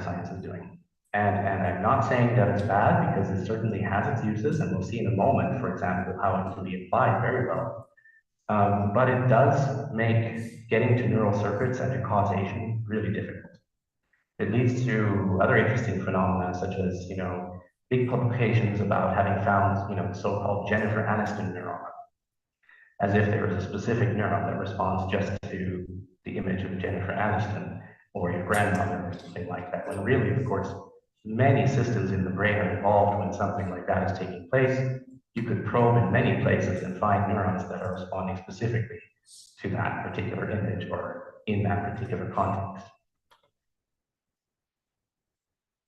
neuroscience is doing. And I'm not saying that it's bad, because it certainly has its uses, and we'll see in a moment, for example, how it can be applied very well. But it does make getting to neural circuits and to causation really difficult. It leads to other interesting phenomena, such as, big publications about having found, the so-called Jennifer Aniston neuron, as if there was a specific neuron that responds just to the image of Jennifer Aniston or your grandmother or something like that, when really, of course, many systems in the brain are involved when something like that is taking place. You could probe in many places and find neurons that are responding specifically to that particular image or in that particular context.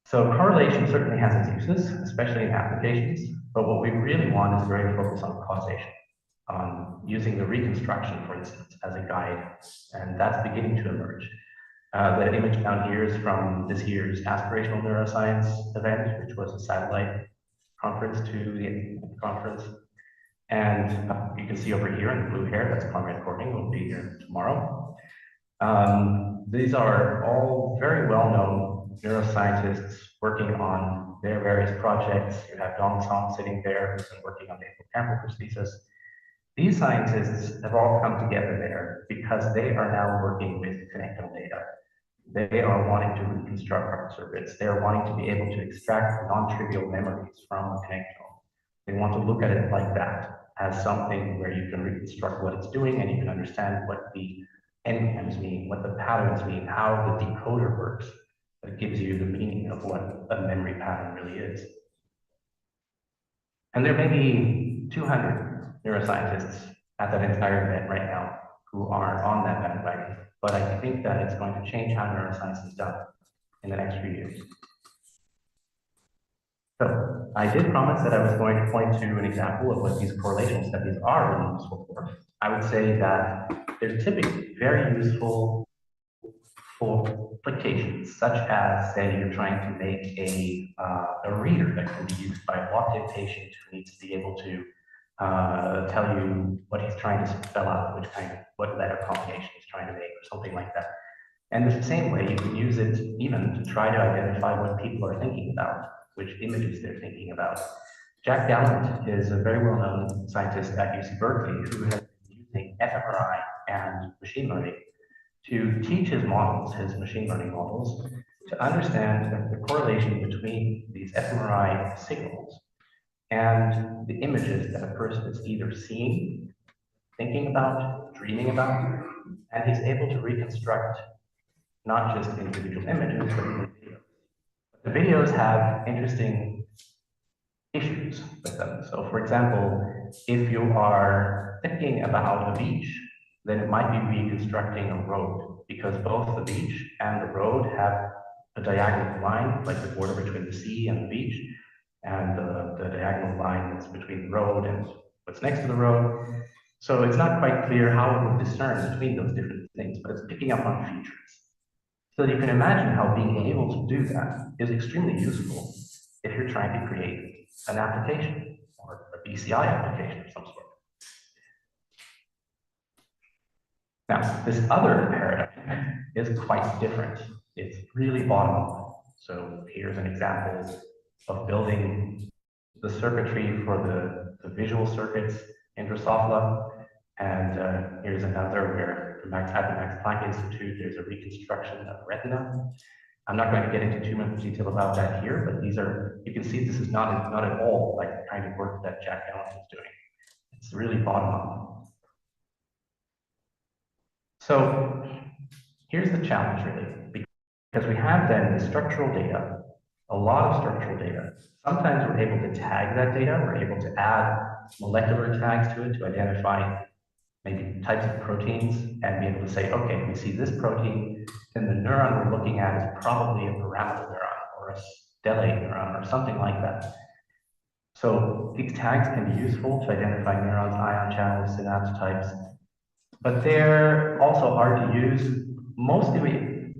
So correlation certainly has its uses, especially in applications, but what we really want is greater focus on causation, on using the reconstruction, for instance, as a guide, and that's beginning to emerge. The image down here is from this year's Aspirational Neuroscience event, which was a satellite conference to the conference. And you can see over here in the blue hair, that's Conrad Courtney, will be here tomorrow. These are all very well-known neuroscientists working on their various projects. You have Dong Song sitting there, who's been working on the hippocampal prosthesis. These scientists have all come together there because they are now working with connectional data. They are wanting to reconstruct heart circuits. They are wanting to be able to extract non-trivial memories from a connectional. They want to look at it like that, as something where you can reconstruct what it's doing and you can understand what the endpoints mean, what the patterns mean, how the decoder works. That gives you the meaning of what a memory pattern really is. And there may be 200 neuroscientists at that entire event right now who are on that bandwagon, but I think that it's going to change how neuroscience is done in the next few years. So I did promise that I was going to point to an example of what these correlation studies are really useful for. I would say that they're typically very useful for applications, such as, say, you're trying to make a reader that can be used by a walk-in patient who needs to be able to tell you what he's trying to spell out, what letter combination he's trying to make, or something like that. And the same way, you can use it even to try to identify what people are thinking about, which images they're thinking about. Jack Gallant is a very well-known scientist at UC Berkeley who has been using fMRI and machine learning to teach his models, his machine learning models, to understand the correlation between these fMRI signals and the images that a person is either seeing, thinking about, dreaming about, and he's able to reconstruct not just individual images, but even videos. The videos have interesting issues with them. So for example, if you are thinking about a beach, then it might be reconstructing a road, because both the beach and the road have a diagonal line, like the border between the sea and the beach, and the diagonal line that's between the road and what's next to the road. So it's not quite clear how it would discern between those different things, but it's picking up on features. So you can imagine how being able to do that is extremely useful if you're trying to create an application or a BCI application of some sort. Now, this other paradigm is quite different. It's really bottom-up. So here's an example of building the circuitry for the visual circuits in Drosophila. And here's another where at the Max Planck Institute, there's a reconstruction of retina. I'm not going to get into too much detail about that here, but these are, you can see this is not at all like the kind of work that Jack Gallant is doing. It's really bottom-up. So here's the challenge, really, because we have then the structural data, a lot of structural data. Sometimes we're able to tag that data, we're able to add molecular tags to it to identify maybe types of proteins and be able to say, okay, we see this protein, then the neuron we're looking at is probably a pyramidal neuron or a stellate neuron or something like that. So these tags can be useful to identify neurons, ion channels, synapse types, but they're also hard to use. Mostly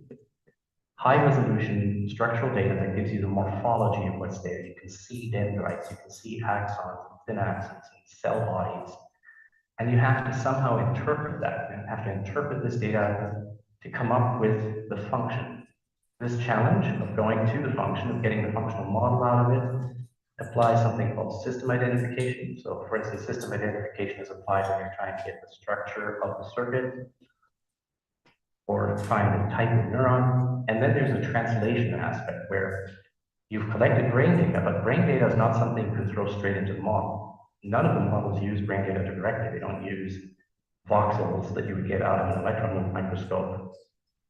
high-resolution structural data that gives you the morphology of what's there. You can see dendrites, you can see axons, synapses, and cell bodies, and you have to somehow interpret that. You have to interpret this data to come up with the function. This challenge of going to the function, of getting the functional model out of it, applies something called system identification. So for instance, system identification is applied when you're trying to get the structure of the circuit or find the type of neuron. And then there's a translation aspect where you've collected brain data, but brain data is not something you can throw straight into the model. None of the models use brain data directly. They don't use voxels that you would get out of an electron microscope.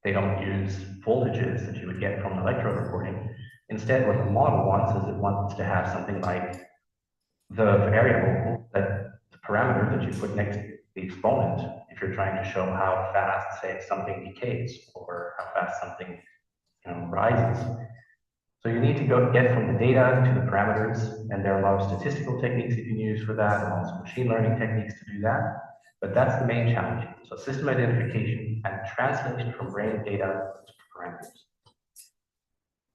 They don't use voltages that you would get from an electrode recording. Instead, what the model wants is it wants to have something like the variable, that the parameter that you put next to the exponent, if you're trying to show how fast, say, something decays or how fast something rises. So you need to go get from the data to the parameters, and there are a lot of statistical techniques you can use for that, and also machine learning techniques to do that. But that's the main challenge. So system identification and translation from brain data to parameters.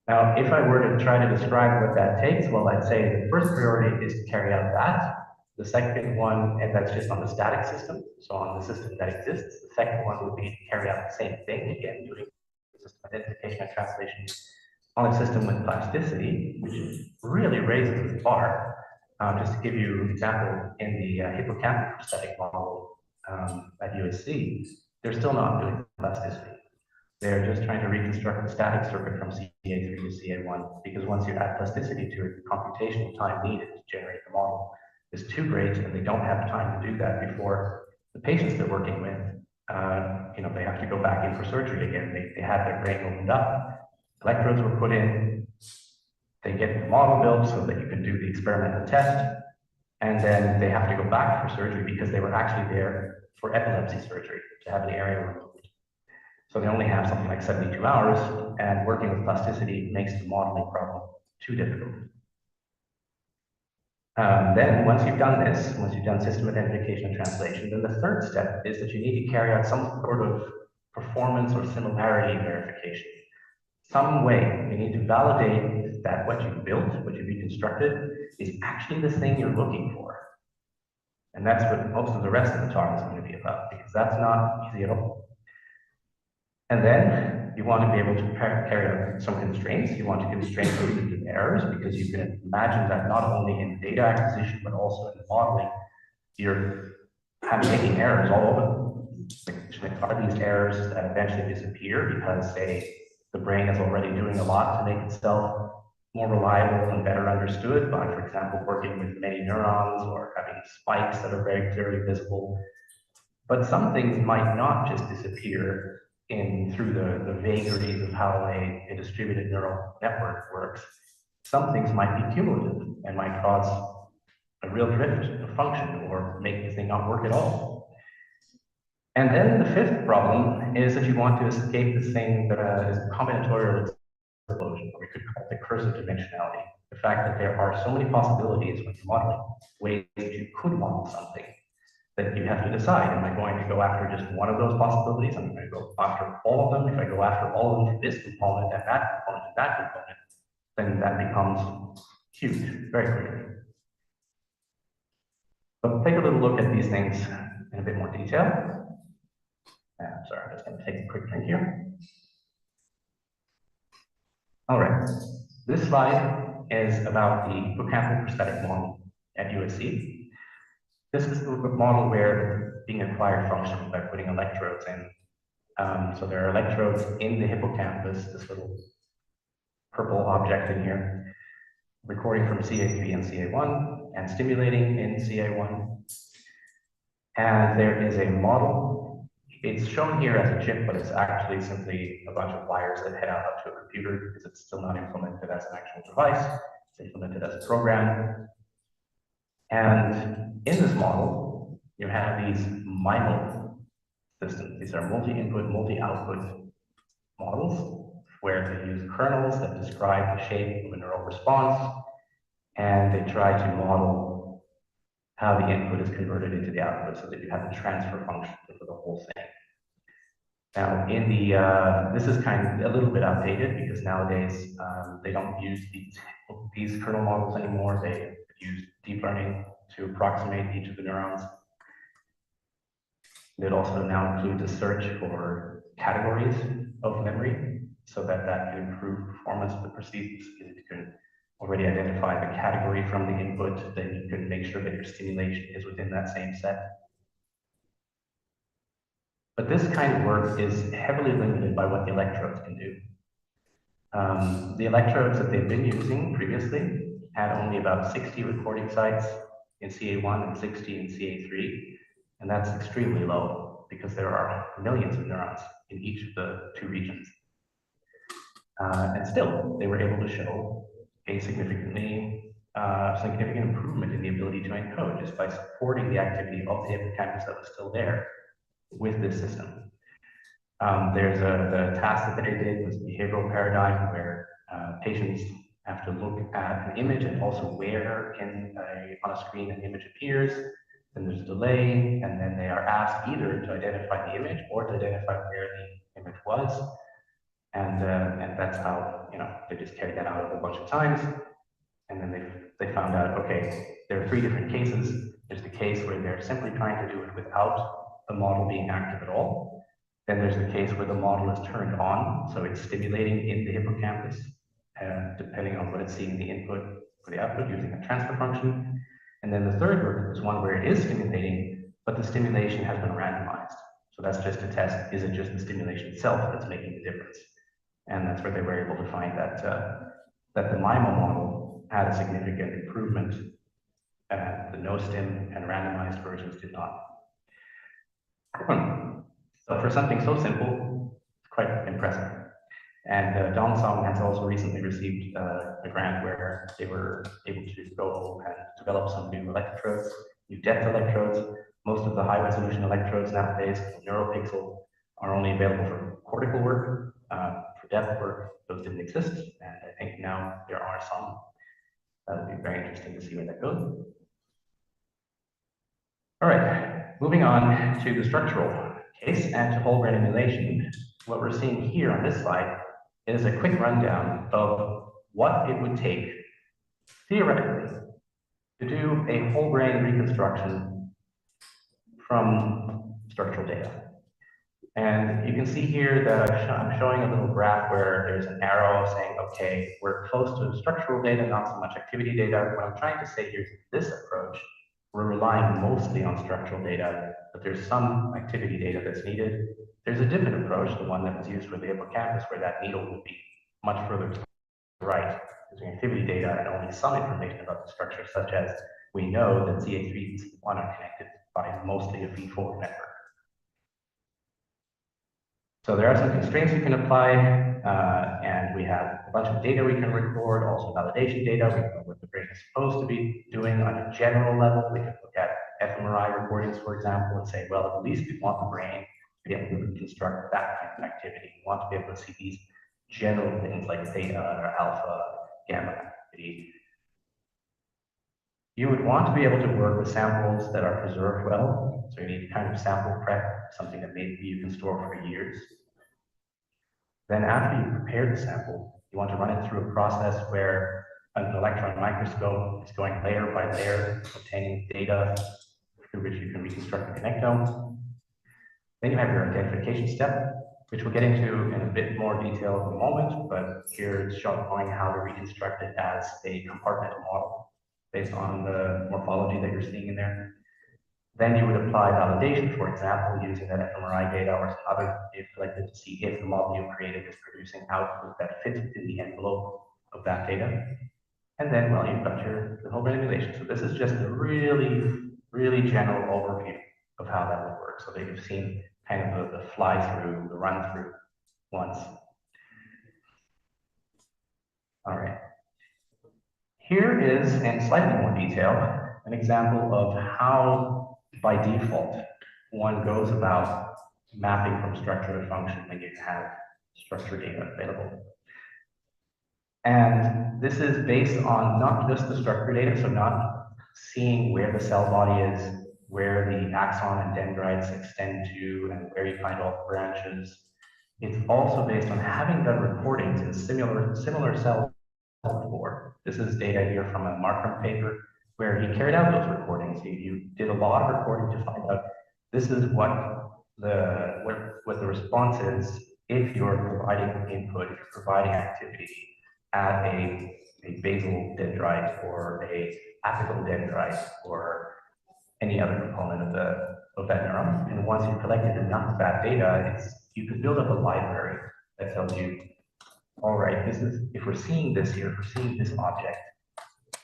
Now, if I were to try to describe what that takes, well, I'd say the first priority is to carry out that. The second one, and that's just on the static system, so on the system that exists. The second one would be to carry out the same thing, again, doing system identification and translation on a system with plasticity, which really raises the bar. Just to give you an example, in the hippocampal prosthetic model at USC, they're still not doing plasticity. They're just trying to reconstruct the static circuit from CA3 to CA1, because once you add plasticity to it, the computational time needed to generate the model is too great, and they don't have time to do that before the patients they're working with, they have to go back in for surgery again. They had their brain opened up, electrodes were put in, they get the model built so that you can do the experimental test, and then they have to go back for surgery because they were actually there for epilepsy surgery to have the area removed. So they only have something like 72 hours, and working with plasticity makes the modeling problem too difficult. Then once you've done this, once you've done system identification and translation, then the third step is that you need to carry out some sort of performance or similarity verification. Some way you need to validate that what you built, what you reconstructed, is actually the thing you're looking for. And that's what most of the rest of the talk is going to be about, because that's not easy at all. And then you want to be able to carry out some constraints. You want to constrain the errors, because you can imagine that not only in data acquisition, but also in the modeling, you're making errors all over. Are these errors that eventually disappear because, say, the brain is already doing a lot to make itself more reliable and better understood by, for example, working with many neurons or having spikes that are very clearly visible. But some things might not just disappear through the vagaries of how a distributed neural network works. Some things might be cumulative and might cause a real drift of function or make the thing not work at all. And then the fifth problem is that you want to escape this thing that is combinatorial explosion, or we could call it recursive dimensionality. The fact that there are so many possibilities when you're modeling, ways that you could model something, that you have to decide, am I going to go after just one of those possibilities? Am I going to go after all of them? If I go after all of them for this component and that component and that component, then that becomes huge very quickly. So take a little look at these things in a bit more detail. Sorry, I'm just going to take a quick drink here. All right, this slide is about the hippocampal prosthetic model at USC. This is the model where being acquired functions by putting electrodes in. So there are electrodes in the hippocampus, this little purple object in here, recording from CA3 and CA1 and stimulating in CA1. And there is a model. It's shown here as a chip, but it's actually simply a bunch of wires that head out to a computer, because it's still not implemented as an actual device. It's implemented as a program. And in this model, you have these MIMO systems. These are multi-input, multi-output models where they use kernels that describe the shape of a neural response, and they try to model how the input is converted into the output so that you have the transfer function for the whole thing. Now, in the this is kind of a little bit outdated, because nowadays they don't use these kernel models anymore. They use deep learning to approximate each of the neurons. It also now includes a search for categories of memory. so that that can improve performance of the prosthesis. If you can already identify the category from the input, then you can make sure that your stimulation is within that same set. But this kind of work is heavily limited by what the electrodes can do. The electrodes that they've been using previously had only about 60 recording sites in CA1 and 60 in CA3, and that's extremely low because there are millions of neurons in each of the two regions. And still, they were able to show a significant improvement in the ability to encode just by supporting the activity of the hippocampus that was still there with this system. There's the task that they did was a behavioral paradigm where patients have to look at an image and also where on a screen an image appears. Then there's a delay, and then they are asked either to identify the image or to identify where the image was. And that's how, they just carried that out a bunch of times. And then they found out, okay, there are three different cases. There's the case where they're simply trying to do it without the model being active at all. Then there's the case where the model is turned on, so it's stimulating in the hippocampus, depending on what it's seeing in the input or the output using a transfer function. And then the third group is one where it is stimulating, but the stimulation has been randomized. So that's just to test, is it just the stimulation itself that's making the difference? And that's where they were able to find that the MIMO model had a significant improvement, and the no-stim and randomized versions did not. So for something so simple, it's quite impressive. And Dong has also recently received a grant where they were able to go and develop some new electrodes, new depth electrodes. Most of the high-resolution electrodes nowadays, NeuroPixel, are only available for cortical work. For depth work, those didn't exist, and I think now there are some. That'll be very interesting to see where that goes. All right, moving on to the structural case and to whole brain emulation. What we're seeing here on this slide is a quick rundown of what it would take, theoretically, to do a whole brain reconstruction from structural data. And you can see here that I'm showing a little graph where there's an arrow saying, okay, we're close to structural data, not so much activity data. What I'm trying to say here is this approach, we're relying mostly on structural data, but there's some activity data that's needed. There's a different approach, the one that was used for the hippocampus, where that needle would be much further to the right, using activity data and only some information about the structure, such as we know that CA3 and C1 are connected by mostly a V4 network. So there are some constraints we can apply, and we have a bunch of data we can record, also validation data. We know what the brain is supposed to be doing on a general level. We can look at fMRI recordings, for example, and say, well, at least we want the brain to be able to reconstruct that kind of activity. We want to be able to see these general things like theta or alpha, gamma activity. You would want to be able to work with samples that are preserved well. So you need kind of sample prep, something that maybe you can store for years. Then after you prepare the sample, you want to run it through a process where an electron microscope is going layer by layer, obtaining data through which you can reconstruct the connectome. Then you have your identification step, which we'll get into in a bit more detail in a moment, but here it's showing how to reconstruct it as a compartmental model based on the morphology that you're seeing in there. Then you would apply validation, for example, using that fMRI data or some other data collected to see if the model you created is producing output that fits within the envelope of that data. And then, well, you've got the whole brain emulation. So this is just a really, really general overview of how that would work, so that you've seen kind of the fly-through, the run-through once. All right. Here is, in slightly more detail, an example of how, by default, one goes about mapping from structure to function when you have structure data available. And this is based on not just the structure data, so not seeing where the cell body is, where the axon and dendrites extend to, and where you find all the branches. It's also based on having done recordings in similar cells before. This is data here from a Markram paper where he carried out those recordings. He did a lot of recording to find out this is what the response is if you're providing input, if you're providing activity at a basal dendrite or a apical dendrite or any other component of that neuron. And once you've collected enough of that data, you can build up a library that tells you, all right, this is, if we're seeing this here, if we're seeing this object,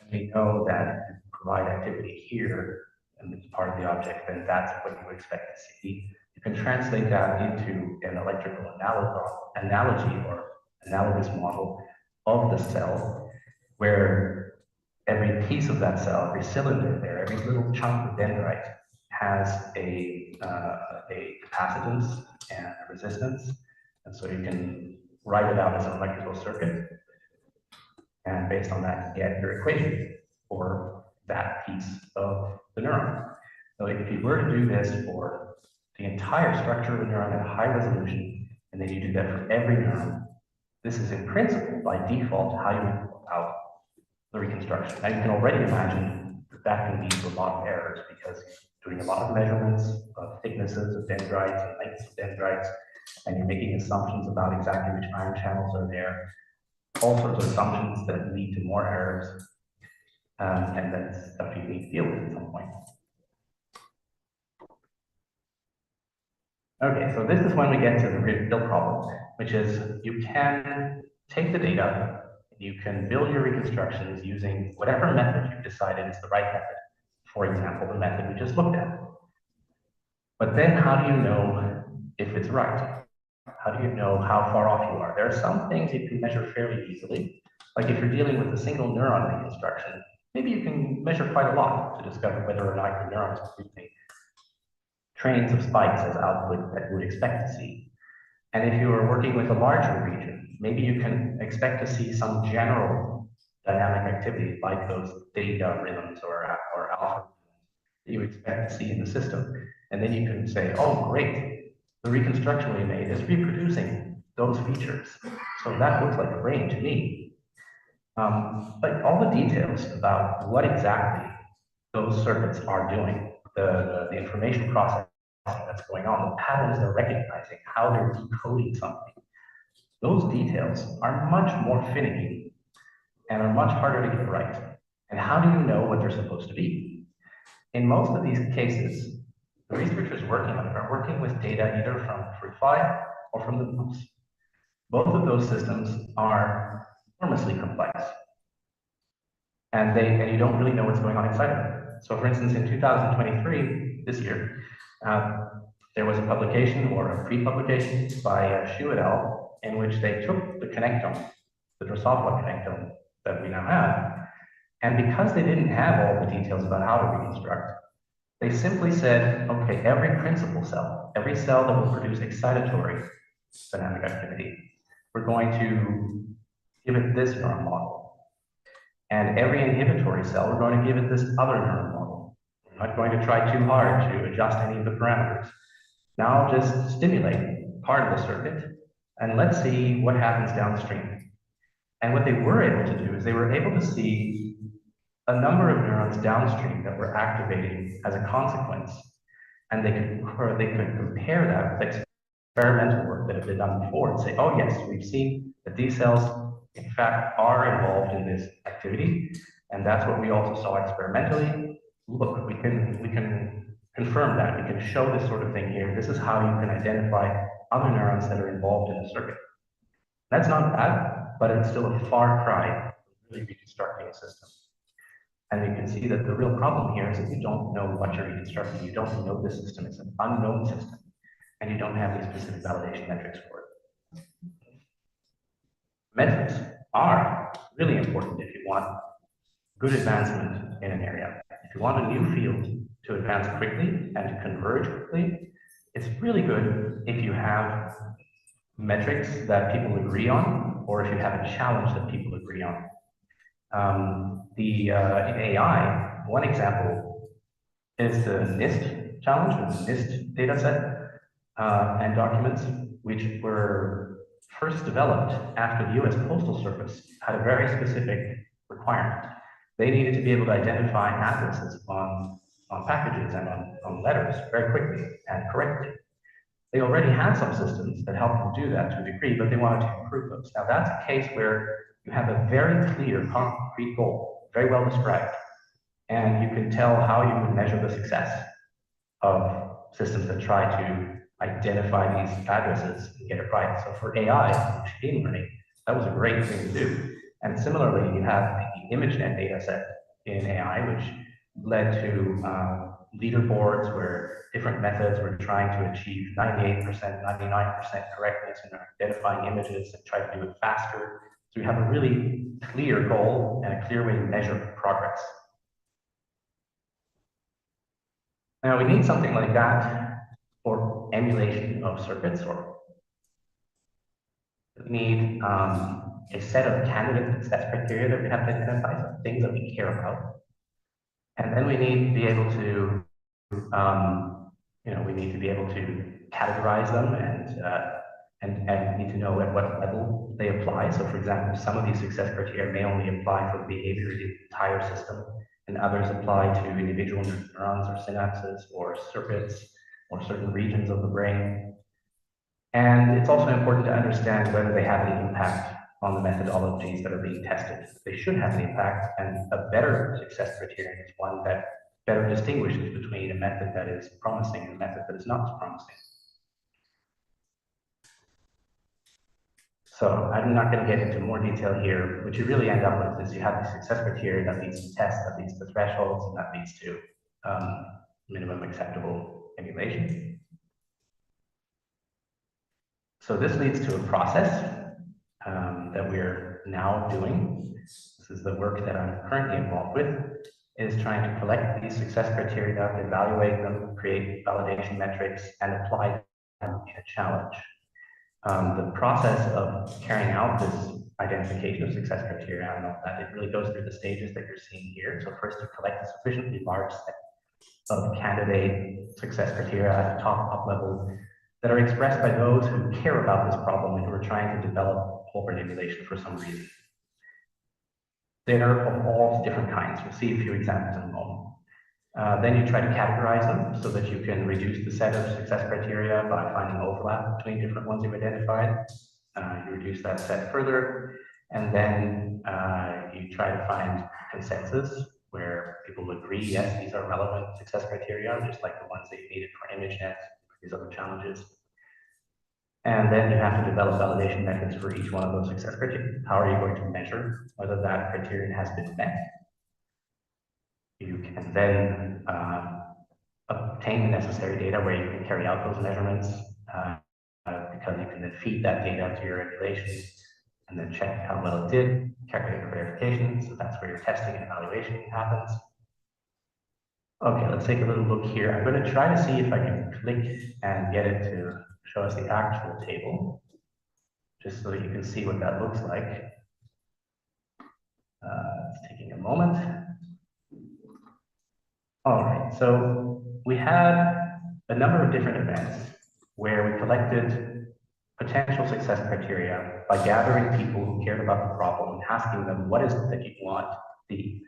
and we know that if you provide activity here, and it's part of the object, then that's what you expect to see. You can translate that into an electrical analogy or analogous model of the cell, where every piece of that cell, every cylinder there, every little chunk of dendrite has a capacitance and a resistance. And so you can write it out as an electrical circuit. And based on that, you get your equation for that piece of the neuron. So if you were to do this for the entire structure of a neuron at a high resolution, and then you do that for every neuron, this is in principle, by default, how you would go about the reconstruction. Now you can already imagine that can lead to a lot of errors because you're doing a lot of measurements of thicknesses of dendrites and lengths of dendrites, and you're making assumptions about exactly which ion channels are there, all sorts of assumptions that lead to more errors, and that's stuff you need to deal with at some point. Okay, so this is when we get to the real problem, which is you can take the data, you can build your reconstructions using whatever method you've decided is the right method. For example, the method we just looked at. But then how do you know if it's right? How do you know how far off you are? There are some things you can measure fairly easily. Like if you're dealing with a single neuron reconstruction, maybe you can measure quite a lot to discover whether or not your neurons are producing trains of spikes as output that you would expect to see. And if you are working with a larger region, maybe you can expect to see some general dynamic activity like those theta rhythms or alpha that you expect to see in the system. And then you can say, oh, great, the reconstruction we made is reproducing those features. So that looks like a brain to me. But all the details about what exactly those circuits are doing, the information processing that's going on, the patterns they're recognizing, how they're decoding something, those details are much more finicky and are much harder to get right. And how do you know what they're supposed to be? In most of these cases, the researchers working on it are working with data either from FruitFly or from the mouse. Both of those systems are enormously complex. And you don't really know what's going on inside of them. So for instance, in 2023, this year, there was a publication or a pre-publication by Xu et al. In which they took the connectome, the Drosophila connectome that we now have, and because they didn't have all the details about how to reconstruct, they simply said, okay, every principal cell, every cell that will produce excitatory dynamic activity, we're going to give it this neuron model. And every inhibitory cell, we're going to give it this other neuron model. We're not going to try too hard to adjust any of the parameters. Now just stimulate part of the circuit, and let's see what happens downstream. And what they were able to do is they were able to see a number of neurons downstream that were activating as a consequence, and they could compare that with experimental work that had been done before and say, oh yes, we've seen that these cells in fact are involved in this activity, and that's what we also saw experimentally. Look, we can confirm that. We can show this sort of thing here. This is how you can identify other neurons that are involved in the circuit. That's not bad, but it's still a far cry from really reconstructing a system. And you can see that the real problem here is that you don't know what you're reconstructing. You don't know this system. It's an unknown system, and you don't have these specific validation metrics for it. Metrics are really important if you want good advancement in an area. If you want a new field to advance quickly and to converge quickly, it's really good if you have metrics that people agree on, or if you have a challenge that people agree on. In AI, one example is the NIST challenge, or the NIST dataset and documents, which were first developed after the US Postal Service had a very specific requirement. They needed to be able to identify addresses on packages and on letters very quickly and correctly. they already had some systems that helped them do that to a degree, but they wanted to improve those. Now that's a case where you have a very clear, concrete goal, very well described, and you can tell how you would measure the success of systems that try to identify these addresses and get it right. So for AI, machine learning, that was a great thing to do. And similarly, you have the ImageNet data set in AI, which led to leaderboards where different methods were trying to achieve 98%, 99% correctness in identifying images and try to do it faster. So you have a really clear goal and a clear way to measure progress. Now we need something like that for emulation of circuits, or we need a set of candidate success criteria that we have to identify, so things that we care about. And then we need to be able to, we need to be able to categorize them and need to know at what level they apply. So for example, some of these success criteria may only apply for the behavior of the entire system, and others apply to individual neurons or synapses or circuits or certain regions of the brain. And it's also important to understand whether they have any impact on the methodologies that are being tested. They should have an impact, and a better success criterion is one that better distinguishes between a method that is promising and a method that is not promising. So I'm not going to get into more detail here. What you really end up with is you have the success criteria that leads to tests, that leads to thresholds, and that leads to minimum acceptable emulation. So this leads to a process that we're now doing. This is the work that I'm currently involved with, is trying to collect these success criteria, evaluate them, create validation metrics, and apply them in a challenge. The process of carrying out this identification of success criteria, and all that, it really goes through the stages that you're seeing here. So first, you collect a sufficiently large set of candidate success criteria at the top level that are expressed by those who care about this problem and who are trying to develop whole brain emulation for some reason. They are of all different kinds. We'll see a few examples in a moment. Then you try to categorize them so that you can reduce the set of success criteria by finding overlap between different ones you've identified. You reduce that set further, and then you try to find consensus where people agree, yes, these are relevant success criteria, just like the ones that you needed for ImageNet, for these other challenges. And then you have to develop validation methods for each one of those success criteria. How are you going to measure whether that criterion has been met? You can then obtain the necessary data where you can carry out those measurements because you can then feed that data to your emulation and then check how well it did, calculate your verification. So that's where your testing and evaluation happens. Okay, let's take a little look here. I'm going to try to see if I can click and get it to show us the actual table, just so that you can see what that looks like. It's taking a moment. All right, so we had a number of different events where we collected potential success criteria by gathering people who cared about the problem and asking them, what is it that you want to see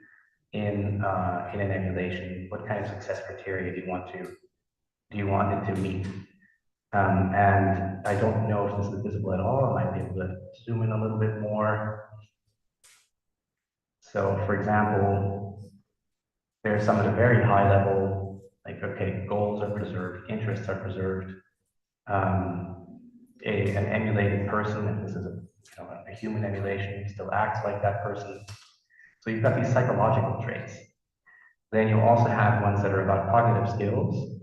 in an emulation? What kind of success criteria do you want it to meet? And I don't know if this is visible at all. I might be able to zoom in a little bit more. So for example, there's some at a very high level, like, okay, goals are preserved, interests are preserved. An emulated person, if this is a human emulation, still acts like that person. So you've got these psychological traits. Then you also have ones that are about cognitive skills.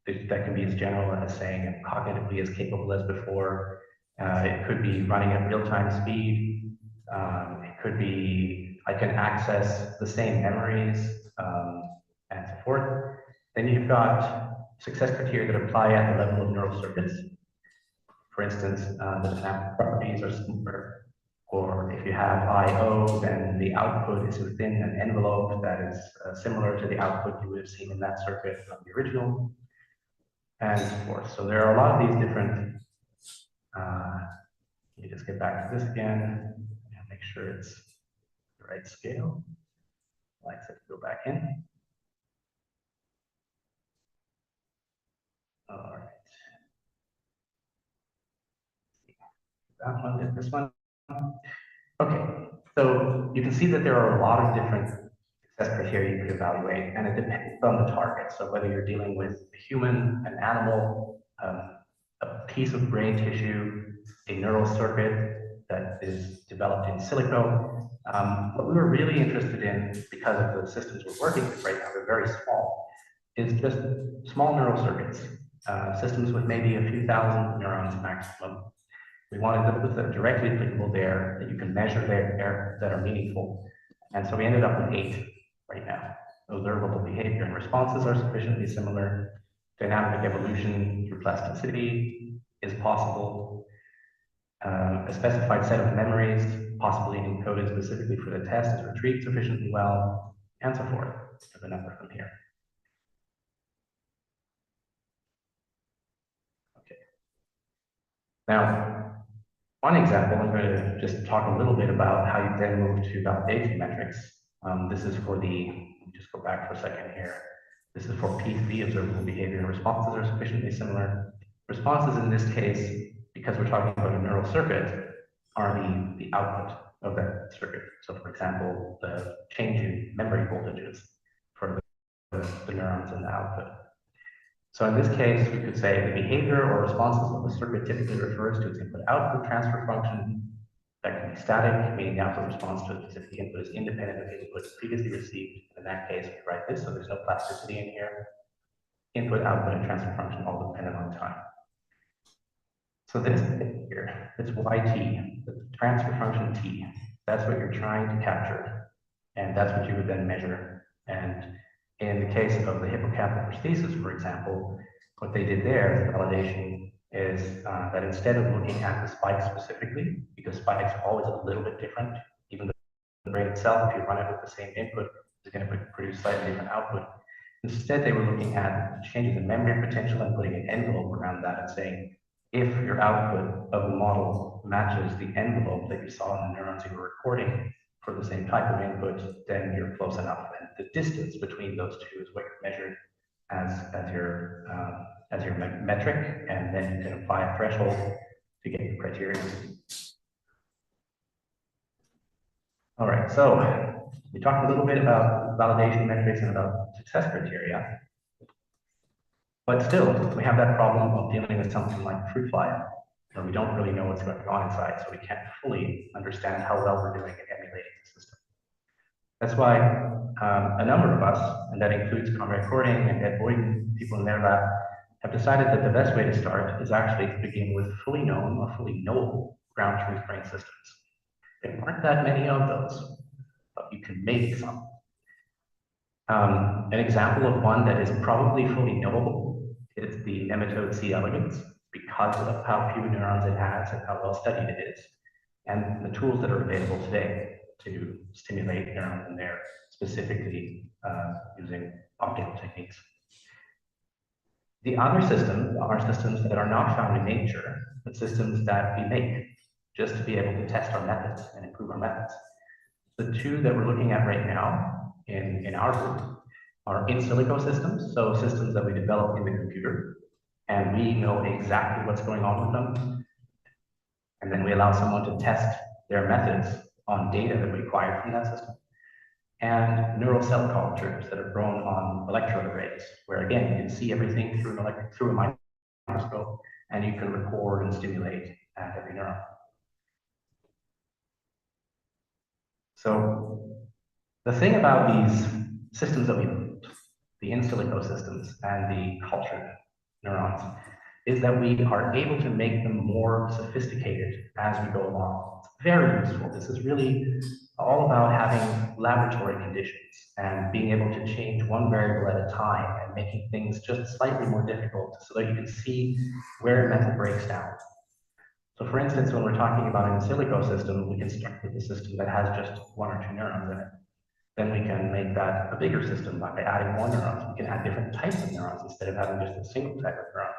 That can be as general as saying I'm cognitively as capable as before. It could be running at real-time speed. It could be I can access the same memories and so forth. Then you've got success criteria that apply at the level of neural circuits. For instance, the dynamic properties are similar, or if you have I/O, then the output is within an envelope that is similar to the output you would have seen in that circuit from the original, and so forth. So there are a lot of these different, let me just get back to this again, and make sure it's the right scale. Like I said, go back in. All right. that one, did this one. Okay, so you can see that there are a lot of different success criteria you could evaluate, and it depends on the target. So whether you're dealing with a human, an animal, a piece of brain tissue, a neural circuit that is developed in silico. What we were really interested in, because of the systems we're working with right now, they're very small, is just small neural circuits, systems with maybe a few thousand neurons maximum. We wanted those that are directly applicable there, that you can measure there, that are meaningful. And so we ended up with 8 right now. Observable behavior and responses are sufficiently similar. Dynamic evolution through plasticity is possible. A specified set of memories, possibly encoded specifically for the test, is retrieved sufficiently well, and so forth. There's a number from here. Okay. Now, one example, I'm going to just talk a little bit about how you then move to validation metrics. This is for the, let me just go back for a second here. This is for P3, observable behavior and responses are sufficiently similar. Responses in this case, because we're talking about a neural circuit, are the output of that circuit. So for example, the change in memory voltages for the neurons in the output. So in this case, we could say the behavior or responses of the circuit typically refers to its input-output transfer function that can be static, meaning the output response to a specific input is independent of the input previously received. In that case, we write this, so there's no plasticity in here. Input, output, and transfer function all dependent on time. So this thing here, it's YT, the transfer function T. That's what you're trying to capture, and that's what you would then measure. And in the case of the hippocampal prosthesis, for example, what they did there, the validation, is that instead of looking at the spikes specifically, because spikes are always a little bit different, even the brain itself, if you run it with the same input, is going to produce slightly different output. Instead, they were looking at changes in memory potential and putting an envelope around that and saying, if your output of the model matches the envelope that you saw in the neurons you were recording for the same type of input, then you're close enough. And the distance between those two is what you're measured as your metric, and then you can apply a threshold to get your criteria. All right, so we talked a little bit about validation metrics and about success criteria. But still, we have that problem of dealing with something like fruit fly, where we don't really know what's going on inside, so we can't fully understand how well we're doing at emulating the system. That's why a number of us, and that includes Conrad Cording and Ed Boyden, people in their lab, have decided that the best way to start is actually to begin with fully known or fully knowable ground truth brain systems. There aren't that many of those, but you can make some. An example of one that is probably fully knowable is the nematode C. elegans, because of how few neurons it has and how well studied it is, and the tools that are available today to stimulate neurons in there, specifically using optical techniques. The other systems are systems that are not found in nature, but systems that we make just to be able to test our methods and improve our methods. The two that we're looking at right now in our group are in silico systems, so systems that we develop in the computer, and we know exactly what's going on with them. And then we allow someone to test their methods on data that we acquired from that system. And neural cell cultures that are grown on electrode arrays, where again, you can see everything through a microscope, and you can record and stimulate at every neuron. So the thing about these systems that we built, the in silico systems and the cultured neurons, is that we are able to make them more sophisticated as we go along. It's very useful. This is really all about having laboratory conditions and being able to change one variable at a time and making things just slightly more difficult so that you can see where a method breaks down. So for instance, when we're talking about an in silico system, we can start with a system that has just 1 or 2 neurons in it. Then we can make that a bigger system by adding more neurons. We can add different types of neurons instead of having just a single type of neuron.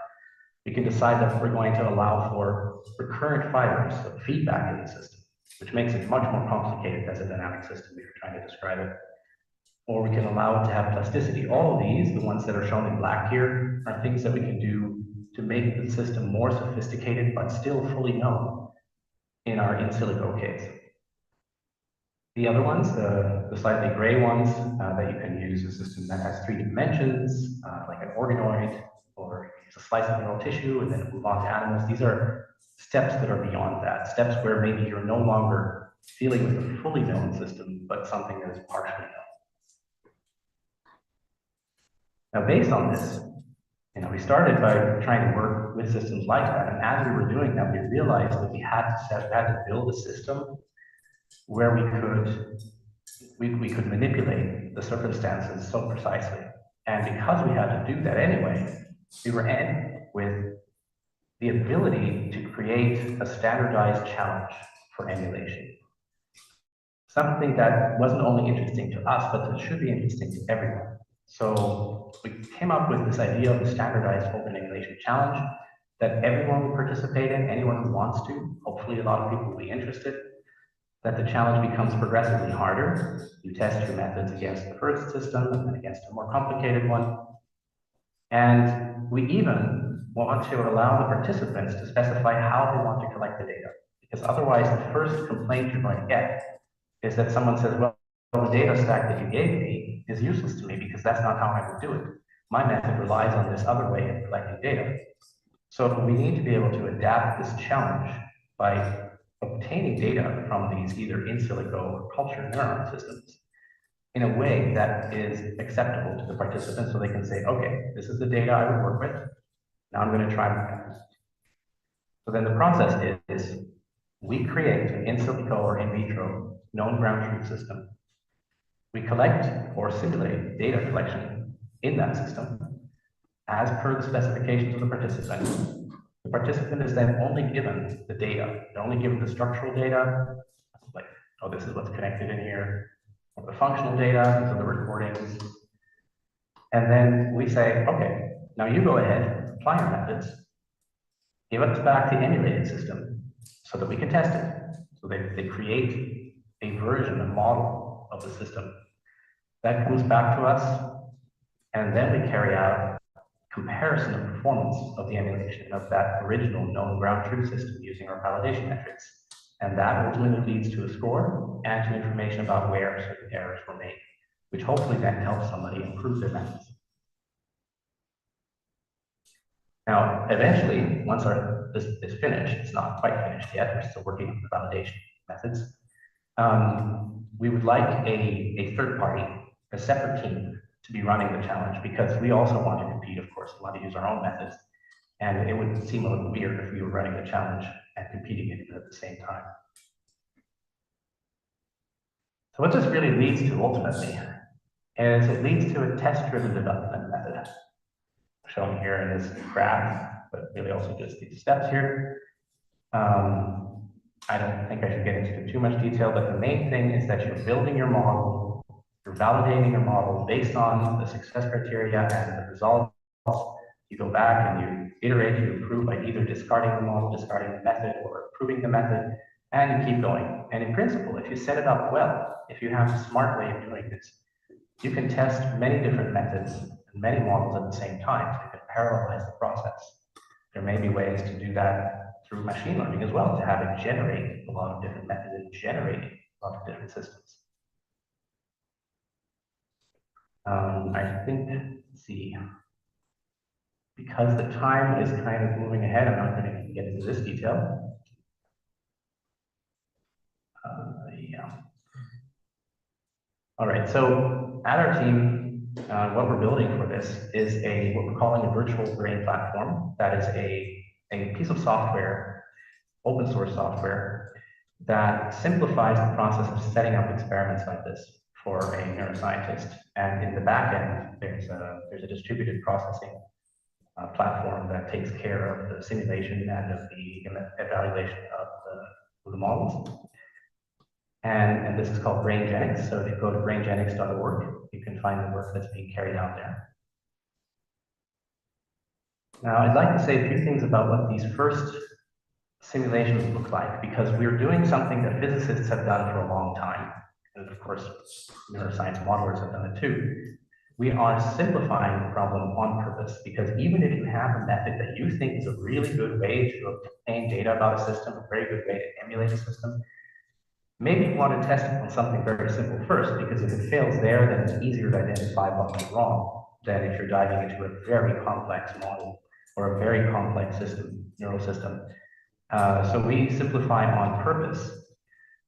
We can decide that we're going to allow for recurrent fibers of feedback in the system, which makes it much more complicated as a dynamic system if you're trying to describe it. Or we can allow it to have plasticity. All of these, the ones that are shown in black here, are things that we can do to make the system more sophisticated, but still fully known. in our in silico case. The other ones, the slightly gray ones that you can use a system that has 3 dimensions, like an organoid, or use a slice of neural tissue and then move on to animals. These are steps that are beyond that, steps where maybe you're no longer dealing with a fully known system, but something that is partially known. Now, based on this, we started by trying to work with systems like that, and as we were doing that, we realized that we had to build a system where we could manipulate the circumstances so precisely. And because we had to do that anyway, we were ending with the ability to create a standardized challenge for emulation. Something that wasn't only interesting to us, but that should be interesting to everyone. So we came up with this idea of a standardized open emulation challenge that everyone will participate in, anyone who wants to. Hopefully a lot of people will be interested. That the challenge becomes progressively harder. You test your methods against the first system and then against a more complicated one. And we even want to allow the participants to specify how they want to collect the data. Because otherwise, the first complaint you're going to get is that someone says, well, the data stack that you gave me is useless to me because that's not how I would do it. My method relies on this other way of collecting data. So we need to be able to adapt this challenge by obtaining data from these either in silico or cultured neuron systems in a way that is acceptable to the participants so they can say, okay, this is the data I would work with. Now I'm going to try my best. So then the process is we create an in silico or in vitro known ground truth system. We collect or simulate data collection in that system as per the specifications of the participant. The participant is then only given the data. They're only given the structural data, like, oh, this is what's connected in here, or the functional data, these are the recordings. And then we say, okay, now you go ahead, apply your methods, give us back the emulated system so that we can test it. So they create a version, a model of the system. That comes back to us, and then we carry out comparison of performance of the emulation of that original known ground truth system using our validation metrics. And that ultimately leads to a score and to information about where certain errors were made, which hopefully then helps somebody improve their methods. Now, eventually, once this is finished, it's not quite finished yet, we're still working on the validation methods, we would like a third party, a separate team, to be running the challenge, because we also want to compete, of course. We want to use our own methods, and it would seem a little weird if we were running the challenge and competing in it at the same time. So what this really leads to ultimately is it leads to a test-driven development method, shown here in this graph, but really also just these steps here. I don't think I should get into too much detail, but the main thing is that you're building your model, you're validating your model based on the success criteria and the results. You go back and you iterate, you improve by either discarding the model, discarding the method, or improving the method, and you keep going. And in principle, if you set it up well, if you have a smart way of doing this, you can test many different methods and many models at the same time, so you can parallelize the process. There may be ways to do that through machine learning as well, to have it generate a lot of different methods and generate a lot of different systems. I think, let's see, because the time is kind of moving ahead, I'm not going to get into this detail. Yeah. All right, so at our team, what we're building for this is what we're calling a virtual brain platform. That is a piece of software, open source software, that simplifies the process of setting up experiments like this for a neuroscientist. And in the back end, there's a distributed processing platform that takes care of the simulation and of the evaluation of the models. And this is called BrainGenix. So if you go to braingenix.org, you can find the work that's being carried out there. Now, I'd like to say a few things about what these first simulations look like, because we're doing something that physicists have done for a long time. And of course, neuroscience modelers have done it too. we are simplifying the problem on purpose, because even if you have a method that you think is a really good way to obtain data about a system, a very good way to emulate a system, maybe you want to test it on something very simple first, because if it fails there, then it's easier to identify what went wrong than if you're diving into a very complex model or a very complex system, neural system. So we simplify on purpose.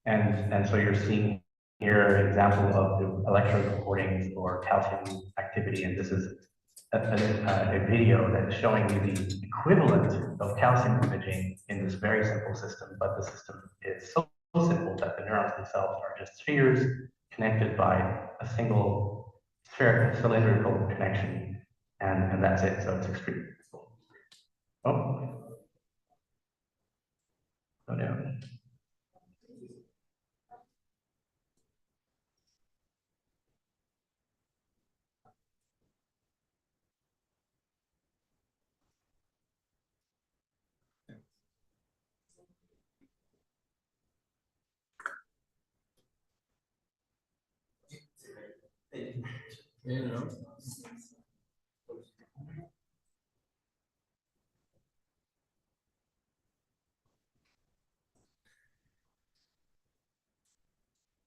And so you're seeing here an example of the electrode recordings for calcium activity, and this is a video that's showing you the equivalent of calcium imaging in this very simple system, but the system is so simple that the neurons themselves are just spheres connected by a single cylindrical connection, and that's it. So it's extremely simple. Oh, go down.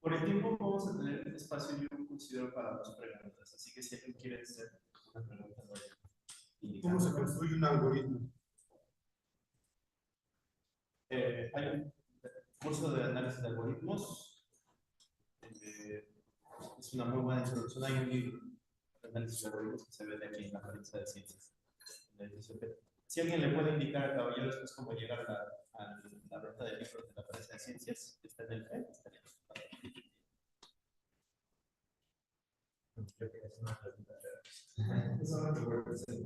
Por el tiempo vamos a tener espacio, yo considero, para dos preguntas, así que si alguien quiere hacer una pregunta, ¿Cómo se construye un algoritmo? hay un curso de análisis de algoritmos, es una muy buena introducción, hay un libro de análisis de algoritmos que se ve de aquí en la Facultad de Ciencias. Si alguien le puede indicar al caballero después cómo llegar a la venta de libros de la Facultad de Ciencias, está en el FED, estaría creo que es una pregunta. Eso no te puede ser.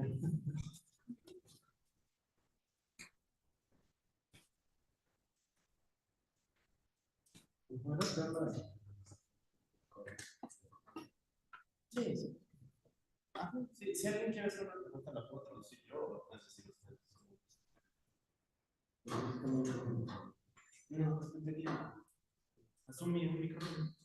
Sí, sí. Sí, si alguien quiere hacer una pregunta, la puedo traducir yo o necesito ustedes. No, entendido. Asumí un micrófono.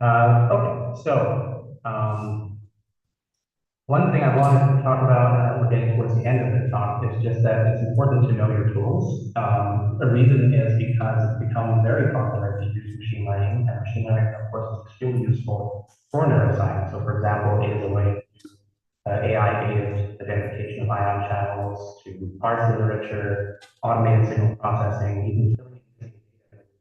Okay, so one thing I wanted to talk about, we're getting towards the end of the talk, is just that it's important to know your tools. The reason is because it's become very popular to use machine learning, and machine learning, of course, is extremely useful for neuroscience. So, for example, it is a way to AI-aided identification of ion channels, to parse the literature, automated signal processing, even filling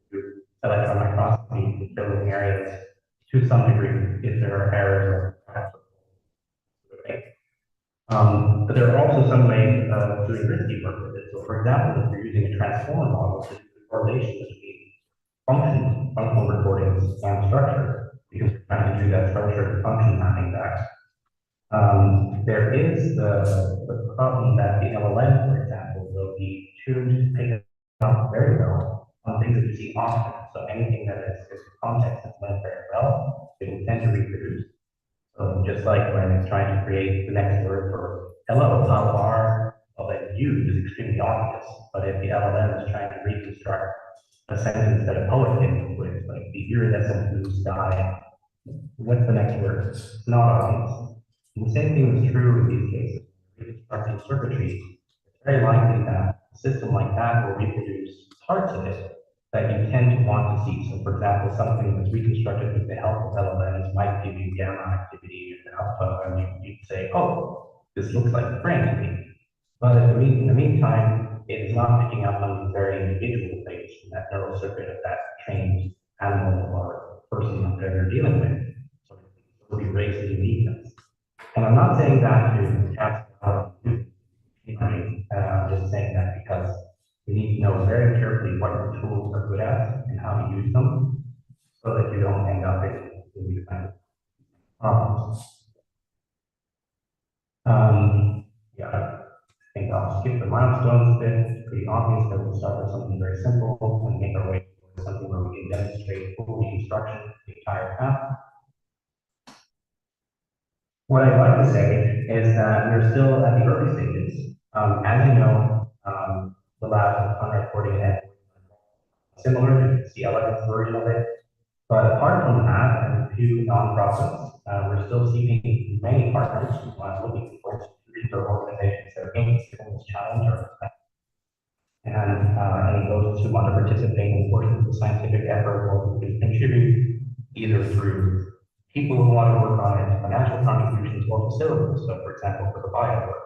through electron microscopy to fill in areas to some degree if there are errors or perhaps. But there are also some ways of doing risky work with it. So, for example, if you're using a transformer model to do the correlation between functional recordings and structure, because you're trying to do that structure to function mapping back. There is the problem that the LLM, for example, will be tuned to pick up very well on things that you see often. So anything that is context that's learned very well, it will tend to reproduce. So just like when it's trying to create the next word for hello, how are, well, then you is extremely obvious. But if the LLM is trying to reconstruct a sentence that a poet came up with, like the iridescent blue sky, what's the next word? It's not obvious. And the same thing is true in these cases. Reconstructing circuitry, it's very likely that a system like that will reproduce parts of it that you tend to want to see. So, for example, something that's reconstructed with the help of LLMs might give you gamma activity and alpha, and you'd say, oh, this looks like a brain to me. But in the meantime, it is not picking up on these very individual things in that neural circuit of that trained animal or person that you're dealing with. So it will erase the uniqueness. And I'm not saying that to cast out I'm just saying that because you need to know very carefully what your tools are good at and how to use them so that you don't end up in these kind of problems. Yeah, I think I'll skip the milestones bit. It's pretty obvious that we'll start with something very simple and make our way to something where we can demonstrate full reconstruction, the entire path. What I'd like to say is that we're still at the early stages. As you know, the lab on recording and similar, it's the 11th version of it. But apart from that, and a few nonprofits, we're still seeking many partners who are looking for research organizations that are interested in this challenge and those who want to participate in portions of the scientific effort or who can contribute either through people who want to work on it, financial contributions, or facilities. So, for example, for the bio work.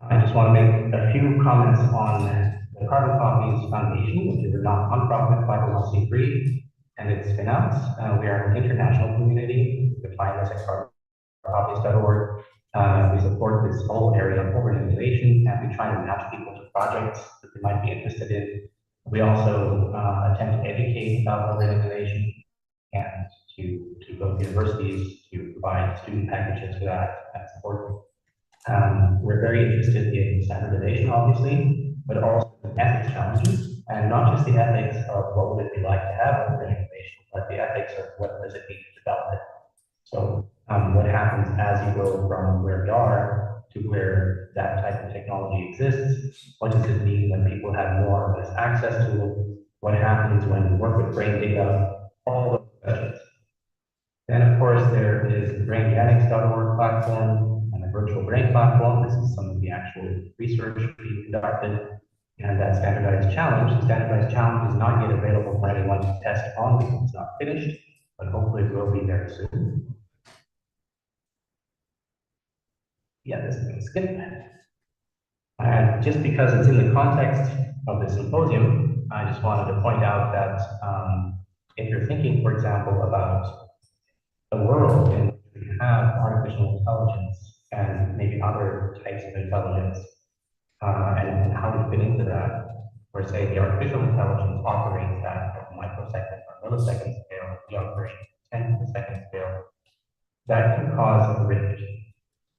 I just want to make a few comments on the Carbon Copies Foundation, which is a non-profit 501c3, and its spin-outs. We are an international community. You can find us at carboncopies.org. We support this whole area of organization, and we try to match people to projects that they might be interested in. We also attempt to educate about organization and to go to universities to provide student packages for that support. We're very interested in standardization, obviously, but also in ethics challenges, and not just the ethics of what would it be like to have organization, but the ethics of what does it mean to develop it. So, what happens as you go from where we are to where that type of technology exists? What does it mean when people have more or less access to it? What happens when you work with brain data? All those questions. Then, of course, there is the braingenetics.org platform and the virtual brain platform. This is some of the actual research we conducted. And that standardized challenge, the standardized challenge is not yet available for anyone to test on because it's not finished, but hopefully it will be very soon. Yeah, this is going to skip that. And just because it's in the context of the symposium, I just wanted to point out that if you're thinking, for example, about a world in which we have artificial intelligence and maybe other types of intelligence, and how we fit into that, where say the artificial intelligence operates at a microsecond or millisecond scale, the operation 10 to the second scale, that can cause a rift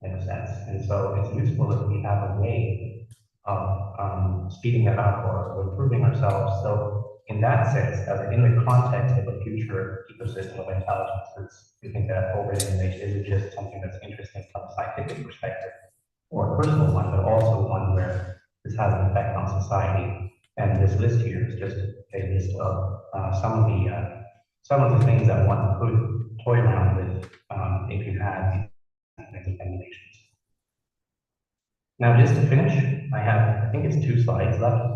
in a sense. And so it's useful if we have a way of speeding it up or improving ourselves. So in that sense, in the context of a future ecosystem of intelligence, we think that overstimulation isn't just something that's interesting from a scientific perspective or a personal one, but also one where this has an effect on society. And this list here is just a list of some of the some of the things that one could toy around with if you had these kinds of emulations. Now, just to finish, I think it's 2 slides left.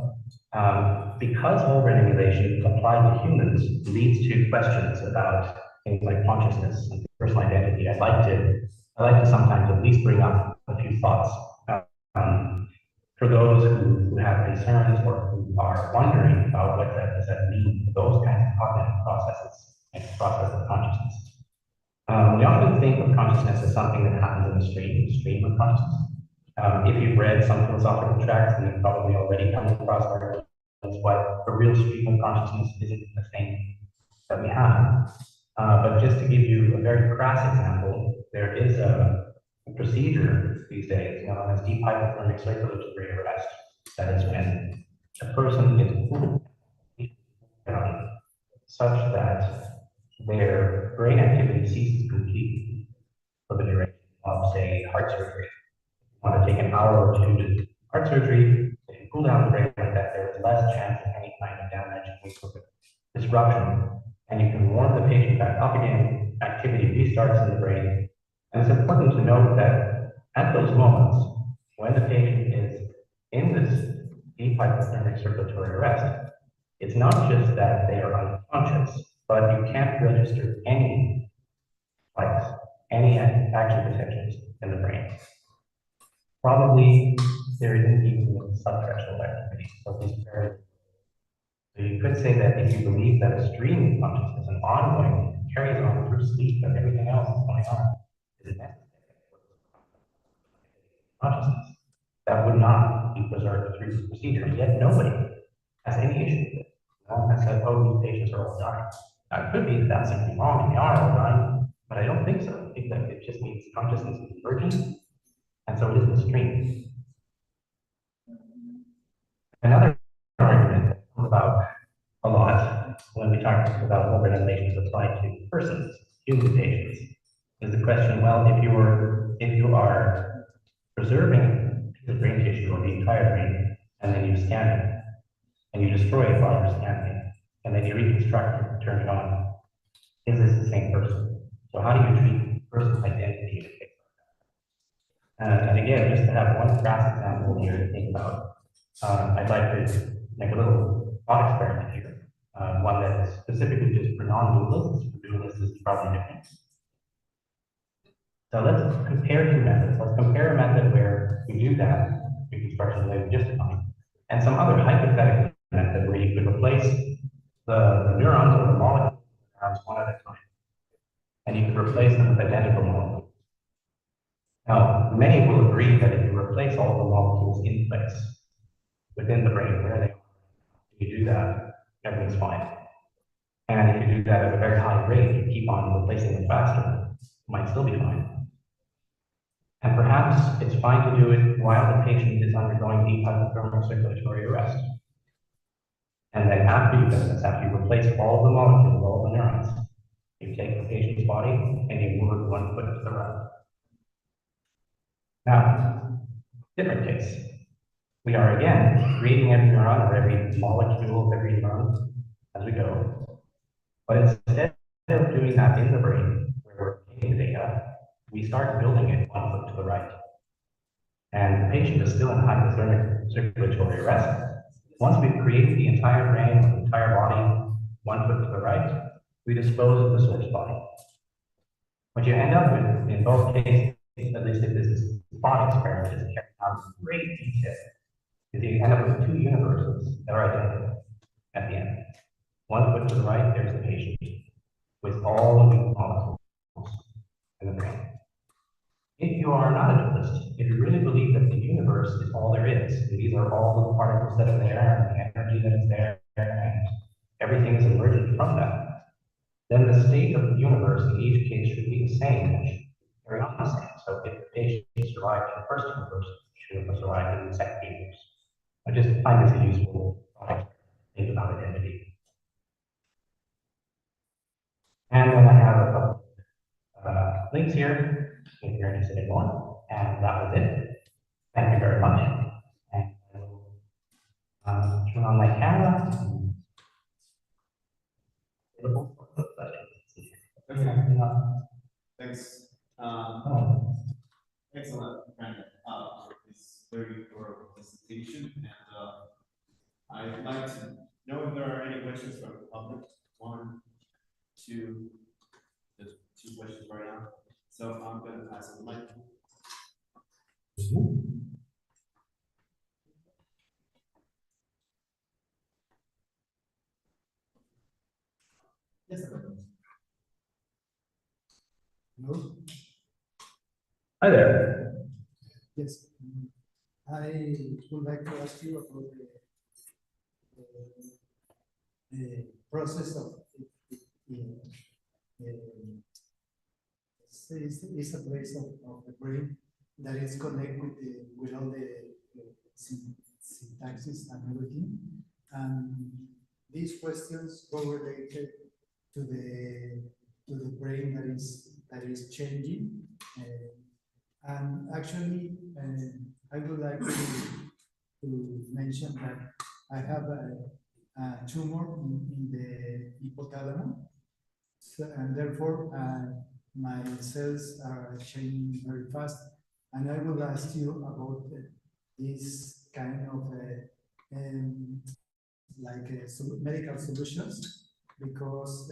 Because whole-brain emulation applied to humans leads to questions about things like consciousness and personal identity, I like to sometimes at least bring up a few thoughts. For those who have concerns or who are wondering about what does that mean for those kinds of cognitive processes and process of consciousness. We often think of consciousness as something that happens in a stream of consciousness. If you've read some philosophical tracts, then you've probably already come across arguments what a real stream of consciousness isn't the thing that we have. But just to give you a very crass example, there is a procedure these days known as deep hypothermic circulatory arrest. That is when a person is cooled down such that their brain activity ceases completely for the duration of, say, heart surgery. If you want to take an hour or 2 to do heart surgery, if you cool down the brain like that, there is less chance of any kind of damage and disruption. And you can warm the patient back up again, activity restarts in the brain. And it's important to note that at those moments, when the patient is in this deep hypothermic circulatory arrest, it's not just that they are unconscious, but you can't register any spikes, any action potentials in the brain. Probably there isn't even subthreshold activity, so these variables. So you could say that if you believe that a stream of consciousness, an ongoing, carries on through sleep and everything else is going on, is necessary for consciousness. That would not be preserved through this procedure, yet nobody has any issue with it. No one has said, oh, these patients are all dying. Now, it could be that that's simply wrong and they are all dying, but I don't think so. I think that it just means consciousness is emergent, and so it is the stream. Another argument that comes about a lot when we talk about whole brain emulations applied to persons, human patients, is the question, well, if you are preserving the brain tissue or the entire brain, and then you scan it, and you destroy it while you're scanning it, and then you reconstruct it, turn it on, is this the same person? So how do you treat person's identity in a case like that? And again, just to have one crass example here to think about, I'd like to make a little thought experiment here. One that is specifically just for non-dualists. For dualists, is probably different. So let's compare 2 methods. Let's compare a method where we do that reconstruction the way we just defined, and some other hypothetical method where you could replace the neurons or the molecules one at a time, and you could replace them with identical molecules. Now, many will agree that if you replace all the molecules in place within the brain where they are, if you do that, everything's fine. And if you do that at a very high rate, you keep on replacing them faster, it might still be fine. And perhaps it's fine to do it while the patient is undergoing deep hypothermic circulatory arrest. And then after you've done this, after you replace all the molecules, all the neurons, you take the patient's body and you move it 1 foot to the right. Now, different case. We are again creating every neuron or every molecule of every neuron as we go. But instead of doing that in the brain, where we're taking the data, we start building it 1 foot to the right. And the patient is still in hypothermic circulatory arrest. Once we've created the entire brain, the entire body, 1 foot to the right, we dispose of the source body. What you end up with in both cases, at least if this is a thought experiment, is carried out in great detail, is you end up with 2 universes that are identical at the end. 1 foot to the right, there's the patient, with all of the molecules in the brain. If you are not a dualist, if you really believe that the universe is all there is, and these are all the particles that are there, and the energy that is there, and everything is emergent from that, then the state of the universe in each case should be the same, and should carry on the same. So if the patient survived in the first universe, should have survived in the second universe. I just find this a useful thing about identity. And then I have a couple links here, if you're interested in more. And that was it. Thank you very much. And I will turn on my camera. Thanks. Oh. Excellent, Brandon. It's very thorough presentation, and I'd like to know if there are any questions from the public. One, two, there's two questions right now. So I'm going to pass the mic. Yes, sir. Hello? Hi there. Yes. I would like to ask you about the process of it's a place of the brain that is connected with all the syntaxes and everything. And these questions go related to the brain that is changing. And actually, I would like to mention that I have a tumor in the hypothalamus, so, and therefore my cells are changing very fast. And I will ask you about this kind of medical solutions, because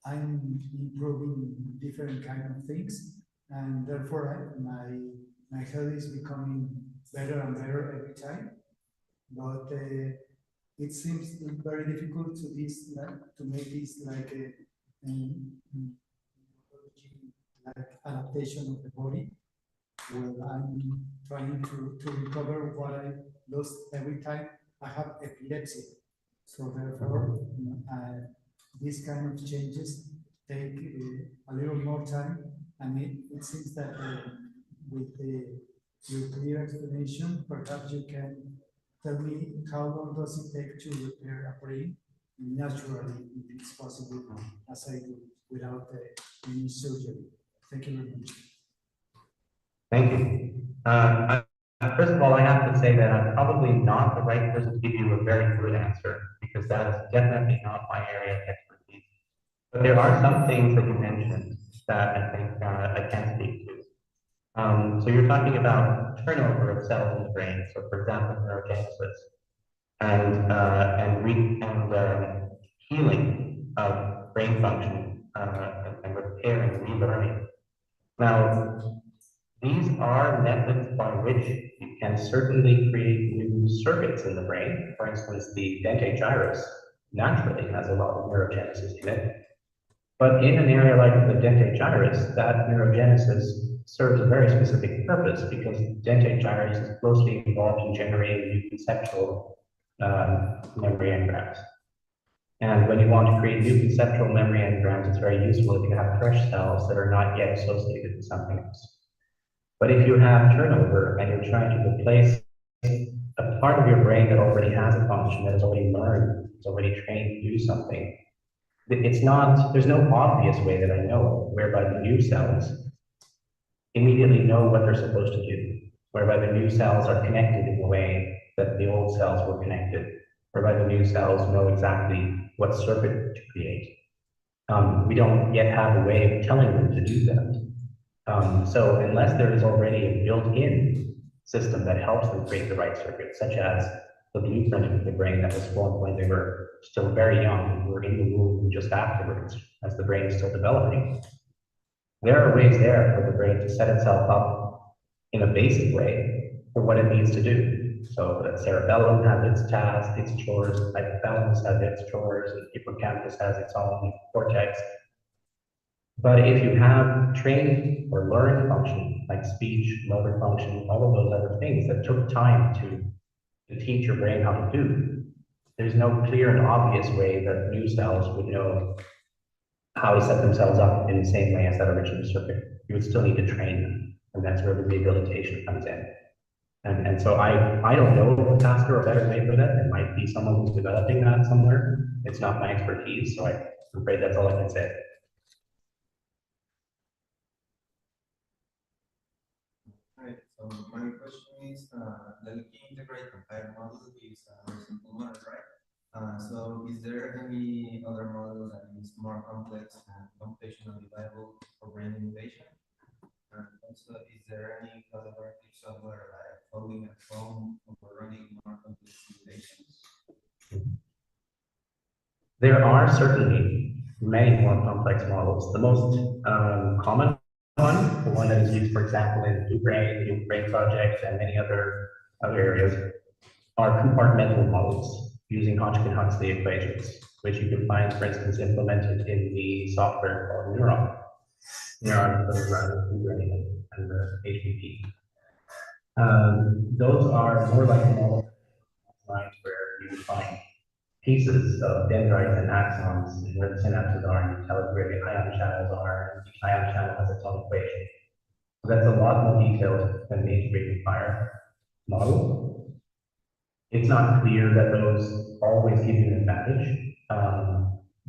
I'm improving different kind of things, and therefore my health is becoming better and better every time. But it seems very difficult to make this like a adaptation of the body. Well, I'm trying to recover what I lost every time. I have epilepsy, so therefore these kind of changes take a little more time, and it seems that with your clear explanation, perhaps you can tell me how long does it take to repair a brain naturally, if it's possible, as I do, without any surgery. Thank you very much. Thank you. First of all, I have to say that I'm probably not the right person to give you a very good answer, because that is definitely not my area of expertise. But there are some things that you mentioned that I think I can speak to. So you're talking about turnover of cells in the brain. So, for example, neurogenesis and healing of brain function and repair and relearning. Now, these are methods by which you can certainly create new circuits in the brain. For instance, the dentate gyrus naturally has a lot of neurogenesis in it. But in an area like the dentate gyrus, that neurogenesis serves a very specific purpose, because dentate gyrus is closely involved in generating new conceptual memory engrams. And when you want to create new conceptual memory engrams, it's very useful if you have fresh cells that are not yet associated with something else. But if you have turnover and you're trying to replace a part of your brain that already has a function, that has already learned, is already trained to do something, there's no obvious way that I know whereby the new cells immediately know what they're supposed to do, whereby the new cells are connected in the way that the old cells were connected, whereby the new cells know exactly what circuit to create. We don't yet have a way of telling them to do that. So unless there is already a built-in system that helps them create the right circuit, such as the blueprint of the brain that was formed when they were still very young, were in the womb just afterwards, as the brain is still developing, there are ways there for the brain to set itself up in a basic way for what it needs to do. So the cerebellum has its tasks, its chores, the hypothalamus has its chores, the hippocampus has its own cortex. But if you have trained or learned function, like speech, motor function, all of those other things that took time to teach your brain how to do, there's no clear and obvious way that new cells would know how to set themselves up in the same way as that original circuit. You would still need to train them, and that's where the rehabilitation comes in. And so I don't know of a faster or better way for that. There might be someone who's developing that somewhere. It's not my expertise, so I'm afraid that's all I can say. Right. So my question is, the integrate compare model is a simple model, right? So is there any other model that is more complex and computationally viable for brain innovation? And also, is there any collaborative software like coding at home or running more complex simulations? There are certainly many more complex models. The most common one, the one that is used, for example, in the Blue Brain project and many other areas, are compartmental models using Hodgkin-Huxley equations, which you can find, for instance, implemented in the software called Neuron. Neuron is the around the Blue Brain and the HPP. Those are more like models where you find pieces of dendrites and axons and where the synapses are, and you tell it where the ion channels are, and each ion channel has its own equation. So that's a lot more detailed than the integrated fire model. It's not clear that those always give you an advantage.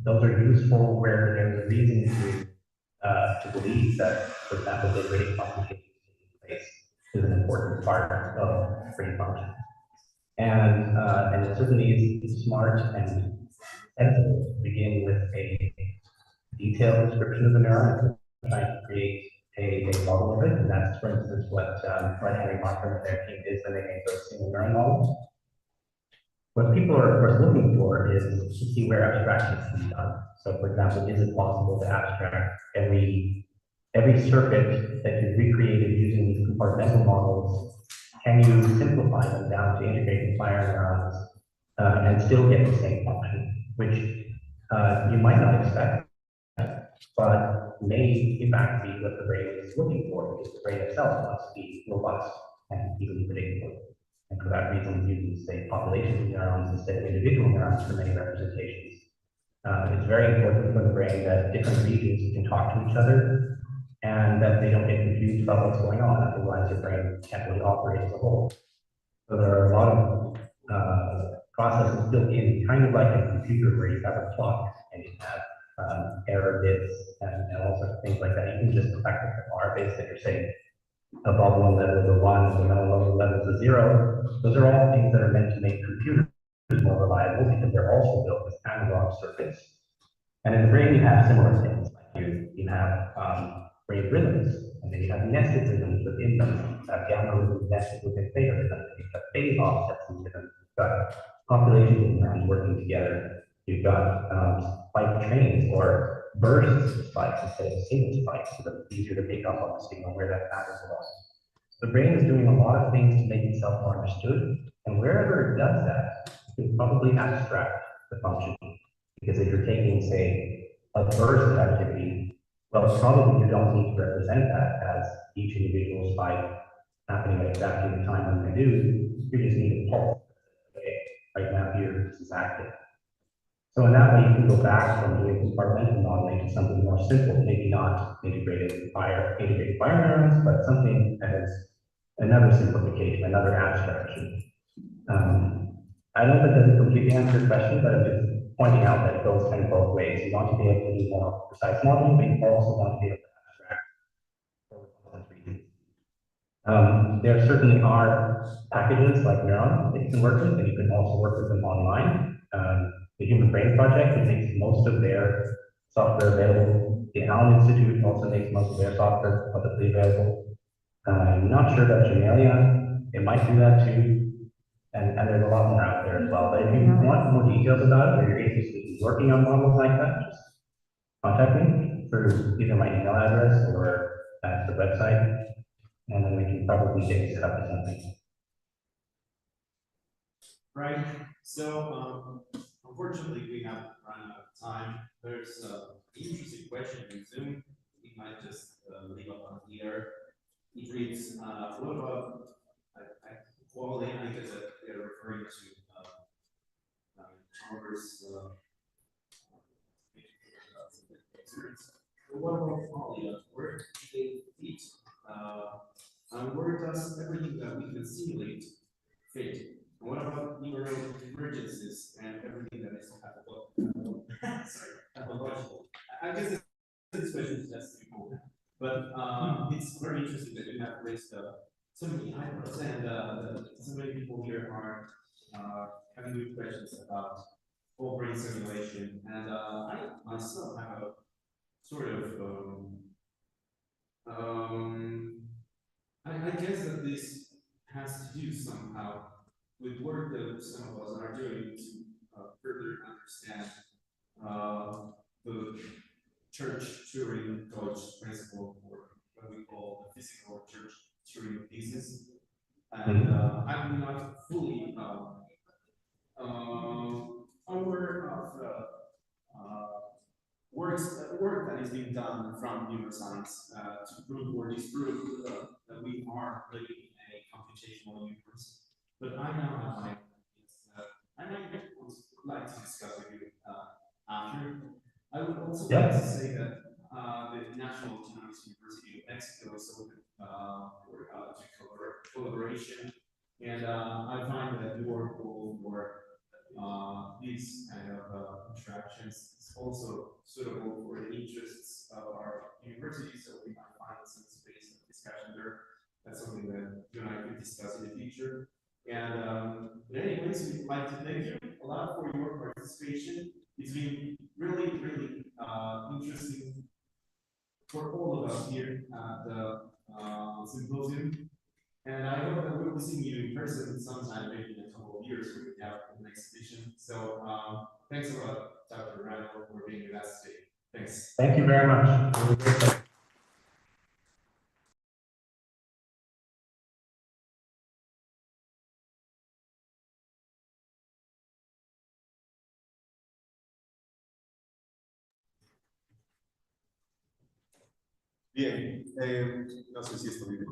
Those are useful where there's a reason to believe that, for example, the brain function is an important part of brain function. And it certainly is smart and sensible to begin with a detailed description of the neuron, trying to create a model of it. And that's, for instance, what Henry Markram and their team did when they made those single neuron models. What people are, of course, looking for is to see where abstraction can be done. So, for example, is it possible to abstract every circuit that you've recreated using these compartmental models? Can you simplify them down to integrated fire neurons and still get the same function, which you might not expect, but may in fact be what the brain is looking for, because the brain itself wants to be robust and easily predictable. And for that reason, we use, say, populations of neurons instead of individual neurons for many representations. It's very important for the brain that different regions can talk to each other and that they don't get confused about what's going on. Otherwise, your brain can't really operate as a whole. So there are a lot of processes built in, kind of like a computer where you have a clock and you have error bits and all sorts of things like that. You can just practice the R bits that you're saying above one level is a one, and below one level is a zero. Those are all things that are meant to make computers more reliable because they're also built with analog circuits. And in the brain, you have similar things. Like you have brain rhythms, and then you have nested rhythms within them. You have gamma rhythms nested within theta rhythms. You have phase offsets in rhythms. You've got populations of neurons working together. You've got spike trains or bursts of spikes instead of single spikes, so that it's easier to pick up on the signal where that matters a lot. The brain is doing a lot of things to make itself more understood, and wherever it does that, you can probably abstract the function. Because if you're taking, say, a burst of activity, well, probably you don't need to represent that as each individual spike happening at exactly the time when they do. You just need a pulse. Okay, right now here, this is active. So in that way, you can go back from doing compartmental modeling to something more simple, maybe not integrated fire neurons, but something that is another simplification, another abstraction. I don't know if that doesn't completely answer your question, but I'm just pointing out that it goes kind of both ways. You want to be able to do more precise modeling, but you also want to be able to abstract for 3D. There certainly are packages like Neuron that you can work with, and you can also work with them online. The Human Brain Project, which makes most of their software available. The Allen Institute also makes most of their software publicly available. I'm not sure about Genelia. It might do that too. And there's a lot more out there as well. But if you want more details about it, or you're interested in working on models like that, just contact me through either my email address or at the website, and then we can probably get you set up with something. Right. So, unfortunately, we have run out of time. There's an interesting question in Zoom. We might just leave up on here. It reads, what about quality? I guess that they're referring to Chalmers' experience. What about quality? Where do they fit? And where does everything that we can simulate fit? And what about neural divergences and everything that is pathological? I guess this question is just too cool. But it's very interesting that you have raised so many eyebrows, and so many people here are having good questions about whole brain simulation. And I myself have a sort of, I guess that this has to do somehow with work that some of us are doing to further understand the church Turing coach principle, or what we call the physical church Turing thesis. And I'm not fully aware of work that is being done from neuroscience to prove or disprove that we are living in a computational universe. But I now have my ideas that I might like to discuss with you after. I would also like to say that the National Autonomous University of Mexico is open to collaboration, and I find that your goal for these kind of interactions is also suitable for the interests of our university, so we might find some space of discussion there. That's something that you and I could discuss in the future. And anyways, we'd like to thank you a lot for your participation. It's been really, really interesting for all of us here at the symposium. And I hope that we'll be seeing you in person sometime, maybe in a couple of years when we have the next edition. So thanks a lot, Dr. Randall, for being with us today. Thanks. Thank you very much. It was a great pleasure. Bien, no sé si esto viene.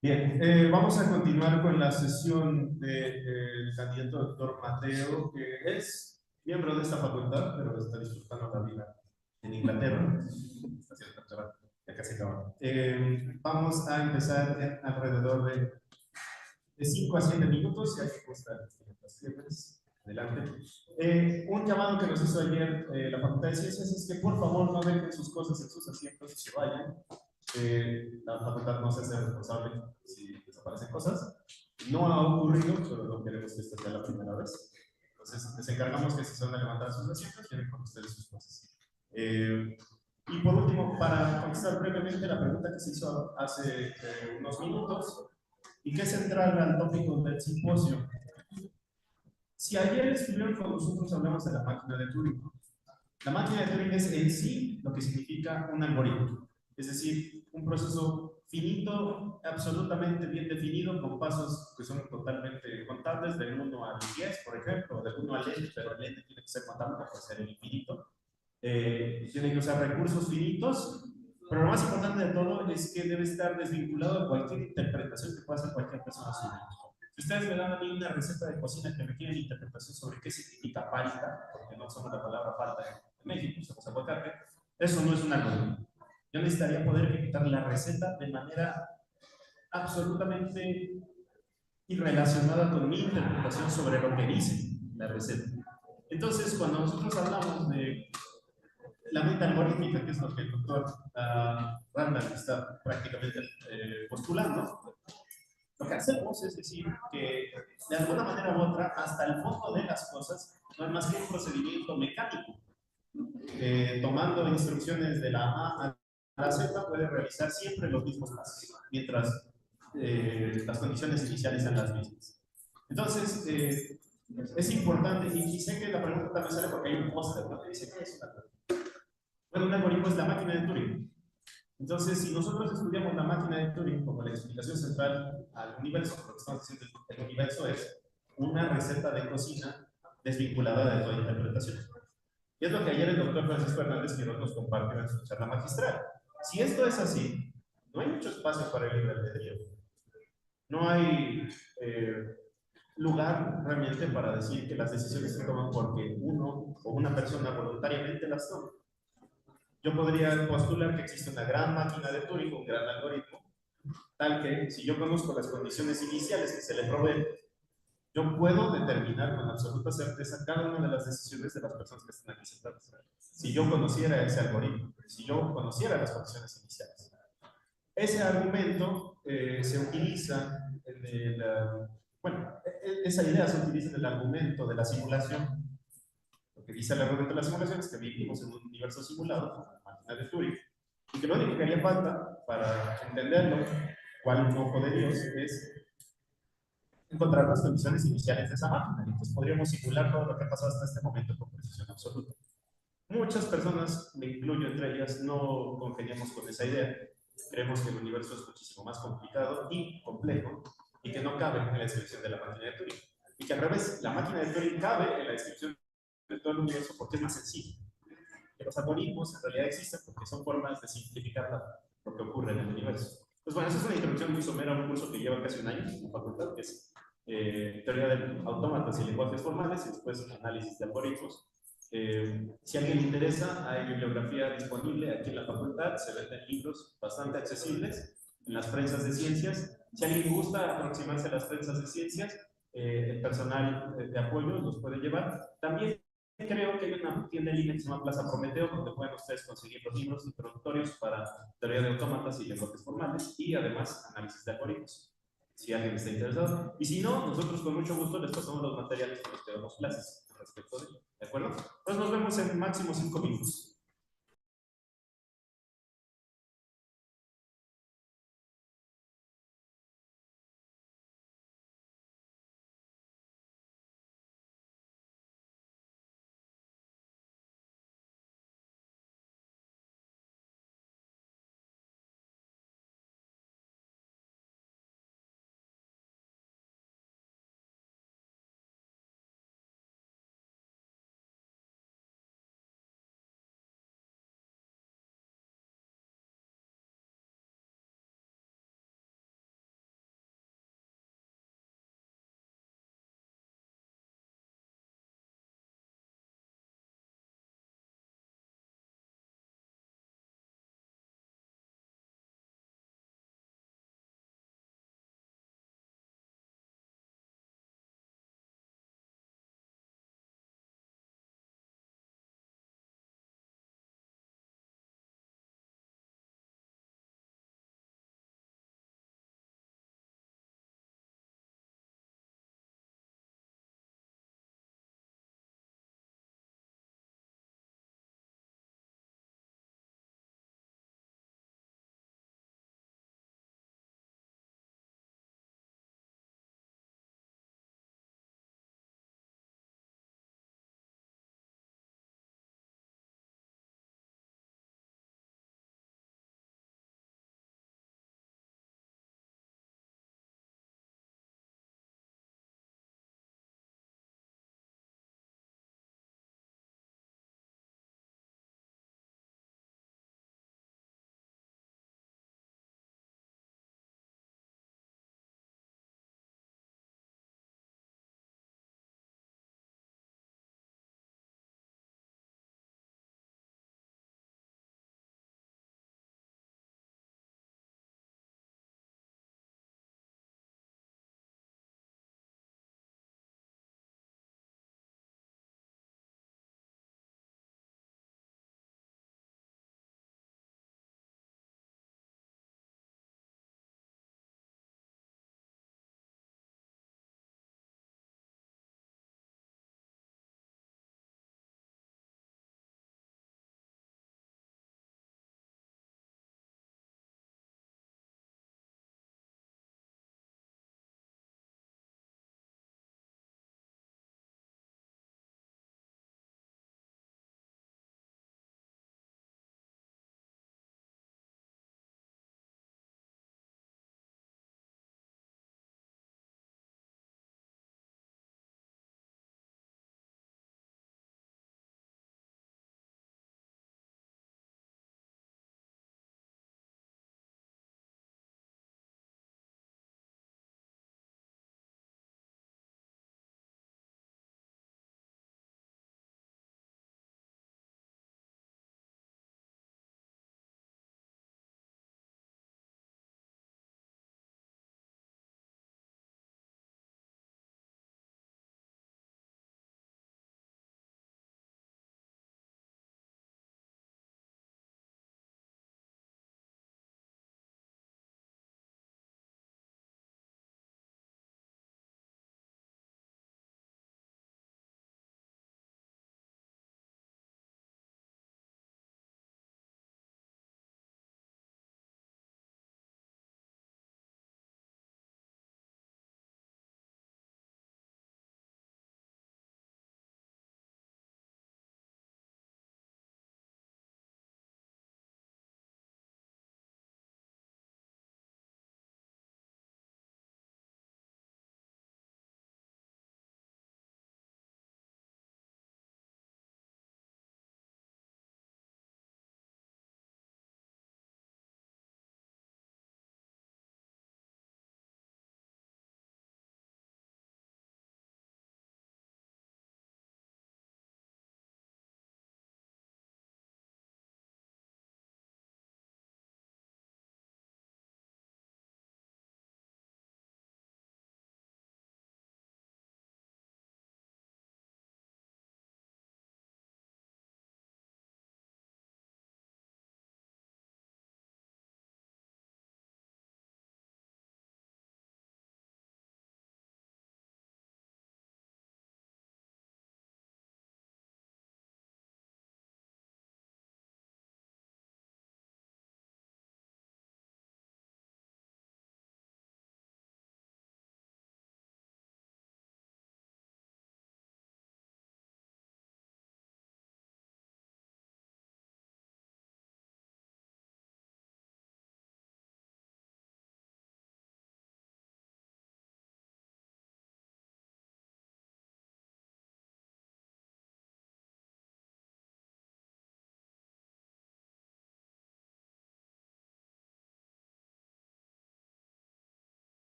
Bien, vamos a continuar con la sesión del candidato doctor Mateo, que es miembro de esta facultad, pero está disfrutando la vida en Inglaterra. Está haciendo doctorado, ya casi acaba. Vamos a empezar alrededor de 5 a 7 minutos, ya que cuesta las piernas. Adelante. Un llamado que nos hizo ayer la Facultad de Ciencias es que por favor no dejen sus cosas en sus asientos y se vayan. La facultad no se hace responsable si desaparecen cosas. No ha ocurrido, pero no queremos que esta sea la primera vez. Entonces, les encargamos que si se van a levantar sus asientos, lleven con ustedes sus cosas. Y por último, para contestar brevemente la pregunta que se hizo hace unos minutos, y que es central al tópico del simposio. Si ayer estuvieron con nosotros, hablamos de la máquina de Turing. La máquina de Turing es en sí lo que significa un algoritmo. Es decir, un proceso finito, absolutamente bien definido, con pasos que son totalmente contables, del 1 al 10, por ejemplo, o del 1 al n, pero el n tiene que ser contable para ser el infinito. Tiene que usar recursos finitos, pero lo más importante de todo es que debe estar desvinculado de cualquier interpretación que pueda hacer cualquier persona sobre él. Si ustedes me dan a mí una receta de cocina que requiere interpretación sobre qué significa palta, porque no somos la palabra palta en México, usamos aguacate, eso no es un algoritmo. Yo necesitaría poder ejecutar la receta de manera absolutamente irrelacionada con mi interpretación sobre lo que dice la receta. Entonces, cuando nosotros hablamos de la meta algorítmica, que es lo que el doctor Randall está prácticamente postulando, lo que hacemos es decir que de alguna manera u otra, hasta el fondo de las cosas, no es más que un procedimiento mecánico. Tomando instrucciones de la A a la Z, puede realizar siempre los mismos pasos, mientras las condiciones iniciales sean las mismas. Entonces, es importante, y sé que la pregunta también sale porque hay un póster, ¿no? Que dice, ¿qué es un algoritmo? Bueno, un algoritmo es la máquina de Turing. Entonces, si nosotros estudiamos la máquina de Turing como la explicación central al universo, lo que estamos diciendo, el universo es una receta de cocina desvinculada de toda interpretación. Y es lo que ayer el doctor Francisco Hernández Quiroz nos compartió en su charla magistral. Si esto es así, no hay mucho espacio para el libre albedrío. No hay lugar realmente para decir que las decisiones se toman porque uno o una persona voluntariamente las toma. Yo podría postular que existe una gran máquina de Turing, un gran algoritmo, tal que si yo conozco las condiciones iniciales que se le proveen, yo puedo determinar con absoluta certeza cada una de las decisiones de las personas que están aquí sentadas. Si yo conociera ese algoritmo, si yo conociera las condiciones iniciales. Ese argumento se utiliza bueno, esa idea se utiliza en el argumento de la simulación. Lo que dice el argumento de la simulación es que vivimos en un universo simulado, como la máquina de Turing, y que lo único que haría falta para entenderlo, cuál un ojo de Dios, es encontrar las condiciones iniciales de esa máquina. Y entonces podríamos simular todo lo que ha pasado hasta este momento con precisión absoluta. Muchas personas, me incluyo entre ellas, no congeniamos con esa idea. Creemos que el universo es muchísimo más complicado y complejo y que no cabe en la descripción de la máquina de Turing. Y que al revés, la máquina de Turing cabe en la descripción de todo el universo porque es más sencillo. Que los algoritmos en realidad existen porque son formas de simplificar lo que ocurre en el universo. Pues bueno, esa es una introducción muy somera a un curso que lleva casi un año en la facultad, que es teoría de autómatas y lenguajes formales y después análisis de algoritmos. Si a alguien le interesa, hay bibliografía disponible aquí en la facultad, se venden libros bastante accesibles en las prensas de ciencias. Si a alguien gusta aproximarse a las prensas de ciencias, el personal de apoyo los puede llevar. También creo que hay una tienda en línea que se llama Plaza Prometeo, donde pueden ustedes conseguir los libros introductorios para teoría de autómatas y lenguajes formales y además análisis de algoritmos, si alguien está interesado. Y si no, nosotros con mucho gusto les pasamos los materiales con los que damos clases respecto de ello. ¿De acuerdo? Pues nos vemos en máximo 5 minutos.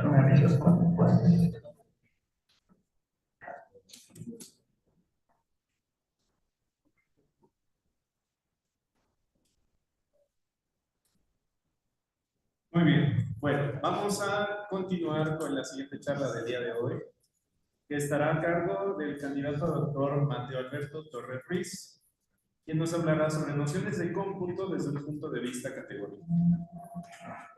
Tú me avisas cuando puedas. Muy bien, bueno, vamos a continuar con la siguiente charla del día de hoy, que estará a cargo del candidato doctor Mateo Alberto Torres Ruiz, quien nos hablará sobre nociones de cómputo desde un punto de vista categórico.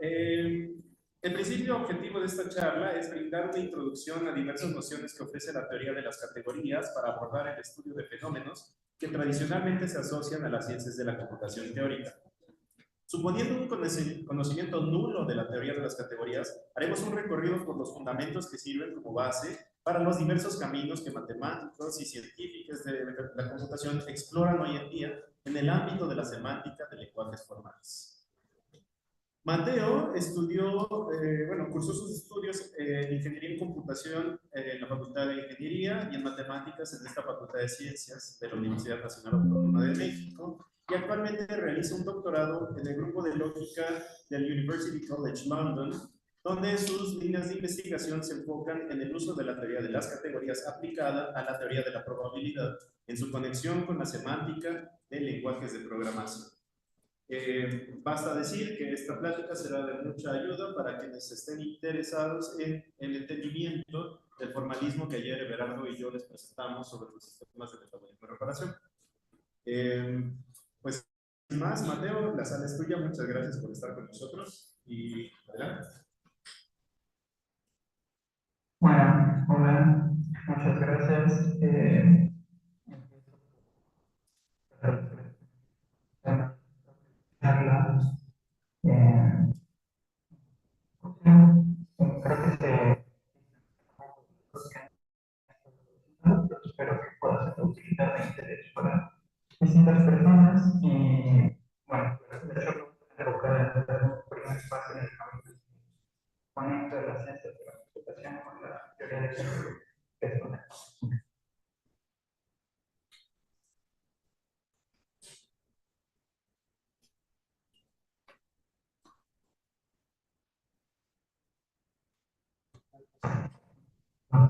El principio objetivo de esta charla es brindar una introducción a diversas nociones que ofrece la teoría de las categorías para abordar el estudio de fenómenos que tradicionalmente se asocian a las ciencias de la computación teórica. Suponiendo un conocimiento nulo de la teoría de las categorías, haremos un recorrido por los fundamentos que sirven como base para los diversos caminos que matemáticos y científicos de la computación exploran hoy en día en el ámbito de la semántica de lenguajes formales. Mateo estudió, cursó sus estudios en Ingeniería en Computación en la Facultad de Ingeniería y en Matemáticas en esta Facultad de Ciencias de la Universidad Nacional Autónoma de México, y actualmente realiza un doctorado en el grupo de lógica del University College London, donde sus líneas de investigación se enfocan en el uso de la teoría de las categorías aplicada a la teoría de la probabilidad en su conexión con la semántica de lenguajes de programación. Basta decir que esta plática será de mucha ayuda para quienes estén interesados en el entendimiento del formalismo que ayer Everardo y yo les presentamos sobre los sistemas de metabolismo y reparación. Pues sin más, Mateo, la sala es tuya, muchas gracias por estar con nosotros y adelante. Bueno, hola, muchas gracias. Charla. Creo que espero que pueda ser de utilidad de interés para distintas personas y, bueno, de hecho, enfocada en el primer paso en el camino conecta de las ciencias de la computación con la teoría de cálculo, que es una.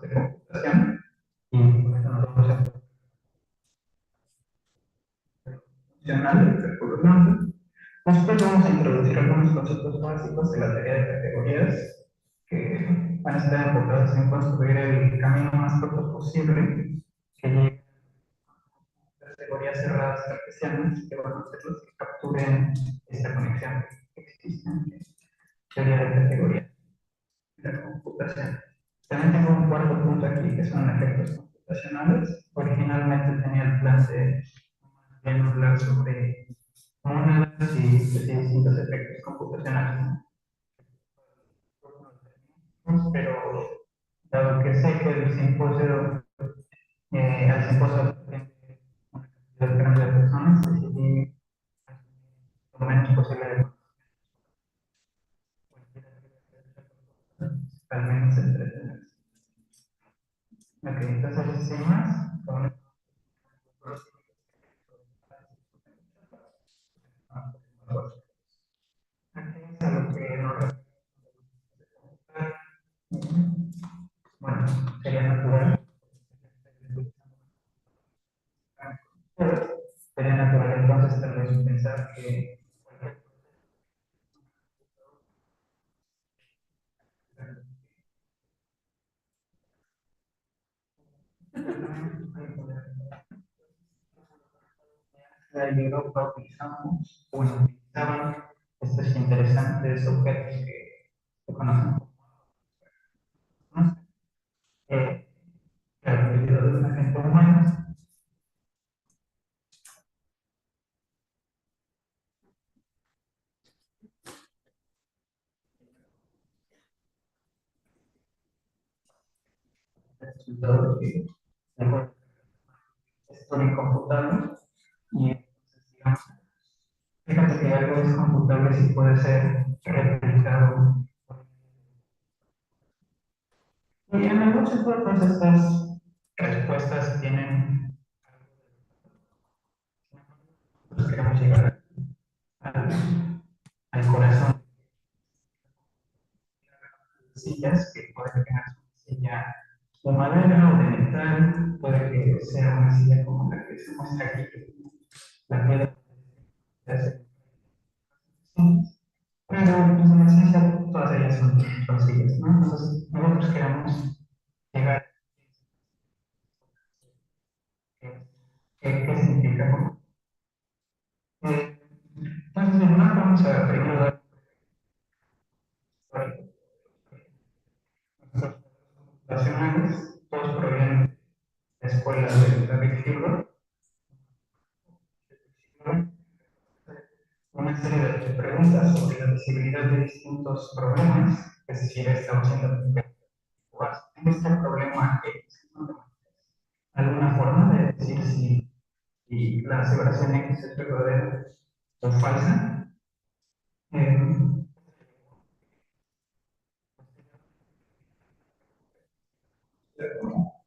De computación y pues, nos vamos a funcional del cálculo blanco. Nosotros vamos a introducir algunos conceptos básicos de la teoría de categorías que van a estar enfocados en construir el camino más corto posible que llegue a categorías cerradas cartesianas que van a ser los que capturen esta conexión que existe entre teoría de categorías y la computación. También tengo un cuarto punto aquí que son efectos computacionales. Originalmente tenía el plan de hablar sobre mónadas y distintos efectos computacionales, pero dado que sé que el simposio, al simposio tiene una cantidad grande de personas, decidí lo menos posible al menos entretenerse. Ok, entonces, sin más, aquí es a lo que nos bueno, sería natural. Sería natural entonces tal vez pensar que en Europa utilizamos, bueno, utilizaban estos interesantes objetos que se conocen como la habilidad de un agente humano. El resultado de que es todo incomputable y entonces digamos, fíjate que algo es computable si puede ser replicado. Y en muchos otros estas respuestas tienen queremos llegar al corazón de sillas, que puede que tengas una silla de madera o de metal, puede que sea una silla como la que se muestra aquí, la piedra. Pero pues, en esencia todas ellas son sillas, ¿no? Entonces nosotros queremos llegar qué significa, ¿no? Entonces, en una vamos a primero dar nuestros nacionales, todos provienen de escuelas de David Hilbert, una serie de preguntas sobre la visibilidad de distintos problemas, es decir, estamos haciendo en este problema X, alguna forma de decir si la aseveración X es verdadera o falsa.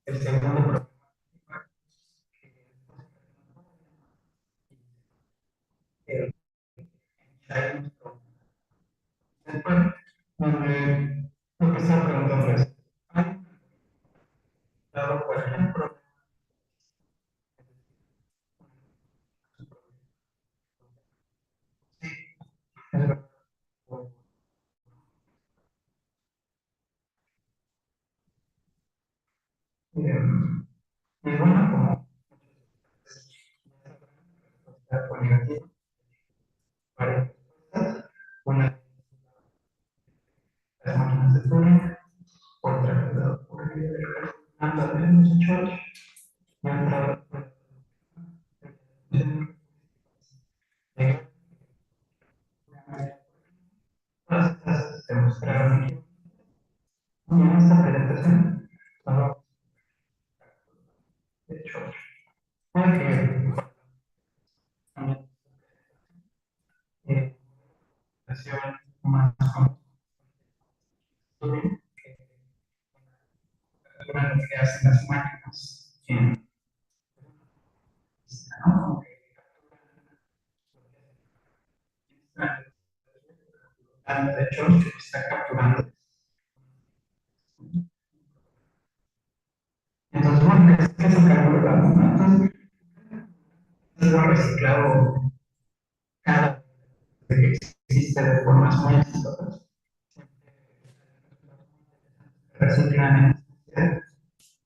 El segundo problema el después, lo que estaba preguntando es, ¿hay dado cualquier problema? Sí, es verdad. Y bueno, como respuesta negativa, varias respuestas, una las máquinas de Turing, otra por medio del cálculo de los hechos, y otra todas estas se mostraron aquí. Y en esta presentación, solo de hecho, puede que más Turing, una lo que hacen las máquinas, ¿no? De hecho, está capturando. Entonces, bueno, ¿qué es el cálculo de datos? Entonces, es lo reciclado cada vez que existe de formas muy exitosas. Reciclan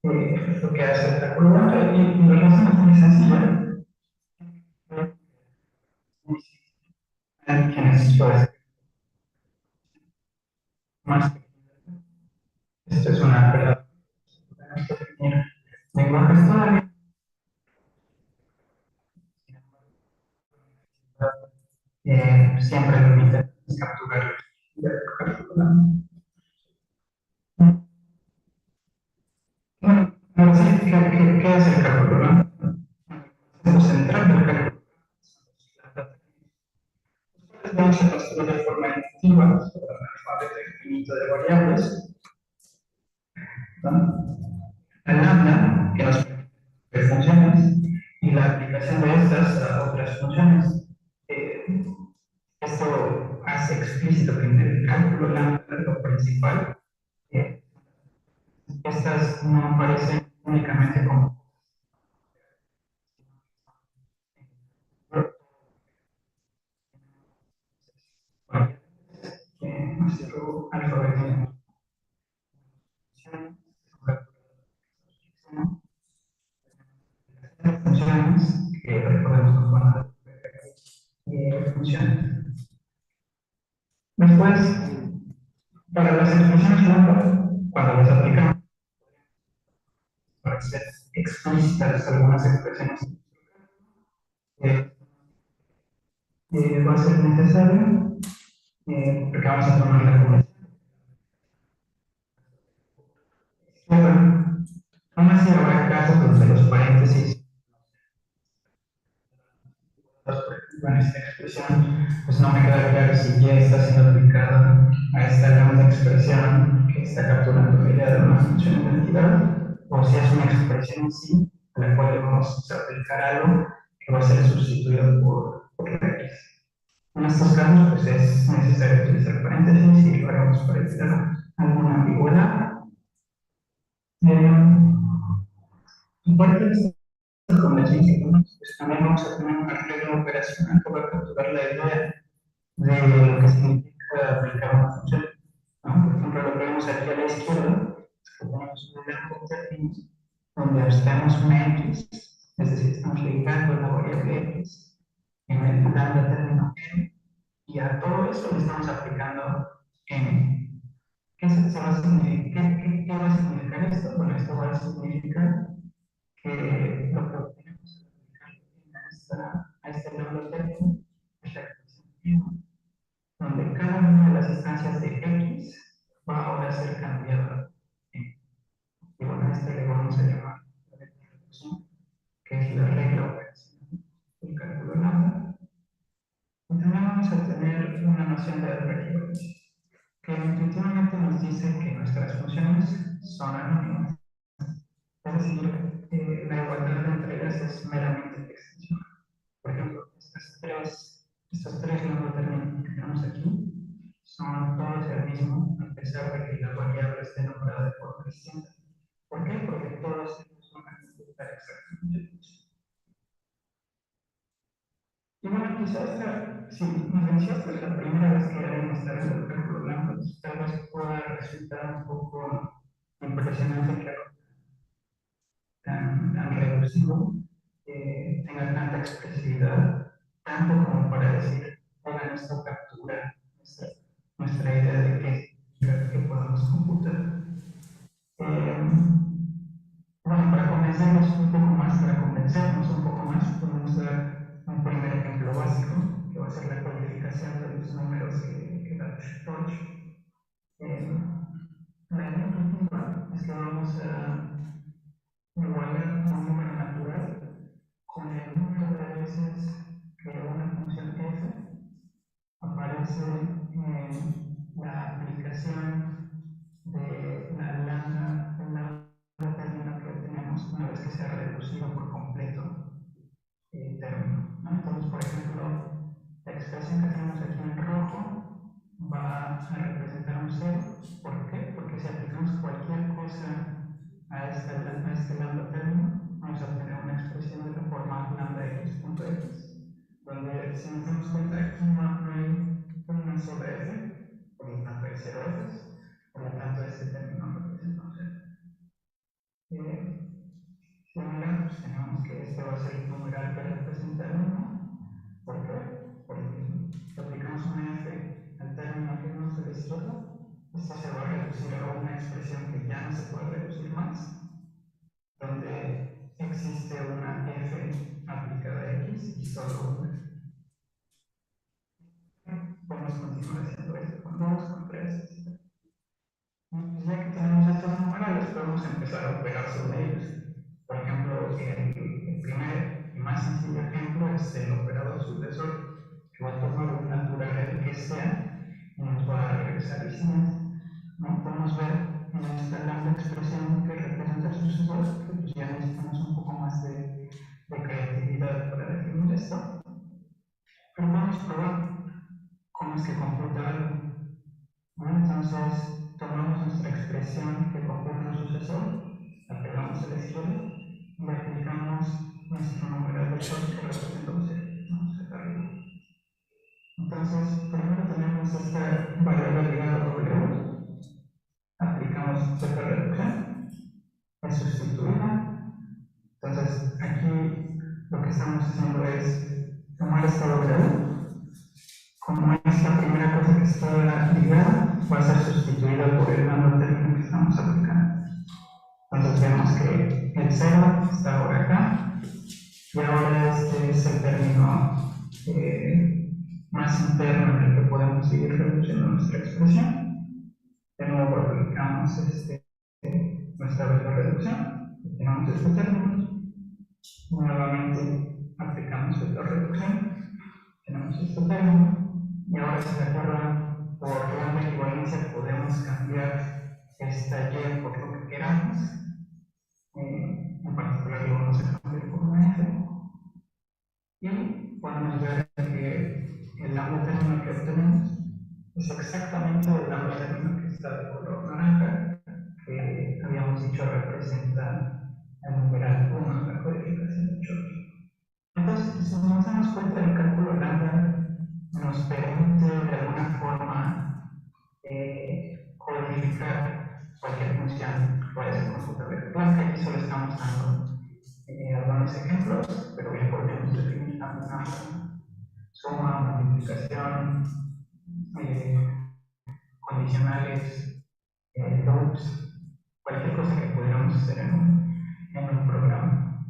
lo que hace el cálculo de datos y la razón es muy sencilla. Hay quienes lo hacen más. Esto es una verdad. Lenguajes todavía siempre permiten capturar. Bueno, no sé qué es el cálculo, ¿no? Lo central del cálculo. Vamos a construir de forma intuitiva sobre un alfabeto infinito de variables. ¿No? La lambda, que nos permite funciones, y la aplicación de estas a otras funciones. Esto hace explícito que en el cálculo lambda, lo principal, estas no aparecen únicamente como nuestro alfabeto funciones que recordemos que van a funciones. Después, para las expresiones lambda, cuando las aplicamos, para ser explícitas algunas expresiones, va a ser necesario, porque vamos a tomar la combinación. Bueno, aún así habrá casos donde los paréntesis, en esta expresión, pues no me queda claro si ya está siendo aplicado a esta lambda expresión que está capturando la idea de una función de identidad, o si es una expresión en sí, a la cual le vamos a aplicar algo que va a ser sustituido por por la X. En estos casos, pues es necesario utilizar paréntesis y lo haremos para evitar alguna ambigüedad. Y parte de esta convención que tenemos, pues también vamos a tener una regla operacional que va a capturar la idea de lo que significa aplicar una función. ¿No? Por ejemplo, lo que vemos aquí a la izquierda es que tenemos un blanco término donde estamos una X, es decir, estamos ligando la variable X en el lambda término n, y a todo eso le estamos aplicando n. ¿Qué va a significar esto? Bueno, esto va a significar que lo que obtenemos a este lambda término es la expresión n, donde cada una de las instancias de X va ahora a ser cambiada. Y bueno, a este le vamos a llamar la reducción, que es la regla operacional del cálculo lambda. Y también vamos a tener una noción de alta equivalencia, que intuitivamente nos dice que nuestras funciones son anónimas. Es decir, la igualdad de entregas es meramente extensional. Por ejemplo, estos tres lambda términos que tenemos aquí son todos el mismo, a pesar de que la variable esté nombrada de forma distinta. ¿Por qué? Porque todos ellos van a computar exactamente lo mismo. Y bueno, quizás si nos decías que es la primera vez que alguien está viendo el cálculo lambda, tal vez pueda resultar un poco impresionante que algo tan reducido tenga tanta expresividad, tanto como para decir, oigan, esto captura nuestra idea de que podamos computar. Bueno, para convencernos un poco más, para convencernos un poco más, podemos dar un primer ejemplo básico, que va a ser la codificación de los números que da George. La idea intuitiva es que vamos a igualar un número natural con el número de veces que una función f aparece en la aplicación de la lambda, el término que obtenemos una vez que se ha reducido por completo el término, ¿no? Entonces, por ejemplo, la expresión que tenemos aquí en rojo va a representar un cero. ¿Por qué? Porque si aplicamos cualquier cosa a este lambda término, vamos a obtener una expresión de la forma lambda x.x, donde si nos damos cuenta aquí no hay una sola f, por lo tanto hay cero f's, por lo tanto este término representa un cero. Similar, pues tenemos que este va a ser el numeral que representa el 1. ¿Por qué? Porque si aplicamos una f al término que vemos a la izquierda, esto se va a reducir a una expresión que ya no se puede reducir más, donde existe una f aplicada a x y solo una. Podemos continuar haciendo esto con 2, con 3, etc. Y ya que tenemos estos numerales, podemos empezar a operar sobre ellos. Por ejemplo, el primer y más sencillo ejemplo es el operador sucesor, que va a tomar un natural el que sea y nos va a regresar el siguiente. ¿No? Podemos ver en esta lambda expresión que representa el sucesor, que pues ya necesitamos un poco más de creatividad para definir esto, pero vamos a probar cómo es que computa algo. ¿No? Entonces, tomamos nuestra expresión que computa un sucesor, la pegamos a la izquierda y le aplicamos nuestro numeral de Church que representa un cero. Vamos acá arriba. Entonces, primero tenemos esta variable ligada a W, aplicamos cierta reducción, es sustituida. Entonces, aquí lo que estamos haciendo es tomar esta W, como esta primera cosa que está ligada va a ser sustituida por el lambda término que estamos aplicando. Entonces vemos que el 0 está ahora acá y ahora este es el término más interno en el que podemos seguir reduciendo nuestra expresión. De nuevo aplicamos nuestra vez la reducción, tenemos este término. Nuevamente aplicamos esta reducción, tenemos este término. Y ahora, si se acuerdan, por lambda equivalencia podemos cambiar esta y por lo que queramos. En particular, lo vamos a cambiar por una f. Y podemos ver que el lambda término que obtenemos es exactamente el lambda término que está de color naranja, que habíamos dicho representa el numeral 1 de la codificación de Church. Entonces, si nos damos cuenta, el cálculo lambda nos permite de alguna forma codificar cualquier función que puede ser computable. Claro que aquí solo estamos dando algunos ejemplos, pero bien podemos definir alguna suma, multiplicación, condicionales, loops, cualquier cosa que pudiéramos hacer en un programa.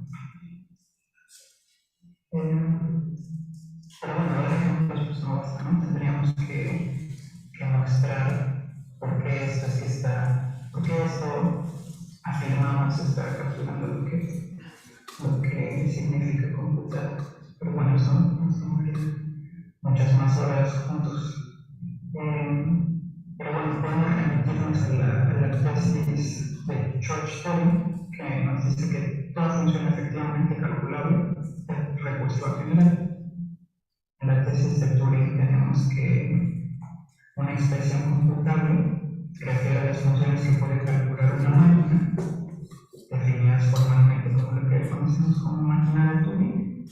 Pero bueno, los ejemplos pues no bastan, ¿no? Tendríamos que mostrar por qué esto sí está, por qué esto afirmamos está capturando lo que significa computar. Pero bueno, son muchas más horas juntos. Pero bueno, podemos remitirnos a la tesis de George que nos dice que toda función efectivamente calculable es recursiva general. En la tesis de Turing tenemos que una expresión computable refiere a las funciones que puede calcular una máquina, definidas formalmente como lo que conocemos como máquina de Turing,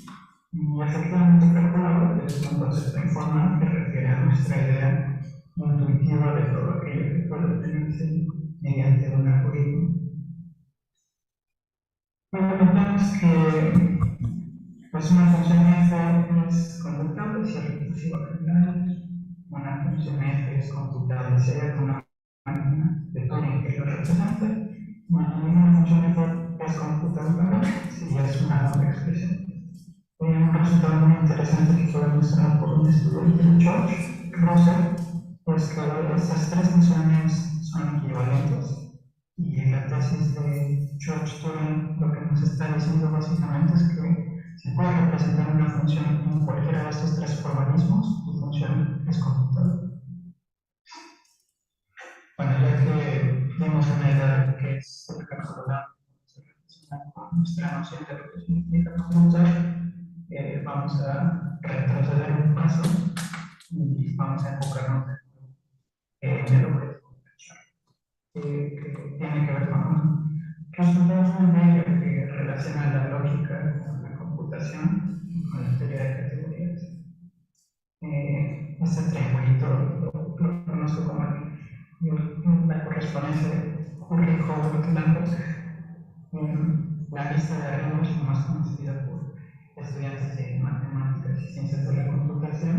y efectivamente calculable es un concepto informal que refiere a nuestra idea intuitiva de todo aquello que puede obtenerse mediante un algoritmo. Vemos que pues una función f es computable si es recursiva general, una función f es computable si hay una máquina de Turing que lo represente, una función f es computable también si es una doble expresión. Un resultado muy interesante que fue demostrado por un estudiante de George Russell es que estas tres funciones son equivalentes, y en la tesis de George Turing lo que nos está diciendo básicamente es que si puede representar una función en cualquiera de estos tres formalismos, tu función es computable. Bueno, ya que vimos una idea de que es el cálculo con nuestra noción de lo que significa computar, vamos a retroceder un paso y vamos a enfocarnos en el objeto que tiene que ver con un resultado muy bello que relaciona la lógica con la computación, con la teoría de categorías. Este triangulito lo conozco como la correspondencia de Curry-Howard-Lambert. La lista de arriba es más conocida por estudiantes de matemáticas y ciencias de la computación,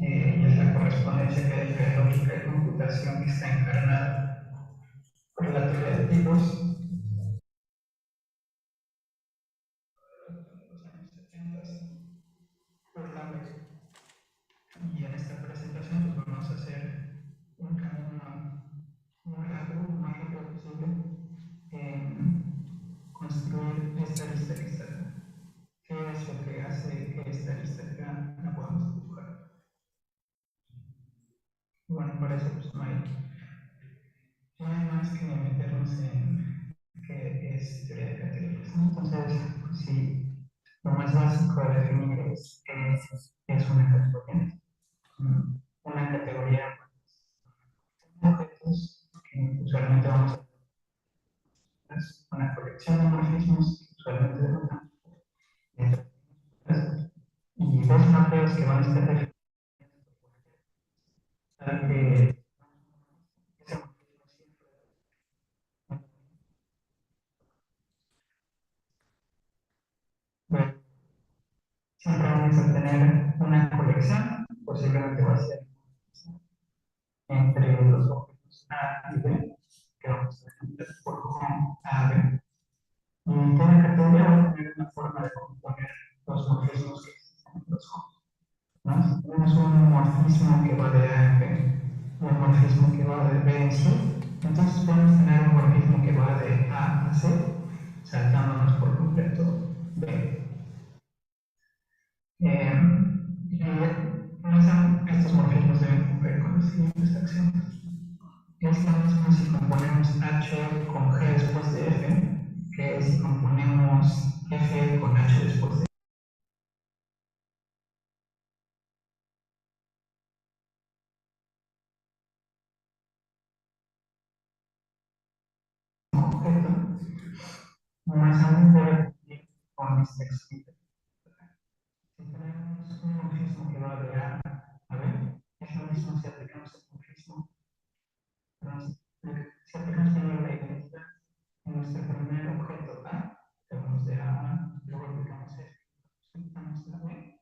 y es la correspondencia que hay entre lógica y computación que está encarnada por la teoría de tipos. Los años 70 por Lambert. Y en esta presentación pues vamos a hacer un camino muy rápido, más rápido posible en construir esta lista que está acá. ¿Qué es lo que hace que esta lista acá la podamos dibujar? Bueno, para eso pues no hay más que meternos en qué es teoría de categorías, ¿no? Entonces, pues sí, lo más básico de definir es qué es una categoría. Una categoría de objetos que usualmente vamos a tener una colección de morfismos que usualmente denotamos y dos mapeos que van a estar definidos para que ese morfismo siempre vamos a tener una colección, posiblemente va a ser entre los objetos A y B, que vamos a definir por como A, B. Y cada categoría va a tener una forma de componer los morfismos que existen en los hongos, ¿no? Si tenemos un morfismo que va de A en B, un morfismo que va de B en C, entonces podemos tener un morfismo que va de A a C, saltándonos por completo B. Estos morfismos deben cumplir con las siguientes acciones. Es lo mismo si componemos H con G después de F, que si componemos F con H después de más aún debe cumplir con este explica. Si tenemos un morfismo que va de A a B, es lo mismo si aplicamos el morfismo. Entonces, si aplicamos primero la identidad en nuestro primer objeto A, tenemos de A, luego aplicamos F, aplicamos la B,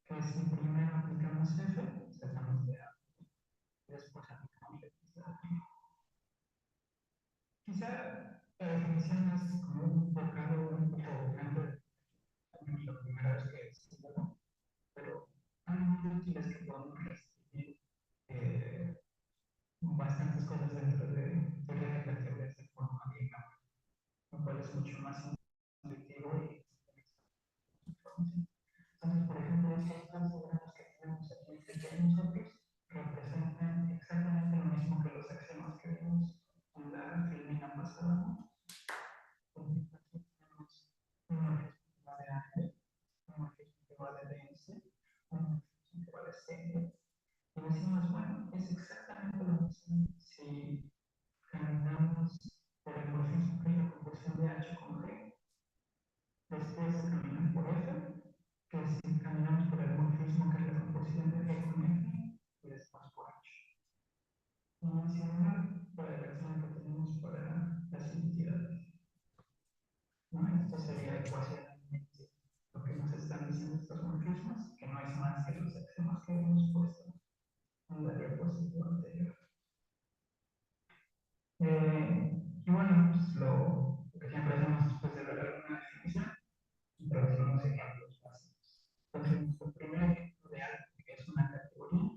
que si primero aplicamos F, sacamos de A, y después aplicamos F. Quizá la definición es como un vocablo un poco grande, la primera vez que estudiamos, pero hay muy útiles que podemos reescribir bastantes cosas dentro de teoría de categorías de forma bien, lo cual es mucho más intuitivo y entonces, por ejemplo, estos dos diagramas que tenemos aquí frente a nosotros representan exactamente lo mismo que los axiomas que vimos en la filmina pasada, ¿no? Aquí tenemos un morfismo que va de A a B, un morfismo que va de B a C, un morfismo que va de C a D. Y decimos, bueno, es exactamente lo mismo si caminamos por el morfismo que es la composición de H con G, después caminar por F, que si caminamos por el morfismo que es la composición de G con F, y después por H. Y similar para la ecuación que tenemos para las identidades. ¿No? Esto sería ecuacionalmente lo que nos están diciendo estos morfismos, que no es más que los axiomas que hemos puesto en la diapositiva anterior. Y bueno, pues lo que siempre hacemos después de ver alguna definición, introducimos ejemplos básicos. Entonces, nuestro primer ejemplo de algo que es una categoría,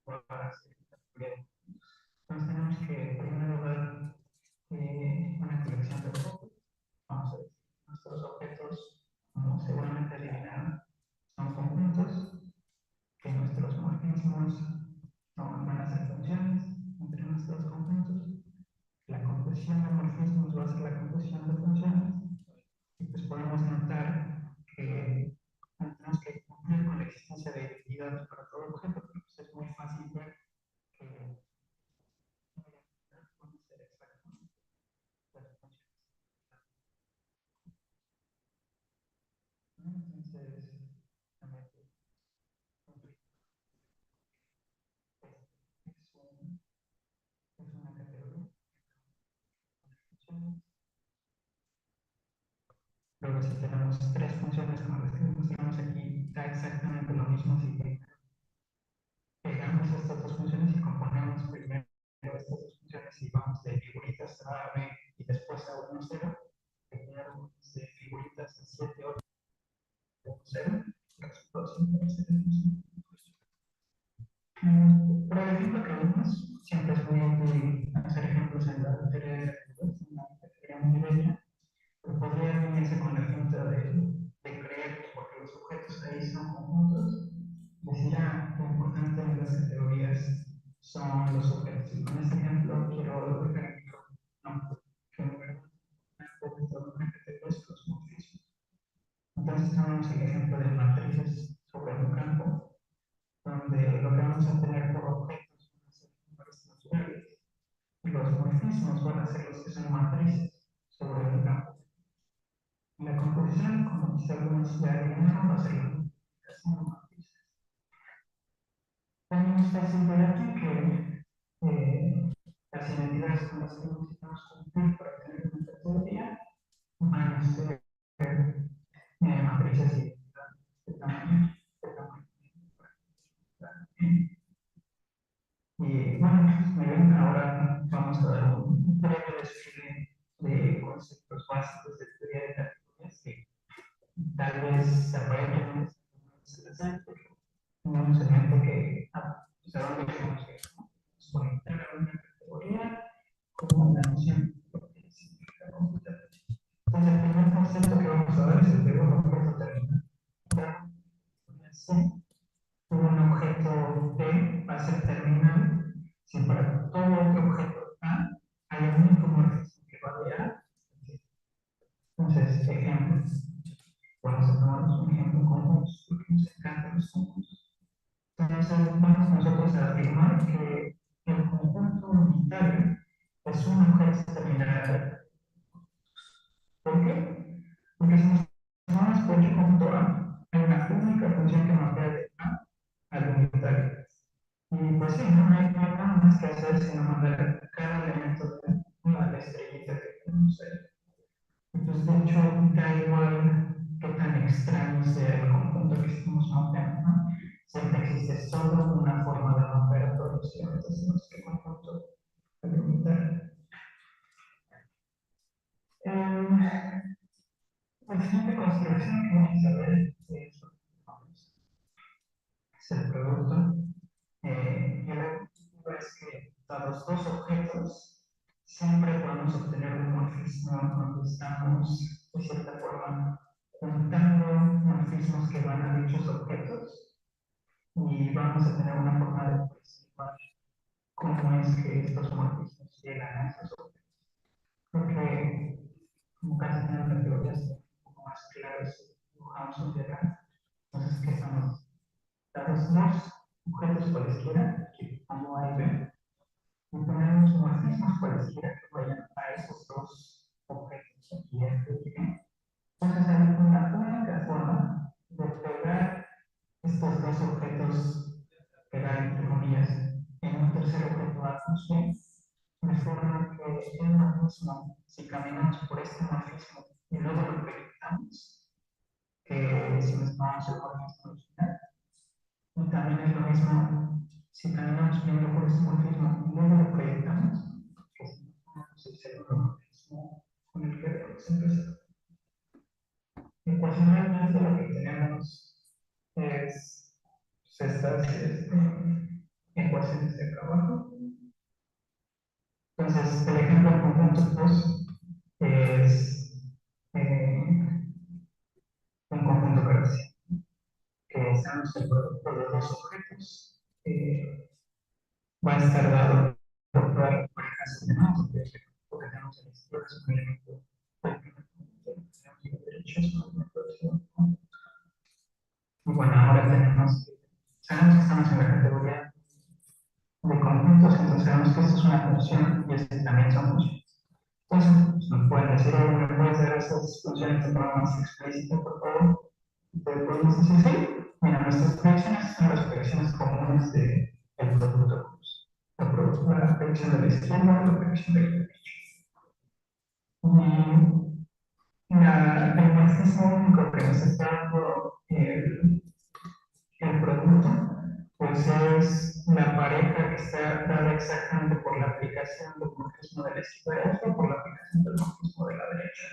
va a ser una categoría de objetos. Entonces, tenemos que primero dar una colección de objetos. Vamos a decir, nuestros objetos, como seguramente adivinaron, son conjuntos, que nuestros morfismos van a ser funciones entre nuestros conjuntos. La composición de morfismos va a ser la composición de funciones. Y pues podemos notar que tenemos que cumplir con la existencia de identidades para todo objeto, pero pues es muy fácil ver que podemos ser exactamente las funciones. Entonces, también es una categoría. Luego, si tenemos tres funciones como las que demostramos aquí, da exactamente lo mismo si pegamos estas dos funciones y componemos primero estas dos funciones y vamos de figuritas a B y después a 1, 0, primero de figuritas a 7, 8, 0, el resultado siempre va a ser el mismo. Por el ejemplo que vimos, siempre es muy útil hacer ejemplos en la teoría de categorías, una teoría muy bella, pero podría unirse con la finta de creer que porque los objetos ahí son conjuntos, decir, lo importante en las categorías son los objetos. Y con este ejemplo quiero dejar que en verdad una categoría es los morfismos. Entonces tenemos el ejemplo de matrices sobre un campo, donde lo que vamos a tener por objetos van a ser números naturales, y los morfismos van a ser los que son matrices sobre un campo. La composición, como quizá algunos ya adivinaron, va a ser la multiplicación de matrices. También es fácil ver aquí que las identidades con las que necesitamos cumplir para tener una categoría van a ser matrices de tamaño. Y bueno, muy bien, ahora vamos a dar un breve desfile de conceptos básicos de teoría de categorías que tal vez aparentemente se les da, pero tenemos en mente que pues ahora tenemos que conectar a una categoría como una noción de lo que significa computar. Entonces, el primer concepto que vamos a ver es el de un objeto terminal. Un objeto P va a ser terminal si para todo otro objeto A hay un único morfismo que va de A. Entonces, ejemplos. Vamos a tomarnos un ejemplo conjuntos, porque nos encantan los conjuntos. Entonces, vamos nosotros a afirmar que el conjunto unitario es un objeto terminal. ¿Por qué? más que hacer sino mandar cada elemento de la estrellita que tenemos ahí. Entonces, de hecho, da igual qué tan extraño sea el conjunto que estamos mapeando, ¿no? Siempre existe solo una forma de mapear todos los elementos en nuestro conjunto elemental. La siguiente construcción que vamos a ver es el producto. Y el objetivo es que para los dos objetos siempre podemos obtener un morfismo cuando estamos, de cierta forma, juntando morfismos que van a dichos objetos y vamos a tener una forma de observar cómo es que estos morfismos llegan a esos objetos. Porque, como casi tienen categorías un poco más claras, dibujamos un diagrama. Entonces, ¿qué son los dos objetos cualesquiera, que como A y B, y ponemos morfismos cualesquiera que vayan a esos dos objetos, aquí F y B? Entonces, hay una única forma de pegar estos dos objetos, pegar entre comillas, en un tercer objeto A plus B, de forma que es lo mismo si caminamos por este morfismo y luego lo proyectamos, que si nos tomamos el morfismo original. Y también es lo mismo si caminamos viendo por este morfismo y luego lo proyectamos, que si nos tomamos el segundo morfismo con el que debemos empezar. Ecuacionalmente lo que tenemos es estas ecuaciones de acá abajo. Entonces, el ejemplo en conjunto 2 es un conjunto cartesiano, que sabemos que el producto de dos objetos va a estar dado por el caso de no, porque tenemos el izquierdo es un elemento del primer conjunto, tenemos el derecho es un elemento del segundo conjunto. Y bueno, ahora sabemos que estamos en la categoría de conjuntos, entonces sabemos que esto es una función y este también son funciones. Entonces, pues, nos pueden decir, ¿me puedes dar esas funciones de forma más explícita, por favor? Entonces, podemos decir, sí. Mira, nuestras proyecciones son las proyecciones comunes del producto. La proyección de la izquierda, la proyección de la derecha. El marxismo único que nos está dando el producto, pues es la pareja que está dada exactamente por la aplicación del morfismo de la izquierda o por la aplicación del morfismo de la derecha.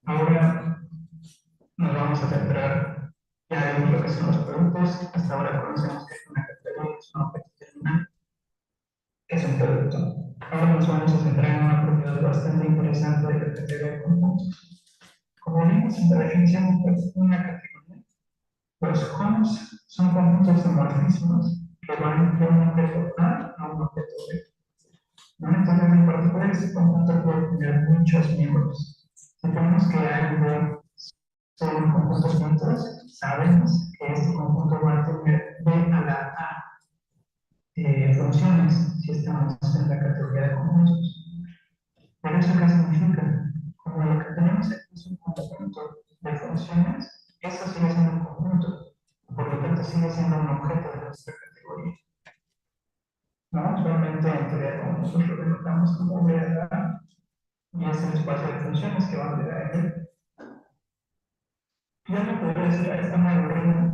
Ahora nos vamos a centrar ya en lo que son los productos. Hasta ahora conocemos que es una categoría, es un objeto terminal, que es un producto. Ahora nos vamos a centrar en una propiedad bastante interesante de la categoría de conjuntos. Como vimos en la definición de una categoría, los conjuntos son conjuntos de morfismos que van de un objeto A un objeto B. ¿No? Entonces, en particular, este conjunto puede tener muchos miembros. Si tenemos que A y B son conjuntos juntos, sabemos que este conjunto va a tener B a la A funciones si estamos en la categoría de conjuntos. ¿Pero eso qué significa? Como lo que tenemos aquí es un conjunto de funciones, eso sigue siendo un conjunto, por lo tanto sigue siendo un objeto de nuestra categoría. ¿No? Actualmente en teoría como nosotros lo denotamos como B a la A, y es el espacio de funciones que van de A a B. Yo no podría decir a esta manera,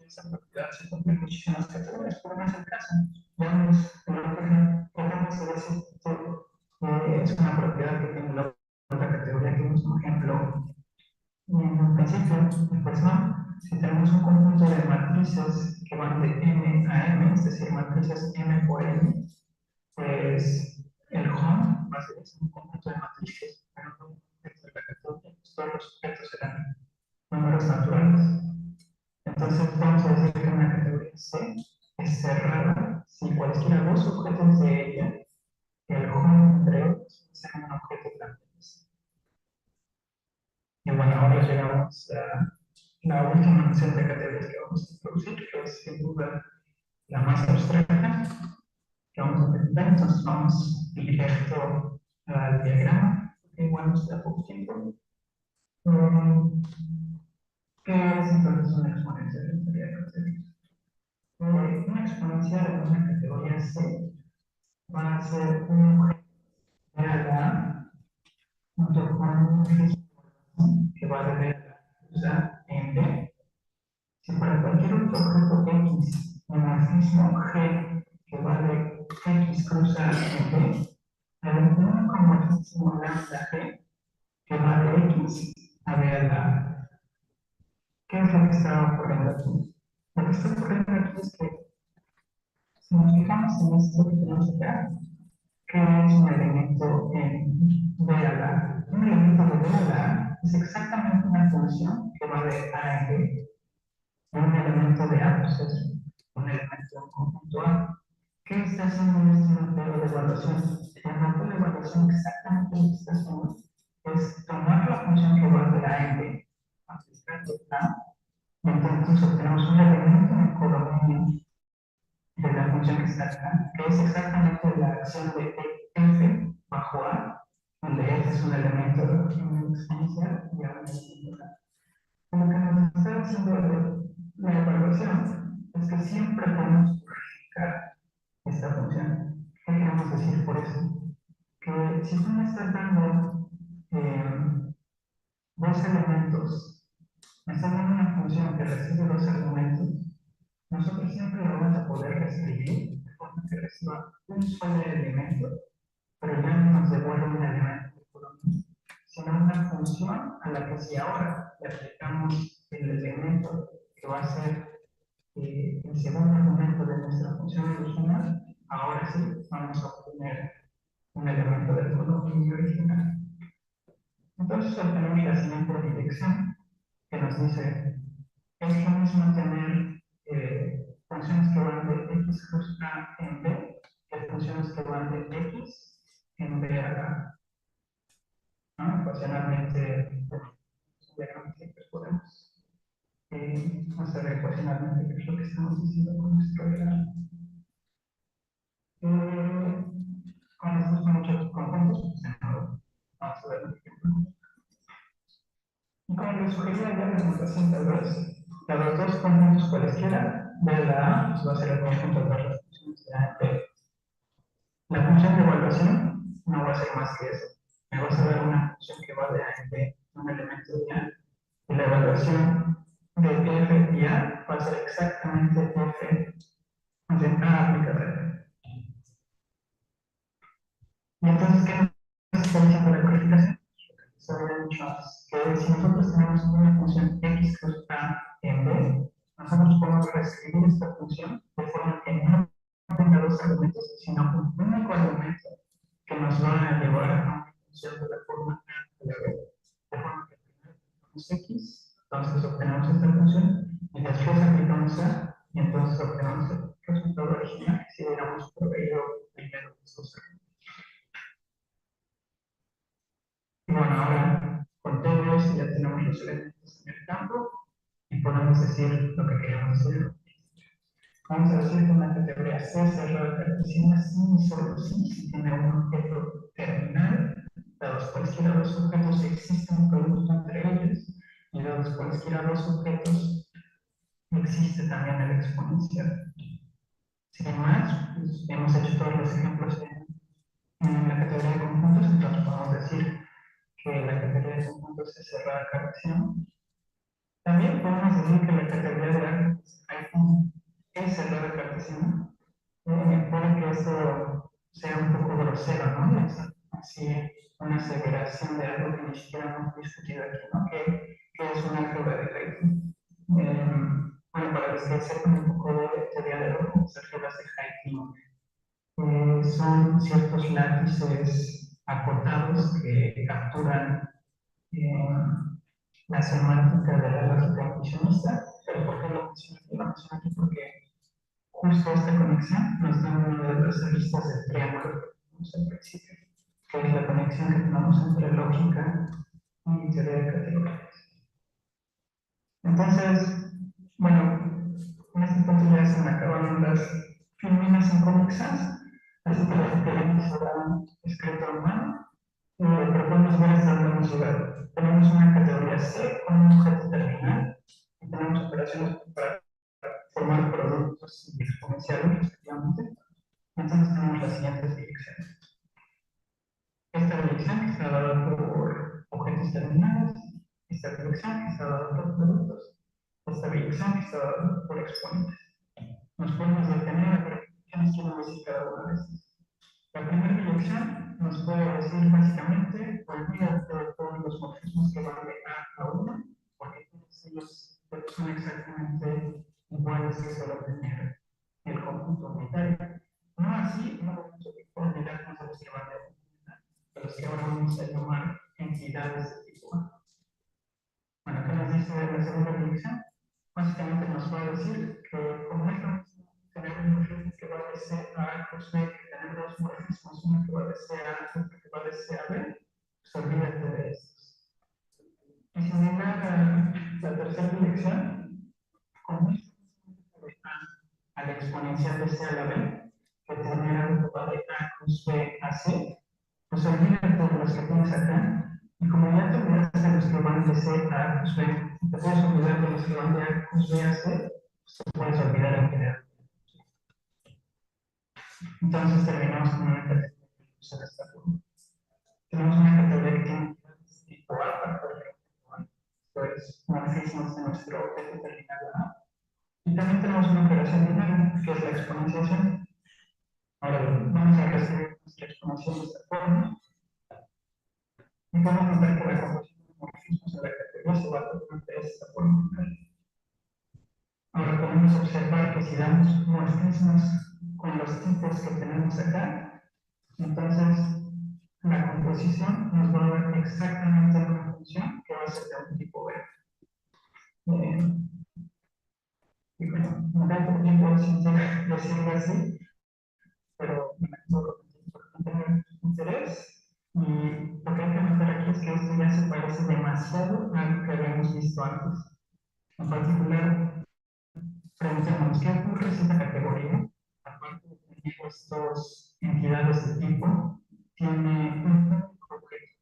esa propiedad se cumple en muchísimas categorías, pero no es el caso. Veamos, podemos decir que es una propiedad que tiene la categoría que es un ejemplo. En un principio, pues no, si tenemos un conjunto de matrices que van de M a M, es decir, matrices M por M, pues el home va a ser un conjunto de matrices, pero no dentro de la categoría, todos los objetos serán números naturales. Entonces vamos a decir que una categoría C es cerrada si cualquiera dos objetos de ella, el home entre otros, sean un objeto también. Y bueno, ahora llegamos a la última noción de categorías que vamos a introducir, que es sin duda la más abstracta que vamos a presentar. Entonces vamos directo al diagrama, que igual nos da poco tiempo. ¿Qué es entonces una exponencia de la teoría de categorías? Una exponencial en una categoría C va a ser un objeto de la junto con un ritmo que va de la en B. Si para cualquier otro objeto X, el morfismo G que va de X cruza en B, hay un único morfismo lambda G que va de X a B a la A. ¿Qué es lo que está ocurriendo aquí? Lo que está ocurriendo aquí es que si nos fijamos en esto que tenemos acá, que es un elemento en B a la A, un elemento de B a la A es exactamente una función que va de A en B. Un elemento de A, pues es un elemento en conjunto A. ¿Qué está haciendo este modelo de evaluación? El modelo de evaluación exactamente lo que está haciendo es tomar la función que va de A en B, aplicarle A, y entonces obtenemos un elemento en el colominio de la función que está acá, que es exactamente la acción de f bajo A, donde f es un elemento exponencial y A un elemento A. Lo que nos está haciendo la evaluación es que siempre podemos verificar esta función. ¿Qué queremos decir por eso? Que si tú me estás dando dos elementos, me estás dando una función que recibe dos argumentos, nosotros siempre lo vamos a poder reescribir de forma que reciba un solo elemento, pero ya no nos devuelve un elemento, sino una función a la que si ahora le aplicamos el elemento que va a ser el segundo argumento de nuestra función original, ahora sí vamos a obtener un elemento del coloquio original. Entonces obtenemos la siguiente dirección que nos dice, es lo mismo tener funciones que van de x cruz a en b que funciones que van de x en b a la a. ¿No? Ecuacionalmente, siempre podemos hacer ecuacionalmente qué es lo que estamos diciendo con nuestro diagrama. Con estos muchos conjuntos, pues de nuevo, vamos a ver un ejemplo. Y como les sugería ya en la notación de los dos conjuntos cualesquiera de la A, pues va a ser el conjunto de las funciones de A y B. La función de evaluación no va a ser más que eso. Me va a ser una función que va de A en B, un elemento de A. Y la evaluación de F y A va a ser exactamente F de A aplicada a F. Y entonces, ¿qué nos está diciendo la calificación? Se había dicho antes, que si nosotros tenemos una función x cruz a en b, nosotros podemos reescribir esta función de forma que no tenga dos argumentos, sino un único argumento que nos va a llevar a una función de la forma a a la b. De forma que primero aplicamos x, entonces obtenemos esta función, y después aplicamos a, y entonces obtenemos el resultado original si hubiéramos proveído primero estos argumentos. Y bueno, ahora con todo eso ya tenemos los elementos en el campo y podemos decir lo que queremos decir. Vamos a decir que una categoría C cerrada cartesiana sí y solo si tiene un objeto terminal, dados cualesquiera dos objetos existen un producto entre ellos, y dados cualesquiera dos objetos existe también el exponencial. Sin más, pues, hemos hecho todos los ejemplos en la categoría de conjuntos, entonces podemos decir que la categoría de conjuntos es cerrada cartesiana. También podemos decir que la categoría de iPhone es cerrada cartesiana. Puede que eso sea un poco grosero, ¿no? Es así una aseveración de algo que ni siquiera hemos discutido aquí, ¿no? ¿Qué es una álgebra de Haydn? Bueno, para los que sepan un poco de teoría de las álgebras de Haydn son ciertos látices acotados que capturan la semántica de la lógica funcionista, pero ¿por qué lo menciono aquí? Porque justo esta conexión nos da una de las aristas del triángulo que tenemos al principio, que es la conexión que tenemos entre lógica y teoría de categorías. Entonces, bueno, en este punto ya se me acabaron las filminas inconexas, así que las que será escrito en mano. Pero podemos ver hasta dónde hemos llegado. Tenemos una categoría C con un objeto terminal y tenemos operaciones para formar productos completos y exponenciales, respectivamente. Entonces tenemos las siguientes direcciones. Esta dirección que está dada por objetos terminales, esta dirección que está dada por productos, esta dirección que está dada por exponentes. Nos podemos detener a ver qué nos quiere decir cada una de estas. La primera dirección nos puede decir básicamente, olvídate de todos los morfismos que van de A a 1, porque todos ellos son exactamente iguales que solo tener el conjunto unitario. No así, no vamos a olvidarnos de los que van de A, de los que ahora vamos a llamar entidades de tipo A. Bueno, ¿qué nos dice la segunda dirección? Básicamente nos va a decir que como es lo mismo tener un morfismo que va de C a A plus B, que tener dos morfismos, uno que va de C a A y otro que va de C a B, pues olvídate de estos. Y similar a la tercera dirección, con esto a la exponencial de C a la B, que tener algo que va de A plus B a C, pues olvídate de los que tienes acá. Y como ya te olvidaste de los que van de C a A plus B, te puedes olvidar de los que van de A plus B a C, pues te puedes olvidar en general. Entonces terminamos con una categoría de esta forma. Tenemos una categoría que tiene tipo A para poder pues morfismos de nuestro objeto determinado A. Y también tenemos una operación binaria, que es la exponenciación. Ahora vamos a reescribir nuestra exponenciación de esta forma. Y podemos notar que la composición de morfismos en la categoría se va a tomar de esta forma. Ahora podemos observar que si damos morfismos con los tipos que tenemos acá, entonces la composición nos va a dar exactamente una función que va a ser de un tipo B. Y bueno, no da por tiempo sin decirlo así, pero me acuerdo que tener interés. Y lo que hay que notar aquí es que esto ya se parece demasiado a lo que habíamos visto antes. En particular, preguntemos, ¿qué ocurre si esta categoría, aparte de tener estas entidades de tipo, tiene un objeto?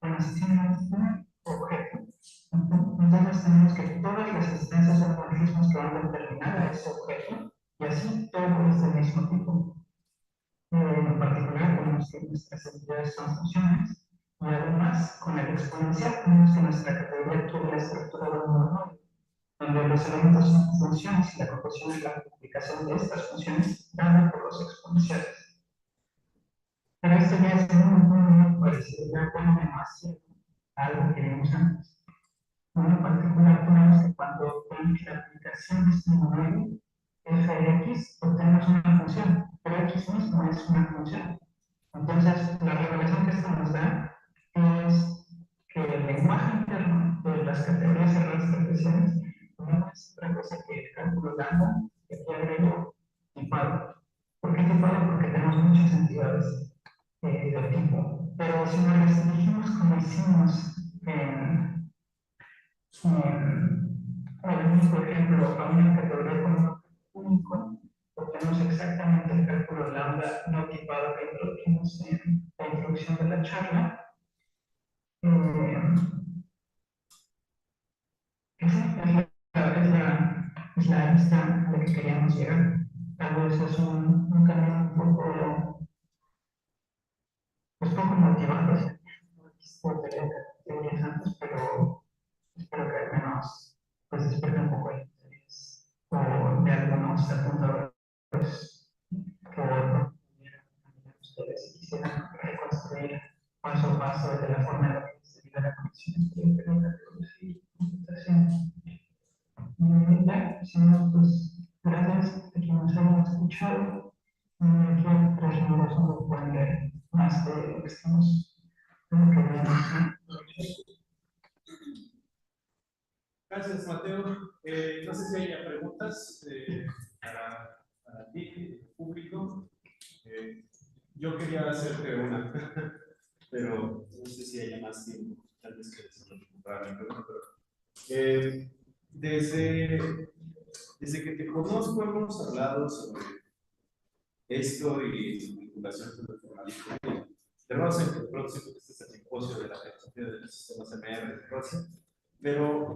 Bueno, si tiene un objeto, entonces tenemos que todas las instancias son morfismos que van a determinar a ese objeto, y así todo es del mismo tipo. En particular, tenemos que nuestras entidades son funciones, y además, con el exponencial, tenemos que nuestra categoría tiene la estructura de un mononomio, donde los elementos son funciones y la composición es la multiplicación de estas funciones dada por los exponenciales. Pero esto ya es muy parecido, ya como demasiado a algo que vimos antes. En particular, tenemos que cuando tenemos la aplicación de este mononomio, f de x, obtenemos una función, pero x mismo es una función. Entonces, la revelación que esto nos da es que el lenguaje interno de las categorías cerradas cartesianas no es otra cosa que el cálculo lambda, que aquí agrego tipado. ¿Por qué tipado? Porque tenemos muchas entidades de tipo. Pero si nos restringimos como hicimos en el mismo ejemplo a una categoría con un único, obtenemos exactamente el cálculo lambda no tipado que introdujimos en la introducción de la charla. Es la lista a la que queríamos llegar. Tal vez es un camino un poco, pues poco motivado. No tenía categorías antes, pero espero que al menos pues despierte un poco el interés o de algunos apuntadores que ustedes quisieran reconstruir paso a paso de la forma en la que se vive la conexión entre categorías y computación. Ya, si no, pues gracias a quienes nos hayan escuchado. Aquí en 3 minutos no pueden leer más de lo que estamos Gracias, Mateo. No sé si hay preguntas para ti, público. Yo quería hacerte una, pero no sé si haya más tiempo. Tal vez que para mi pregunta. Desde que te conozco hemos hablado sobre esto y su vinculación con el formalismo. Tenemos en el próximo, que este es el simposio de la filosofía de los sistemas MR de Croacia, pero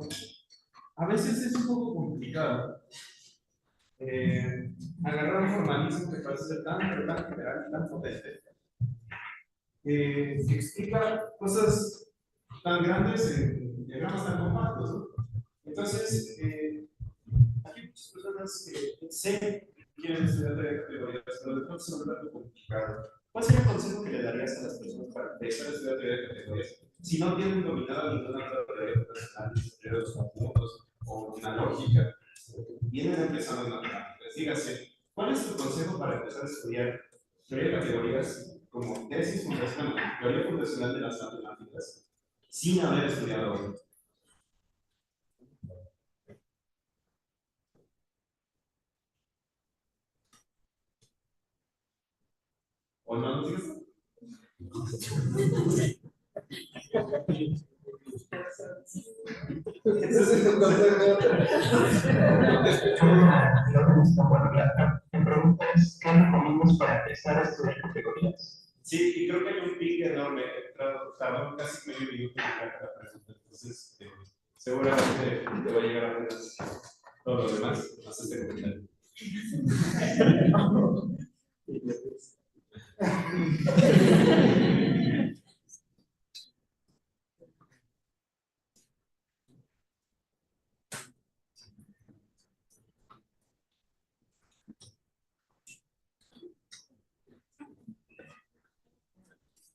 a veces es un poco complicado agarrar un formalismo que parece ser tan, pero tan general y tan potente, que explica cosas tan grandes en diagramas tan compactos, ¿no? Entonces, aquí muchas personas que sé que quieren estudiar de categorías, pero de pronto es un dato complicado. ¿Cuál sería el consejo que le darías a las personas para empezar a estudiar teoría de categorías si no tienen dominada ninguna otra teoría personal, de los conjuntos o una lógica? Vienen empezando en matemáticas. Dígase, ¿cuál es tu consejo para empezar a estudiar teoría de categorías como tesis fundacional, teoría fundacional de las matemáticas, sin haber estudiado? ¿O no nos digas? Entonces, tu consejo. Bueno, la pregunta es, ¿qué recomiendas para empezar a estudiar categorías? Sí, y creo que hay un pic enorme. Tardó casi medio minuto en llegar a la pregunta. Entonces, seguramente te va a llegar apenas todo lo demás, más este comentario.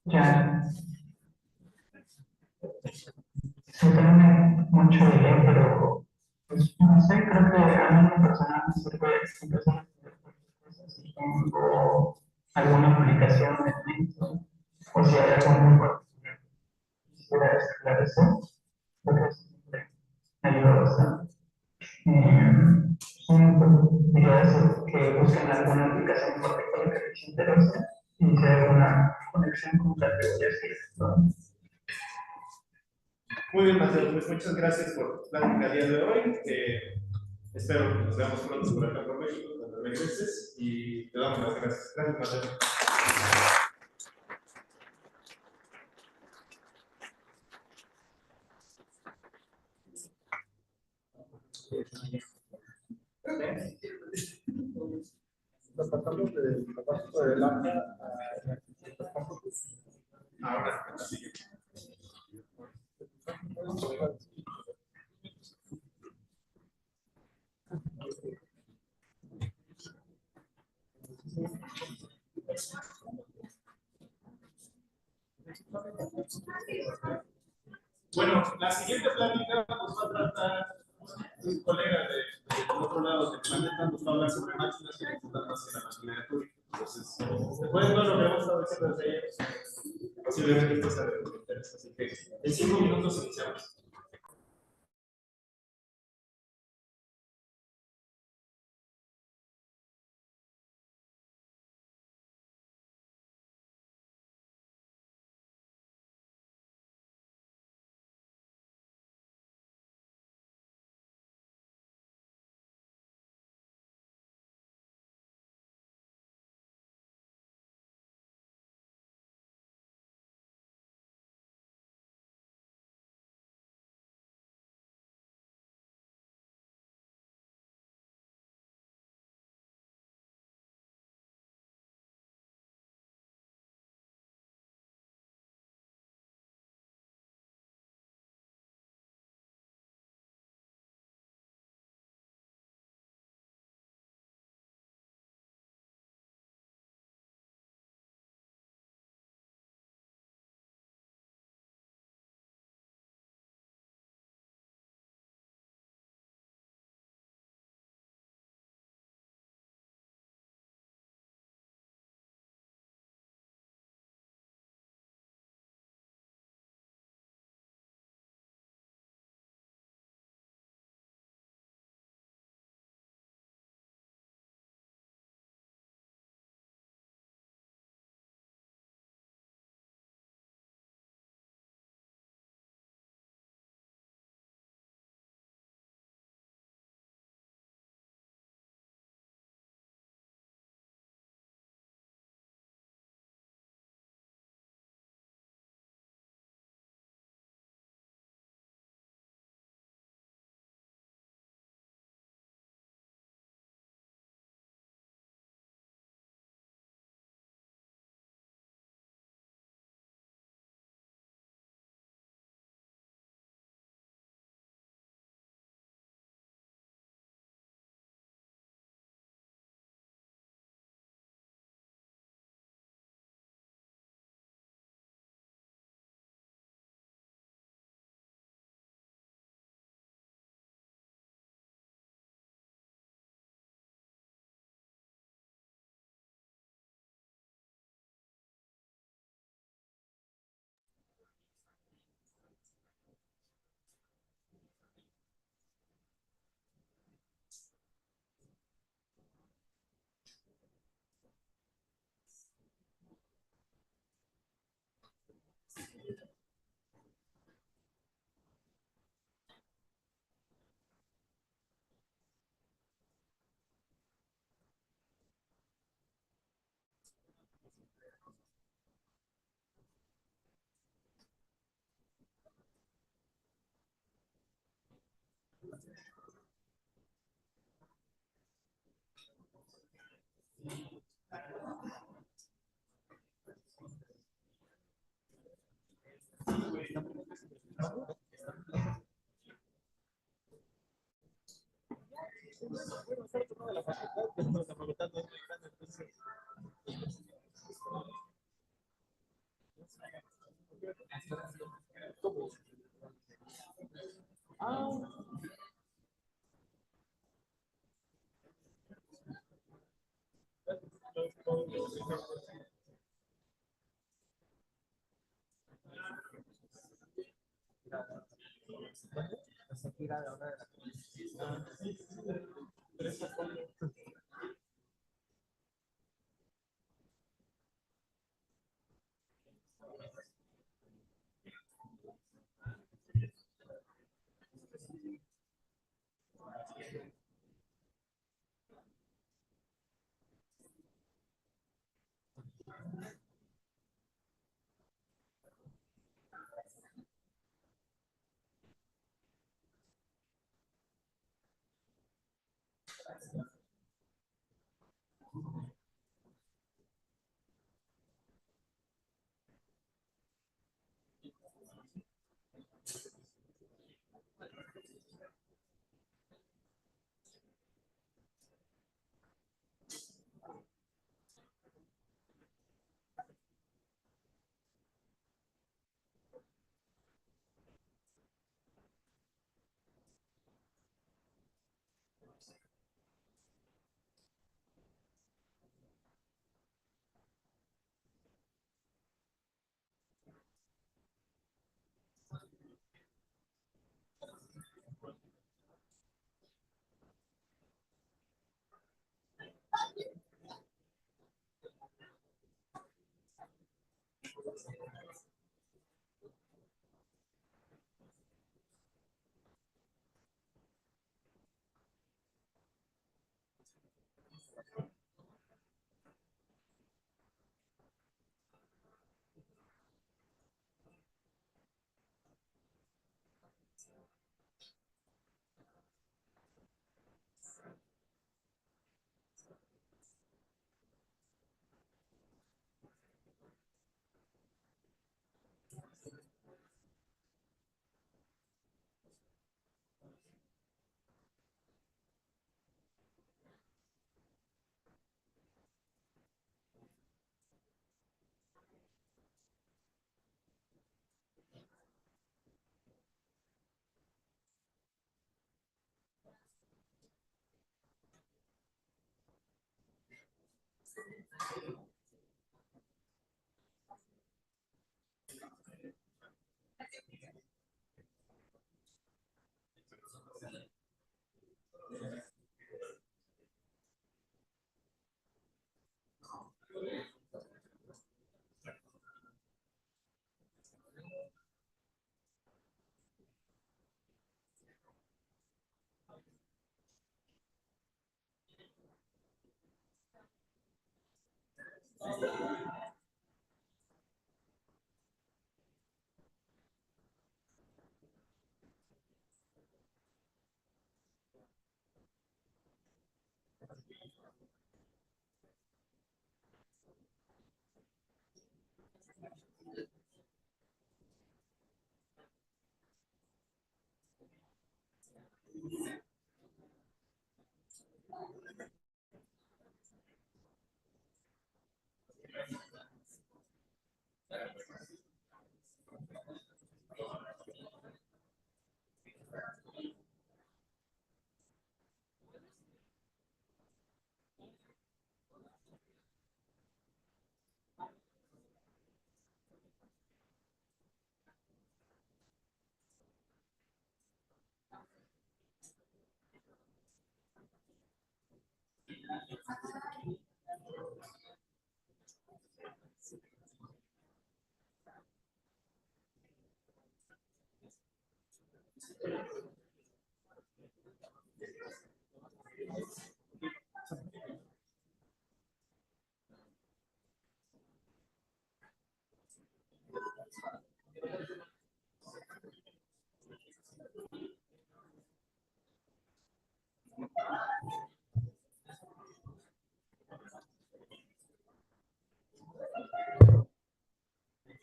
Ya, sí, tengo mucho de leer, pero pues, no sé, creo que a mí en lo personal me sirve empezar a estudiar cualquier cosa. Si tengo alguna aplicación en esto, o si hay algo muy particular que quisiera esclarecer, creo que siempre me ayuda bastante. Sí, pues, diría eso, que busquen alguna aplicación en particular que les interese y si hay alguna conexión con categorías que les gustan. Muy bien, Mateo, pues muchas gracias por la plática el día de hoy. Espero que nos veamos pronto por acá por México cuando regreses y te damos las gracias. Gracias, Mateo. Nos pasamos de la parte de adelante Ahora, bueno, la siguiente plática nos va a tratar un colega del otro lado del planeta, nos va a hablar sobre máquinas que computan más que la máquina de Turing. Entonces, después de todo lo que hemos estado diciendo desde ayer, posiblemente esto sea de interés. Así que en 5 minutos iniciamos.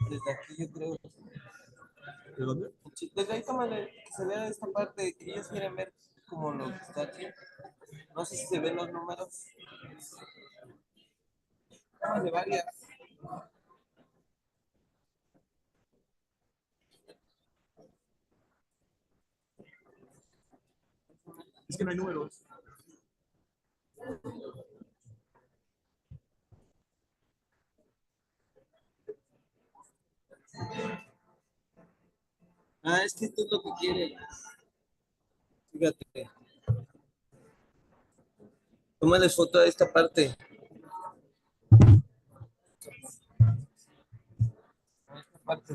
Desde aquí yo creo. ¿De dónde? Sí, desde ahí toma se ve esta parte que ellos quieren ver como lo que está aquí. No sé si se ven los números. De varias. Es que no hay números. Ah, es que esto es lo que quiere. Fíjate. Tómale foto a esta parte. A esta parte.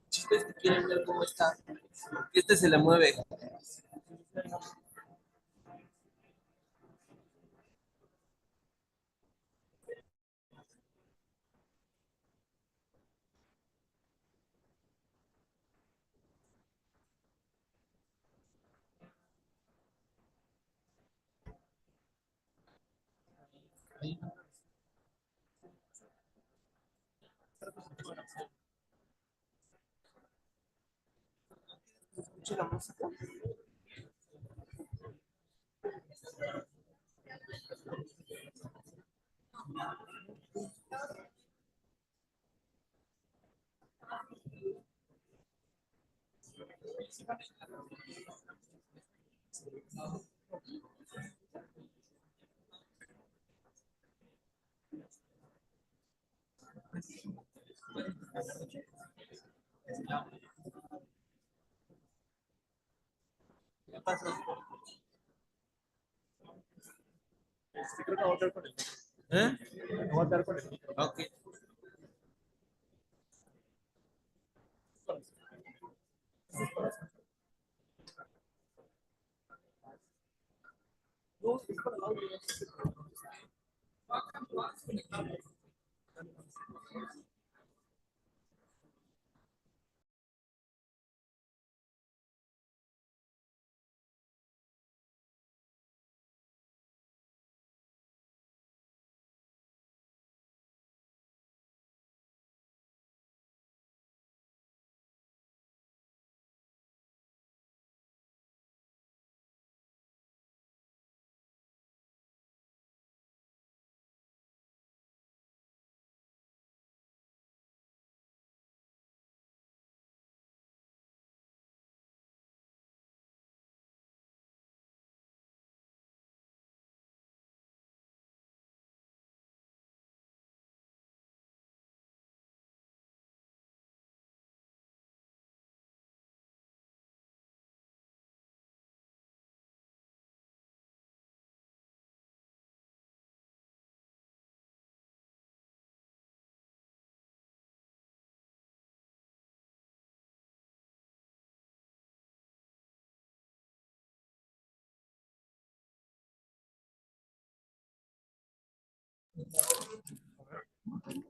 Si ustedes quieren ver cómo está, este se le mueve. Escuche la música. ¿Qué pasó? Creo que voy a quedar con el micro. ¿Eh? No voy a quedar con el micro. Ok.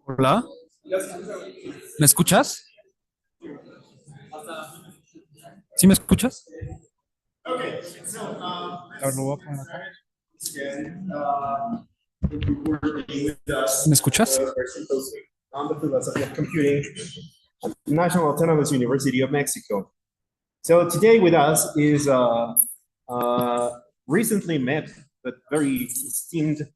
Hola, ¿me escuchas? ¿Sí me escuchas? A ver, lo voy a poner acá. ¿Me escuchas? On the philosophy of computing at the National Autonomous University of Mexico. So today with us is recently met but very esteemed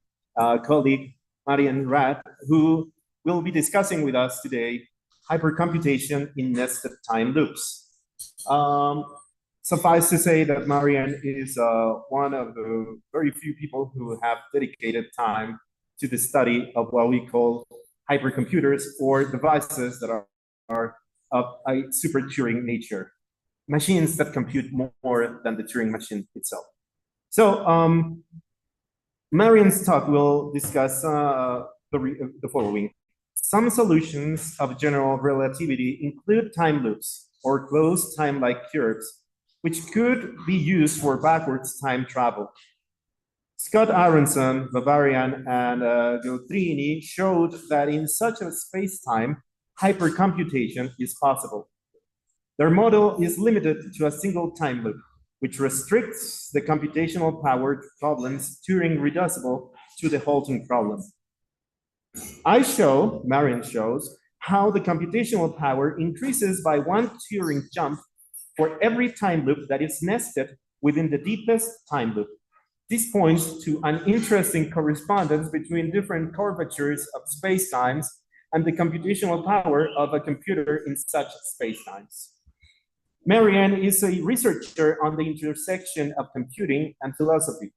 colleague Marian Rath, who will be discussing with us today hypercomputation in nested time loops. Suffice to say that Marian is one of the very few people who have dedicated time to the study of what we call hypercomputers, or devices that are of a super Turing nature, machines that compute more than the Turing machine itself. So Marian's talk will discuss the following. Some solutions of general relativity include time loops or closed time-like curves, which could be used for backwards time travel. Scott Aronson, Bavarian, and Geltrini showed that in such a space-time, hypercomputation is possible. Their model is limited to a single time loop, which restricts the computational power to problems Turing reducible to the halting problem. Marian shows, how the computational power increases by one Turing jump for every time loop that is nested within the deepest time loop. This points to an interesting correspondence between different curvatures of spacetimes and the computational power of a computer in such spacetimes. Marianne is a researcher on the intersection of computing and philosophy.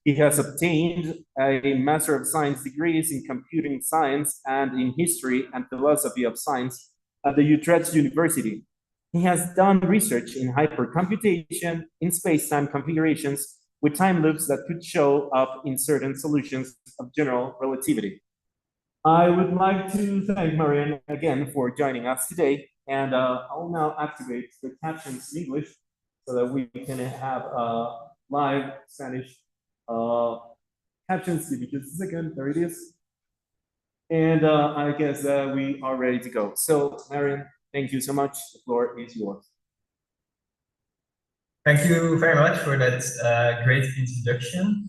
He has obtained a Master of Science degrees in computing science and in history and philosophy of science at the Utrecht University. He has done research in hypercomputation in space-time configurations with time loops that could show up in certain solutions of general relativity. I would like to thank Marianne again for joining us today, and I'll now activate the captions in English so that we can have live Spanish captions. Give me just a second, there it is. And I guess we are ready to go. So Marianne, thank you so much. The floor is yours. Thank you very much for that great introduction,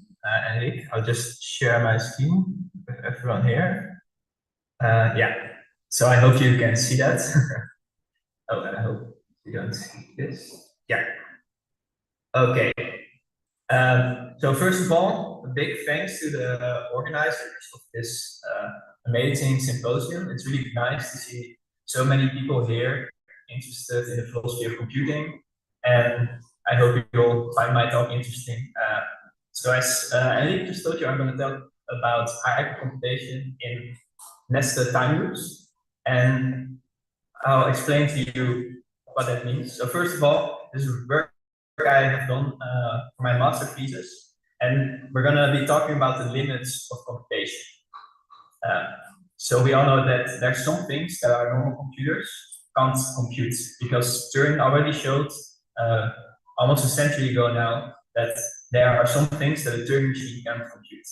Enrique. I'll just share my screen with everyone here. Yeah, so I hope you can see that. Oh, and I hope you don't see this. Yeah. Okay. So first of all, a big thanks to the organizers of this amazing symposium. It's really nice to see so many people here interested in the philosophy of computing, and I hope you'll find my talk interesting. So as Enrique just told you, I'm going to talk about hypercomputation in nested time loops, and I'll explain to you what that means. So first of all, this is work I have done for my master thesis, and we're going to be talking about the limits of computation. So we all know that there's some things that our normal computers can't compute, because Turing already showed almost a century ago now that there are some things that a Turing machine can't compute.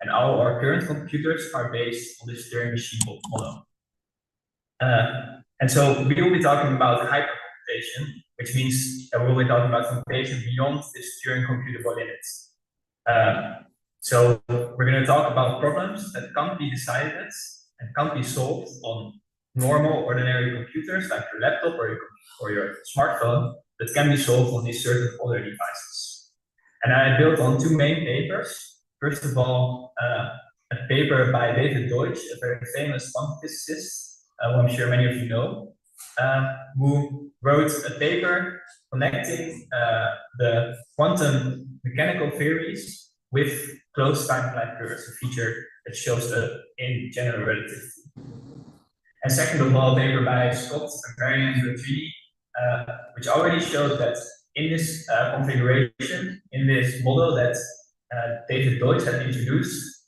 And all our current computers are based on this Turing machine model. And so we will be talking about hypercomputation, which means that we will be talking about computation beyond this Turing computable limits. So we're going to talk about problems that can't be decided and can't be solved on normal, ordinary computers like your laptop or your smartphone, that can be solved on these certain other devices. And I built on two main papers. First of all, a paper by David Deutsch, a very famous quantum physicist, who I'm sure many of you know, who wrote a paper connecting the quantum mechanical theories with closed time-flight curves, a feature that shows up in general relativity. And second of all, a paper by Scott and Marianne Bertrini, which already showed that in this configuration, in this model that David Deutsch had introduced,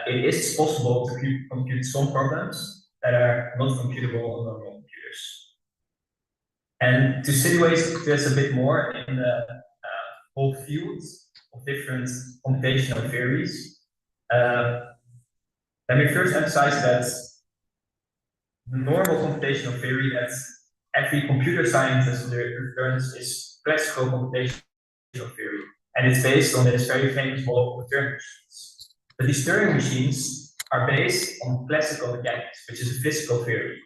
it is possible to compute some problems that are not computable on normal computers. And to situate this a bit more in the whole field of different computational theories, let me first emphasize that the normal computational theory that every computer scientist learns is classical computational theory. And it's based on this very famous model of Turing machines. But these Turing machines are based on classical mechanics, which is a physical theory.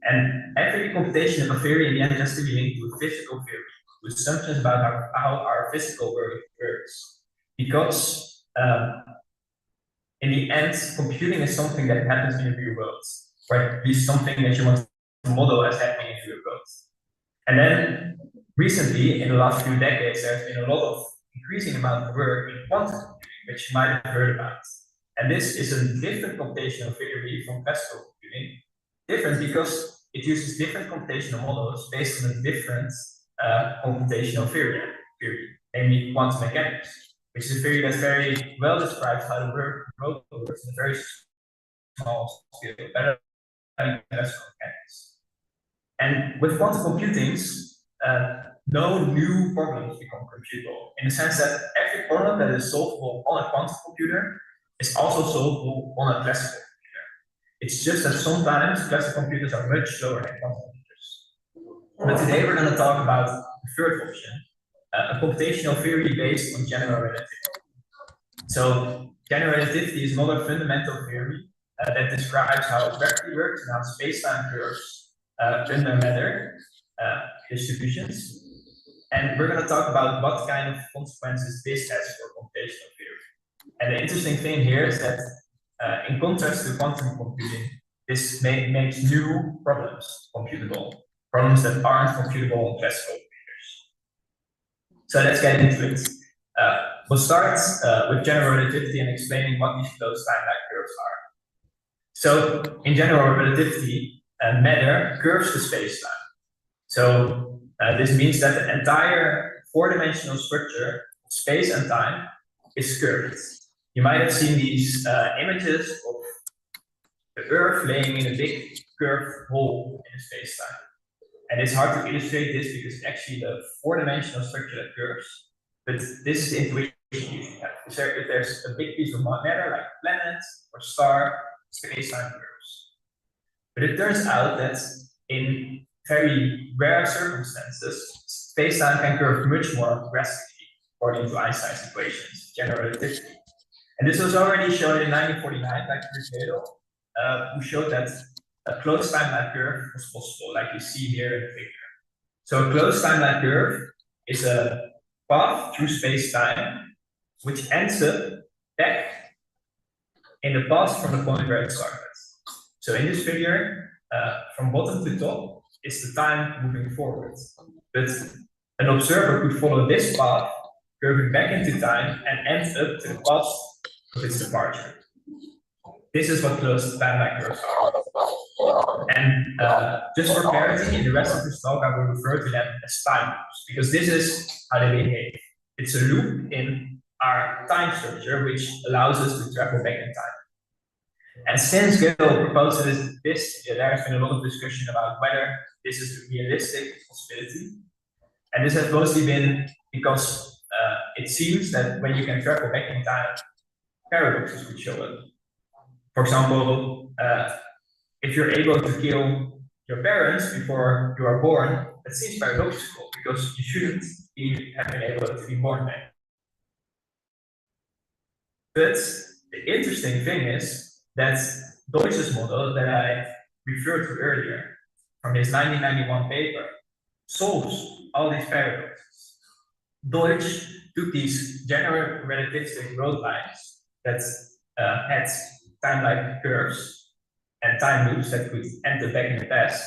And every computation of a theory in the end has to be linked to a physical theory, to assumptions about how our physical world works. Because in the end, computing is something that happens in the real world, or at least something that you want to model as happening in the real world. And then recently, in the last few decades, there's been a lot of increasing amount of work in quantum computing, which you might have heard about. And this is a different computational theory from classical computing. Different because it uses different computational models based on a different computational theory, namely quantum mechanics, which is a theory that very well describes how the world works in a very small scale, better than classical mechanics. And with quantum computing, no new problems become computable, in the sense that every problem that is solvable on a quantum computer is also solvable on a classical computer. It's just that sometimes classical computers are much slower than quantum computers. But today we're going to talk about the third option, a computational theory based on general relativity. So general relativity is another fundamental theory that describes how gravity works and how space-time curves under matter distributions. And we're going to talk about what kind of consequences this has for computational theory. And the interesting thing here is that in contrast to quantum computing, this makes new problems computable, problems that aren't computable on classical computers. So let's get into it. We'll start with general relativity and explaining what these closed time-like curves are. So in general relativity, matter curves the space-time. So this means that the entire four-dimensional structure of space and time is curved. You might have seen these images of the Earth laying in a big curved hole in space-time. And it's hard to illustrate this because it's actually the four-dimensional structure that curves. But this is the intuition you should have. If there's a big piece of matter like a planet or star, space-time curves. But it turns out that in very rare circumstances, space-time can curve much more drastically, according to Einstein's equations, general relativity. And this was already shown in 1949 by Galatea, who showed that a closed time-like curve was possible, like you see here in the figure. So a closed time-like curve is a path through space-time, which ends up back in the past from the point where it started. So in this figure, from bottom to top is the time moving forward. But an observer could follow this path, curving back into time, and ends up to the past of its departure. This is what closed time-like curves are. And just for clarity, in the rest of this talk, I will refer to them as time loops, because this is how they behave. It's a loop in our time structure, which allows us to travel back in time. And since Gale proposed this, there has been a lot of discussion about whether this is a realistic possibility. And this has mostly been because it seems that when you can travel back in time, paradoxes would show up. For example, if you're able to kill your parents before you are born, that seems paradoxical because you shouldn't have been able to be born then. But the interesting thing is that Deutsch's model that I referred to earlier from his 1991 paper solves all these paradoxes. Deutsch took these general relativistic road lines that had time-like curves and time loops that could enter back in the past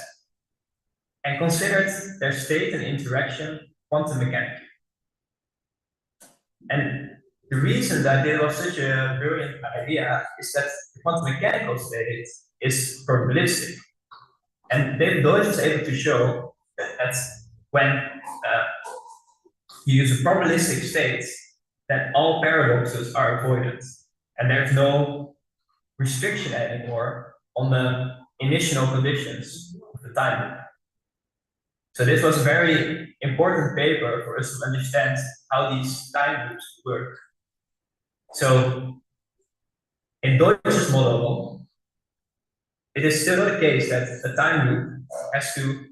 and considered their state and interaction quantum mechanically. And the reason that it was such a brilliant idea is that the quantum mechanical state is probabilistic. And David Deutsch was able to show that when you use a probabilistic state, that all paradoxes are avoided. And there's no restriction anymore on the initial conditions of the time loop. So this was a very important paper for us to understand how these time loops work. So in Deutsch's model, it is still the case that a time loop has to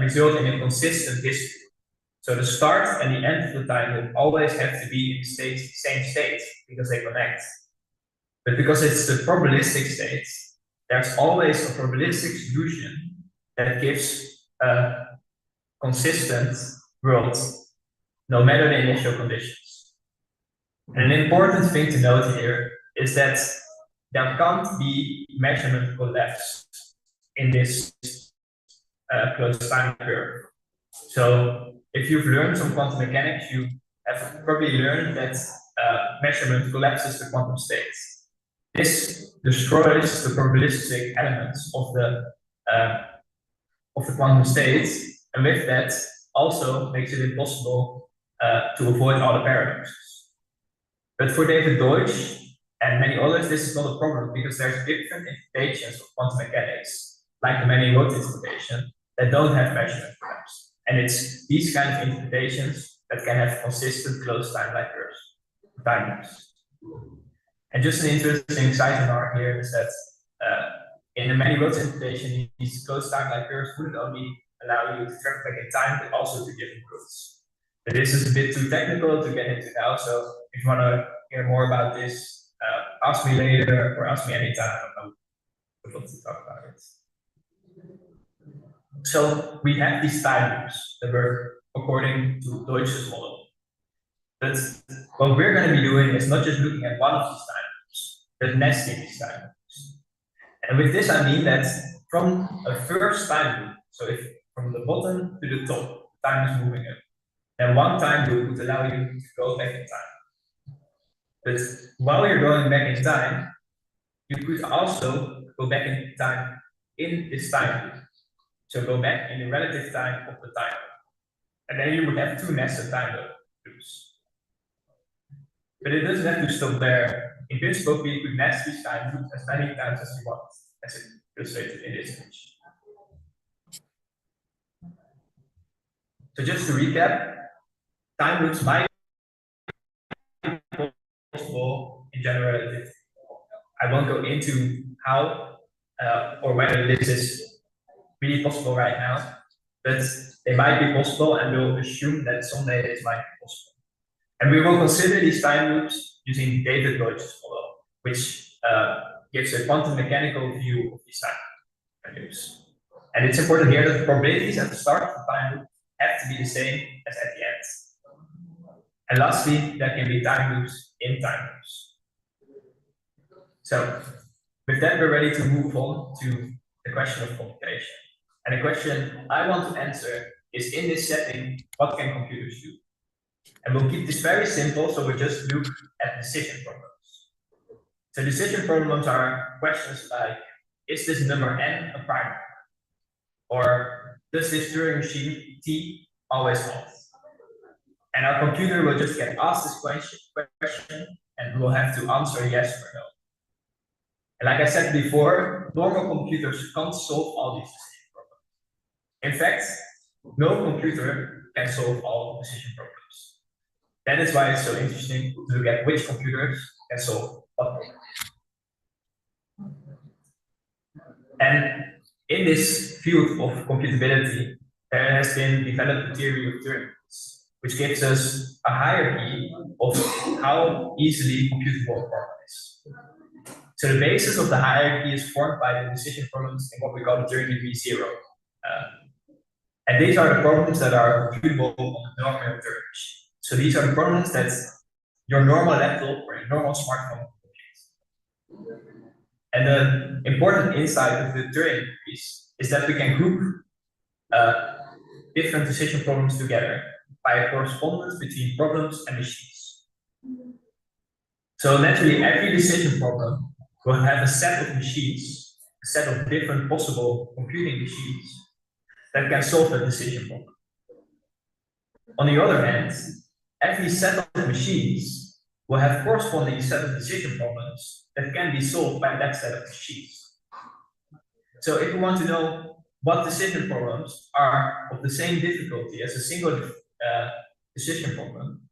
result in a consistent history. So the start and the end of the time loop always have to be in the same state because they connect. But because it's the probabilistic state, there's always a probabilistic solution that gives a consistent world, no matter the initial conditions. And an important thing to note here is that there can't be measurement collapse in this closed time curve. So if you've learned some quantum mechanics, you have probably learned that measurement collapses the quantum states. This destroys the probabilistic elements of the quantum states, and with that also makes it impossible to avoid all the paradoxes. But for David Deutsch and many others, this is not a problem because there's different interpretations of quantum mechanics, like the many-mode interpretation, that don't have measurement collapse. And it's these kind of interpretations that can have consistent closed time-like curves, time loops. And just an interesting side remark here is that in the many-mode interpretation, these closed time-like curves wouldn't only allow you to track back in time, but also to different routes. But this is a bit too technical to get into now, so if you want to hear more about this, ask me later or ask me anytime. I would love to talk about it. So we have these time loops that were according to Deutsch's model. But what we're going to be doing is not just looking at one of these time loops, but nesting these time loops. And with this, I mean that from a first time loop, so if from the bottom to the top, time is moving up, then one time loop would allow you to go back in time. But while you're going back in time, you could also go back in time in this time loop. So go back in the relative time of the time loop. And then you would have two nested time loops. But it doesn't have to stop there. In principle, we could nest these time loops as many times as we want, as it illustrated in this image. So just to recap, time loops might be possible in general relativity. I won't go into how or whether this is really possible right now, but they might be possible, and we'll assume that someday this might be possible. And we will consider these time loops using David Deutsch's model, which gives a quantum mechanical view of these time loops. And it's important here that the probabilities at the start of the time loop have to be the same as at the end. And lastly, there can be time loops in time loops. So with that, we're ready to move on to the question of computation. And the question I want to answer is, in this setting, what can computers do? And we'll keep this very simple, so we'll just look at decision problems. So decision problems are questions like, is this number n a prime number? Or does this Turing machine T always hold? And our computer will just get asked this question, and we'll have to answer yes or no. And like I said before, normal computers can't solve all these decision problems. In fact, no computer can solve all decision problems. That is why it's so interesting to look at which computers can solve what problem. And in this field of computability, there has been developed a theory of Turing, which gives us a hierarchy of how easily computable a problem is. So the basis of the hierarchy is formed by the decision problems in what we call the Turing degree 0. And these are the problems that are computable on the normal Turing machine. So these are the problems that your normal laptop or your normal smartphone computes. And the important insight of the Turing degrees is that we can group different decision problems together by a correspondence between problems and machines. So naturally, every decision problem will have a set of machines, a set of different possible computing machines that can solve that decision problem. On the other hand, every set of machines will have corresponding set of decision problems that can be solved by that set of machines. So if we want to know what decision problems are of the same difficulty as a single decision problem,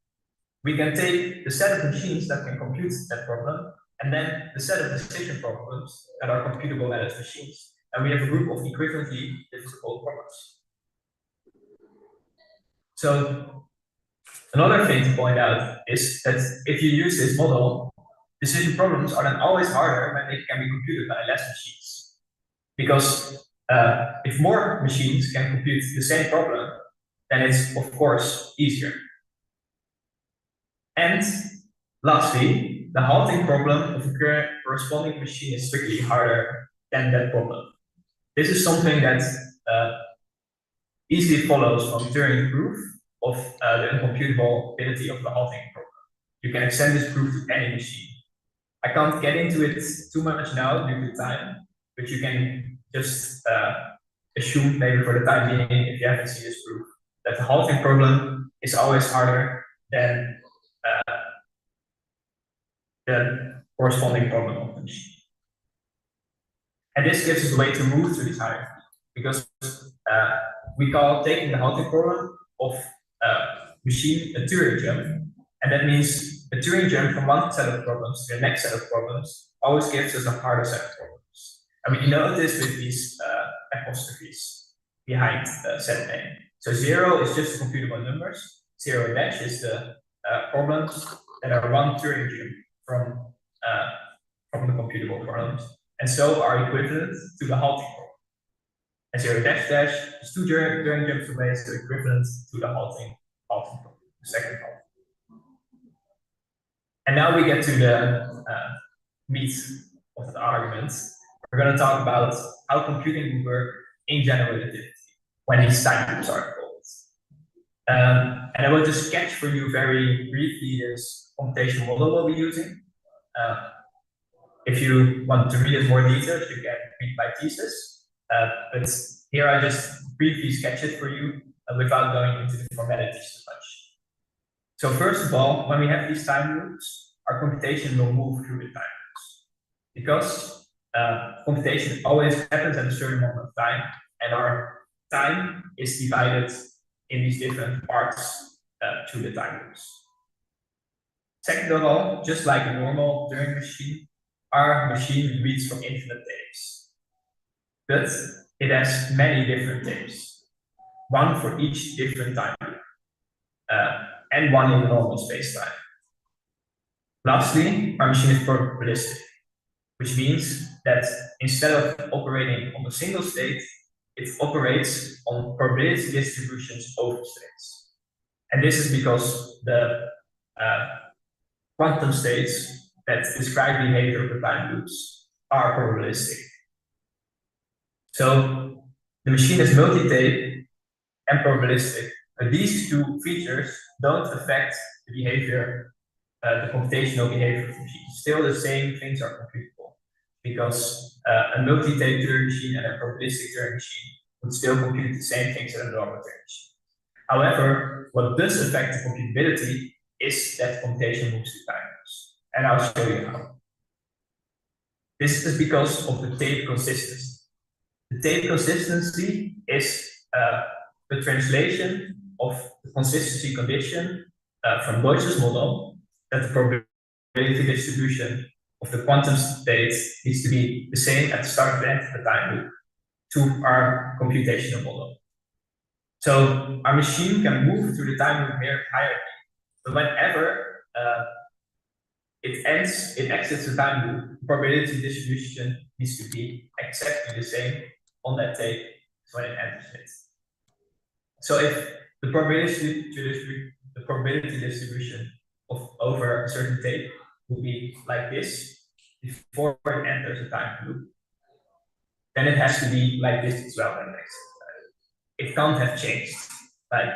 we can take the set of machines that can compute that problem, and then the set of decision problems that are computable at those machines. And we have a group of equivalently difficult problems. So another thing to point out is that if you use this model, decision problems are then always harder when they can be computed by less machines. Because if more machines can compute the same problem, then it's of course easier. And lastly, the halting problem of a corresponding machine is strictly harder than that problem. This is something that easily follows from Turing proof of the uncomputable ability of the halting problem. You can extend this proof to any machine. I can't get into it too much now due to time, but you can just assume, maybe for the time being, if you haven't seen this proof, that the halting problem is always harder than the corresponding problem of the machine. And this gives us a way to move to this hierarchy, because we call taking the halting problem of machine a Turing jump, and that means a Turing jump from one set of problems to the next set of problems always gives us a harder set of problems. And we know this with these apostrophes behind set name. So 0 is just the computable numbers, 0 dash is the problems that are one Turing jump from the computable problems, and so are equivalent to the halting problem. and 0 dash dash is 2 during jumps away, so equivalent to the halting the second halt. And now we get to the meat of the arguments. We're going to talk about how computing will work in general relativity when these time loops are involved. And I will just sketch for you very briefly this computational model we'll be using. If you want to read it more details, you can read my thesis. But here I just briefly sketch it for you without going into the formalities too much. So first of all, when we have these time loops, our computation will move through the time loops. Because computation always happens at a certain moment of time, and our time is divided in these different parts through the time loops. Second of all, just like a normal Turing machine, our machine reads from infinite tapes. But it has many different tapes, one for each different time loop, and one in the normal space-time. Lastly, our machine is probabilistic, which means that instead of operating on a single state, it operates on probability distributions over states. And this is because the quantum states that describe behavior of the time loops are probabilistic. So the machine is multi-tape and probabilistic, but these two features don't affect the behavior, the computational behavior of the machine. Still the same things are computable, because a multi-tape Turing machine and a probabilistic Turing machine would still compute the same things as a normal Turing machine. However, what does affect the computability is that computation moves through time loops. And I'll show you how. This is because of the tape consistency. The tape consistency is the translation of the consistency condition from Deutsch's model that the probability distribution of the quantum state needs to be the same at the start and end of the time loop to our computational model. So our machine can move through the time loop hierarchy, but whenever it exits the time loop, the probability distribution needs to be exactly the same on that tape as when it enters it. So if the probability distribution of over a certain tape will be like this before it enters the time loop, then it has to be like this as well when it exits. It can't have changed, like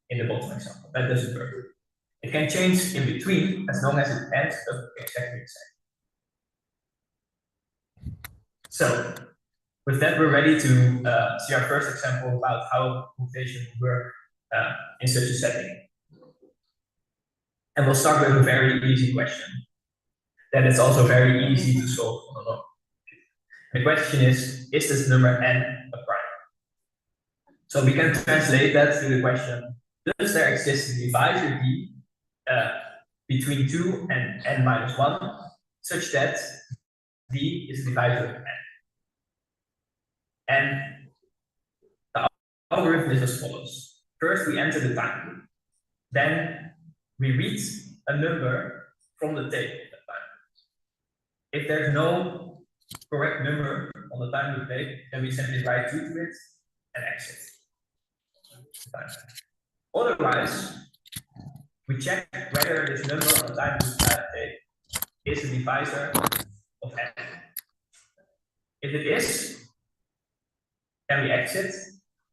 in the bottom example. That doesn't work. It can change in between as long as it ends up exactly the same. So, with that, we're ready to see our first example about how computation will work in such a setting. And we'll start with a very easy question that is also very easy to solve on a local computer. The question is this number n a prime? So we can translate that to the question, does there exist a divisor d between 2 and n minus 1 such that d is a divisor of n? And the algorithm is as follows. First, we enter the time loop. Then we read a number from the tape at that time. If there's no correct number on the time loop tape, then we simply write 2 to it and exit. Otherwise, we check whether this number on the time loop tape is a divisor of n. If it is, then we exit,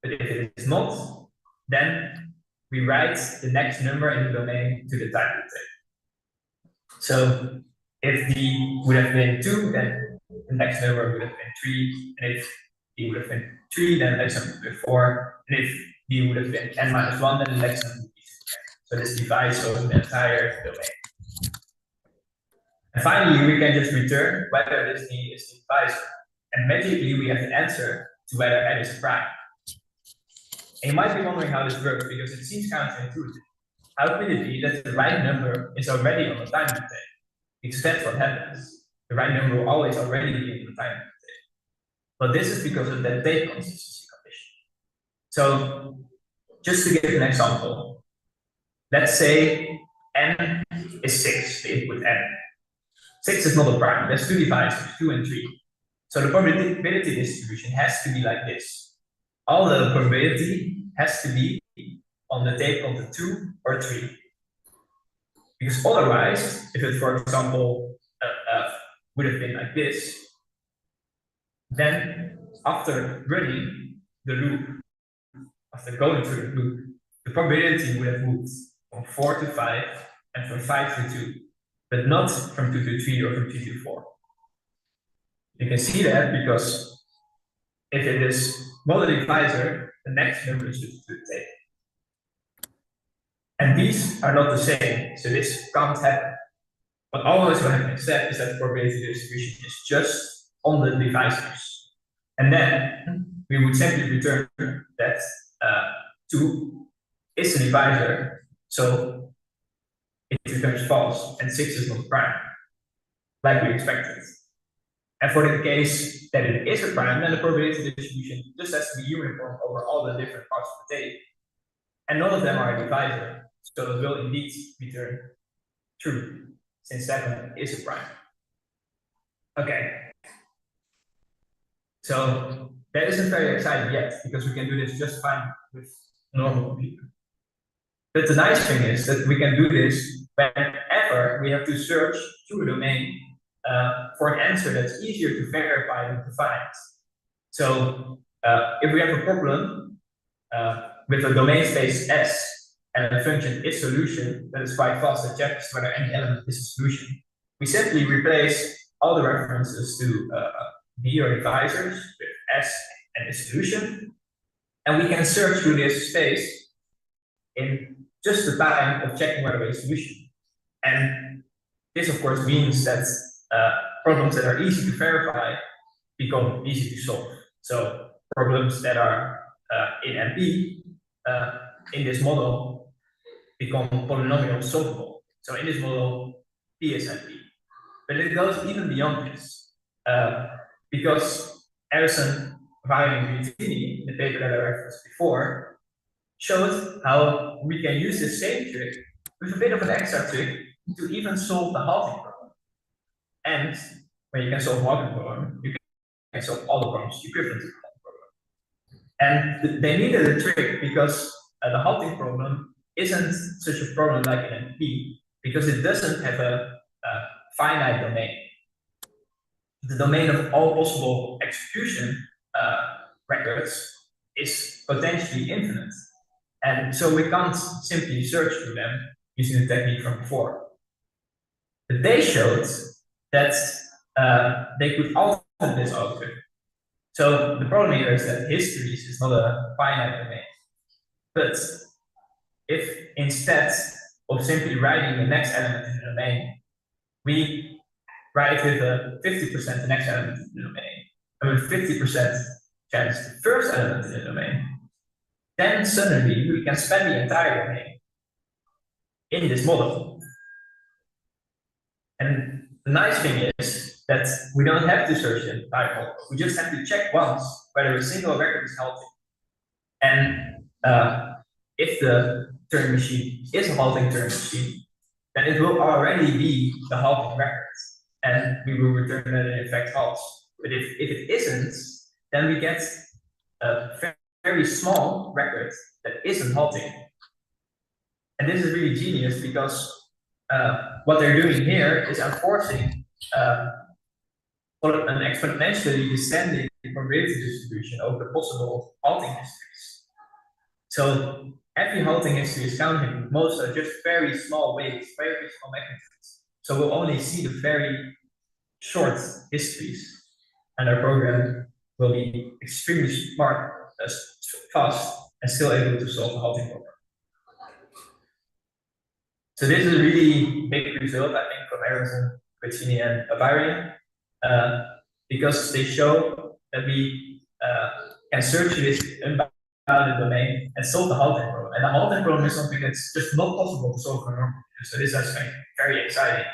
but if it is not, then we write the next number in the domain to the time loop tape. So if d would have been 2, then the next number would have been 3, and if d would have been 3, then the next number would be 4, and if d would have been n minus 1, then the next number would be 2. So this divides over the entire domain. And finally, we can just return whether this d is the divisor. And magically, we have the answer to whether n is a prime. And you might be wondering how this works, because it seems counterintuitive. How could it be that the right number is already on the time loop tape? Because that's what happens. The right number will always already be in the time loop tape. But this is because of that tape consistency condition. So, just to give an example, let's say n is 6, the input n. 6 is not a prime, that's 2 divisors, 2 and 3. So the probability distribution has to be like this. all the probability has to be on the table of the 2 or 3. Because otherwise, if it, for example, would have been like this, then after running the loop, after going through the loop, the probability would have moved from 4 to 5 and from 5 to 2, but not from 2 to 3 or from 3 to 4. You can see that because if it is not a divisor, the next number is just to the table. And these are not the same, so this can't happen. What always will happen instead is that probability distribution is just on the divisors. And then we would simply return that 2 is a divisor, so it returns false, and 6 is not prime, like we expected. And for the case that it is a prime, then the probability distribution just has to be uniform over all the different parts of the table. And none of them are a divisor, so it will indeed return true, since 7 is a prime. Okay. So that isn't very exciting yet, because we can do this just fine with normal computer. But the nice thing is that we can do this whenever we have to search through a domain for an answer that's easier to verify than to find. So if we have a problem with a domain space S and a function is solution that is quite fast that checks whether any element is a solution, we simply replace all the references to B or divisors with S and a solution, and we can search through this space in just the time of checking whether a solution. And this, of course, means that problems that are easy to verify become easy to solve. So problems that are in NP in this model become polynomial solvable. So in this model, P is NP. But it goes even beyond this, because Harrison, Varing, and Green, in the paper that I referenced before, showed how we can use the same trick with a bit of an extra trick to even solve the halting problem. And when you can solve a halting problem, you can solve all the problems equivalent to the halting problem. And they needed a trick because the halting problem isn't such a problem like in NP, because it doesn't have a finite domain. The domain of all possible execution records is potentially infinite. And so we can't simply search through them using the technique from before. But they showed that they could alter this output. So the problem here is that histories is not a finite domain. But if instead of simply writing the next element in the domain, we write with a 50% the next element in the domain, and with 50% chance the first element in the domain, then suddenly we can spend the entire domain in this model. And the nice thing is that we don't have to search the entire model. We just have to check once whether a single record is halting. And if the Turing machine is a halting Turing machine, then it will already be the halting record. And we will return that it in fact halts. But if it isn't, then we get a very small record that isn't halting. And this is really genius because what they're doing here is enforcing an exponentially descending probability distribution over the possible halting histories. So every halting history is counting, most are just very small weights, very small magnitudes. So we'll only see the very short histories, and our program will be extremely smart, fast, and still able to solve the halting problem. So this is a really big result, I think, from Harrison, Guccini, and Avarian, because they show that we can search this unbounded domain and solve the halting problem. And the halting problem is something that's just not possible to solve for normal computers. So this is very exciting.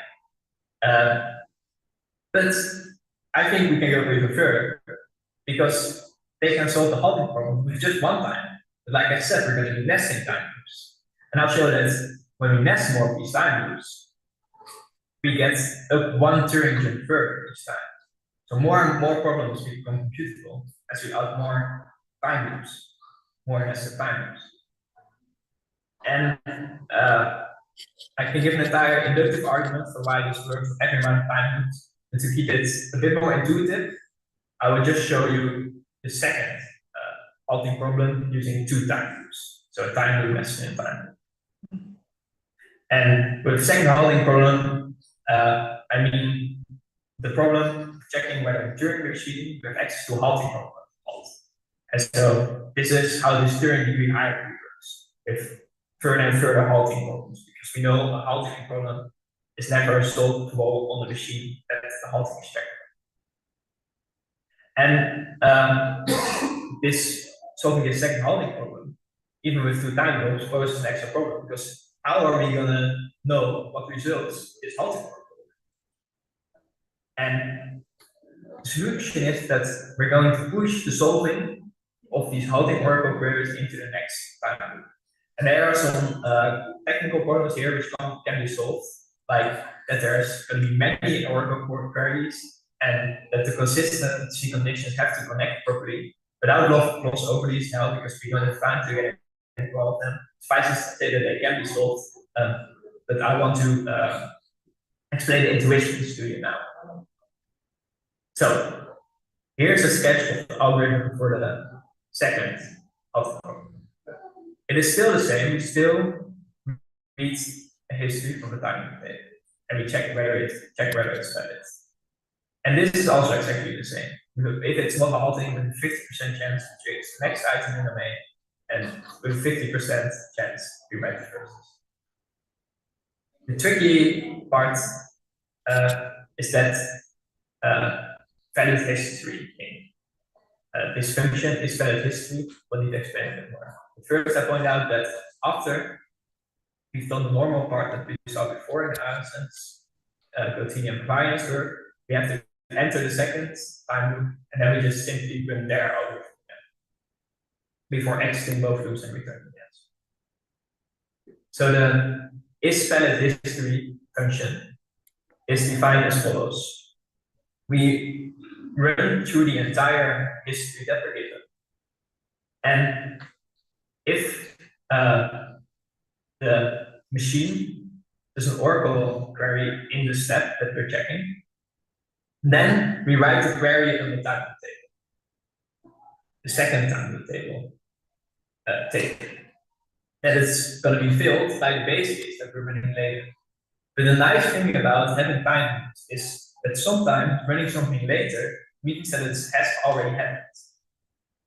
But I think we can go even further, because they can solve the halting problem with just one time. But like I said, we're going to do nesting time loops. And I'll show that when we nest more of these time loops, we get up one Turing jump further each time. So more and more problems become computable as we add more time loops. more nested time loops. And I can give an entire inductive argument for why this works for every amount of time loops. And to keep it a bit more intuitive, I will just show you the second halting problem using 2 time loops. So a time loop nested in time loop. And with the second halting problem, I mean the problem checking whether during the machine we have access to a halting problem. And so this is how the steering degree hierarchy works with further and further halting problems, because we know a halting problem is never solvable on the machine that the halting is checked. And this solving this second halting problem, even with 2 time loops, poses an extra problem, because how are we gonna know what results this halting problem? And the solution is that we're going to push the solving of these halting oracle queries into the next time loop. And there are some technical problems here which can be solved, like that there's going to be many oracle queries and that the consistency conditions have to connect properly. But I would love to gloss over these now because we don't have time to get into all of them. Suffice to say that they can be solved, but I want to explain the intuitions to you now. So here's a sketch of the algorithm for the second halting problem. It is still the same. We still read a history from the time table, and we check whether it's valid. And this is also exactly the same. If it's not a halting, with 50% chance to choose the next item in the domain, and with 50% chance we write the first. The tricky part is that valid history thing. This function is valid history. We'll need to explain a bit more. But first, I point out that after we've done the normal part that we saw before in Aronsen's Gotinian variance work, we have to enter the second time loop, and then we just simply run their algorithm before exiting both loops and returning the answer. So the is valid history function is defined as follows. We run through the entire history that we're given. And if the machine does an oracle query in the step that we're checking, then we write the query on the time loop table, the second time loop table that is going to be filled by the base case that we're running later. But the nice thing about having time loops is that sometimes running something later means that it has already happened.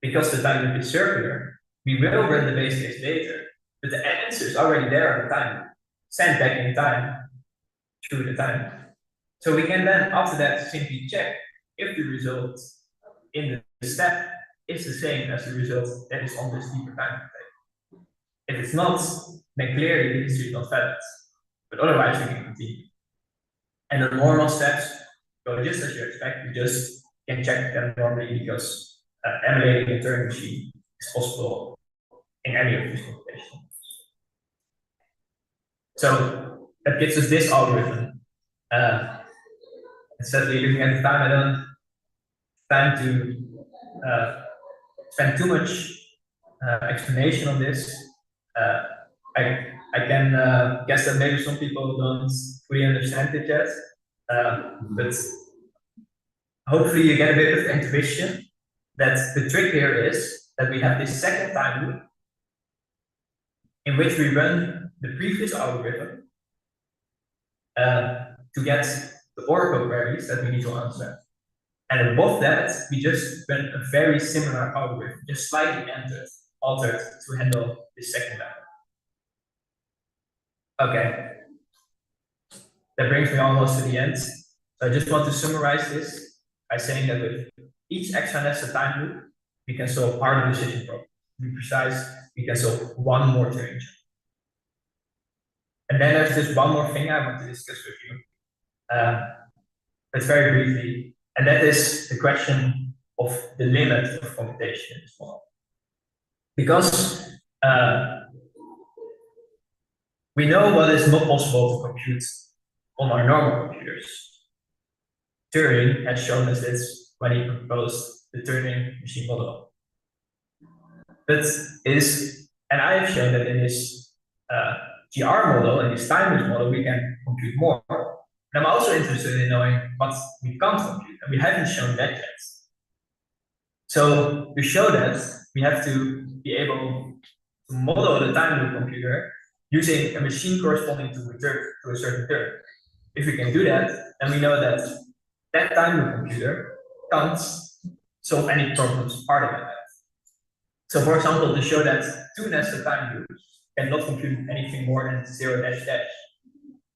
Because the time loop is circular, we will run the base case later, but the answer is already there on the time loop, sent back in time through the time loop. So we can then, after that, simply check if the result in the step is the same as the result that is on this deeper time loop table. If it's not, then clearly the history is not valid, but otherwise we can continue. And the normal steps go just as you expect. You just can check them normally because emulating a Turing machine is possible in any of these computations. So that gives us this algorithm. Instead of looking at the time, I don't have time to spend too much explanation on this. I can guess that maybe some people don't fully understand it yet, but hopefully you get a bit of intuition that the trick here is that we have this second time loop in which we run the previous algorithm to get the oracle queries that we need to answer. And above that, we just run a very similar algorithm, just slightly altered to handle this second level. Okay, that brings me almost to the end. So I just want to summarize this by saying that with each extra nested time loop, we can solve part of the decision problem. To be precise, we can solve one more Turing check. And then there's just one more thing I want to discuss with you, but very briefly, and that is the question of the limit of computation in this model. Because we know what is not possible to compute on our normal computers. Turing has shown us this when he proposed the Turing machine model. But it is, and I have shown that in this GR model, in this timeless model, we can compute more. And I'm also interested in knowing what we can't compute, and we haven't shown that yet. So to show that, we have to be able to model the time loop computer using a machine corresponding to a certain term. If we can do that, then we know that that time loop computer can't solve any problems part of that. So for example, to show that two nested time loops cannot compute anything more than 0 dash dash,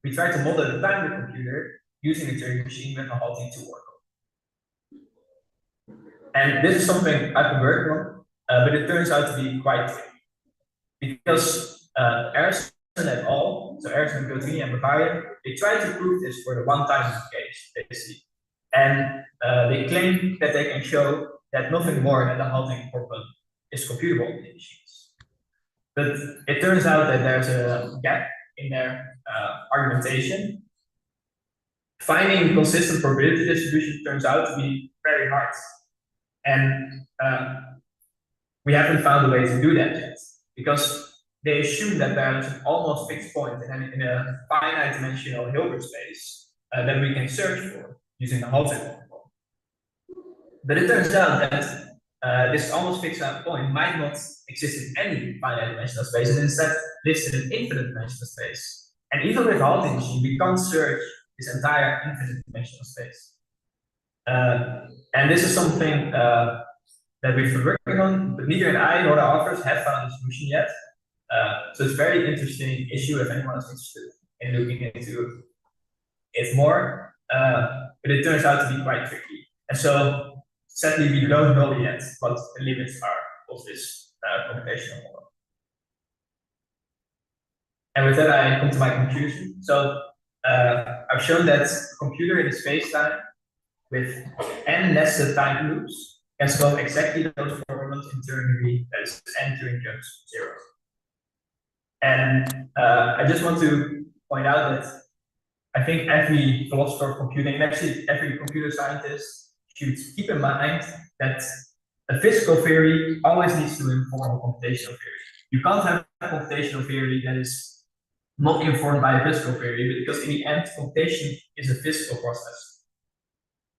we try to model the time loop computer using a Turing machine with a halting 2 oracle. And this is something I've been working on, but it turns out to be quite tricky. Because Ericsson et al., so Ericsson, Galatea, and Bavaria, they tried to prove this for the one-time case, basically. And they claim that they can show that nothing more than the halting problem is computable in the machines. But it turns out that there's a gap in their argumentation. Finding consistent probability distribution turns out to be very hard. And we haven't found a way to do that yet, because they assume that there's an almost fixed point in a finite dimensional Hilbert space that we can search for using the halting protocol. But it turns out that this almost fixed point might not exist in any finite dimensional space, and instead lives in an infinite dimensional space. And even with a halting machine, we can't search this entire infinite dimensional space. And this is something that we've been working on, but neither I nor the authors have found a solution yet. So it's a very interesting issue if anyone is interested in looking into it more. But it turns out to be quite tricky. And so sadly, we don't know yet what the limits are of this computational model. And with that, I come to my conclusion. So I've shown that a computer in a space-time with n nested time loops can solve exactly those problems in Turing degree, that is n Turing terms 0. And I just want to point out that I think every philosopher of computing, and actually every computer scientist, should keep in mind that a physical theory always needs to inform a computational theory. You can't have a computational theory that is not informed by a physical theory, because in the end, computation is a physical process.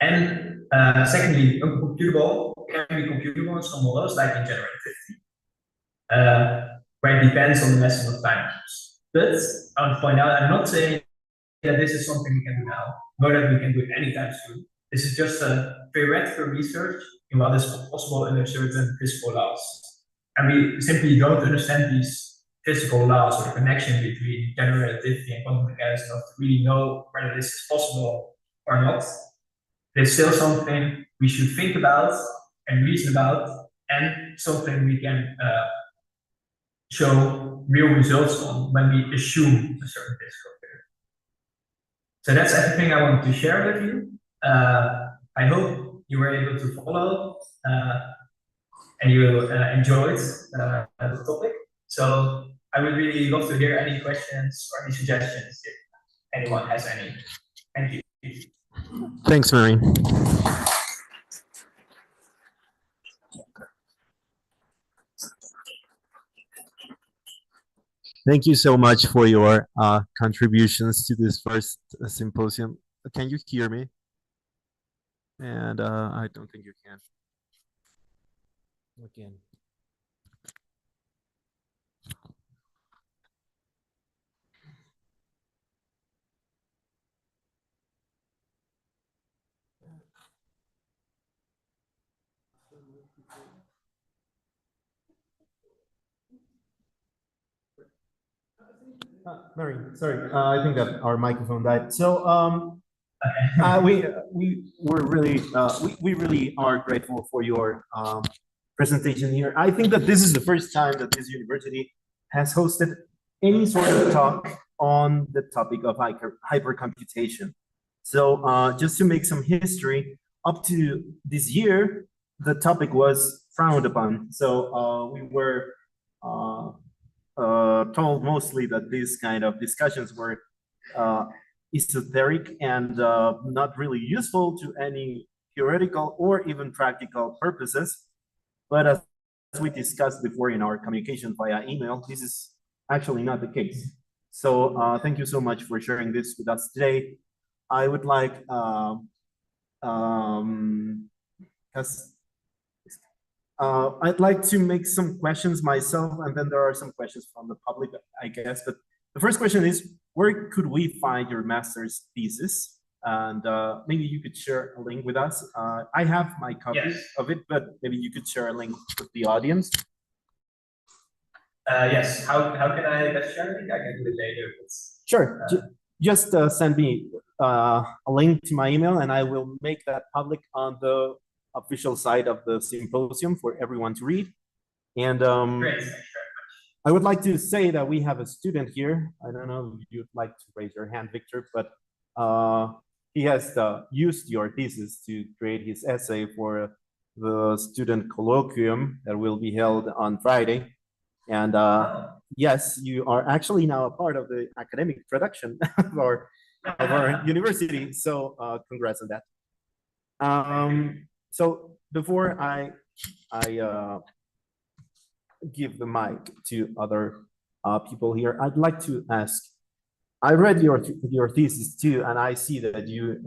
And secondly, uncomputable can be computable in some models, like in generativity, where it depends on the messing of time loops. But I want to point out, I'm not saying that this is something we can do now, nor that we can do it anytime soon. This is just a theoretical research in what is possible under certain physical laws. And we simply don't understand these physical laws or the connection between general relativity and quantum mechanics enough to really know whether this is possible or not. It's still something we should think about and reason about, and something we can show real results on when we assume a certain physical theory. So that's everything I wanted to share with you. I hope you were able to follow and you enjoyed the topic. So I would really love to hear any questions or any suggestions if anyone has any. Thank you. Thanks, Mary. Thank you so much for your contributions to this first symposium. Can you hear me? And I don't think you can. Again. Mary, sorry, I think that our microphone died. So we really are grateful for your presentation here. I think that this is the first time that this university has hosted any sort of talk on the topic of hypercomputation. So just to make some history, up to this year, the topic was frowned upon. So we were told mostly that these kind of discussions were esoteric and not really useful to any theoretical or even practical purposes. But as we discussed before in our communication via email, this is actually not the case. So thank you so much for sharing this with us today. I would like, I'd like to make some questions myself, and then there are some questions from the public, I guess. But the first question is, where could we find your master's thesis? And maybe you could share a link with us. I have my copy of it, but maybe you could share a link with the audience. Yes. How can I best share it? I can do it later. Sure. Just send me a link to my email, and I will make that public on the official site of the symposium for everyone to read. And Great. I would like to say that we have a student here. I don't know if you'd like to raise your hand, Victor, but he has used your thesis to create his essay for the student colloquium that will be held on Friday. And yes, you are actually now a part of the academic production of our university. So congrats on that. So before I give the mic to other people here, I'd like to ask, I read your thesis too, and I see that you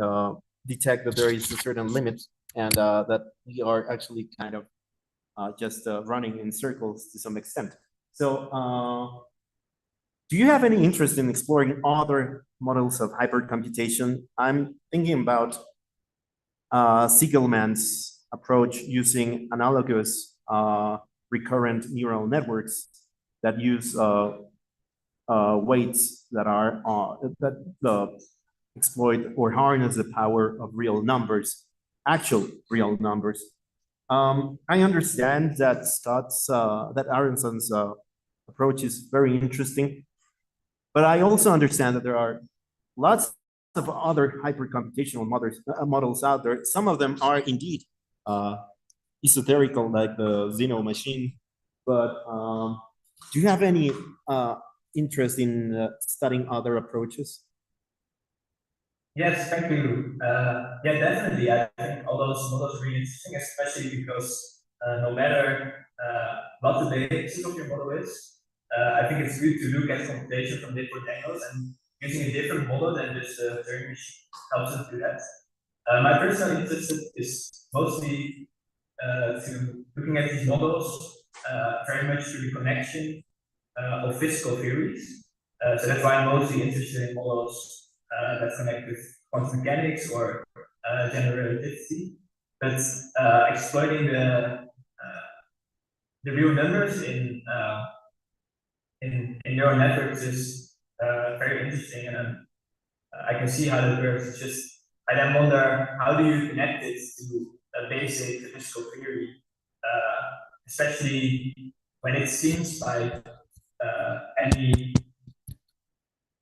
detect that there is a certain limit and that we are actually kind of just running in circles to some extent. So do you have any interest in exploring other models of hypercomputation? I'm thinking about Siegelman's approach using analogous recurrent neural networks that use weights that are exploit or harness the power of real numbers, actual real numbers. I understand that that Aronson's approach is very interesting, but I also understand that there are lots of other hypercomputational models out there. Some of them are indeed esoterical, like the Zeno machine, but do you have any interest in studying other approaches? Yes, thank you. Yeah, definitely. I think all those models are really interesting, especially because no matter what the basis of your model is, I think it's good to look at computation from different angles, and using a different model than just a Turing machine helps us do that. My personal interest is mostly to looking at these models very much through the connection of physical theories. So that's why I'm mostly interested in models that connect with quantum mechanics or general relativity. But exploiting the real numbers in neural networks is very interesting, and I can see how that works. It's just I then wonder, how do you connect it to a basic physical theory, especially when it seems like any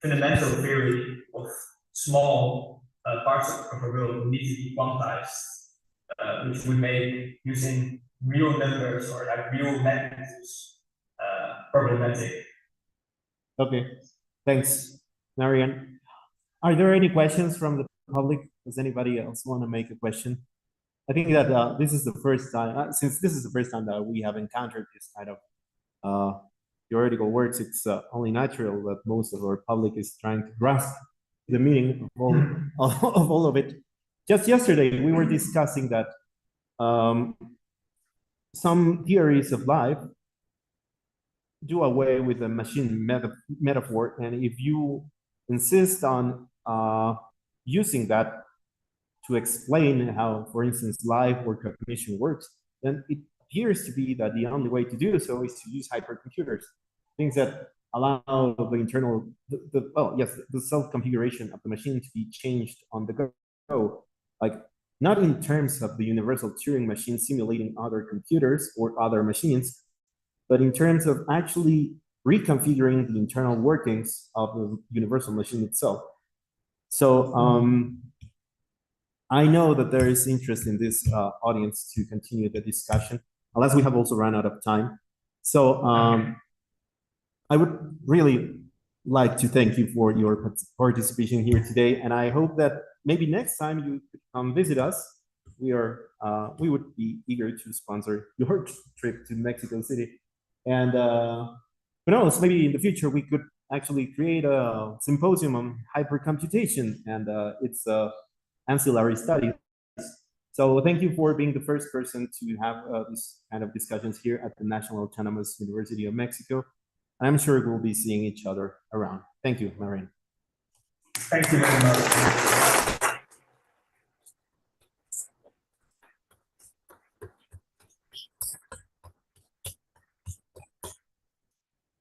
fundamental theory of small parts of a world need to be quantized, which would make using real numbers or like real magnitudes problematic. Okay, thanks, Marian. Are there any questions from the public? Does anybody else want to make a question? I think that this is the first time, since this is the first time that we have encountered this kind of theoretical works, it's only natural that most of our public is trying to grasp the meaning of all of it. Just yesterday, we were discussing that some theories of life do away with the machine metaphor, and if you insist on using that to explain how, for instance, life or cognition works, then it appears to be that the only way to do so is to use hypercomputers, things that allow the internal, the self-configuration of the machine to be changed on the go, like not in terms of the universal Turing machine simulating other computers or other machines, but in terms of actually reconfiguring the internal workings of the universal machine itself. So I know that there is interest in this audience to continue the discussion, unless we have also run out of time. So I would really like to thank you for your participation here today, and I hope that maybe next time you could come visit us we would be eager to sponsor your trip to Mexico City. And who knows, maybe in the future we could actually create a symposium on hypercomputation and its ancillary studies. So thank you for being the first person to have this kind of discussions here at the National Autonomous University of Mexico. I'm sure we'll be seeing each other around. Thank you, Maureen. Thank you very much.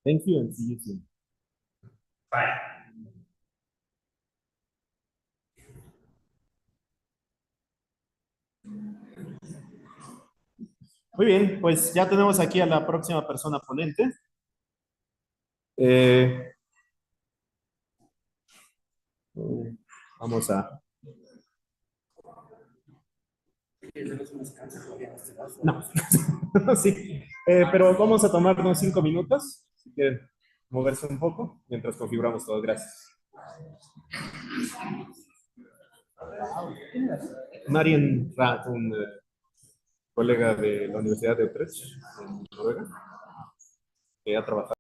Thank you and see you soon. Bye. Muy bien, pues ya tenemos aquí a la próxima persona ponente. Vamos a... No, sí, pero vamos a tomarnos 5 minutos, si quieren moverse un poco, mientras configuramos todo. Gracias. Marian Rat, un colega de la Universidad de Utrecht, en Noruega, que ha trabajado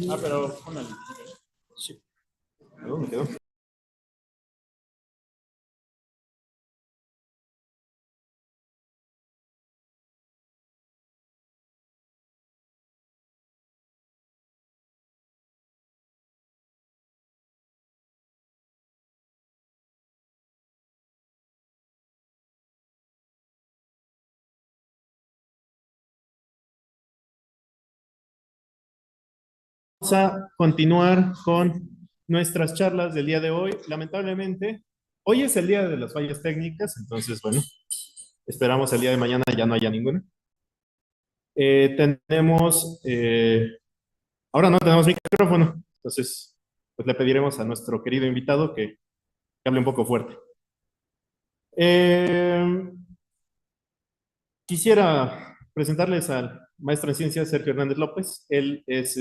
Ah, pero póngale. Sí. ¿Me quedó? Vamos a continuar con nuestras charlas del día de hoy. Lamentablemente, hoy es el día de las fallas técnicas, entonces, bueno, esperamos el día de mañana ya no haya ninguna. Ahora no tenemos micrófono, entonces, pues le pediremos a nuestro querido invitado que hable un poco fuerte. Quisiera presentarles al maestro en ciencias Sergio Hernández López. Él es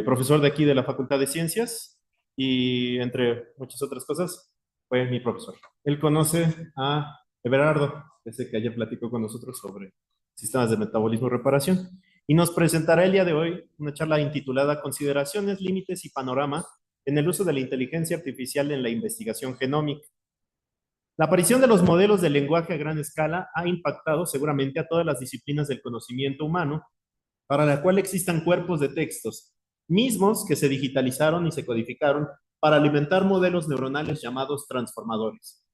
profesor de aquí de la Facultad de Ciencias y entre muchas otras cosas fue mi profesor. Él conoce a Everardo, ese que ayer platicó con nosotros sobre sistemas de metabolismo y reparación, y nos presentará el día de hoy una charla intitulada Consideraciones, límites y panorama en el uso de la inteligencia artificial en la investigación genómica. La aparición de los modelos de lenguaje a gran escala ha impactado seguramente a todas las disciplinas del conocimiento humano, para la cual existan cuerpos de textos, mismos que se digitalizaron y se codificaron para alimentar modelos neuronales llamados transformadores.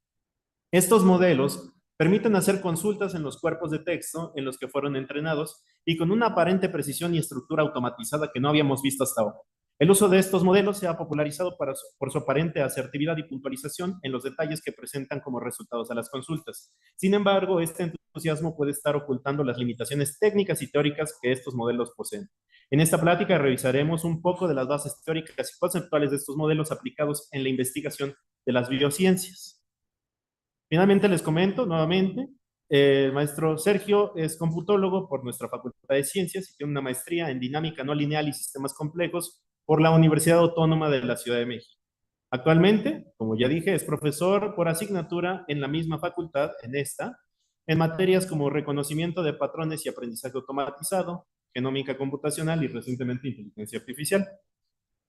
Estos modelos permiten hacer consultas en los cuerpos de texto en los que fueron entrenados y con una aparente precisión y estructura automatizada que no habíamos visto hasta ahora. El uso de estos modelos se ha popularizado por su aparente asertividad y puntualización en los detalles que presentan como resultados a las consultas. Sin embargo, este entusiasmo puede estar ocultando las limitaciones técnicas y teóricas que estos modelos poseen. En esta plática revisaremos un poco de las bases teóricas y conceptuales de estos modelos aplicados en la investigación de las biociencias. Finalmente les comento nuevamente, el maestro Sergio es computólogo por nuestra Facultad de Ciencias y tiene una maestría en dinámica no lineal y sistemas complejos por la Universidad Autónoma de la Ciudad de México. Actualmente, como ya dije, es profesor por asignatura en la misma facultad, en materias como reconocimiento de patrones y aprendizaje automatizado, genómica computacional y recientemente inteligencia artificial.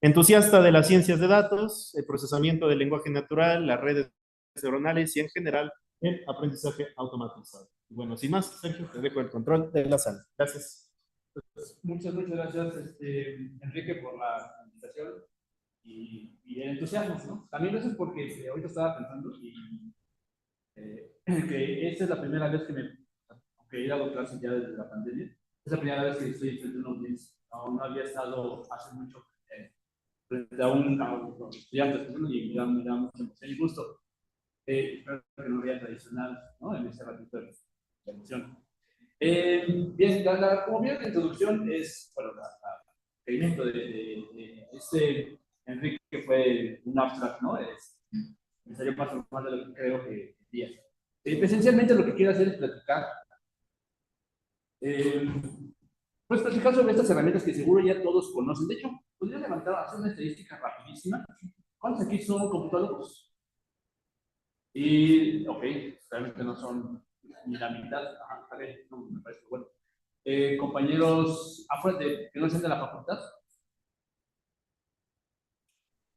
Entusiasta de las ciencias de datos, el procesamiento del lenguaje natural, las redes neuronales y en general el aprendizaje automatizado. Bueno, sin más, Sergio, te dejo el control de la sala. Gracias. Muchas gracias, Enrique, por la invitación y el entusiasmo, ¿no? También eso es porque ahorita estaba pensando que esta es la primera vez aunque he dado clases ya desde la pandemia, es la primera vez que estoy frente a una audiencia. No había estado hace mucho frente a un estudiante y me da mucha emoción y gusto. Espero que no vea tradicional, ¿no? En este ratito de emoción. Bien, como bien la introducción es, bueno, el seguimiento de este Enrique, que fue un abstract, ¿no? Me salió más formal de lo que creo que quería. Esencialmente lo que quiero hacer es platicar, pues platicar sobre estas herramientas que seguro ya todos conocen. De hecho, podría hacer una estadística rapidísima. ¿Cuántos aquí son computólogos? Y, ok, realmente no son ni la mitad. Ajá, no, me parece bueno. Compañeros afuera que no sean de la facultad.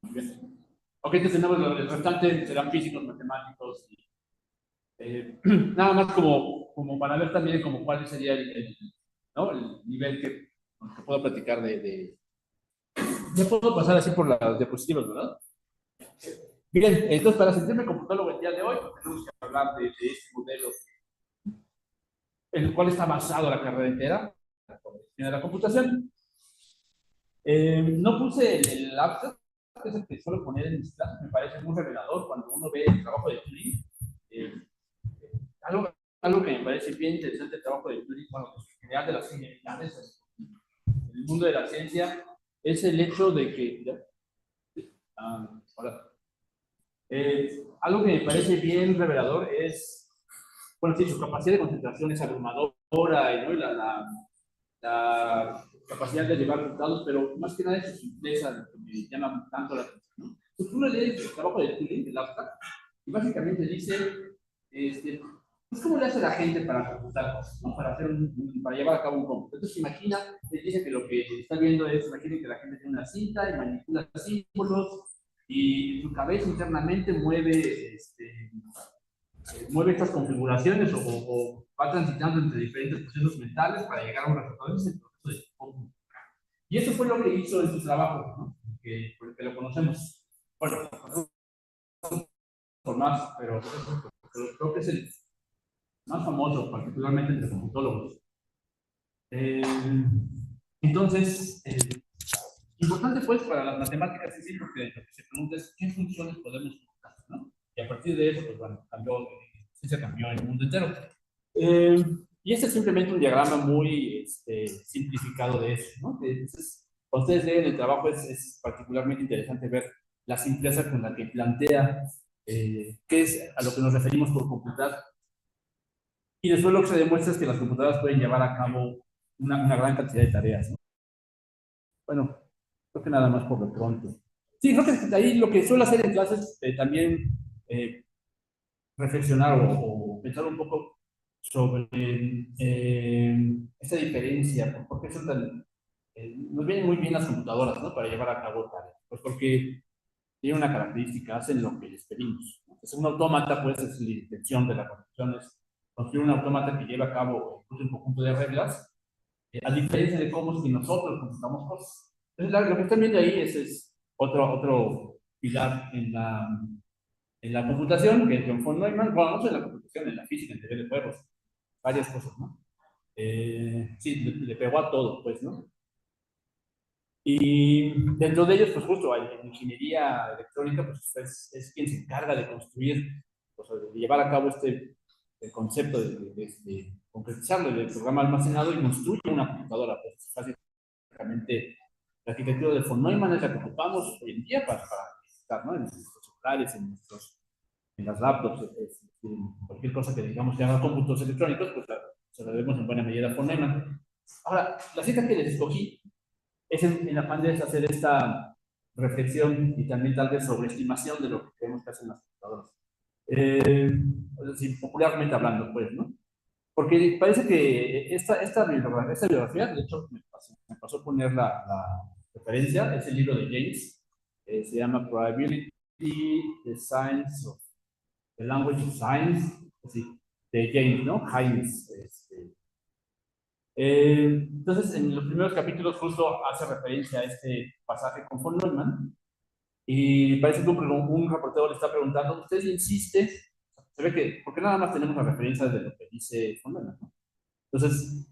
Muy bien. Ok, entonces tenemos el restante, serán físicos, matemáticos. Nada más como para ver también como cuál sería ¿no? El nivel que puedo platicar Ya puedo pasar así por las diapositivas, ¿verdad? Bien, entonces para sentirme computólogo el día de hoy, tenemos que hablar de este modelo, en el cual está basado la carrera entera de la computación. No puse el abstract, que es el que suelo poner en mis clases, me parece muy revelador cuando uno ve el trabajo de Turing. Algo que me parece bien interesante el trabajo de Turing, bueno, en general de las genialidades en el mundo de la ciencia, es el hecho de que algo que me parece bien revelador es, bueno, sí, su capacidad de concentración es abrumadora, ¿no? Y la capacidad de llevar resultados, pero más que nada es su simpleza lo que me llama tanto la atención, ¿no? Entonces uno lee el trabajo de Turing, el abstract, y básicamente dice, pues, ¿cómo le hace la gente para computar cosas, ¿no? Para, para llevar a cabo un cómputo. Entonces, imagina, él dice que lo que está viendo es, imagina que la gente tiene una cinta y manipula símbolos y en su cabeza internamente mueve estas configuraciones o va transitando entre diferentes procesos mentales para llegar a un resultado. Ese es el proceso de cómputo. Y eso fue lo que hizo en su trabajo, ¿no? Por el que lo conocemos. Bueno, por más, pero creo que es el más famoso, particularmente entre computólogos. Entonces, importante pues para las matemáticas es porque lo que se pregunta es qué funciones podemos computar, ¿no? Y a partir de eso, pues bueno, se cambió el mundo entero. Y este es simplemente un diagrama muy simplificado de eso, ¿no? Entonces, cuando ustedes leen el trabajo es particularmente interesante ver la simpleza con la que plantea qué es a lo que nos referimos por computar. Y después lo que se demuestra es que las computadoras pueden llevar a cabo una gran cantidad de tareas, ¿no? Bueno, creo que nada más por lo pronto. Sí, creo que ahí lo que suelo hacer en clases también reflexionar o pensar un poco sobre esta diferencia, por qué son tan... nos vienen muy bien las computadoras, ¿no? Para llevar a cabo tareas. Pues porque tienen una característica, hacen lo que les pedimos, ¿no? Entonces, un autómata, pues, es la intención de la construcción, es construir un autómata que lleve a cabo un conjunto de reglas, a diferencia de cómo es que nosotros computamos cosas. Entonces, lo que están viendo ahí es otro pilar en la computación, que es John von Neumann, bueno, no solo en la computación, en la física, en teoría de juegos, varias cosas, ¿no? Sí, le pegó a todo, pues, ¿no? Y dentro de ellos, pues justo, en ingeniería electrónica, pues es quien se encarga de construir, pues, de llevar a cabo el concepto de concretizarlo, el programa almacenado y construye una computadora, pues básicamente la arquitectura de von Neumann es la que ocupamos hoy en día para estar, ¿no? En nuestros celulares, en las laptops, cualquier cosa que digamos que haga cómputos electrónicos, pues se la debemos en buena medida a von Neumann. Ahora, la cita que les escogí es en afán de hacer esta reflexión y también tal vez sobreestimación de lo que creemos que hacen las computadoras. Es decir, popularmente hablando, pues, ¿no? Porque parece que esta biografía, de hecho, me pasó a poner la referencia, es el libro de James, se llama Probability, the Science of, the Language of Science, así, de James, ¿no? James, entonces, en los primeros capítulos justo hace referencia a este pasaje con von Neumann y parece que un reportero le está preguntando, usted insiste, se ve que, porque nada más tenemos la referencia de lo que dice von Neumann, ¿no? Entonces,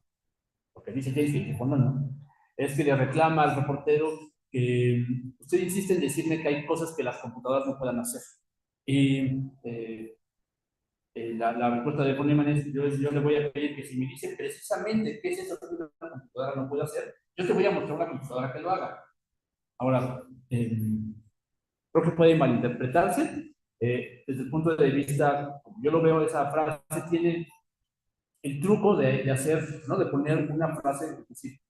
lo que dice James que dice von Neumann es que le reclama al reportero que usted insiste en decirme que hay cosas que las computadoras no puedan hacer. Y la respuesta de von Neumann es, yo le voy a pedir que si me dice precisamente qué es eso que una computadora no puede hacer, yo te voy a mostrar una computadora que lo haga. Ahora, creo que puede malinterpretarse. Desde el punto de vista, como yo lo veo, esa frase tiene el truco de hacer, ¿no? De poner una frase, es decir,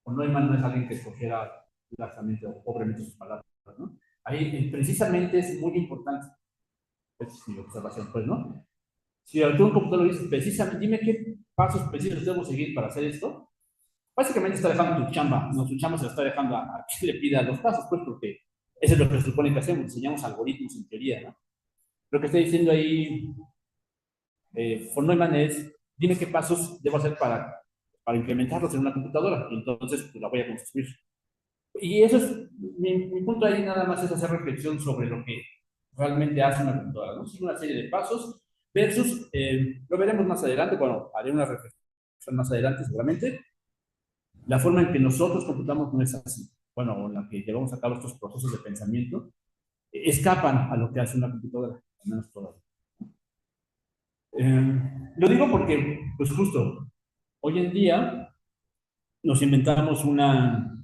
von Neumann no es alguien que escogiera laxamente o pobremente sus palabras, ¿no? Ahí precisamente es muy importante. Esa es mi observación, pues, ¿no? Si un computador dice precisamente, dime qué pasos precisos debo seguir para hacer esto, básicamente está dejando tu chamba, no, su chamba se la está dejando a que le pida los pasos, pues, porque eso es lo que se supone que hacemos, enseñamos algoritmos en teoría, ¿no? Lo que está diciendo ahí von Neumann es, dime qué pasos debo hacer para implementarlos en una computadora, y entonces pues, la voy a construir. Y eso es, mi punto ahí nada más es hacer reflexión sobre lo que realmente hace una computadora, ¿no? Sigue una serie de pasos versus, lo veremos más adelante, bueno, haré una reflexión más adelante seguramente, la forma en que nosotros computamos no es así. Bueno, en la que llevamos a cabo estos procesos de pensamiento, escapan a lo que hace una computadora, al menos todas. Lo digo porque, pues justo, hoy en día nos inventamos una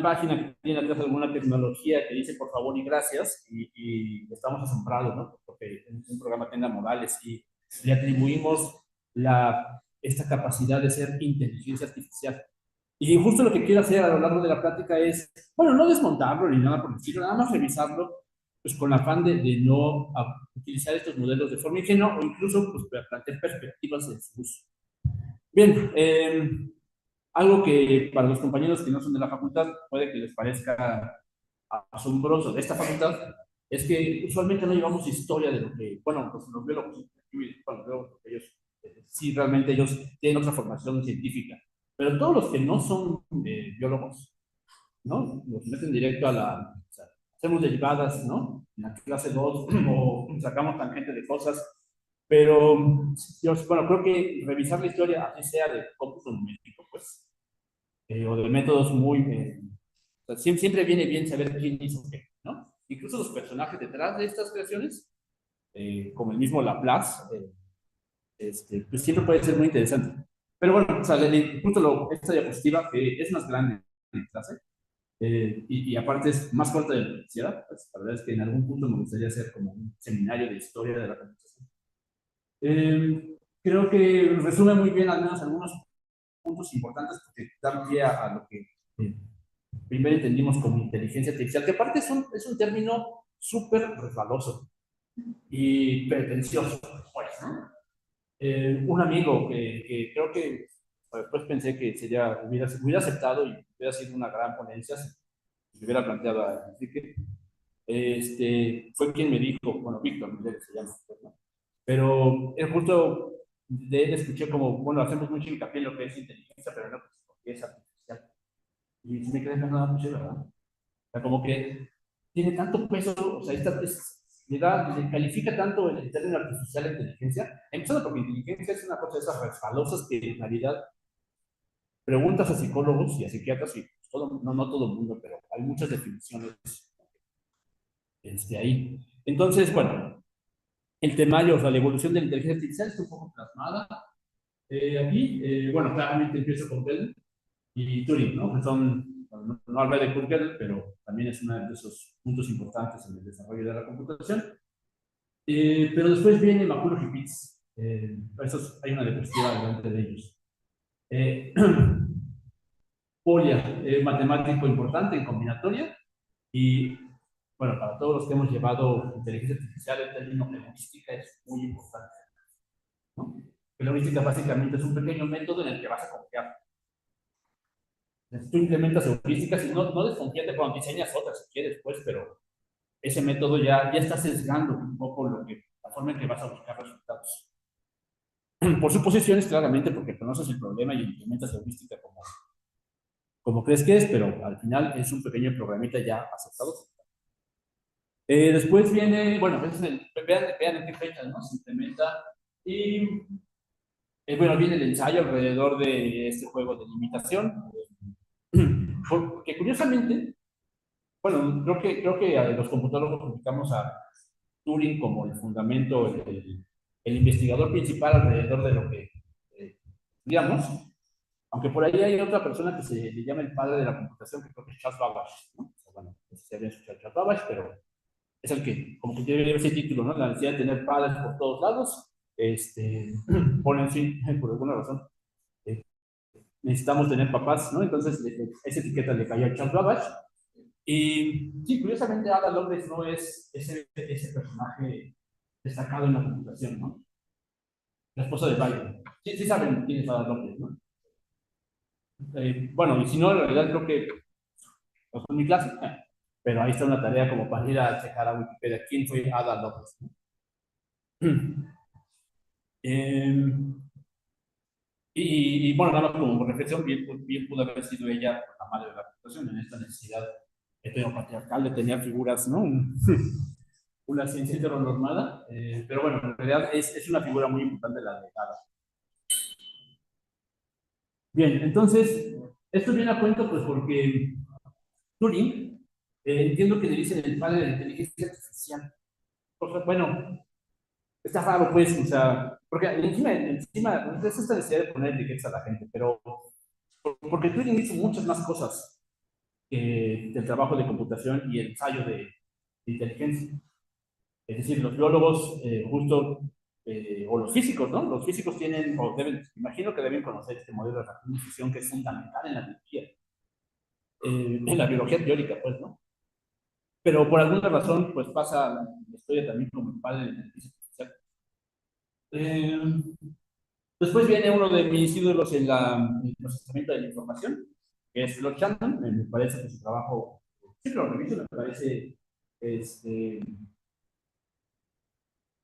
página que tiene atrás alguna tecnología que dice por favor y gracias y estamos asombrados, ¿no? Porque un programa tenga modales y le atribuimos esta capacidad de ser inteligencia artificial. Y justo lo que quiero hacer a lo largo de la plática es, bueno, no desmontarlo ni nada por el estilo, nada más revisarlo pues con afán de no utilizar estos modelos de forma ingenua o incluso pues, plantear perspectivas en su uso. Bien, algo que para los compañeros que no son de la facultad puede que les parezca asombroso de esta facultad es que usualmente no llevamos historia de lo que, bueno, pues los biólogos, bueno, biólogos, ellos, sí, realmente ellos tienen otra formación científica, pero todos los que no son biólogos, ¿no? Nos meten directo a la, o sea, hacemos derivadas, ¿no? En la clase 2 o sacamos tangente de cosas, pero yo, bueno, creo que revisar la historia, así sea de cómputo numérico, pues, o de métodos muy, o sea, siempre viene bien saber quién hizo qué, ¿no? Incluso los personajes detrás de estas creaciones, como el mismo Laplace, pues siempre puede ser muy interesante. Pero bueno, o sea, justo esta diapositiva, que es más grande en clase, y aparte es más corta de lo que quisiera, pues la verdad es que en algún punto me gustaría hacer como un seminario de historia de la computación. Creo que resume muy bien al menos algunos puntos importantes porque dan pie a lo que primero entendimos como inteligencia artificial, que aparte es un término súper resbaloso y pretencioso, pues, ¿no? Un amigo que creo que después pensé que hubiera aceptado y hubiera sido una gran ponencia si me hubiera planteado a Enrique, fue quien me dijo, bueno, Víctor, se llama, pues, ¿no? Pero es justo de él escuché como, bueno, hacemos mucho hincapié en lo que es inteligencia, pero no, pues, porque es artificial. Y si me quedé pensando, pues, ¿verdad? O sea, como que tiene tanto peso, o sea, le califica tanto el término artificial a inteligencia, empezando porque inteligencia es una cosa de esas resbalosas que en realidad preguntas a psicólogos y a psiquiatras, y pues, no todo el mundo, pero hay muchas definiciones ahí. Entonces, bueno, el temario, o sea, la evolución de la inteligencia artificial está un poco plasmada aquí. Bueno, claramente empiezo con Bell y Turing, ¿no? Que son, bueno, no hablé de Kurt, pero también es uno de esos puntos importantes en el desarrollo de la computación. Pero después viene McCulloch y Pitts. Hay una diapositiva delante de ellos. Polia, matemático importante en combinatoria. Y bueno, para todos los que hemos llevado inteligencia artificial, el término heurística es muy importante, ¿no? La heurística básicamente es un pequeño método en el que vas a confiar. Tú implementas heurísticas y no desconfíate cuando diseñas otras si quieres, pues, pero ese método ya está sesgando un poco la forma en que vas a buscar resultados. Por suposiciones, claramente, porque conoces el problema y implementas heurística como crees que es, pero al final es un pequeño programita ya aceptado. Después viene, bueno, vean en qué fecha, ¿no? Se implementa y, bueno, viene el ensayo alrededor de este juego de limitación, que curiosamente, bueno, creo que a los computólogos ubicamos a Turing como el fundamento, el investigador principal alrededor de lo que digamos, aunque por ahí hay otra persona que se le llama el padre de la computación, que creo que es Charles Babbage, ¿no? O sea, bueno, no sé si habían escuchado a Charles Babbage, pero es el que, como que tiene ese título, ¿no? La necesidad de tener padres por todos lados, ponen fin, por alguna razón, necesitamos tener papás, ¿no? Entonces, esa etiqueta le cayó a Charles Babbage. Y sí, curiosamente, Ada Lovelace no es ese personaje destacado en la computación, ¿no? La esposa de Byron. Sí saben quién es Ada Lovelace, ¿no? Bueno, y si no, en realidad creo que no fue mi clase, pero ahí está una tarea como para ir a checar a Wikipedia quién fue Ada Lovelace, ¿no? Bueno, nada más como reflexión, bien pudo haber sido ella la madre de la computación en esta necesidad heteropatriarcal de tener figuras, ¿no? Una ciencia heteronormada, pero bueno, en realidad es una figura muy importante la de Ada. Bien, entonces, esto viene a cuento pues porque Turing, entiendo que le dicen el padre de la inteligencia artificial. Bueno, está raro pues, o sea, porque encima es esta necesidad de poner etiquetas a la gente, pero porque Turing hizo muchas más cosas del trabajo de computación y el ensayo de inteligencia. Es decir, los biólogos, o los físicos, ¿no? Los físicos tienen, imagino que deben conocer este modelo de reacción de fusión que es fundamental en la biología. En la biología teórica, pues, ¿no? pero por alguna razón, pues pasa la historia también como el padre de la inteligencia artificial. Después viene uno de mis ídolos en el procesamiento de la información, que es Claude Shannon. Me parece que su trabajo, sí lo reviso, me parece,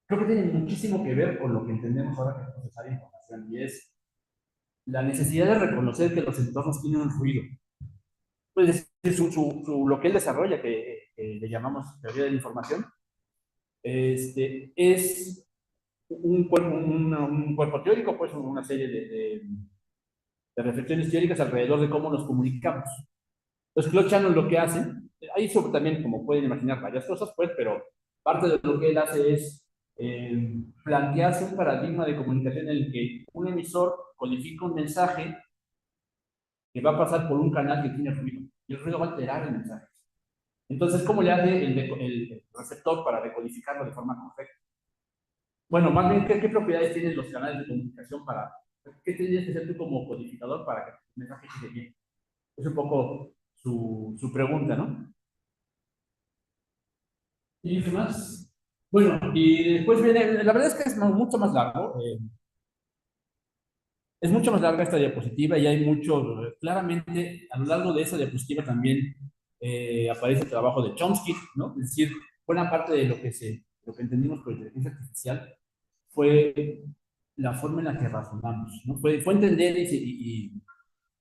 creo que tiene muchísimo que ver con lo que entendemos ahora que es procesar información, y es la necesidad de reconocer que los entornos tienen un ruido. Pues lo que él desarrolla, que le llamamos teoría de la información, es un cuerpo teórico, pues una serie de reflexiones teóricas alrededor de cómo nos comunicamos. Entonces, Claude Shannon lo que hace, ahí sobre también, como pueden imaginar, varias cosas, pues, pero parte de lo que él hace es plantearse un paradigma de comunicación en el que un emisor codifica un mensaje que va a pasar por un canal que tiene ruido, y el ruido va a alterar el mensaje. Entonces, ¿cómo le hace el receptor para decodificarlo de forma correcta? Bueno, más bien, ¿qué propiedades tienen los canales de comunicación para... ¿Qué tendrías que hacer tú como codificador para que el mensaje llegue bien? Es un poco su pregunta, ¿no? ¿Y qué más? Bueno, y después viene, la verdad es que es mucho más largo, es mucho más larga esta diapositiva y hay mucho, claramente, a lo largo de esa diapositiva también aparece el trabajo de Chomsky, ¿no? Es decir, buena parte de lo que entendimos por inteligencia artificial fue la forma en la que razonamos, ¿no? Fue entender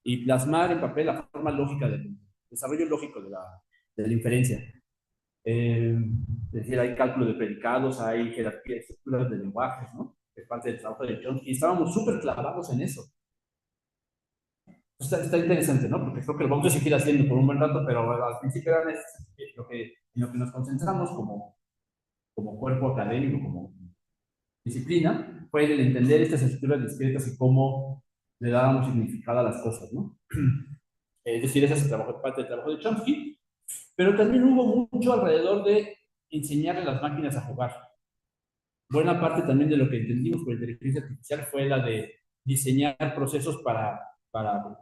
y plasmar en papel la forma lógica del desarrollo lógico de la inferencia. Es decir, hay cálculo de predicados, hay jerarquía de estructuras de lenguajes, ¿no? Que es parte del trabajo de Chomsky, y estábamos súper clavados en eso. Está interesante, ¿no? Porque creo que lo vamos a seguir haciendo por un buen rato, pero al principio era en lo que nos concentramos como cuerpo académico, como disciplina, fue el entender estas estructuras discretas y cómo le dábamos significado a las cosas, ¿no? Es decir, ese es el trabajo, parte del trabajo de Chomsky, pero también hubo mucho alrededor de enseñarle a las máquinas a jugar. Buena parte también de lo que entendimos por inteligencia artificial fue la de diseñar procesos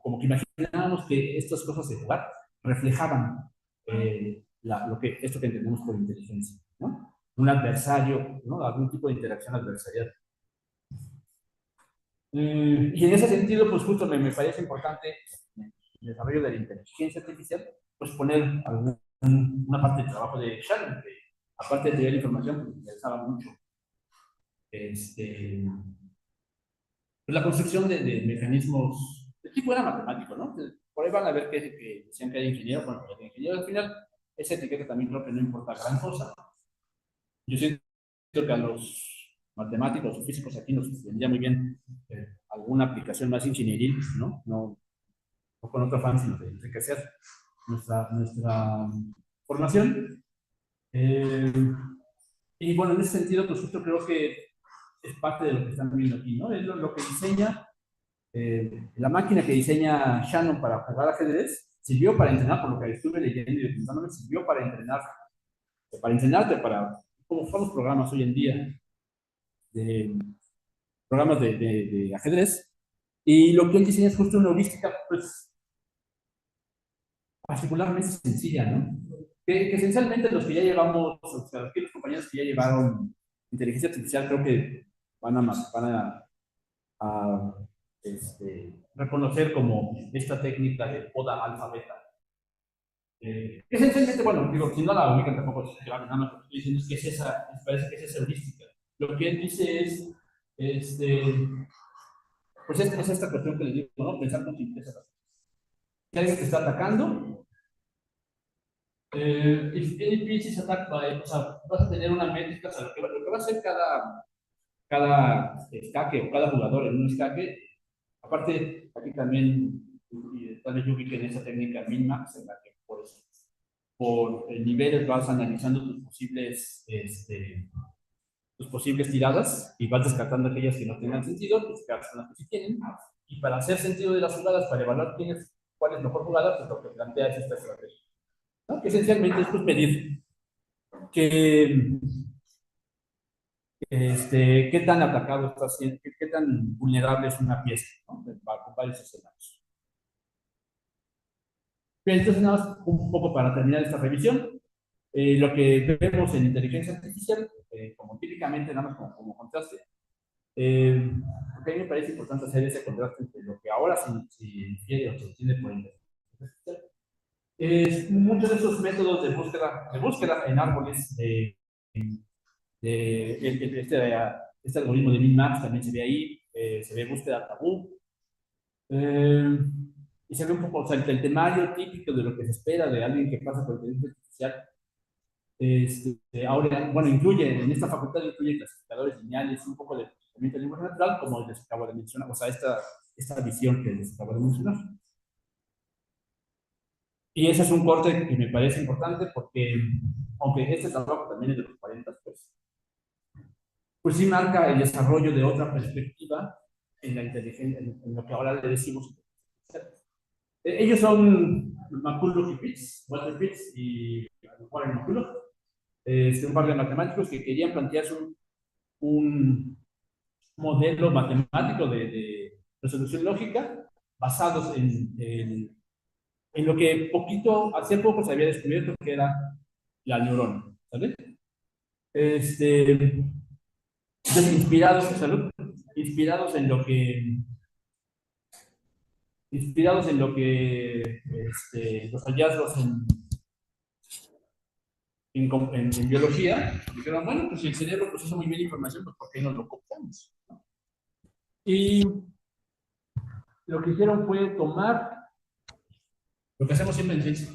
como que imaginábamos que estas cosas de jugar reflejaban esto que entendemos por inteligencia, ¿no? Un adversario, ¿no? Algún tipo de interacción adversarial. Y en ese sentido, pues justo me parece importante en el desarrollo de la inteligencia artificial, pues poner una parte del trabajo de Shannon, que aparte de tener información, pues me interesaba mucho pues, la construcción de mecanismos de tipo era matemático, ¿no? Por ahí van a ver que decían que era ingeniero, bueno, el ingeniero al final, esa etiqueta también creo que no importa gran cosa. Yo siento que a los matemáticos o físicos aquí nos vendría muy bien alguna aplicación más ingenieril, ¿no? No con otro afán, sino de enriquecer nuestra formación. Y bueno, en ese sentido, pues justo creo que es parte de lo que están viendo aquí, ¿no? Es lo que diseña, la máquina que diseña Shannon para jugar ajedrez, sirvió para entrenar, por lo que estuve leyendo y pensándome, sirvió para entrenar, para entrenarte, como son los programas hoy en día, programas de ajedrez, y lo que él diseña es justo una heurística, pues, particularmente sencilla, ¿no? Que esencialmente los que ya llevamos, o sea, los compañeros que ya llevaron inteligencia artificial, creo que a reconocer como esta técnica de poda alfa-beta. Esencialmente, bueno, digo, si no la ubican tampoco se van nada más, lo que estoy diciendo es que es esa, me parece que es esa heurística. Lo que él dice es, pues es esta cuestión que les digo, ¿no? Pensar con simpleza. Si alguien te está atacando, if any piece is attacked by, o sea, vas a tener una métrica, o sea, lo que va a hacer cada escaque o cada jugador en un escaque. Aparte, aquí también, y tal vez yo ubique en esa técnica min-max, en la que por niveles vas analizando tus posibles tiradas y vas descartando aquellas que no tengan sentido, pues quedas con las que sí tienen. Y para hacer sentido de las jugadas, para evaluar cuál es mejor jugada, pues lo que plantea es esta estrategia, ¿no? Que esencialmente es pues, medir qué tan atacado está siendo, qué tan vulnerable es una pieza, ¿no? Con varios escenarios. Bien, entonces nada más un poco para terminar esta revisión. Lo que vemos en inteligencia artificial, como típicamente, nada más como contraste, porque a mí me parece importante hacer ese contraste entre lo que ahora se infiere o se entiende por inteligencia artificial. Muchos de esos métodos de búsqueda en árboles, este algoritmo de min-max también se ve ahí, se ve búsqueda tabú, y se ve un poco, o sea, el temario típico de lo que se espera de alguien que pasa por inteligencia artificial. Ahora, bueno, incluye, en esta facultad incluye clasificadores lineales, un poco de procesamiento de lenguaje natural, como les acabo de mencionar, o sea, esta visión que les acabo de mencionar. Y ese es un corte que me parece importante porque, aunque este trabajo también es de los 40, pues sí marca el desarrollo de otra perspectiva en la inteligencia, en lo que ahora le decimos. Ellos son McCulloch y Pitts, Walter Pitts y Warren McCulloch, un par de matemáticos que querían plantearse un modelo matemático de resolución lógica basados en lo que hace poco se había descubierto que era la neurona, ¿sabes? Entonces, inspirados en lo que los hallazgos en biología, dijeron, bueno, pues si el cerebro procesa muy bien información, pues ¿por qué no lo copiamos? Y lo que hicieron fue tomar lo que hacemos siempre en ciencia,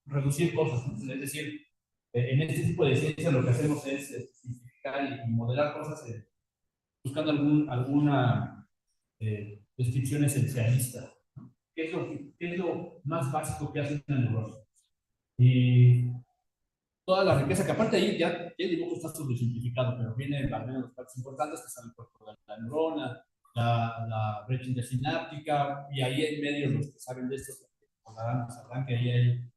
reducir cosas, ¿no? Es decir, en este tipo de ciencia lo que hacemos es simplificar y modelar cosas buscando alguna descripción esencialista. ¿Qué es lo más básico que hace una neurona? Y toda la riqueza, que aparte ahí ya el dibujo está simplificado, pero vienen al menos las partes importantes que son el cuerpo de la neurona, la brecha intersináptica, y ahí en medio los que saben de esto sabrán que ahí hay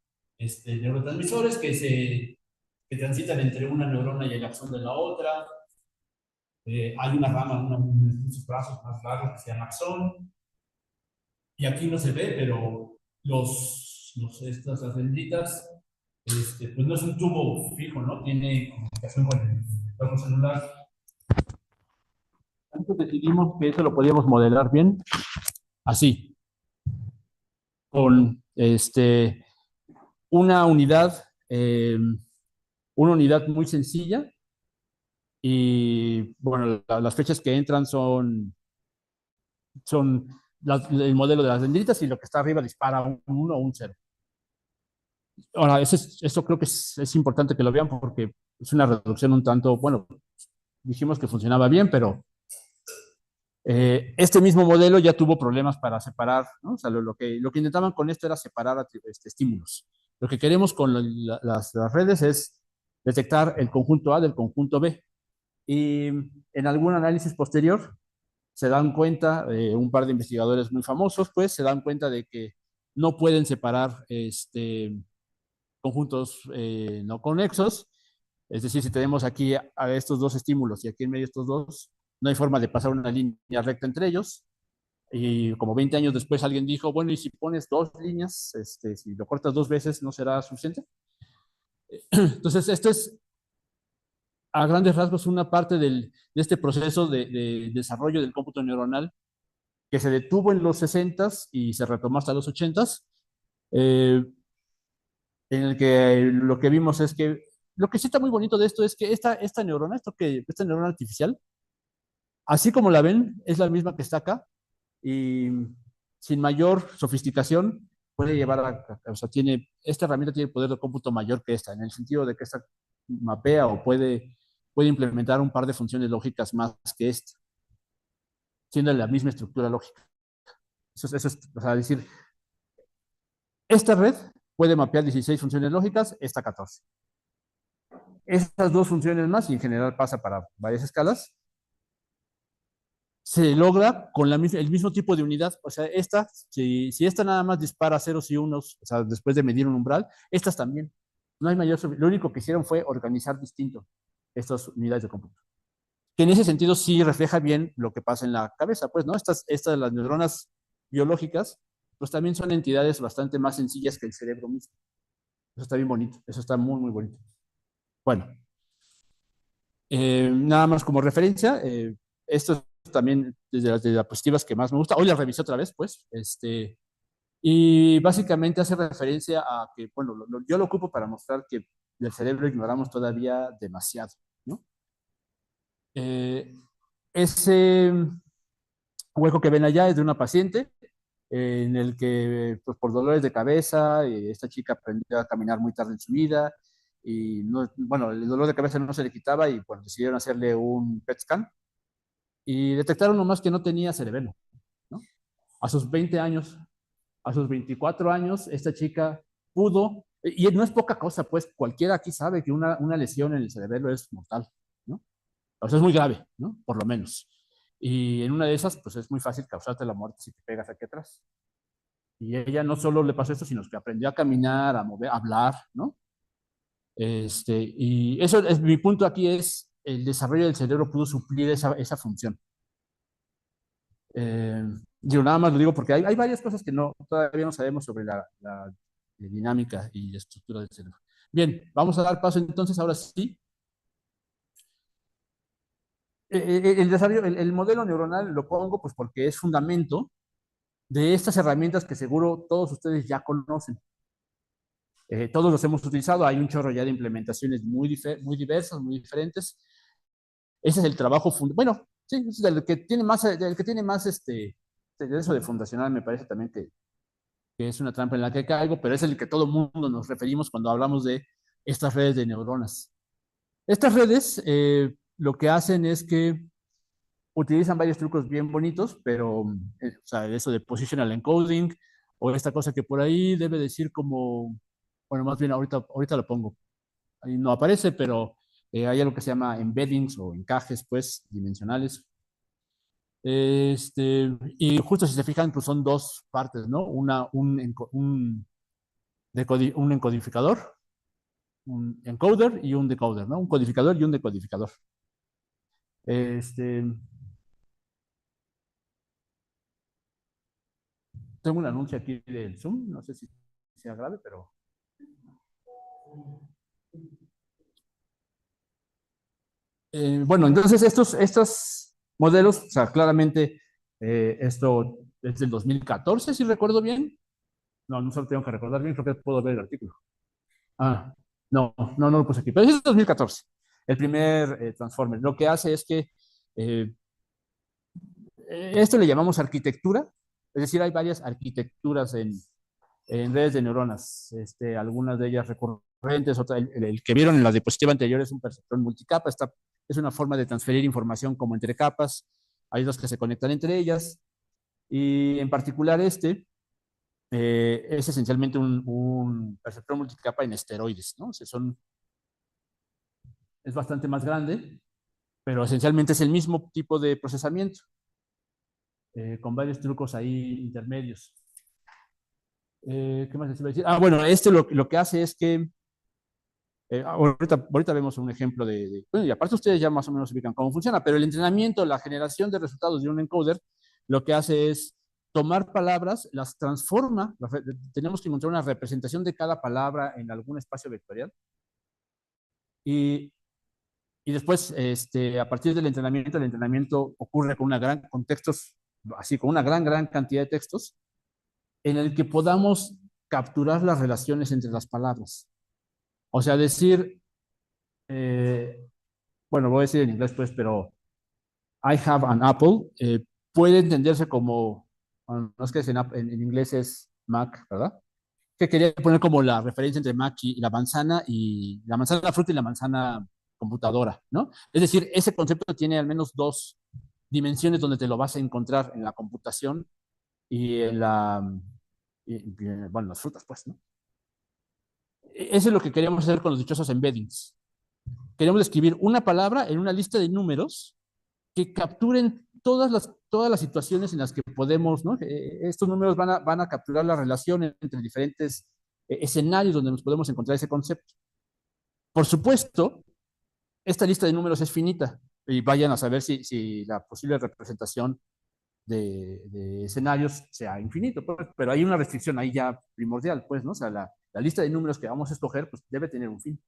neurotransmisores que transitan entre una neurona y el axón de la otra. Hay una rama, unos brazos más largos que se llama axón, y aquí no se ve, pero estas las dendritas, pues no es un tubo fijo, ¿no? Tiene comunicación con el entorno celular. Entonces decidimos que eso lo podíamos modelar bien, así, con una unidad, muy sencilla, y bueno, las fechas que entran son el modelo de las dendritas, y lo que está arriba dispara un 1 o un 0. Ahora, eso creo que es importante que lo vean porque es una reducción un tanto, bueno, dijimos que funcionaba bien, pero este mismo modelo ya tuvo problemas para separar, ¿no? O sea, lo que intentaban con esto era separar estímulos. Lo que queremos con las redes es detectar el conjunto A del conjunto B. Y en algún análisis posterior se dan cuenta, un par de investigadores muy famosos, pues se dan cuenta de que no pueden separar conjuntos no conexos. Es decir, si tenemos aquí a estos dos estímulos y aquí en medio estos dos, no hay forma de pasar una línea recta entre ellos. Y como 20 años después alguien dijo, bueno, y si pones dos líneas, si lo cortas dos veces, ¿no será suficiente? Entonces, esto es a grandes rasgos una parte de este proceso de desarrollo del cómputo neuronal que se detuvo en los 60s y se retomó hasta los 80s, en el que lo que vimos es que lo que sí está muy bonito de esto es que esta neurona, esta neurona artificial, así como la ven, es la misma que está acá, y sin mayor sofisticación puede llevar o sea, esta herramienta tiene poder de cómputo mayor que esta, en el sentido de que esta mapea o puede implementar un par de funciones lógicas más que esta, siendo la misma estructura lógica. Eso es, o sea, decir, esta red puede mapear 16 funciones lógicas, esta 14. Estas dos funciones más, y en general pasa para varias escalas, se logra con el mismo tipo de unidad. O sea, si esta nada más dispara ceros y unos, o sea, después de medir un umbral, estas también. No hay mayor. Lo único que hicieron fue organizar distinto estas unidades de cómputo. Que en ese sentido sí refleja bien lo que pasa en la cabeza, pues, ¿no? Las neuronas biológicas, pues también son entidades bastante más sencillas que el cerebro mismo. Eso está bien bonito, eso está muy, muy bonito. Bueno, nada más como referencia, esto es también desde las diapositivas que más me gusta. Hoy la revisé otra vez, pues, y básicamente hace referencia a que, bueno, yo lo ocupo para mostrar que del cerebro ignoramos todavía demasiado, ¿no? Ese hueco que ven allá es de una paciente en el que, pues, por dolores de cabeza, esta chica aprendió a caminar muy tarde en su vida y, no, bueno, el dolor de cabeza no se le quitaba y, bueno, decidieron hacerle un PET scan y detectaron nomás que no tenía cerebelo, ¿no? A sus 20 años, a sus 24 años, esta chica pudo, y no es poca cosa, pues cualquiera aquí sabe que una lesión en el cerebelo es mortal, ¿no? O sea, es muy grave, ¿no? Por lo menos. Y en una de esas, pues es muy fácil causarte la muerte si te pegas aquí atrás. Y ella no solo le pasó esto, sino que aprendió a caminar, a mover, a hablar, ¿no? Y eso es mi punto aquí, es el desarrollo del cerebro pudo suplir esa función. Yo nada más lo digo porque hay varias cosas que todavía no sabemos sobre la dinámica y la estructura del cerebro. Bien, vamos a dar paso entonces, ahora sí. El desarrollo, el modelo neuronal lo pongo pues porque es fundamento de estas herramientas que seguro todos ustedes ya conocen. Todos los hemos utilizado, hay un chorro ya de implementaciones muy diversas, muy diferentes. Ese es el trabajo, bueno, sí, es el que tiene más, de eso de fundacional me parece también que es una trampa en la que caigo, pero es el que todo el mundo nos referimos cuando hablamos de estas redes de neuronas. Estas redes lo que hacen es que utilizan varios trucos bien bonitos, pero, o sea, eso de positional encoding, o esta cosa que por ahí debe decir como, bueno, más bien ahorita lo pongo. Ahí no aparece, pero hay algo que se llama embeddings o encajes, pues, dimensionales. Y justo si se fijan, pues son dos partes, ¿no? Un encodificador, un encoder y un decoder, ¿no? Un codificador y un decodificador. Este, Tengo un anuncio aquí del Zoom, no sé si sea grave, pero... bueno, entonces estos modelos, o sea, claramente esto es del 2014, si recuerdo bien. No, no solo tengo que recordar bien, creo que puedo ver el artículo. Ah, no lo puse aquí, pero es 2014, el primer Transformer. Lo que hace es que esto le llamamos arquitectura, es decir, hay varias arquitecturas en redes de neuronas, algunas de ellas recurrentes, el que vieron en la diapositiva anterior es un perceptrón multicapa, es una forma de transferir información como entre capas, hay dos que se conectan entre ellas, y en particular es esencialmente un perceptrón multicapa en esteroides, ¿no? O sea, es bastante más grande, pero esencialmente es el mismo tipo de procesamiento, con varios trucos ahí intermedios. ¿Qué más les iba a decir? Ah, bueno, lo que hace es que ahorita vemos un ejemplo bueno, y aparte ustedes ya más o menos ubican cómo funciona, pero el entrenamiento, la generación de resultados de un encoder, lo que hace es tomar palabras, las transforma, tenemos que encontrar una representación de cada palabra en algún espacio vectorial, y, y después, a partir del entrenamiento, el entrenamiento ocurre con textos, así, con una gran cantidad de textos, en el que podamos capturar las relaciones entre las palabras. O sea, decir, bueno, voy a decir en inglés pues, pero I have an apple, puede entenderse como, bueno, no es que es en inglés es Mac, ¿verdad? Que quería poner como la referencia entre Mac y la manzana fruta y la manzana computadora, ¿no? Es decir, ese concepto tiene al menos dos dimensiones donde te lo vas a encontrar en la computación y bueno, las frutas, pues, ¿no? Eso es lo que queríamos hacer con los dichosos embeddings. Queremos escribir una palabra en una lista de números que capturen todas las situaciones en las que podemos, ¿no? Estos números van a capturar la relación entre diferentes escenarios donde nos podemos encontrar ese concepto. Por supuesto, esta lista de números es finita y vayan a saber si la posible representación de escenarios sea infinito, pues, pero hay una restricción ahí ya primordial, pues, ¿no? O sea, la lista de números que vamos a escoger, pues debe tener un fin.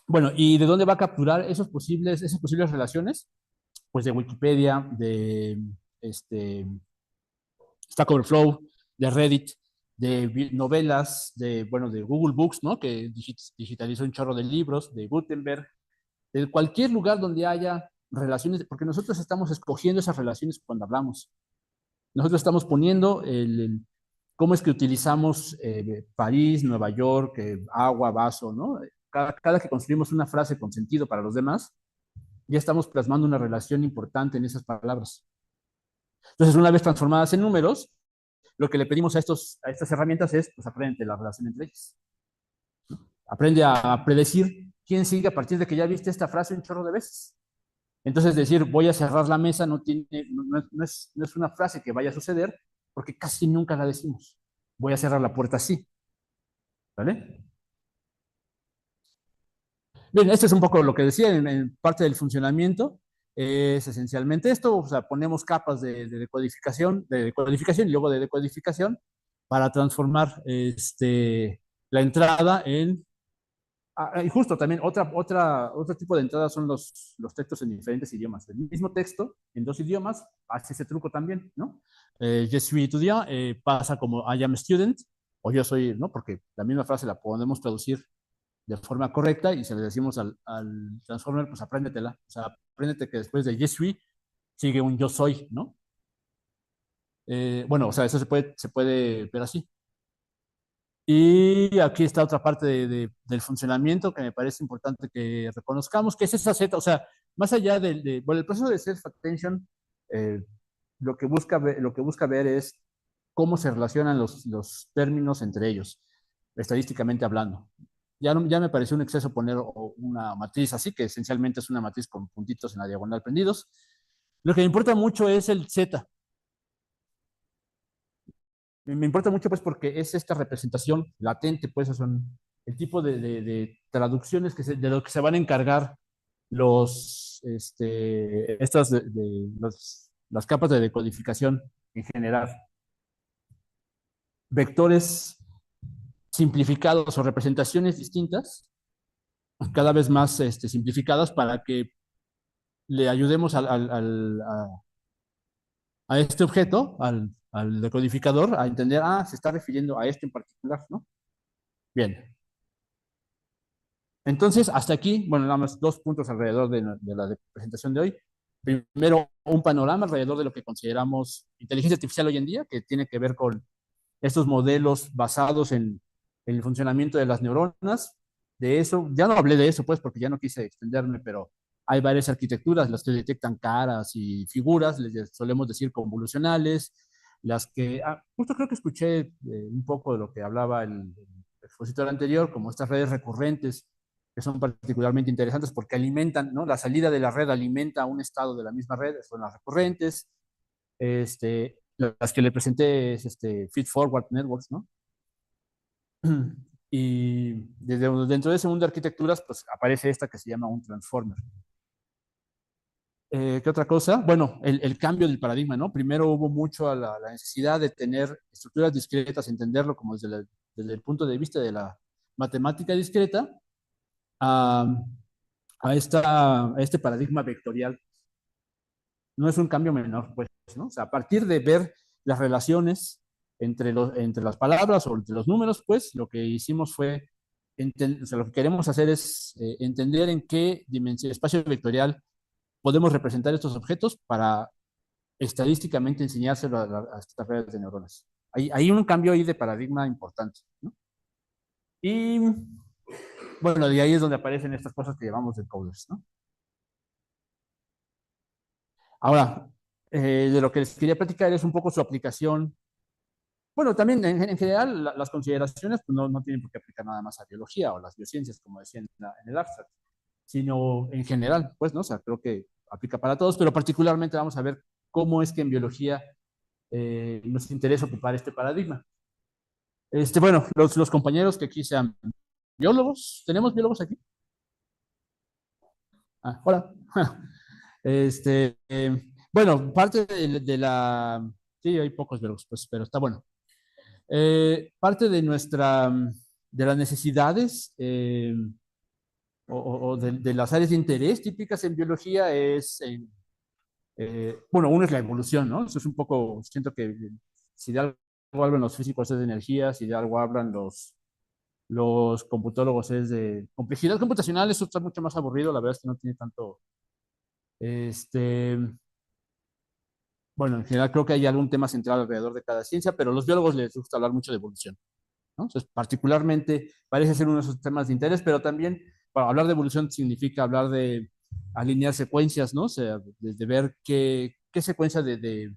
Bueno, ¿y de dónde va a capturar esas posibles relaciones? Pues de Wikipedia, de este, Stack Overflow, de Reddit, de novelas, bueno, de Google Books, ¿no? Que digitalizó un chorro de libros, de Gutenberg, de cualquier lugar donde haya relaciones, porque nosotros estamos escogiendo esas relaciones cuando hablamos. Nosotros estamos poniendo cómo es que utilizamos París, Nueva York, agua, vaso, ¿no? Cada que construimos una frase con sentido para los demás, ya estamos plasmando una relación importante en esas palabras. Entonces, una vez transformadas en números, lo que le pedimos a estas herramientas es, pues, aprende la relación entre ellas. Aprende a predecir quién sigue a partir de que ya viste esta frase un chorro de veces. Entonces, decir, voy a cerrar la mesa no es una frase que vaya a suceder, porque casi nunca la decimos. Voy a cerrar la puerta así. ¿Vale? Bien, esto es un poco lo que decía en parte del funcionamiento. Es esencialmente esto, o sea, ponemos capas de decodificación y luego de decodificación para transformar la entrada en. Y justo también otro tipo de entrada son los textos en diferentes idiomas. El mismo texto en dos idiomas hace ese truco también, ¿no? Je suis étudiant pasa como I am student, o yo soy, ¿no? Porque la misma frase la podemos traducir de forma correcta y se le decimos al transformer, pues apréndetela. O sea, apréndete que después de je suis sigue un yo soy, ¿no? Bueno, o sea, eso se puede ver así. Y aquí está otra parte del funcionamiento que me parece importante que reconozcamos, que es esa Z, o sea, más allá bueno, el proceso de self-attention, eh, lo que busca ver es cómo se relacionan los términos entre ellos, estadísticamente hablando. Ya me pareció un exceso poner una matriz así, que esencialmente es una matriz con puntitos en la diagonal prendidos. Lo que me importa mucho es el Z. Me importa mucho pues porque es esta representación latente, pues son el tipo de traducciones de lo que se van a encargar las capas de decodificación en general. Vectores simplificados o representaciones distintas, cada vez más simplificadas para que le ayudemos a este objeto, al decodificador, a entender, se está refiriendo a este en particular, ¿no? Bien. Entonces, hasta aquí, bueno, nada más dos puntos alrededor de la presentación de hoy. Primero, un panorama alrededor de lo que consideramos inteligencia artificial hoy en día, que tiene que ver con estos modelos basados en el funcionamiento de las neuronas. De eso, ya no hablé de eso, pues, porque ya no quise extenderme, pero hay varias arquitecturas, las que detectan caras y figuras, les solemos decir convolucionales, las que, justo creo que escuché un poco de lo que hablaba el expositor anterior, como estas redes recurrentes, que son particularmente interesantes porque alimentan, ¿no? La salida de la red alimenta un estado de la misma red, son las recurrentes. Las que le presenté es Feed Forward Networks, ¿no? Y dentro de ese mundo de arquitecturas, pues aparece esta que se llama un transformer. ¿Qué otra cosa? Bueno, el cambio del paradigma, ¿no? Primero hubo mucho la necesidad de tener estructuras discretas, entenderlo como desde el punto de vista de la matemática discreta, a, a este paradigma vectorial. No es un cambio menor, pues, ¿no? O sea, a partir de ver las relaciones entre las palabras o entre los números, pues, lo que hicimos fue, o sea, lo que queremos hacer es entender en qué dimensión, espacio vectorial podemos representar estos objetos para estadísticamente enseñárselo a estas redes de neuronas. Hay un cambio ahí de paradigma importante, ¿no? Y bueno, de ahí es donde aparecen estas cosas que llamamos encoders, ¿no? Ahora, de lo que les quería platicar es un poco su aplicación. Bueno, también en general las consideraciones pues, no tienen por qué aplicar nada más a biología o las biociencias, como decía en el abstract, sino en general, pues, ¿no? O sea, creo que aplica para todos, pero particularmente vamos a ver cómo es que en biología nos interesa ocupar este paradigma. Bueno, los compañeros que aquí sean biólogos, ¿tenemos biólogos aquí? Hola. Bueno, parte sí, hay pocos biólogos, pues, pero está bueno. Parte de las necesidades o de las áreas de interés típicas en biología es, bueno, uno es la evolución, ¿no? Eso es un poco, siento que si de algo hablan los físicos es de energía, si de algo hablan los computólogos es de complejidad computacional, eso está mucho más aburrido, la verdad es que no tiene tanto, este, bueno, en general creo que hay algún tema central alrededor de cada ciencia, pero a los biólogos les gusta hablar mucho de evolución, ¿no? Entonces, particularmente parece ser uno de esos temas de interés, pero también para hablar de evolución significa hablar de alinear secuencias, ¿no? O sea, de ver qué secuencia de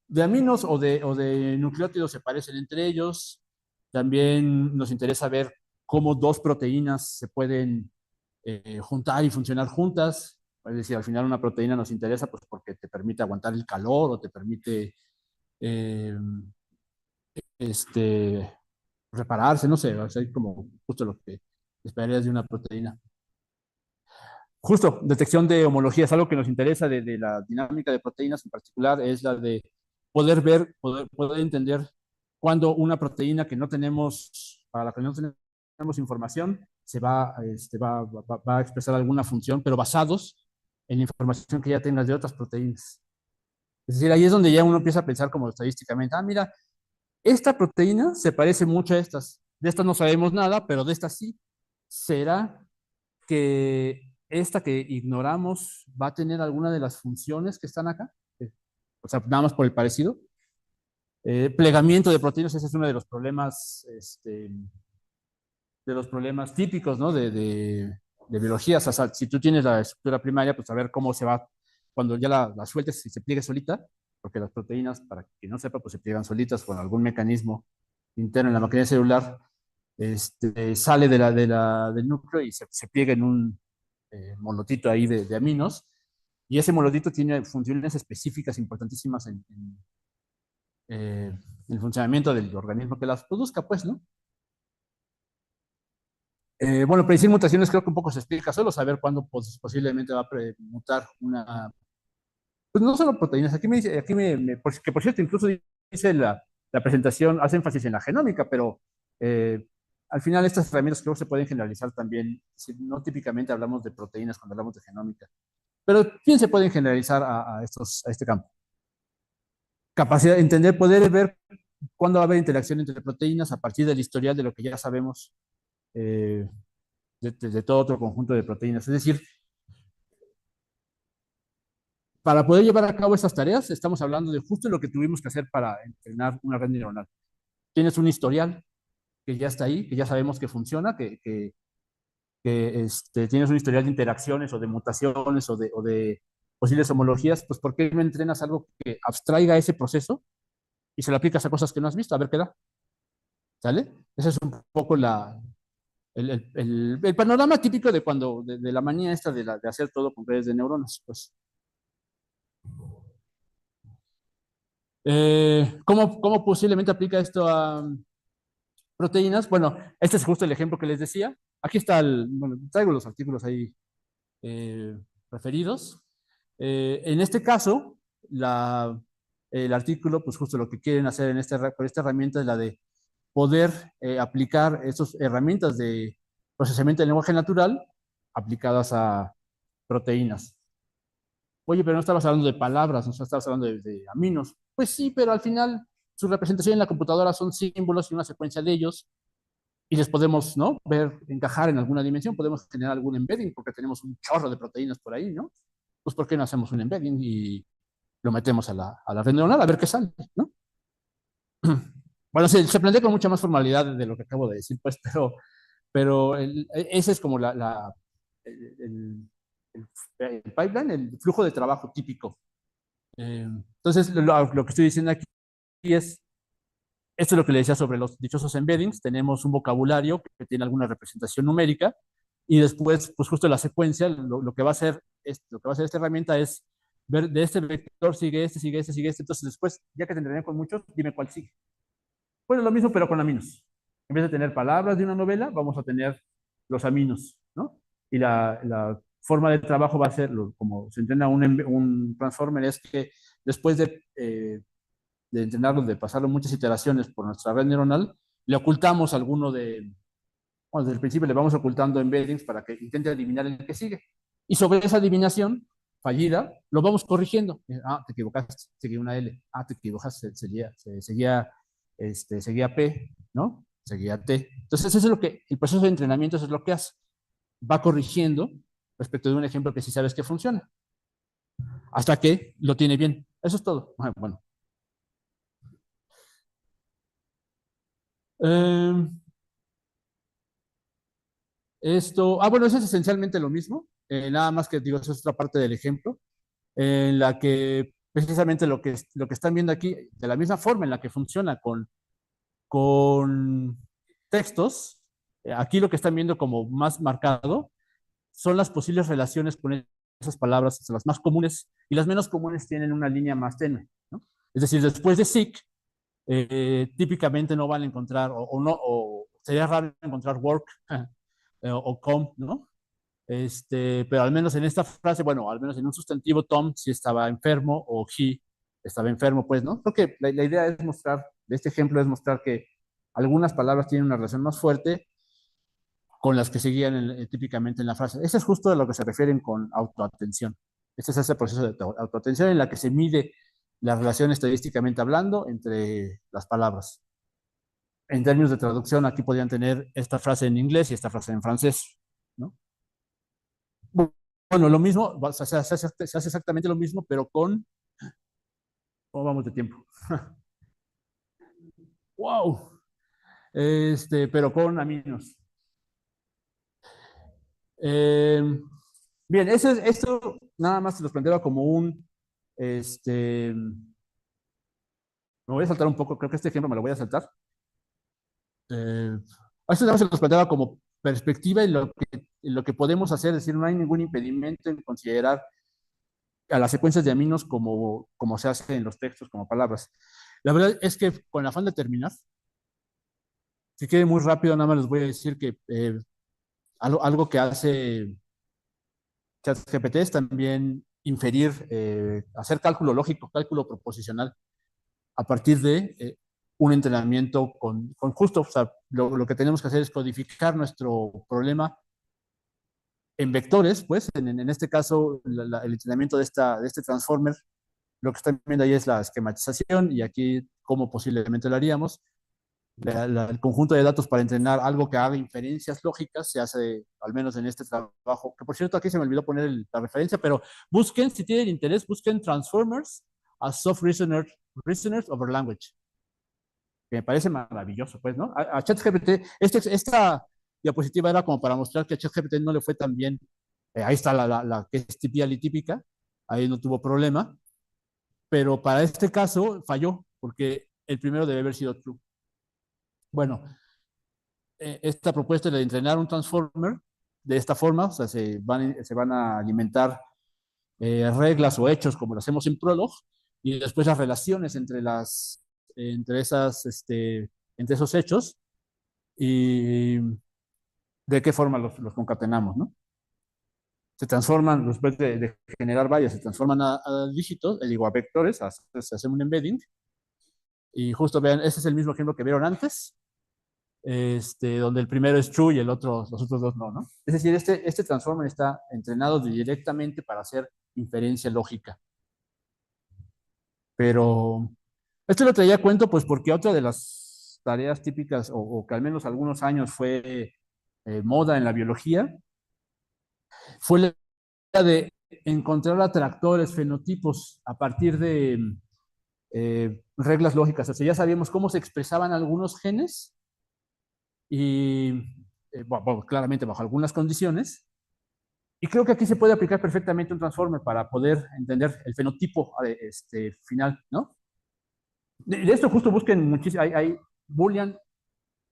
de aminos o de nucleótidos se parecen entre ellos. También nos interesa ver cómo dos proteínas se pueden juntar y funcionar juntas. Es decir, al final una proteína nos interesa pues porque te permite aguantar el calor o te permite eh, este, repararse, no sé, o sea, como justo lo que esperarías de una proteína. Justo, detección de homologías, algo que nos interesa de la dinámica de proteínas en particular, es la de poder ver, poder entender cuando una proteína que no tenemos, para la que no tenemos información, va a expresar alguna función, pero basados en la información que ya tengas de otras proteínas. Es decir, ahí es donde ya uno empieza a pensar como estadísticamente, mira, esta proteína se parece mucho a estas. De estas no sabemos nada, pero de estas sí. ¿Será que esta que ignoramos va a tener alguna de las funciones que están acá? O sea, nada más por el parecido. Plegamiento de proteínas, ese es uno de los problemas típicos, ¿no? De biología. O sea, si tú tienes la estructura primaria, pues a ver cómo se va, cuando ya la sueltes y se pliegue solita, porque las proteínas, para quien no sepa, pues se pliegan solitas con algún mecanismo interno en la maquinaria celular, sale del núcleo y se pliega en un monotito ahí de aminos, y ese monotito tiene funciones específicas importantísimas en el funcionamiento del organismo que las produzca, pues, ¿no? Bueno, predecir mutaciones creo que un poco se explica, solo saber cuándo posiblemente va a mutar una, pues no solo proteínas, aquí me dice, que por cierto, incluso dice la presentación, hace énfasis en la genómica, pero al final estas herramientas creo que se pueden generalizar también, si no típicamente hablamos de proteínas cuando hablamos de genómica, pero bien se pueden generalizar a este campo. Capacidad de entender, poder ver cuándo va a haber interacción entre proteínas a partir del historial de lo que ya sabemos eh, de todo otro conjunto de proteínas. Es decir, para poder llevar a cabo estas tareas, estamos hablando de justo lo que tuvimos que hacer para entrenar una red neuronal. Tienes un historial que ya está ahí, que ya sabemos que funciona, tienes un historial de interacciones o de mutaciones o de posibles homologías, pues ¿por qué no entrenas algo que abstraiga ese proceso y se lo aplicas a cosas que no has visto? A ver qué da. ¿Sale? Ese es un poco el panorama típico de cuando, de la manía esta de hacer todo con redes de neuronas. Pues. ¿Cómo posiblemente aplica esto a proteínas? Bueno, este es justo el ejemplo que les decía. Aquí está bueno, traigo los artículos ahí eh, referidos. En este caso, el artículo, pues justo lo que quieren hacer con esta herramienta es la de poder aplicar estas herramientas de procesamiento del lenguaje natural aplicadas a proteínas. Oye, pero no estabas hablando de palabras, no estabas hablando de aminos. Pues sí, pero al final su representación en la computadora son símbolos y una secuencia de ellos y les podemos, ¿no? Ver, encajar en alguna dimensión, podemos generar algún embedding porque tenemos un chorro de proteínas por ahí, ¿no? Pues ¿por qué no hacemos un embedding y lo metemos a la red neuronal a ver qué sale, ¿no? Bueno, se plantea con mucha más formalidad de lo que acabo de decir, pues, pero ese es como el, el- el pipeline, el flujo de trabajo típico. Entonces, lo que estoy diciendo aquí es, esto es lo que le decía sobre los dichosos embeddings, tenemos un vocabulario que tiene alguna representación numérica y después, pues justo la secuencia, lo que va a hacer, lo que va a hacer esta herramienta es ver de este vector sigue este, sigue este, sigue este, entonces después, ya que te entrené con muchos, dime cuál sigue. Bueno, lo mismo, pero con aminos. En vez de tener palabras de una novela, vamos a tener los aminos, ¿no? Y la forma de trabajo va a ser, como se entrena un transformer, es que después de entrenarlo, de pasarlo muchas iteraciones por nuestra red neuronal, le ocultamos alguno Bueno, desde el principio le vamos ocultando embeddings para que intente adivinar el que sigue. Y sobre esa adivinación fallida, lo vamos corrigiendo. Ah, te equivocaste, seguía una L. Ah, te equivocaste, seguía P, ¿no? Seguía T. Entonces, eso es lo que, el proceso de entrenamiento, eso es lo que hace. Va corrigiendo respecto de un ejemplo que sí sabes que funciona. Hasta que lo tiene bien. Eso es todo. Bueno. Bueno, eso es esencialmente lo mismo. Nada más que digo, eso es otra parte del ejemplo, en la que precisamente lo que están viendo aquí, de la misma forma en la que funciona con textos, aquí lo que están viendo como más marcado son las posibles relaciones con esas palabras, las más comunes, y las menos comunes tienen una línea más tenue, ¿no? Es decir, después de sick, típicamente no van a encontrar, o sería raro encontrar work o com, ¿no? Pero al menos en esta frase, bueno, al menos en un sustantivo, Tom sí estaba enfermo o he estaba enfermo, pues, ¿no? Creo que la idea es mostrar, de este ejemplo es mostrar que algunas palabras tienen una relación más fuerte con las que seguían típicamente en la frase. Eso es justo a lo que se refieren con autoatención. Este es ese proceso de autoatención en la que se mide la relación estadísticamente hablando entre las palabras. En términos de traducción, aquí podrían tener esta frase en inglés y esta frase en francés, ¿no? Bueno, lo mismo, se hace exactamente lo mismo, pero con... ¿Cómo vamos de tiempo? ¡Wow! Pero con aminos. Bien, esto nada más se los planteaba como me voy a saltar un poco, creo que este ejemplo me lo voy a saltar. Esto nada más se los planteaba como perspectiva en lo que podemos hacer, es decir, no hay ningún impedimento en considerar a las secuencias de aminos como se hace en los textos, como palabras. La verdad es que con el afán de terminar, si quiere muy rápido, nada más les voy a decir que algo que hace ChatGPT es también inferir, hacer cálculo lógico, cálculo proposicional, a partir de un entrenamiento con justo, o sea, lo que tenemos que hacer es codificar nuestro problema en vectores, pues, en este caso, el entrenamiento de este transformer, lo que están viendo ahí es la esquematización y aquí cómo posiblemente lo haríamos. El conjunto de datos para entrenar algo que haga inferencias lógicas se hace, al menos en este trabajo, que por cierto aquí se me olvidó poner la referencia, pero busquen, si tienen interés, busquen Transformers as Soft Reasoners over Language, que me parece maravilloso, pues, ¿no? A ChatGPT, esta diapositiva era como para mostrar que a ChatGPT no le fue tan bien. Ahí está la que es típica, ahí no tuvo problema, pero para este caso falló, porque el primero debe haber sido true. Bueno, esta propuesta de entrenar un transformer de esta forma, o sea, se van a alimentar reglas o hechos como lo hacemos en Prolog, y después las relaciones entre esos hechos y de qué forma los concatenamos, ¿no? Se transforman, después de generar vallas, se transforman a dígitos, digo, a vectores, se hace un embedding, y justo vean, ese es el mismo ejemplo que vieron antes, donde el primero es true y los otros dos no, ¿no? Es decir, este transformer está entrenado directamente para hacer inferencia lógica. Pero esto lo traía a cuento, pues porque otra de las tareas típicas, o que al menos algunos años fue moda en la biología, fue la de encontrar atractores, fenotipos, a partir de reglas lógicas. O sea, ya sabíamos cómo se expresaban algunos genes, y bueno, claramente bajo algunas condiciones. Y creo que aquí se puede aplicar perfectamente un transformer para poder entender el fenotipo final, ¿no? De esto justo busquen muchísimo, hay Boolean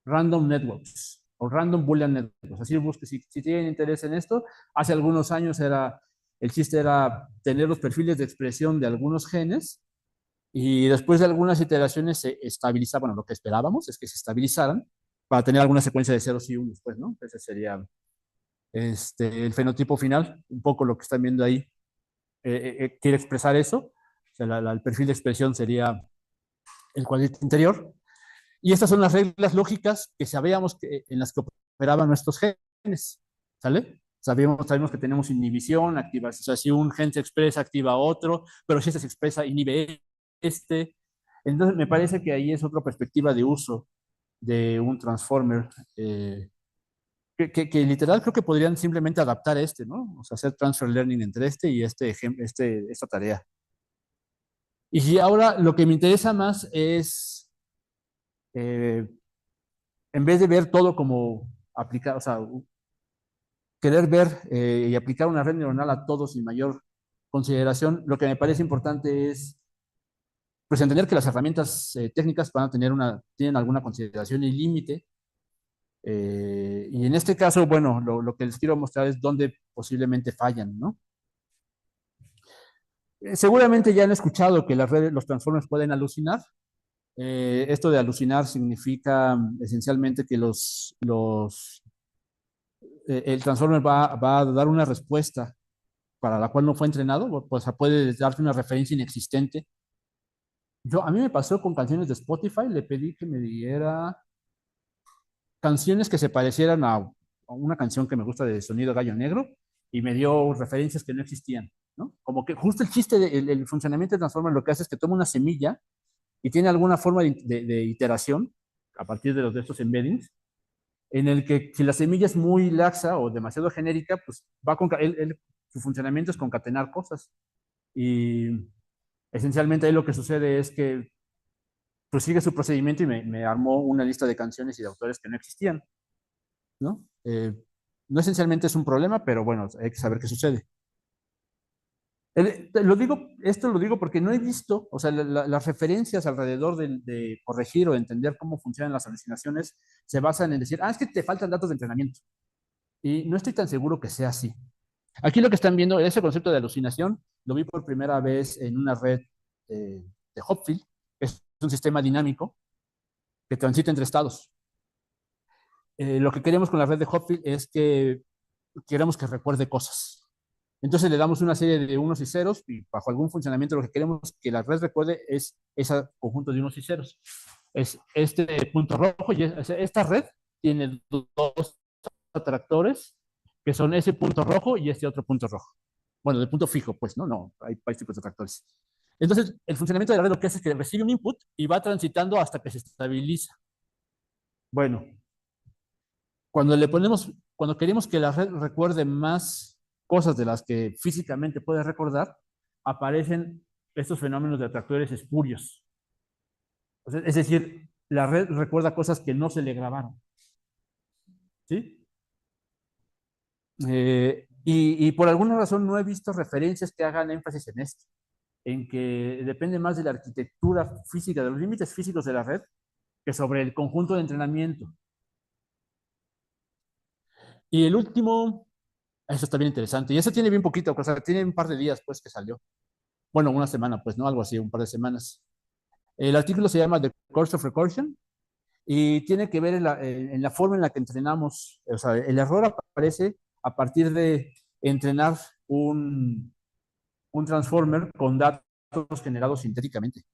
Random Networks o Random Boolean Networks. Así busquen, si tienen interés en esto. Hace algunos años el chiste era tener los perfiles de expresión de algunos genes y después de algunas iteraciones se estabilizaban, bueno, lo que esperábamos es que se estabilizaran para tener alguna secuencia de ceros y unos, pues, ¿no? Ese sería el fenotipo final, un poco lo que están viendo ahí. Quiere expresar eso, o sea, el perfil de expresión sería el cuadrito interior, y estas son las reglas lógicas que sabíamos en las que operaban nuestros genes, ¿sale? Sabemos que tenemos inhibición, activación, o sea, si un gen se expresa, activa otro, pero si este se expresa, inhibe este. Entonces, me parece que ahí es otra perspectiva de uso de un transformer, que literal creo que podrían simplemente adaptar este, ¿no? O sea, hacer transfer learning entre este y esta tarea. Y ahora lo que me interesa más es, eh, en vez de ver todo como aplicar, o sea, querer ver y aplicar una red neuronal a todos sin mayor consideración, lo que me parece importante es pues entender que las herramientas técnicas van a tener tienen alguna consideración y límite. Y en este caso, bueno, lo que les quiero mostrar es dónde posiblemente fallan, ¿no? Seguramente ya han escuchado que los transformers pueden alucinar. Esto de alucinar significa esencialmente que el transformer va a dar una respuesta para la cual no fue entrenado, pues puede darte una referencia inexistente. A mí me pasó con canciones de Spotify, le pedí que me diera canciones que se parecieran a una canción que me gusta de Sonido Gallo Negro y me dio referencias que no existían, ¿no? Como que justo el chiste, el funcionamiento de Transformer lo que hace es que toma una semilla y tiene alguna forma de iteración a partir de estos embeddings, en el que si la semilla es muy laxa o demasiado genérica, pues su funcionamiento es concatenar cosas. Y esencialmente ahí lo que sucede es que pues sigue su procedimiento y me armó una lista de canciones y de autores que no existían, ¿no? No esencialmente es un problema, pero bueno, hay que saber qué sucede. Esto lo digo porque no he visto, o sea, las referencias alrededor de corregir o entender cómo funcionan las alucinaciones se basan en decir, es que te faltan datos de entrenamiento. Y no estoy tan seguro que sea así. Aquí lo que están viendo, ese concepto de alucinación, lo vi por primera vez en una red de Hopfield, que es un sistema dinámico que transita entre estados. Lo que queremos con la red de Hopfield es que queremos que recuerde cosas. Entonces le damos una serie de unos y ceros y bajo algún funcionamiento lo que queremos que la red recuerde es ese conjunto de unos y ceros. Es este punto rojo y esta red tiene dos atractores que son ese punto rojo y este otro punto rojo. Bueno, de punto fijo, pues, ¿no? No, hay tipos de atractores. Entonces, el funcionamiento de la red lo que hace es que recibe un input y va transitando hasta que se estabiliza. Bueno, cuando queremos que la red recuerde más cosas de las que físicamente puede recordar, aparecen estos fenómenos de atractores espurios. Es decir, la red recuerda cosas que no se le grabaron. ¿Sí? Y por alguna razón no he visto referencias que hagan énfasis en esto, en que depende más de la arquitectura física, de los límites físicos de la red, que sobre el conjunto de entrenamiento. Y el último, eso está bien interesante, y eso tiene bien poquito, o sea, tiene un par de días pues que salió. Bueno, una semana, pues, ¿no? Algo así, un par de semanas. El artículo se llama The Course of Recursion y tiene que ver en la forma en la que entrenamos. O sea, el error aparece a partir de entrenar un transformer con datos generados sintéticamente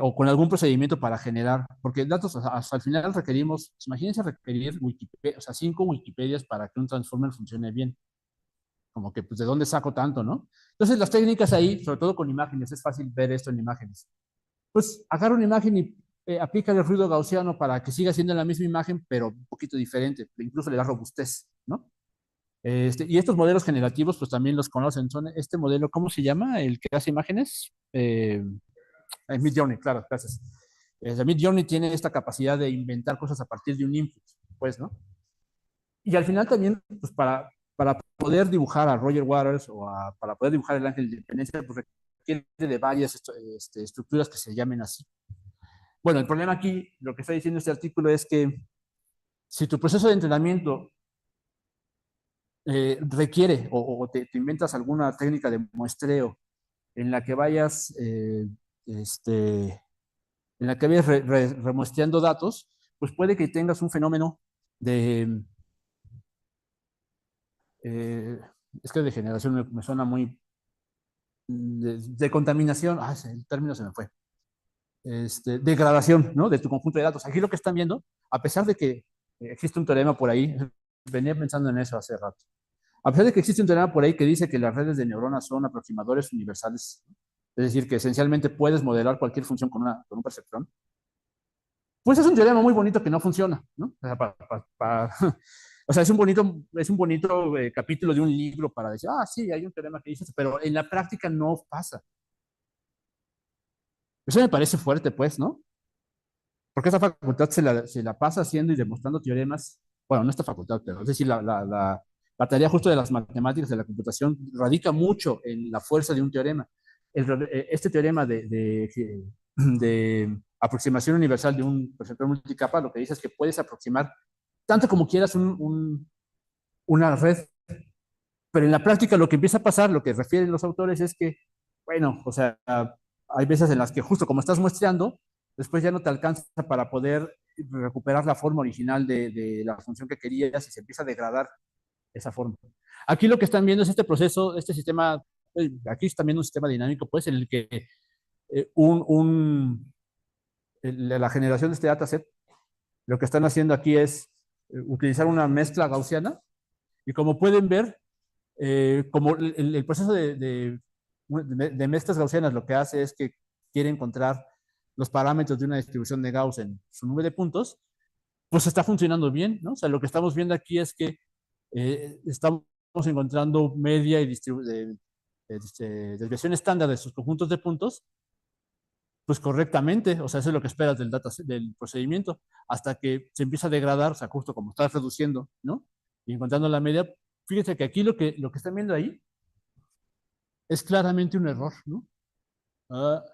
o con algún procedimiento para generar, porque datos, hasta el final requerimos, imagínense requerir Wikipedia, o sea, 5 Wikipedias para que un transformer funcione bien. Como que, pues, ¿de dónde saco tanto, no? Entonces, las técnicas ahí, sobre todo con imágenes, es fácil ver esto en imágenes. Pues, agarra una imagen y aplica el ruido gaussiano para que siga siendo la misma imagen, pero un poquito diferente, incluso le da robustez, ¿no? Y estos modelos generativos, pues también los conocen. Son este modelo, ¿cómo se llama? El que hace imágenes. Midjourney, claro, gracias. Midjourney tiene esta capacidad de inventar cosas a partir de un input, pues, ¿no? Y al final también, pues para poder dibujar a Roger Waters para poder dibujar el ángel de independencia, pues requiere de varias estructuras que se llamen así. Bueno, el problema aquí, lo que está diciendo este artículo es que si tu proceso de entrenamiento requiere o te inventas alguna técnica de muestreo en la que vayas, en la que vayas remuestreando datos, pues puede que tengas un fenómeno de, es que de generación me suena muy, de contaminación, el término se me fue, degradación, ¿no? De tu conjunto de datos. Aquí lo que están viendo, a pesar de que existe un teorema por ahí, venía pensando en eso hace rato. A pesar de que existe un teorema por ahí que dice que las redes de neuronas son aproximadores universales, es decir, que esencialmente puedes modelar cualquier función con un perceptrón, pues es un teorema muy bonito que no funciona, ¿no? O sea, o sea, es un bonito capítulo de un libro para decir, ah, sí, hay un teorema que dice eso, pero en la práctica no pasa. Eso me parece fuerte, pues, ¿no? Porque esta facultad se la pasa haciendo y demostrando teoremas, bueno, no esta facultad, pero es decir, la tarea justo de las matemáticas, de la computación, radica mucho en la fuerza de un teorema. Este teorema de aproximación universal de un perceptor multicapa, lo que dice es que puedes aproximar tanto como quieras una red, pero en la práctica lo que empieza a pasar, lo que refieren los autores es que, bueno, o sea, hay veces en las que justo como estás muestreando, después ya no te alcanza para poder recuperar la forma original de la función que querías y se empieza a degradar esa forma. Aquí lo que están viendo es este proceso, este sistema, aquí están viendo un sistema dinámico, pues, en el que la generación de este dataset, lo que están haciendo aquí es utilizar una mezcla gaussiana y como pueden ver, como el proceso de mezclas gaussianas lo que hace es que quiere encontrar los parámetros de una distribución de Gauss en su nube de puntos, pues está funcionando bien, ¿no? O sea, lo que estamos viendo aquí es que estamos encontrando media y desviación estándar de sus conjuntos de puntos, pues correctamente, o sea, eso es lo que esperas del procedimiento, hasta que se empieza a degradar, o sea, justo como estás reduciendo, ¿no? Y encontrando la media, fíjense que aquí lo que están viendo ahí es claramente un error, ¿no? Ah,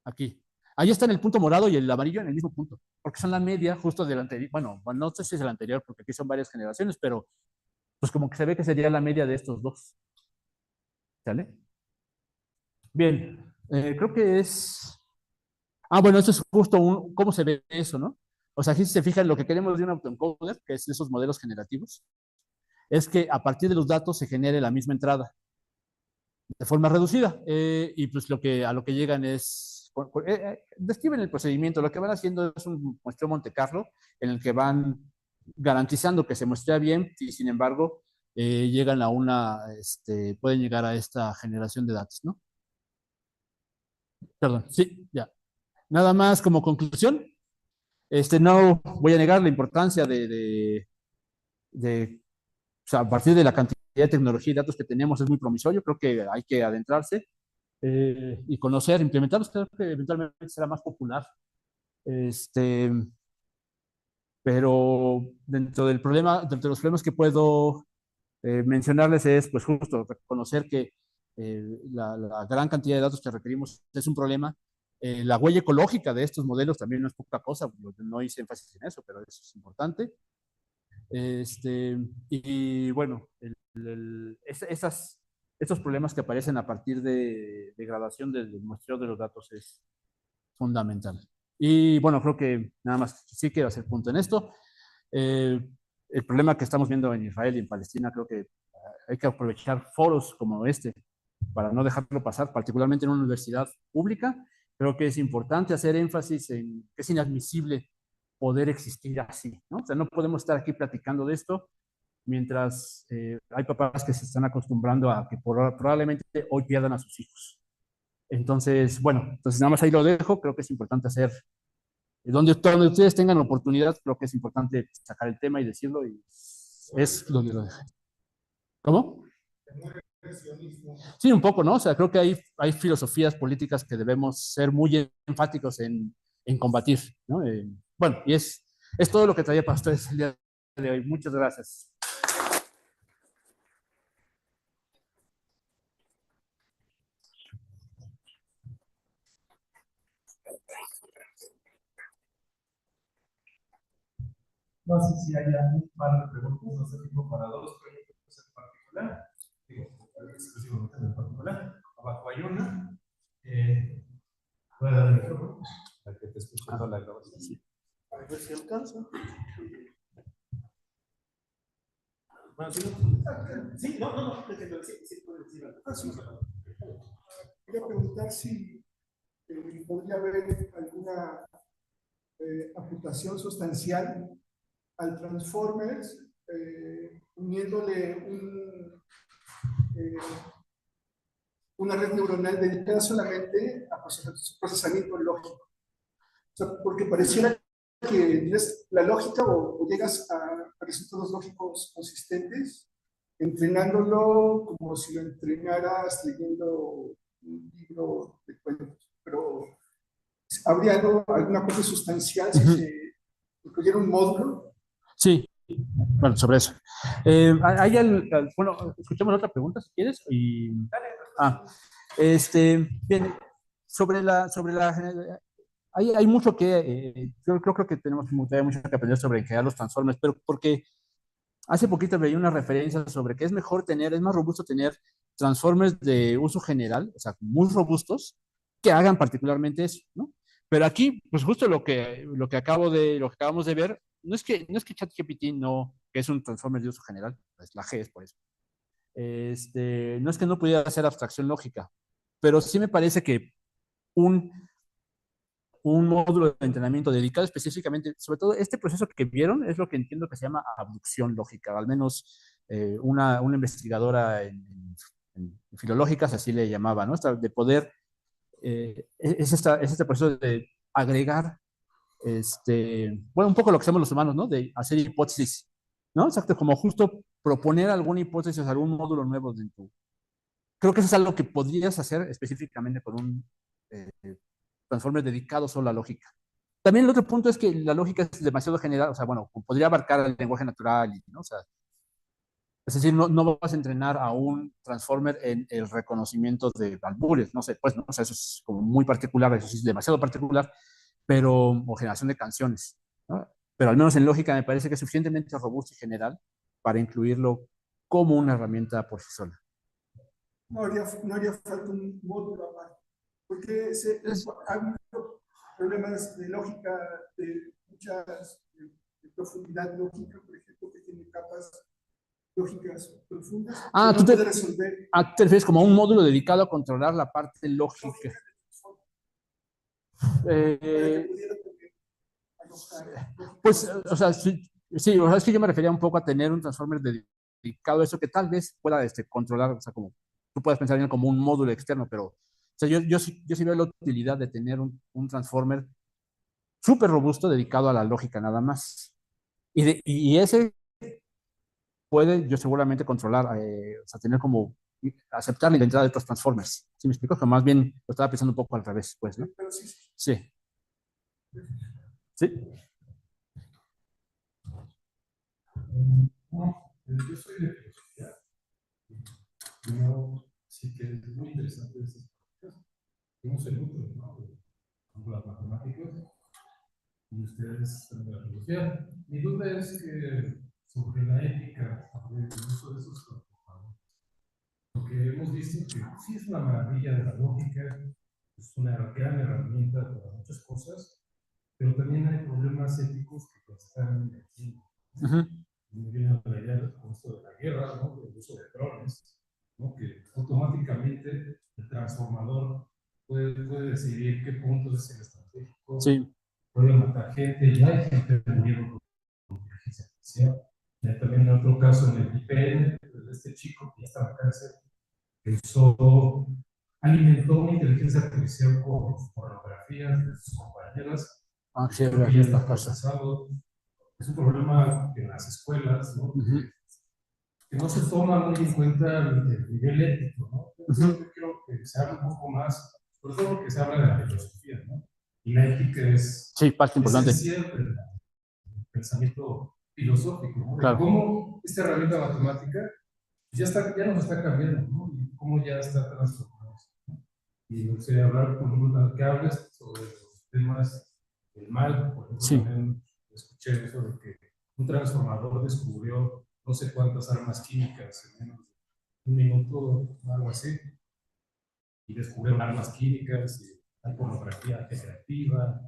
aquí. Ahí está en el punto morado y el amarillo en el mismo punto, porque son la media justo del anterior, bueno, no sé si es el anterior, porque aquí son varias generaciones, pero pues como que se ve que sería la media de estos dos. ¿Sale? Bien, creo que es... Ah, bueno, esto es justo cómo se ve eso, ¿no? O sea, aquí si se fijan, lo que queremos de un autoencoder, que es esos modelos generativos, es que a partir de los datos se genere la misma entrada de forma reducida. Y pues a lo que llegan es, describen el procedimiento, lo que van haciendo es un muestreo Monte Carlo en el que van garantizando que se muestra bien y sin embargo llegan a pueden llegar a esta generación de datos, ¿no? Perdón, sí, ya. Nada más como conclusión, no voy a negar la importancia o sea, a partir de la cantidad de tecnología y datos que tenemos es muy promisorio, creo que hay que adentrarse y conocer, implementarlos, creo que eventualmente será más popular. Este, pero dentro de los problemas que puedo mencionarles es, pues justo, reconocer que la gran cantidad de datos que requerimos es un problema. La huella ecológica de estos modelos también no es poca cosa, no hice énfasis en eso, pero eso es importante. Y bueno, estos problemas que aparecen a partir de degradación del muestreo de los datos es fundamental. Y bueno, creo que nada más sí quiero hacer punto en esto. Eh, el problema que estamos viendo en Israel y en Palestina, creo que hay que aprovechar foros como este para no dejarlo pasar, particularmente en una universidad pública. Creo que es importante hacer énfasis en que es inadmisible poder existir así, ¿no? O sea, no podemos estar aquí platicando de esto mientras hay papás que se están acostumbrando a que probablemente hoy pierdan a sus hijos. Entonces, bueno, entonces nada más ahí lo dejo, creo que es importante hacer, donde ustedes tengan oportunidad, creo que es importante sacar el tema y decirlo, y es donde lo dejo. ¿Cómo? Sí, un poco, ¿no? O sea, creo que hay filosofías políticas que debemos ser muy enfáticos en combatir, ¿no? Bueno, y es todo lo que traía para ustedes el día de hoy. Muchas gracias. No sé si hay un par de preguntas, no sé, tipo para dos proyectos en particular. Digo, exclusivamente en particular. Abajo hay una. Voy a dar el micrófono para que te escuche toda la grabación. Sí. A ver si alcanza. Bueno, sí, sí, no, sí, puede decir algo. Sí. Quería preguntar si podría haber alguna amputación sustancial al Transformers, uniéndole eh, una red neuronal dedicada solamente a procesamiento lógico. O sea, porque pareciera que tienes la lógica o llegas a resultados lógicos consistentes, entrenándolo como si lo entrenaras leyendo un libro de cuentos. Pero habría alguna cosa sustancial si se incluyera un módulo. Sí, bueno, sobre eso. Bueno, escuchemos otra pregunta si quieres. Bien, hay mucho que, yo creo que tenemos todavía mucho que aprender sobre crear los transformers, pero porque hace poquito veía una referencia sobre que es más robusto tener transformers de uso general, o sea, muy robustos, que hagan particularmente eso, ¿no? Pero aquí, pues justo lo que acabamos de ver, no es que ChatGPT no, que es un transformer de uso general, pues la G es por eso. No es que no pudiera hacer abstracción lógica, pero sí me parece que un, un módulo de entrenamiento dedicado específicamente, sobre todo este proceso que vieron, es lo que entiendo que se llama abducción lógica, al menos una investigadora en filológicas así le llamaba, ¿no? De poder, es este proceso de agregar, bueno, un poco lo que hacemos los humanos, ¿no? De hacer hipótesis, ¿no? Exacto, como justo proponer alguna hipótesis, algún módulo nuevo dentro. Creo que eso es algo que podrías hacer específicamente con un eh, transformer dedicado solo a lógica. También el otro punto es que la lógica es demasiado general, o sea, bueno, podría abarcar el lenguaje natural, ¿no? O sea, es decir, no vas a entrenar a un transformer en el reconocimiento de albures, no sé, pues, no, o sea, eso es como muy particular, eso sí es demasiado particular, pero, o generación de canciones, ¿no? Pero al menos en lógica me parece que es suficientemente robusto y general para incluirlo como una herramienta por sí sola. No haría falta un módulo aparte, porque ha habido problemas de lógica, de de profundidad lógica, por ejemplo, que tiene capas lógicas profundas, que no puede resolver. Te refieres como a un módulo dedicado a controlar la parte lógica. Pues, o sea, sí, o sea, es que yo me refería un poco a tener un transformer dedicado a eso que tal vez pueda controlar, o sea, como tú puedes pensar en él como un módulo externo, pero, o sea, yo sí veo la utilidad de tener un transformer súper robusto dedicado a la lógica nada más. Y ese puede yo seguramente controlar, o sea, tener como aceptar la identidad de otros transformers. ¿Sí me explico? Que más bien lo estaba pensando un poco al revés, pues, ¿no? Sí. Sí. No, yo soy de filosofía. Primero, sí que es muy interesante esas prácticas. Vimos el otro, ¿no? De las matemáticas y ustedes están de la filosofía. Mi duda es que sobre la ética, sobre el uso de esos comportamientos. Porque hemos visto que sí es una maravilla de la lógica, es una gran herramienta para muchas cosas, pero también hay problemas éticos que están emergiendo. Me viene a la idea del uso de la guerra, ¿no? El uso de drones, ¿no? Que automáticamente el transformador puede decidir qué punto es el estratégico, puede matar gente, ya hay gente muriendo con inteligencia artificial. Ya también en otro caso, en el IPN, de este chico que ya está en la cárcel, que alimentó una inteligencia artificial con pornografías de sus compañeras. Sí, ya está procesado. Es un problema en las escuelas, ¿no? Que no se toma muy en cuenta el nivel ético, ¿no? Yo creo que se habla un poco más, sobre todo porque se habla de la filosofía, ¿no? Y la ética es parte importante. esencial del pensamiento filosófico, ¿no? De cómo esta herramienta matemática ya nos está cambiando, ¿no? Y cómo ya está transformando. Y no sé, hablar, por ejemplo, que hables sobre los temas del mal, por ejemplo, también escuché eso de que un transformador descubrió no sé cuántas armas químicas en menos de un minuto, algo así, y descubrieron armas químicas, y hay pornografía generativa,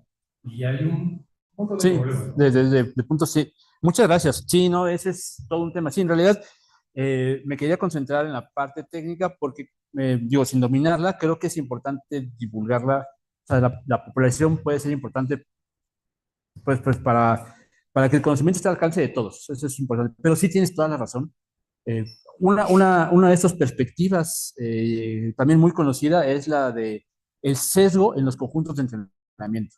y hay un montón de problemas, ¿no? de puntos, sí. Muchas gracias. Sí, no, ese es todo un tema. Sí, en realidad me quería concentrar en la parte técnica porque, digo, sin dominarla, creo que es importante divulgarla. O sea, la populación puede ser importante, pues para para que el conocimiento esté al alcance de todos. Eso es importante. Pero sí tienes toda la razón. Una de estas perspectivas también muy conocida es la de el sesgo en los conjuntos de entrenamiento,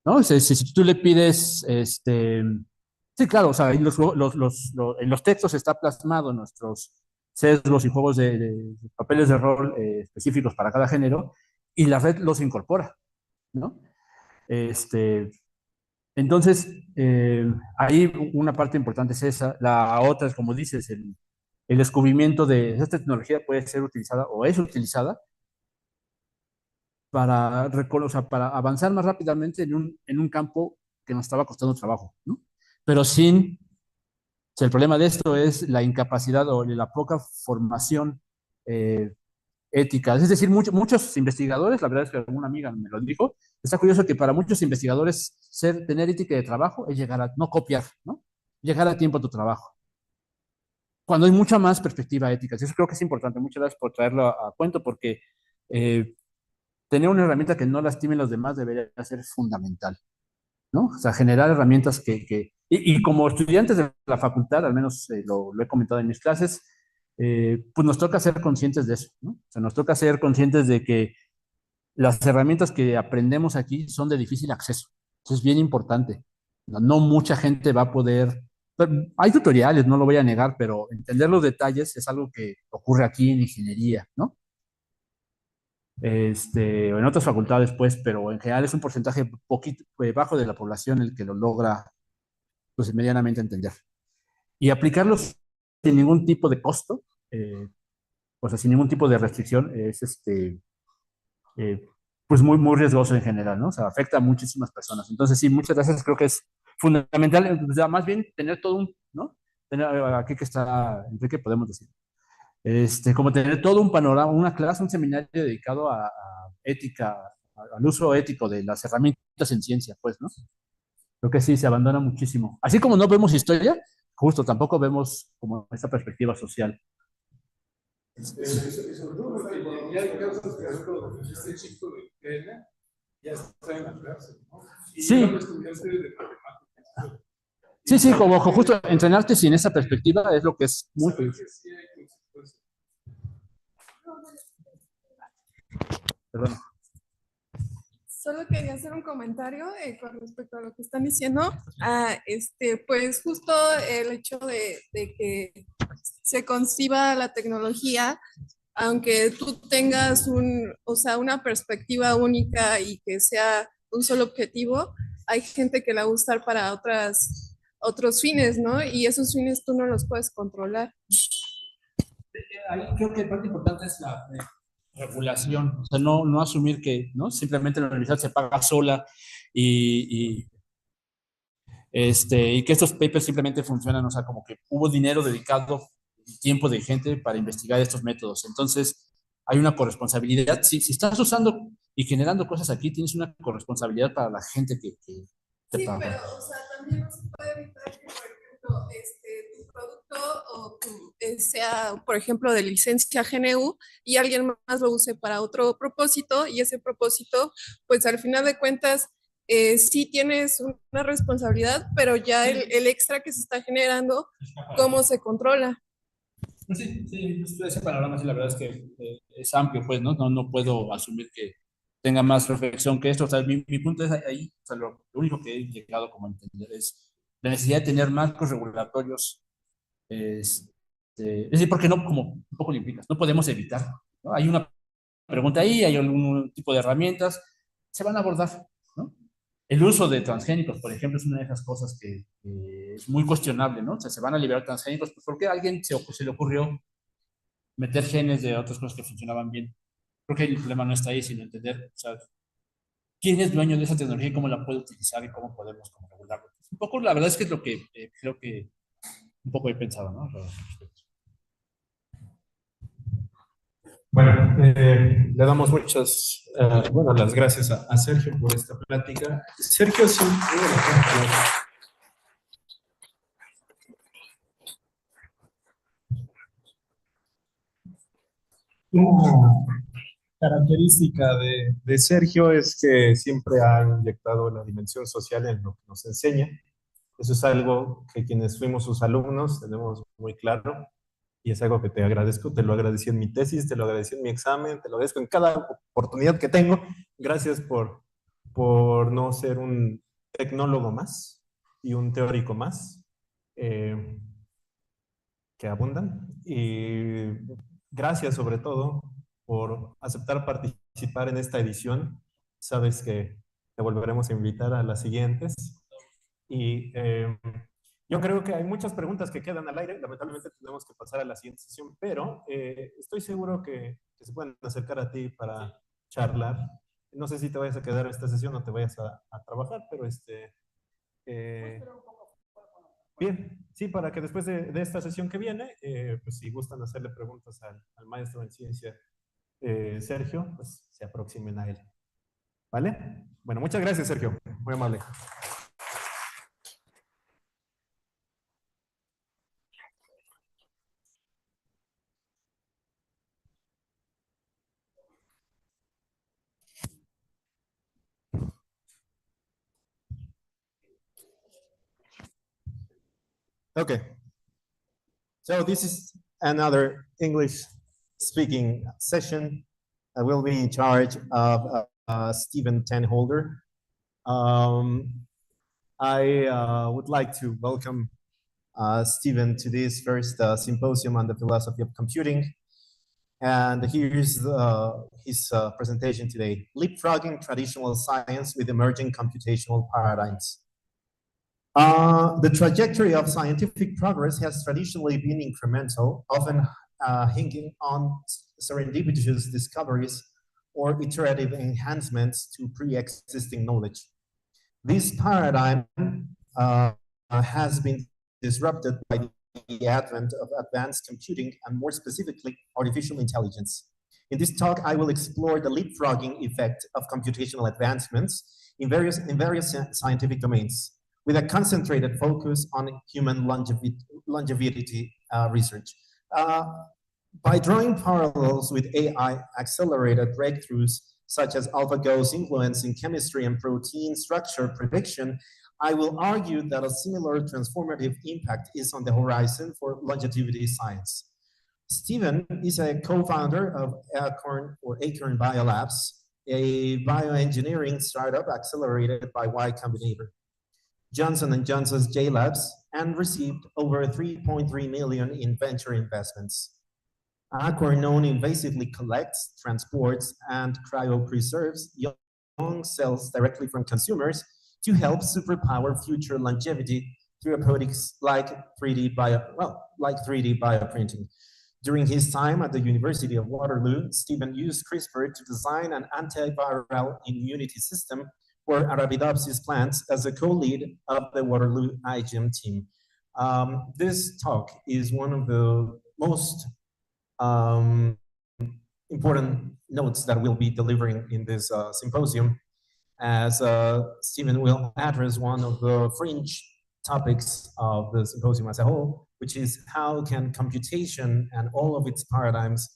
¿no? Si tú le pides, sí, claro, o sea, en los textos está plasmado nuestros sesgos y juegos de papeles de rol específicos para cada género, y la red los incorpora, ¿no? Este, entonces, ahí una parte importante es esa. La otra es, como dices, el descubrimiento de esta tecnología puede ser utilizada o es utilizada o sea, para avanzar más rápidamente en un campo que nos estaba costando trabajo, ¿no? Pero sin, o sea, el problema de esto es la incapacidad o la poca formación eh, ética. Es decir, muchos investigadores, la verdad es que alguna amiga me lo dijo, está curioso que para muchos investigadores tener ética de trabajo es llegar a, no copiar, ¿no? Llegar a tiempo a tu trabajo. Cuando hay mucha más perspectiva ética. Eso creo que es importante. Muchas gracias por traerlo a cuento, porque eh, tener una herramienta que no lastime a los demás debería ser fundamental, ¿no? O sea, generar herramientas y como estudiantes de la facultad, al menos lo he comentado en mis clases, pues nos toca ser conscientes de eso, ¿no? O sea, nos toca ser conscientes de que las herramientas que aprendemos aquí son de difícil acceso. Eso es bien importante. No mucha gente va a poder. Hay tutoriales, no lo voy a negar, pero entender los detalles es algo que ocurre aquí en ingeniería, ¿no? O en otras facultades, pues, pero en general es un porcentaje poquito bajo de la población el que lo logra, pues, medianamente entender. Y aplicarlos sin ningún tipo de costo, o sea, sin ningún tipo de restricción, es eh, pues muy riesgoso en general, ¿no? O sea, afecta a muchísimas personas. Entonces, sí, muchas veces creo que es fundamental, o sea, más bien tener todo un, ¿no? Aquí que está Enrique, podemos decir. Como tener todo un panorama, una clase, un seminario dedicado a ética, al uso ético de las herramientas en ciencia, pues, ¿no? Creo que sí, se abandona muchísimo. Así como no vemos historia, justo tampoco vemos como esta perspectiva social. Sobre todo porque ya hay casos, por ejemplo, este chico de Kenia ya está en la cárcel, ¿no? Y Sí. era un estudiante de matemáticas. Sí, como justo entrenarte sin esa perspectiva es lo que es muy... Perdón. Solo quería hacer un comentario con respecto a lo que están diciendo. Pues justo el hecho de que se conciba la tecnología, aunque tú tengas o sea, una perspectiva única y que sea un solo objetivo, hay gente que la va a usar para otros fines, ¿no? Y esos fines tú no los puedes controlar. Ahí creo que la parte importante es la regulación, o sea, no asumir que, ¿no? Simplemente la universidad se paga sola y que estos papers simplemente funcionan, o sea, como que hubo dinero dedicado y tiempo de gente para investigar estos métodos. Entonces, hay una corresponsabilidad. Si estás usando y generando cosas aquí, tienes una corresponsabilidad para la gente que te Sí, paga. pero, o sea, también no se puede evitar que, por ejemplo, tu producto o sea, por ejemplo, de licencia GNU y alguien más lo use para otro propósito y ese propósito, pues al final de cuentas, sí tienes una responsabilidad, pero ya el extra que se está generando, ¿cómo se controla? Sí, ese panorama sí, la verdad es que es amplio, pues, ¿no? No puedo asumir que tenga más reflexión que esto. O sea, mi punto es ahí, o sea, lo único que he llegado como a entender es la necesidad de tener marcos regulatorios, es decir, porque no, como un poco lo implicas, no podemos evitar, ¿no? Hay una pregunta ahí, hay algún tipo de herramientas, se van a abordar, ¿no? El uso de transgénicos, por ejemplo, es una de esas cosas que es muy cuestionable, ¿no? O sea, se van a liberar transgénicos, pues porque a alguien se le ocurrió meter genes de otras cosas que funcionaban bien. Creo que el problema no está ahí, sino entender, o sea, quién es dueño de esa tecnología y cómo la puede utilizar y cómo podemos como regularlo. Un poco, la verdad es que es lo que creo que un poco he pensado, ¿no? Bueno, le damos bueno, las gracias a Sergio por esta plática. Sergio, sí. Una característica de Sergio es que siempre ha inyectado la dimensión social en lo que nos enseña. Eso es algo que quienes fuimos sus alumnos tenemos muy claro y es algo que te agradezco. Te lo agradecí en mi tesis, te lo agradecí en mi examen, te lo agradezco en cada oportunidad que tengo. Gracias por no ser un tecnólogo más y un teórico más que abundan. Y gracias sobre todo por aceptar participar en esta edición. Sabes que te volveremos a invitar a las siguientes. Y yo creo que hay muchas preguntas que quedan al aire. Lamentablemente tenemos que pasar a la siguiente sesión, pero estoy seguro que se pueden acercar a ti para charlar. No sé si te vayas a quedar en esta sesión o te vayas a trabajar, pero bien, sí, para que después de esta sesión que viene, pues si gustan hacerle preguntas al maestro en ciencia, Sergio, pues se aproximen a él. ¿Vale? Bueno, muchas gracias, Sergio. Muy amable. Okay. So this is another English speaking session. I will be in charge of Stephen Tenholder. I would like to welcome Stephen to this first symposium on the philosophy of computing. And here's his presentation today, Leapfrogging Traditional Science with Emerging Computational Paradigms. The trajectory of scientific progress has traditionally been incremental, often hinging on serendipitous discoveries or iterative enhancements to pre-existing knowledge. This paradigm has been disrupted by the advent of advanced computing and more specifically, artificial intelligence. In this talk, I will explore the leapfrogging effect of computational advancements in various scientific domains, with a concentrated focus on human longevity research. By drawing parallels with AI-accelerated breakthroughs, such as AlphaGo's influence in chemistry and protein structure prediction, I will argue that a similar transformative impact is on the horizon for longevity science. Stephen is a co-founder of Acorn Biolabs, a bioengineering startup accelerated by Y Combinator, Johnson & Johnson's JLabs, and received over 3.3 million in venture investments. Acorn non-invasively collects, transports, and cryopreserves young cells directly from consumers to help superpower future longevity therapeutics like 3D bioprinting. During his time at the University of Waterloo, Stephen used CRISPR to design an antiviral immunity system for Arabidopsis plants as a co-lead of the Waterloo IGM team. This talk is one of the most important notes that we'll be delivering in this symposium, as Stephen will address one of the fringe topics of the symposium as a whole, which is how can computation and all of its paradigms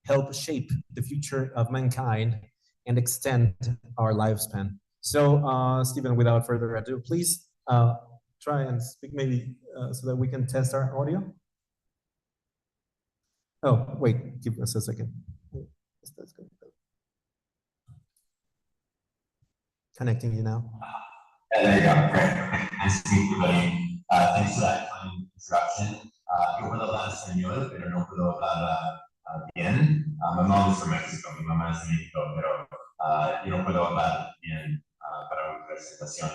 help shape the future of mankind and extend our lifespan. So Stephen, without further ado, please try and speak maybe so that we can test our audio. Oh, wait, give us a second. That's good. Connecting you now. Yeah, there you go. Great. Nice to meet everybody. Thanks for that kind introduction. Yo puedo hablar español, pero no puedo hablar bien. My mom is from Mexico, mi mamá es de México, pero yo no puedo hablar bien para una presentación.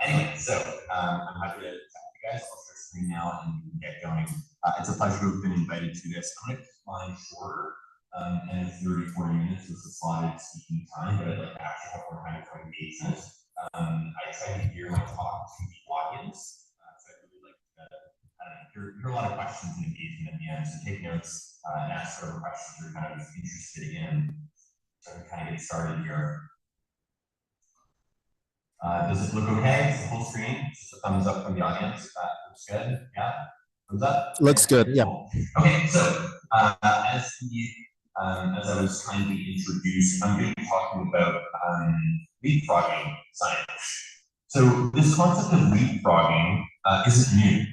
Anyway, so I'm happy to talk to you guys. I'll start screen now and get going. It's a pleasure to have been invited to this. I'm going to keep mine shorter, and 30, 40 minutes is the slotted speaking time, but I'd like to actually have more time for engagement. I try to gear my talk to the audience, so I'd really like to hear a lot of questions and engagement at the end, so take notes and ask whatever questions you're kind of interested in. So I can kind of get started here. Does it look okay? It's the whole screen? Just a thumbs up from the audience. Looks good? Yeah? Thumbs up? Looks good, yeah. Okay, so as I was kindly introduced, I'm going to be talking about leapfrogging science. So this concept of leapfrogging isn't new.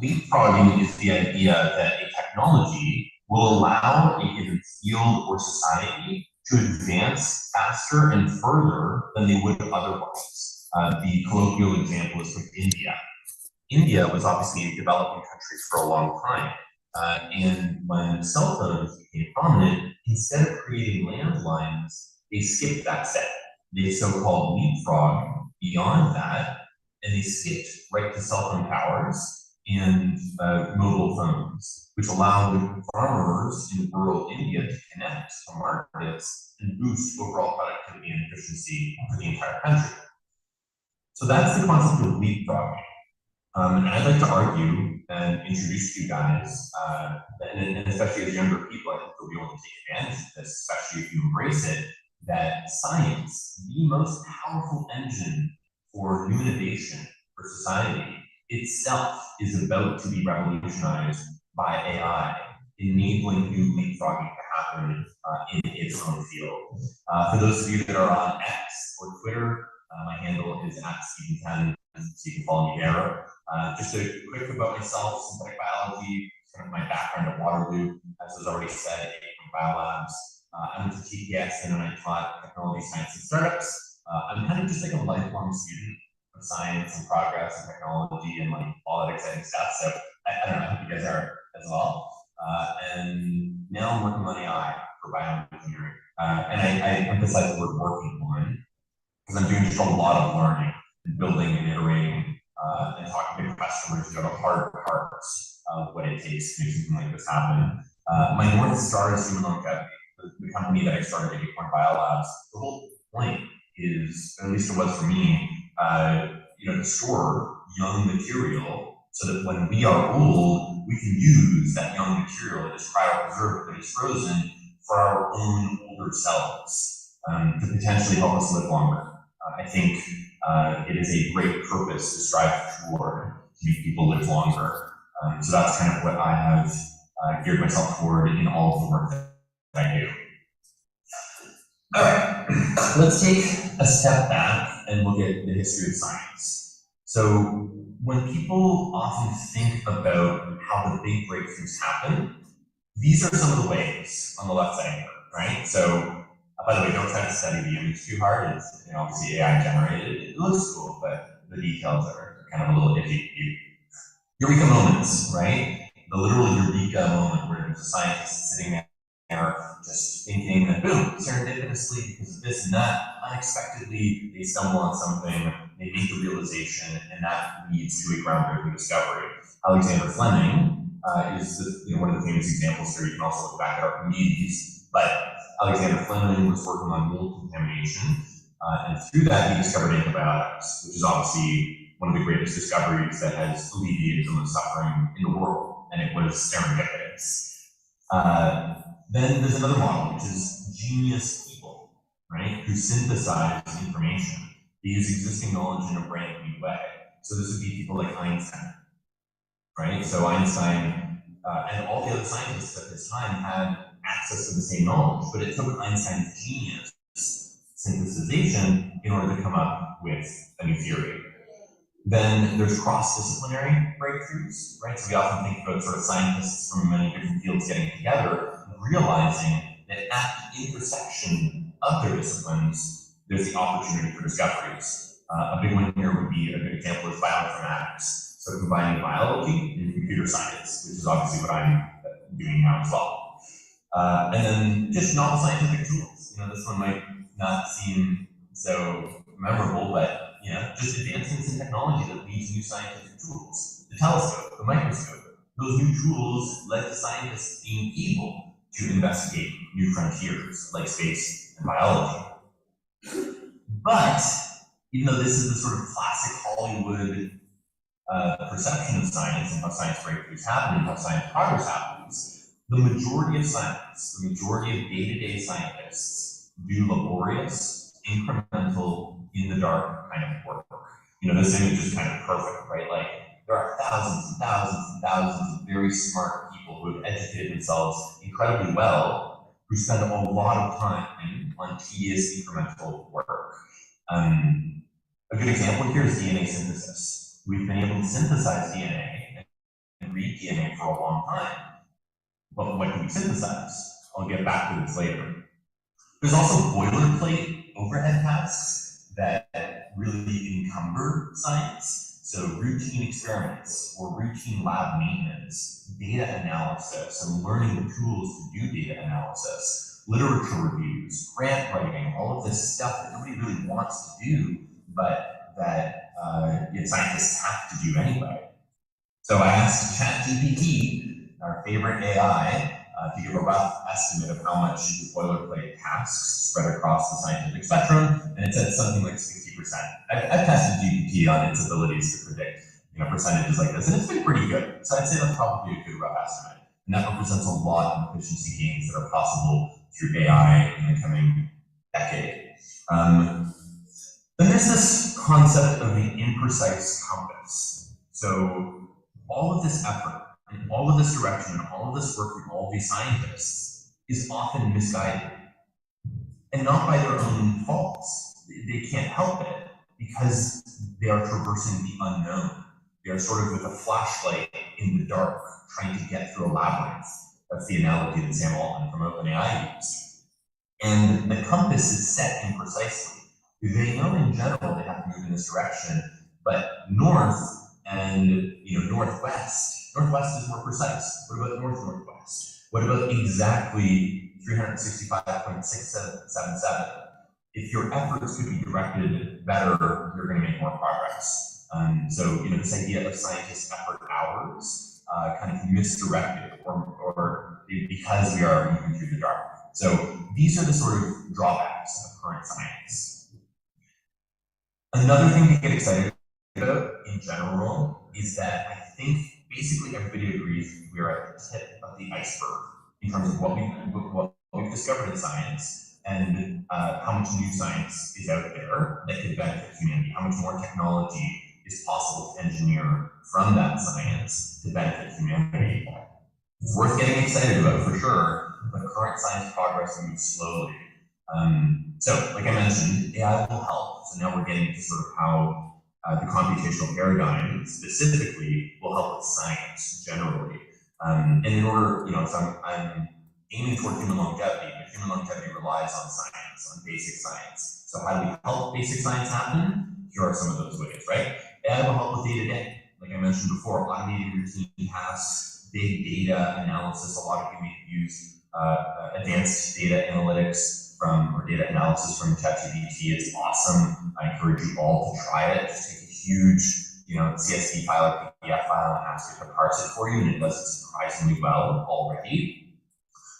Leapfrogging is the idea that a technology will allow a given field or society to advance faster and further than they would otherwise. The colloquial example is from India. India was obviously a developing country for a long time. And when cell phones became prominent, instead of creating landlines, they skipped that step. They so-called leapfrog beyond that, and they skipped right to cell phone towers and mobile phones, which allowed farmers in rural India to connect to markets and boost overall productivity and efficiency for the entire country. So that's the concept of leapfrogging. And I'd like to argue and introduce to you guys, and especially as younger people, I think you'll be able to take advantage of this, especially if you embrace it, that science, the most powerful engine for new innovation for society, itself is about to be revolutionized by AI, enabling new leapfrogging to happen in its own field. For those of you that are on X or Twitter, my handle is @Stephen10, so you can follow me there. Just a quick about myself, synthetic biology, kind of my background at Waterloo, as was already said, from biolabs. I went to TPS and then I taught technology, science, and startups. I'm kind of just like a lifelong student of science and progress and technology and like all that exciting stuff. So I don't know, I hope you guys are as well. And now I'm working on AI for bioengineering. And I emphasize the word working on because I'm doing just a lot of learning and building and iterating and talking to customers who have a hard parts of what it takes to make something like this happen. My North Star is human longevity. The company that I started at Acorn Biolabs, the whole point is, at least it was for me, to store young material so that when we are old, we can use that young material that is cryopreserved, that is frozen, for our own older selves to potentially help us live longer. I think it is a great purpose to strive toward, to make people live longer. So that's kind of what I have geared myself toward in all of the work that I do. All right, let's take a step back and look at the history of science. So when people often think about how the big breakthroughs happen, these are some of the ways on the left side here, right? So, by the way, don't try to study the image too hard. It's obviously AI generated. It looks cool, but the details are kind of a little iffy. Eureka moments, right? The literal eureka moment where there's a scientist sitting there just thinking that, boom, serendipitously, because of this and that, unexpectedly, they stumble on something, they make a realization, and that leads to a groundbreaking discovery. Alexander Fleming is one of the famous examples here. You can also look back at our communities, but Alexander Fleming was working on mold contamination, and through that he discovered antibiotics, which is obviously one of the greatest discoveries that has alleviated the most suffering in the world, and it was serendipitous. Then there's another model, which is genius people, right, who synthesize information. They use existing knowledge in a brand new way. So this would be people like Einstein, right? So Einstein and all the other scientists at this time had access to the same knowledge, but it took Einstein's genius synthesization in order to come up with a new theory. Then there's cross-disciplinary breakthroughs, right? So we often think about sort of scientists from many different fields getting together and realizing that at the intersection of their disciplines, there's the opportunity for discoveries. A big one here would be, a good example is bioinformatics. So combining biology and computer science, which is obviously what I'm doing now as well. And then just novel scientific tools. This one might not seem so memorable, but just advancements in technology that lead to new scientific tools. The telescope, the microscope, those new tools led to scientists being able to investigate new frontiers like space and biology. But even though this is the sort of classic Hollywood perception of science and how science breakthroughs happen and how science progress happens, the majority of scientists, the majority of day-to-day scientists do laborious, incremental, in the dark kind of work. This image is kind of perfect, right? Like, there are thousands and thousands and thousands of very smart people who have educated themselves incredibly well, who spend a lot of time on tedious incremental work. A good example here is DNA synthesis. We've been able to synthesize DNA and read DNA for a long time. But what do we synthesize? I'll get back to this later. There's also boilerplate overhead tasks that really encumber science. So routine experiments or routine lab maintenance, data analysis, and learning the tools to do data analysis, literature reviews, grant writing, all of this stuff that nobody really wants to do, but that scientists have to do anyway. So I asked ChatGPT, our favorite AI, to give a rough estimate of how much boilerplate tasks spread across the scientific spectrum, and it said something like 60%. I've tested GPT on its abilities to predict, percentages like this, and it's been pretty good. So I'd say that's probably a good rough estimate, and that represents a lot of efficiency gains that are possible through AI in the coming decade. Then there's this concept of the imprecise compass. So all of this effort, and all of this direction, and all of this work from all of these scientists is often misguided. And not by their own faults. They can't help it because they are traversing the unknown. They are sort of with a flashlight in the dark, trying to get through a labyrinth. That's the analogy that Sam Altman from OpenAI used. And the compass is set imprecisely. They know in general they have to move in this direction, but north and northwest is more precise. What about northwest? What about exactly 365.677? If your efforts could be directed better, you're going to make more progress. So this idea of scientist effort hours kind of misdirected, or because we are moving through the dark. So these are the sort of drawbacks of current science. Another thing to get excited about in general is that I think basically everybody agrees we are at the tip of the iceberg in terms of what we've discovered in science and how much new science is out there that could benefit humanity, how much more technology is possible to engineer from that science to benefit humanity. It's worth getting excited about for sure, but current science progress moves slowly. So, like I mentioned, AI will help. So now we're getting to sort of how the computational paradigm specifically will help with science generally. And in order, so I'm aiming toward human longevity, but human longevity relies on science, on basic science. So how do we help basic science happen? Here are some of those ways, right? AI will help with day-to-day. Like I mentioned before, automating routine tasks, big data analysis. A lot of you may use advanced data analytics or data analysis from ChatGPT. It's awesome. I encourage you all to try it. Just take a huge, CSV file or PDF file and ask it to parse it for you, and it does it surprisingly well already.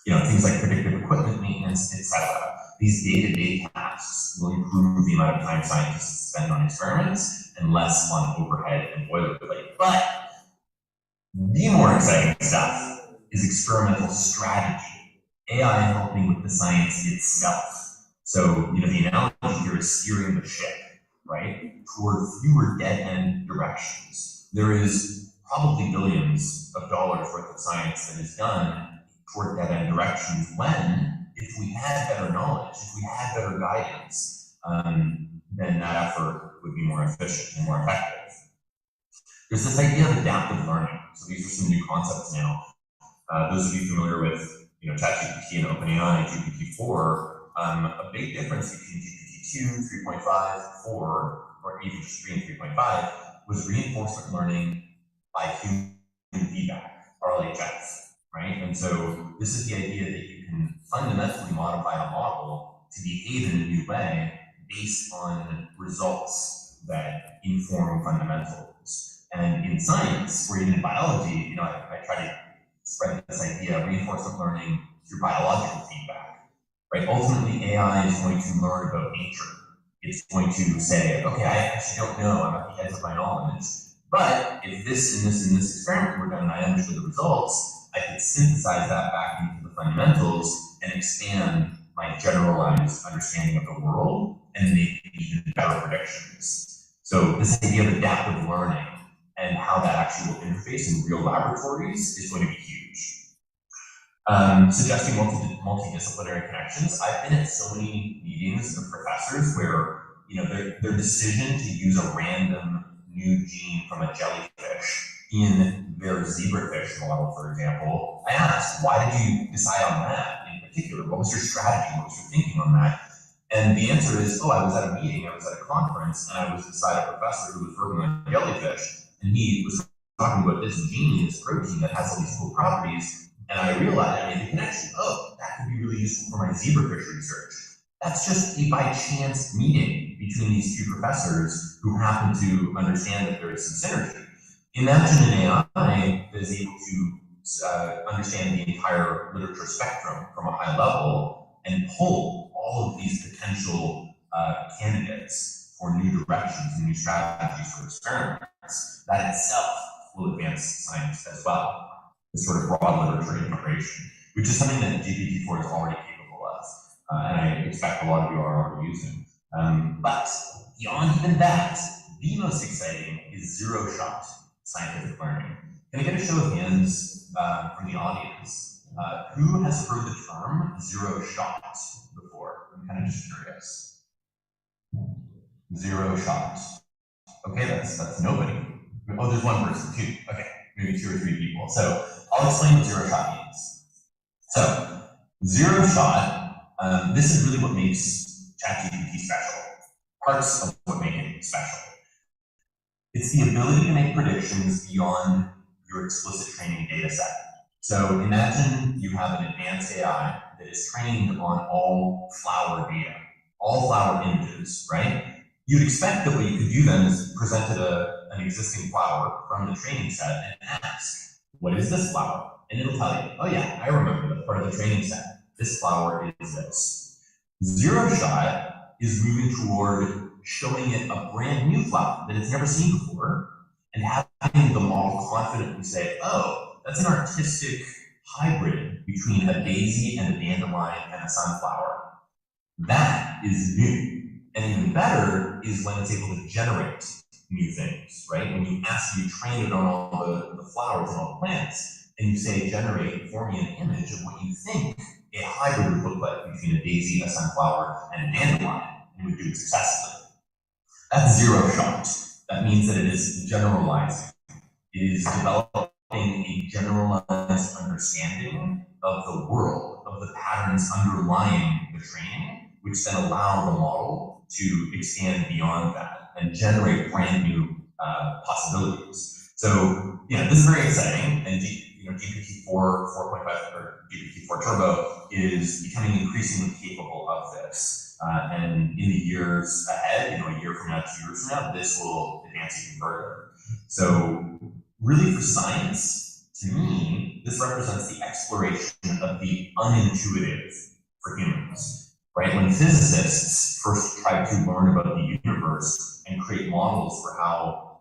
Things like predictive equipment maintenance, etc. These day-to-day tasks will improve the amount of time scientists spend on experiments and less on overhead and boilerplate. But the more exciting stuff is experimental strategy. AI helping with the science itself. So, the analogy here is steering the ship, right, toward fewer dead-end directions. There is probably billions of dollars worth of science that is done toward dead-end directions when, if we had better knowledge, if we had better guidance, then that effort would be more efficient and more effective. There's this idea of adaptive learning. So these are some new concepts now. Those of you familiar with ChatGPT and OpenAI, GPT-4, a big difference between GPT-2, 3.5, 4, or even just 3 and 3.5 was reinforcement learning by human feedback, RLHF, right? And so this is the idea that you can fundamentally modify a model to behave in a new way based on results that inform fundamentals. And in science, or even in biology, I try to spread this idea of reinforcement learning through biological feedback, right? Ultimately, AI is going to learn about nature. It's going to say, okay, I actually don't know, I'm at the edge of my knowledge, but if this and this and this experiment were done and I understood the results, I could synthesize that back into the fundamentals and expand my generalized understanding of the world and make even better predictions. So this idea of adaptive learning and how that actually will interface in real laboratories is going to be huge. Suggesting multidisciplinary connections. I've been at so many meetings with professors where, their decision to use a random new gene from a jellyfish in their zebrafish model, for example, I asked, why did you decide on that in particular? What was your strategy? What was your thinking on that? And the answer is, oh, I was at a meeting, I was at a conference, and I was beside a professor who was working on jellyfish, and he was talking about this gene, this protein that has all these cool properties, and I realized, I made the connection, oh, that could be really useful for my zebrafish research. That's just a by chance meeting between these two professors who happen to understand that there is some synergy. Imagine an AI that is able to understand the entire literature spectrum from a high level and pull all of these potential candidates for new directions and new strategies for experiments. That itself will advance science as well. This sort of broad literature integration, which is something that GPT-4 is already capable of. And I expect a lot of you are already using. But beyond even that, the most exciting is zero-shot scientific learning. Can I get a show of hands from the audience? Who has heard the term zero-shot before? I'm kind of just curious. Zero-shot. Okay, that's nobody. Oh, there's one person, two. Okay, maybe 2 or 3 people. So I'll explain what zero-shot means. So zero-shot, this is really what makes ChatGPT special. Parts of what make it special. It's the ability to make predictions beyond your explicit training data set. So imagine you have an advanced AI that is trained on all flower data, all flower images, right? You'd expect that what you could do then is present an existing flower from the training set and ask, what is this flower? And it'll tell you, oh yeah, I remember that part of the training set. This flower is this. Zero-shot is moving toward showing it a brand new flower that it's never seen before and having the model confidently say, oh, that's an artistic hybrid between a daisy and a dandelion and a sunflower. That is new. And even better is when it's able to generate new things, right? When you train it on all the flowers and all the plants, and you say, generate for me an image of what you think a hybrid would look like between a daisy, a sunflower, and a dandelion, and it would do it successfully. That's zero-shot. That means that it is generalizing. It is developing a generalized understanding of the world, of the patterns underlying the training, which then allow the model to expand beyond that and generate brand new possibilities. So, this is very exciting, and GPT-4 4.5 or GPT-4 Turbo is becoming increasingly capable of this. And in the years ahead, a year from now, 2 years from now, this will advance even further. So, really, for science, to me, this represents the exploration of the unintuitive for humans. Right? When physicists first tried to learn about the universe and create models for how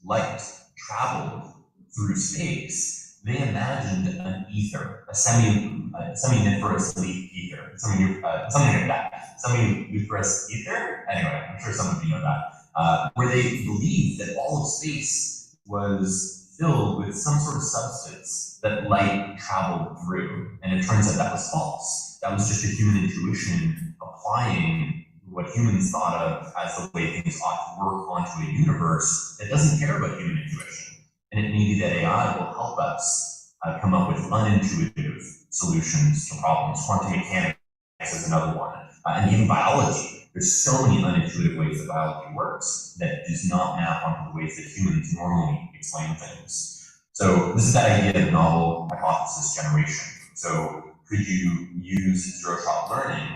light traveled through space, they imagined an ether, a seminiferous leaf ether, something like that, seminiferous ether. Anyway, I'm sure some of you know that, where they believed that all of space was filled with some sort of substance that light traveled through, and it turns out that was false. That was just a human intuition applying what humans thought of as the way things ought to work onto a universe that doesn't care about human intuition. And it may be that AI will help us come up with unintuitive solutions to problems. Quantum mechanics is another one. And even biology. There's so many unintuitive ways that biology works that does not map onto the ways that humans normally explain things. So this is that idea of novel hypothesis generation. So could you use zero-shot learning,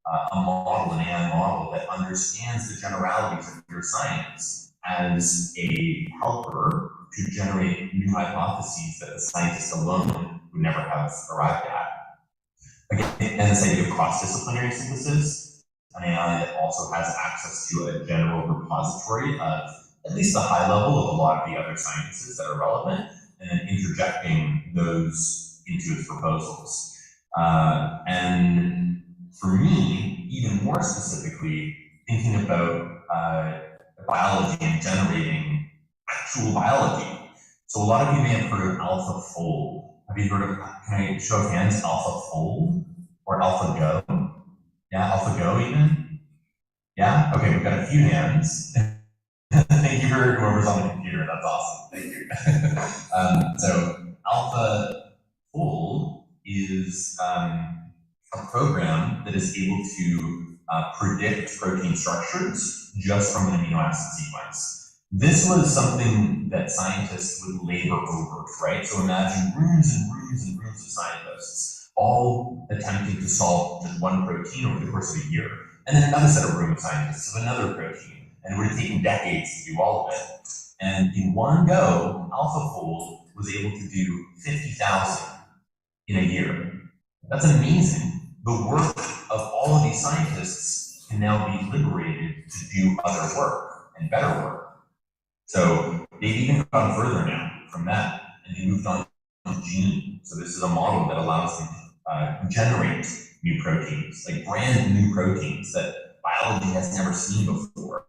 a model, an AI model that understands the generalities of your science as a helper to generate new hypotheses that the scientist alone would never have arrived at? Again, and this idea of cross-disciplinary synthesis, an AI that also has access to a general repository of at least the high level of a lot of the other sciences that are relevant, and then interjecting those into its proposals. And for me, even more specifically, thinking about biology and generating actual biology. So a lot of you may have heard of AlphaFold. Have you heard of, can I show of hands, AlphaFold or AlphaGo? Yeah, AlphaGo even? Yeah, okay, we've got a few hands. Thank you for whoever's on the computer, that's awesome, thank you. So AlphaFold is a program that is able to predict protein structures just from an amino acid sequence. This was something that scientists would labor over, right? So imagine rooms and rooms and rooms of scientists all attempting to solve just one protein over the course of a year. And then another set of room of scientists of another protein. And it would have taken decades to do all of it. And in one go, AlphaFold was able to do 50,000 in a year. That's amazing. The work of all of these scientists can now be liberated to do other work and better work. So they've even gone further now from that, and they moved on to gene. So this is a model that allows them to generate new proteins, like brand new proteins that biology has never seen before.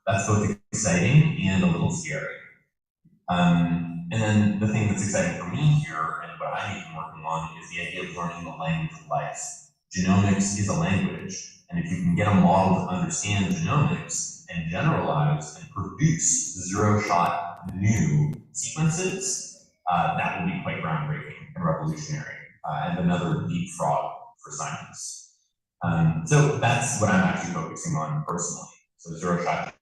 That's both exciting and a little scary. And then the thing that's exciting for me here, and what I'm even working on, is the idea of learning the language of life. Genomics is a language, and if you can get a model to understand genomics and generalize and produce zero-shot new sequences, that will be quite groundbreaking and revolutionary, and another leapfrog for scientists. So that's what I'm actually focusing on personally. So zero-shot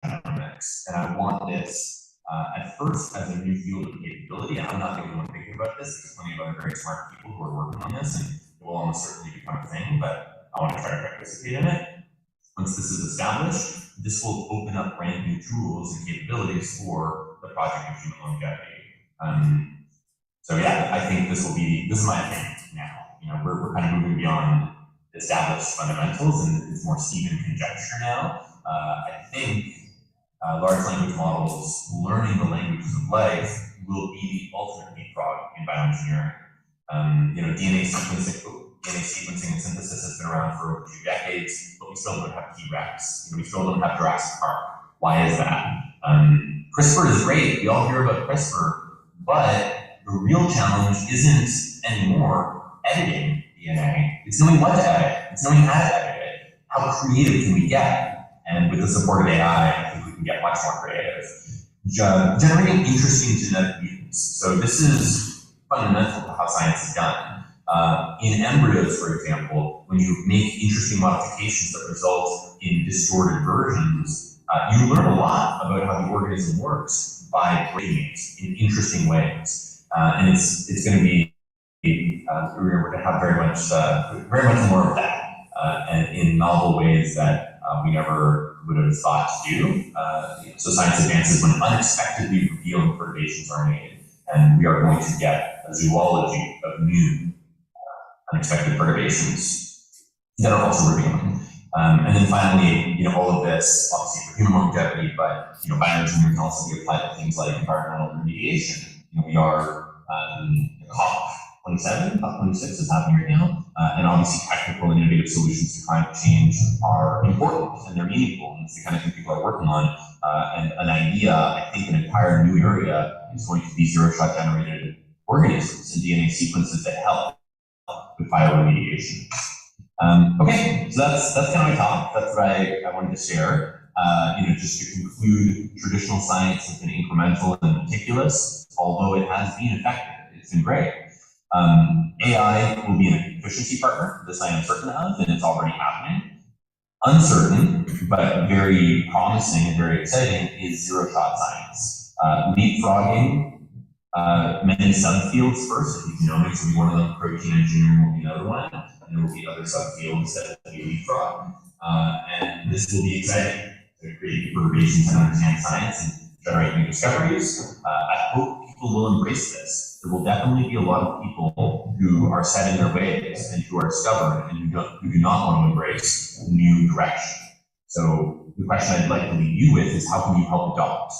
genomics, and I want this at first as a new field of capability. I'm not the only one thinking about this. There's plenty of other very smart people who are working on this, and it will almost certainly become a thing, but I want to try to participate in it. Once this is established, this will open up brand new tools and capabilities for the project of human longevity. So yeah, I think this is my opinion now. You know, we're kind of moving beyond established fundamentals, and it's more Stephen conjecture now. I think large language models learning the languages of life will be the ultimate leapfrog in bioengineering. You know, DNA sequencing and synthesis has been around for over 2 decades, but we still don't have T-Rex. You know, we still don't have Jurassic Park. Why is that? CRISPR is great. We all hear about CRISPR, but the real challenge isn't anymore editing DNA. It's knowing what to edit. It's knowing how to edit it. How creative can we get? And with the support of AI, I think we can get much more creative. Generating interesting genetic mutants. So this is fundamental to how science is done. In embryos, for example, when you make interesting modifications that result in distorted versions, you learn a lot about how the organism works by breaking it in interesting ways. And it's going to be, we're going to have very much more of that, and in novel ways that we never would have thought to do. So science advances when unexpectedly revealing perturbations are made, and we are going to get a zoology of new unexpected perturbations that are also revealing. And then finally, you know, all of this, obviously for human longevity, but, you know, bioengineering can also be applied to things like environmental remediation. You know, we are COP27, COP26 is happening right now, and obviously technical and innovative solutions to climate change are important and they're meaningful, and it's the kind of thing people are working on. And an idea, I think, an entire new area is going to be zero-shot generated organisms and DNA sequences that help with bioremediation. Okay, so that's kind of my talk. That's what I wanted to share. You know, just to conclude, traditional science has been incremental and meticulous, although it has been effective. It's been great. AI will be an efficiency partner. This I am certain of, and it's already happening. Uncertain, but very promising and very exciting, is zero-shot science. Leapfrogging many subfields first. Genomics will be one of them, protein engineering will be another one, and there will be other subfields that will be leapfrog. And this will be exciting to create perturbations and understand science and generate new discoveries. I hope people will embrace this. There will definitely be a lot of people who are set in their ways and who are stubborn and who do not want to embrace new direction. So the question I'd like to leave you with is, how can you help adopt?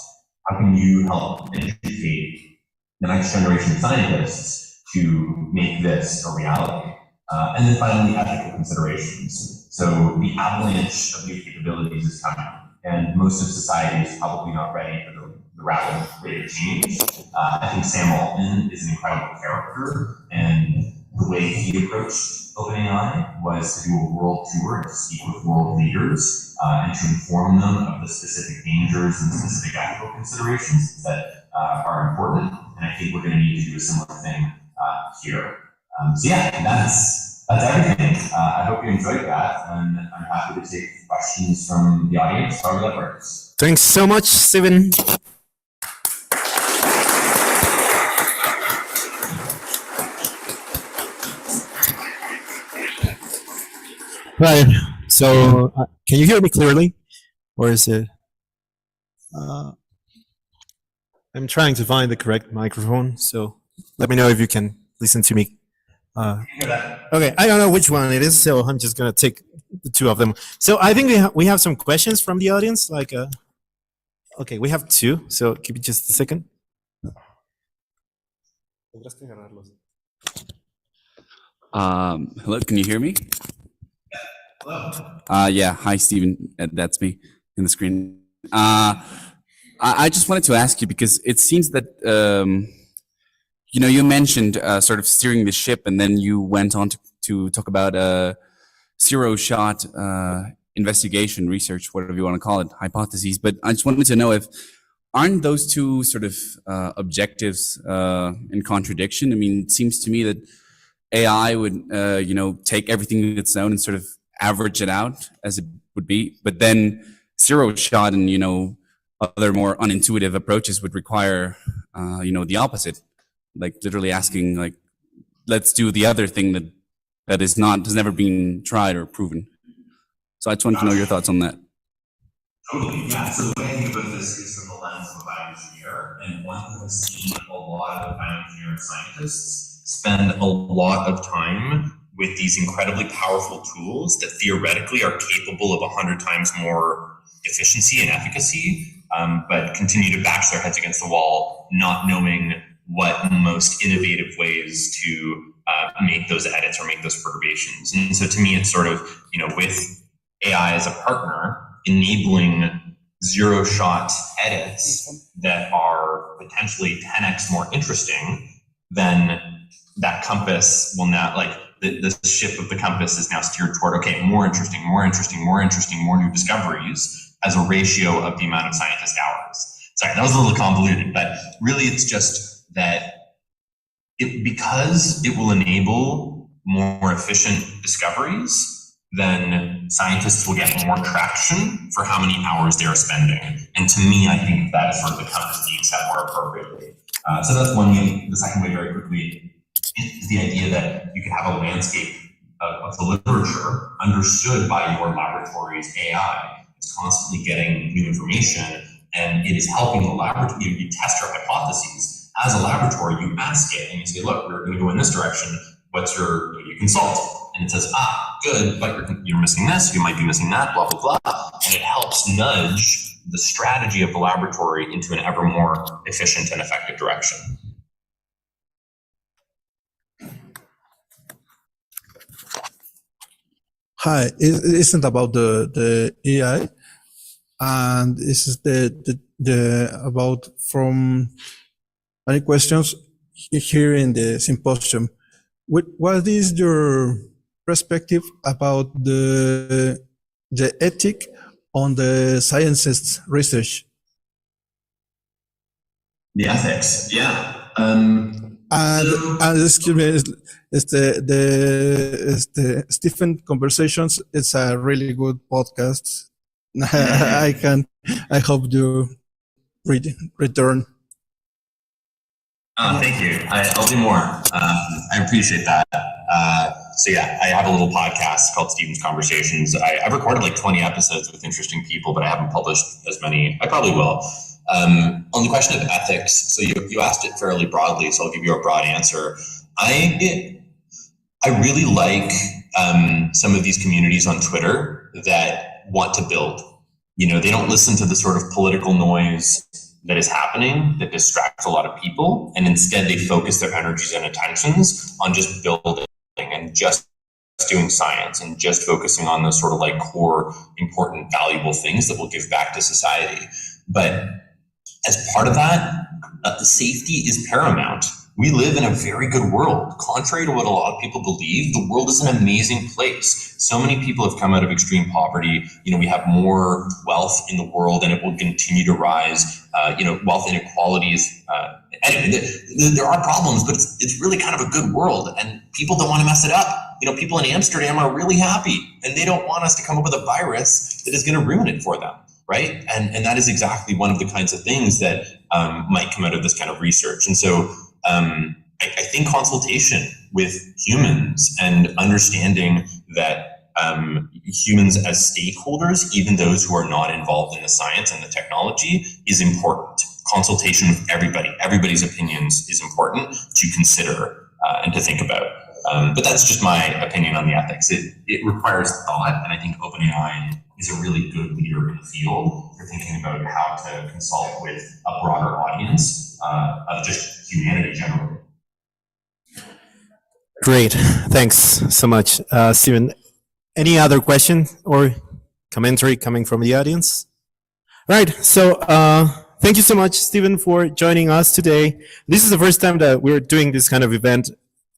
How can you help educate the next generation of scientists to make this a reality? And then finally, ethical considerations. So the avalanche of new capabilities is coming, and most of society is probably not ready for the rapid rate of change. I think Sam Altman is an incredible character, and the way he approached OpenAI was to do a world tour and to speak with world leaders and to inform them of the specific dangers and specific ethical considerations that are important. And I think we're going to need to do a similar thing here. So yeah, that's everything. I hope you enjoyed that, and I'm happy to take questions from the audience, however that works. Thanks so much, Steven. Right. So, can you hear me clearly, or is it? I'm trying to find the correct microphone, so let me know if you can listen to me. Okay, I don't know which one it is, so I'm just gonna take the two of them. So I think we have some questions from the audience. Like, okay, we have two. So give me just a second. Hello, can you hear me? Hello. Yeah, hi, Stephen. That's me in the screen. I just wanted to ask you, because it seems that, you mentioned sort of steering the ship, and then you went on to talk about zero-shot investigation, research, whatever you want to call it, hypotheses. But I just wanted to know aren't those two sort of objectives in contradiction? I mean, it seems to me that AI would, take everything that's known and sort of average it out as it would be, but then zero-shot and, other more unintuitive approaches would require, the opposite, like literally asking, like, let's do the other thing that has never been tried or proven. So I just wanted to know your thoughts on that. Totally, yeah. So the way I think about this is from the lens of a bioengineer, and one who has seen a lot of bioengineering scientists spend a lot of time with these incredibly powerful tools that theoretically are capable of 100 times more efficiency and efficacy, but continue to bash their heads against the wall, not knowing what most innovative ways to make those edits or make those perturbations. And so to me, it's sort of, with AI as a partner, enabling zero-shot edits that are potentially 10x more interesting, then that compass will not, like, the ship of the compass is now steered toward, okay, more interesting, more new discoveries as a ratio of the amount of scientist hours. Sorry, that was a little convoluted, but really it's just that because it will enable more efficient discoveries, then scientists will get more traction for how many hours they're spending. And to me, I think that is sort of the compass being set more appropriately. So that's one way. The second way, very quickly, is the idea that you can have a landscape of the literature understood by your laboratory's AI. It's constantly getting new information, and it is helping the laboratory. You test your hypotheses. As a laboratory, you ask it, and you say, look, we're going to go in this direction. You consult. And it says, good, but you're missing this, you might be missing that, blah, blah, blah. And it helps nudge the strategy of the laboratory into an ever more efficient and effective direction. Hi, it isn't about the AI, and this is the about from any questions here in the symposium. What is your perspective about the ethic on the sciences research? The ethics, yeah. And excuse me, it's the Stephen Conversations. It's a really good podcast. I hope you return. Thank you. I'll do more. I appreciate that. So yeah, I have a little podcast called Stephen's Conversations. I've recorded like 20 episodes with interesting people, but I haven't published as many. I probably will. On the question of ethics, so you asked it fairly broadly, so I'll give you a broad answer. I really like some of these communities on Twitter that want to build. They don't listen to the sort of political noise that is happening that distracts a lot of people, and instead they focus their energies and attentions on just building and just doing science and just focusing on those sort of like core, important, valuable things that will give back to society. But as part of that, safety is paramount. we live in a very good world. Contrary to what a lot of people believe, the world is an amazing place. So many people have come out of extreme poverty. We have more wealth in the world, and it will continue to rise. Wealth inequality is, there are problems, but it's really kind of a good world, and people don't want to mess it up. People in Amsterdam are really happy, and they don't want us to come up with a virus that is going to ruin it for them, right? And that is exactly one of the kinds of things that might come out of this kind of research. And so I think consultation with humans and understanding that humans as stakeholders, even those who are not involved in the science and the technology, is important. Consultation with everybody's opinions is important to consider and to think about. But that's just my opinion on the ethics. It requires thought, and I think OpenAI is a really good leader in the field for thinking about how to consult with a broader audience of just humanity generally. Great, thanks so much, Steven. Any other question or commentary coming from the audience? Right, so thank you so much, Steven, for joining us today. This is the first time that we're doing this kind of event,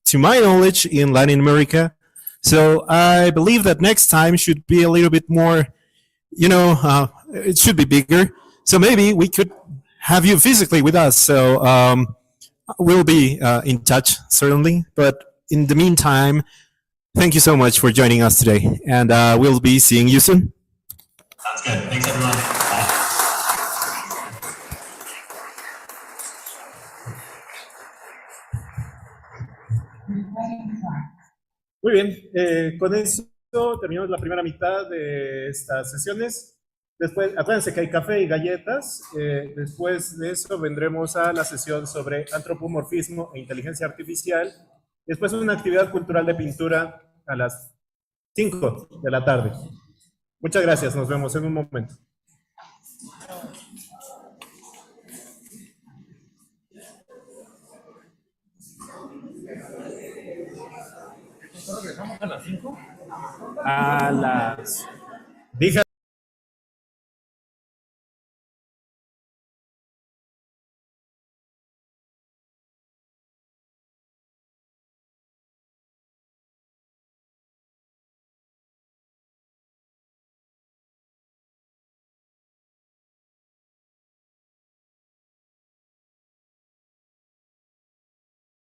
to my knowledge, in Latin America. So I believe that next time should be a little bit more, it should be bigger. So maybe we could have you physically with us. So we'll be in touch, certainly. But in the meantime, thank you so much for joining us today. And we'll be seeing you soon. Sounds good. Thanks, everyone. Bye. Muy bien, con eso terminamos la primera mitad de estas sesiones. Después, acuérdense que hay café y galletas. Después de eso vendremos a la sesión sobre antropomorfismo e inteligencia artificial. Después una actividad cultural de pintura a las 5 de la tarde. Muchas gracias, nos vemos en un momento. ¿Regresamos a las 5? A las... Dije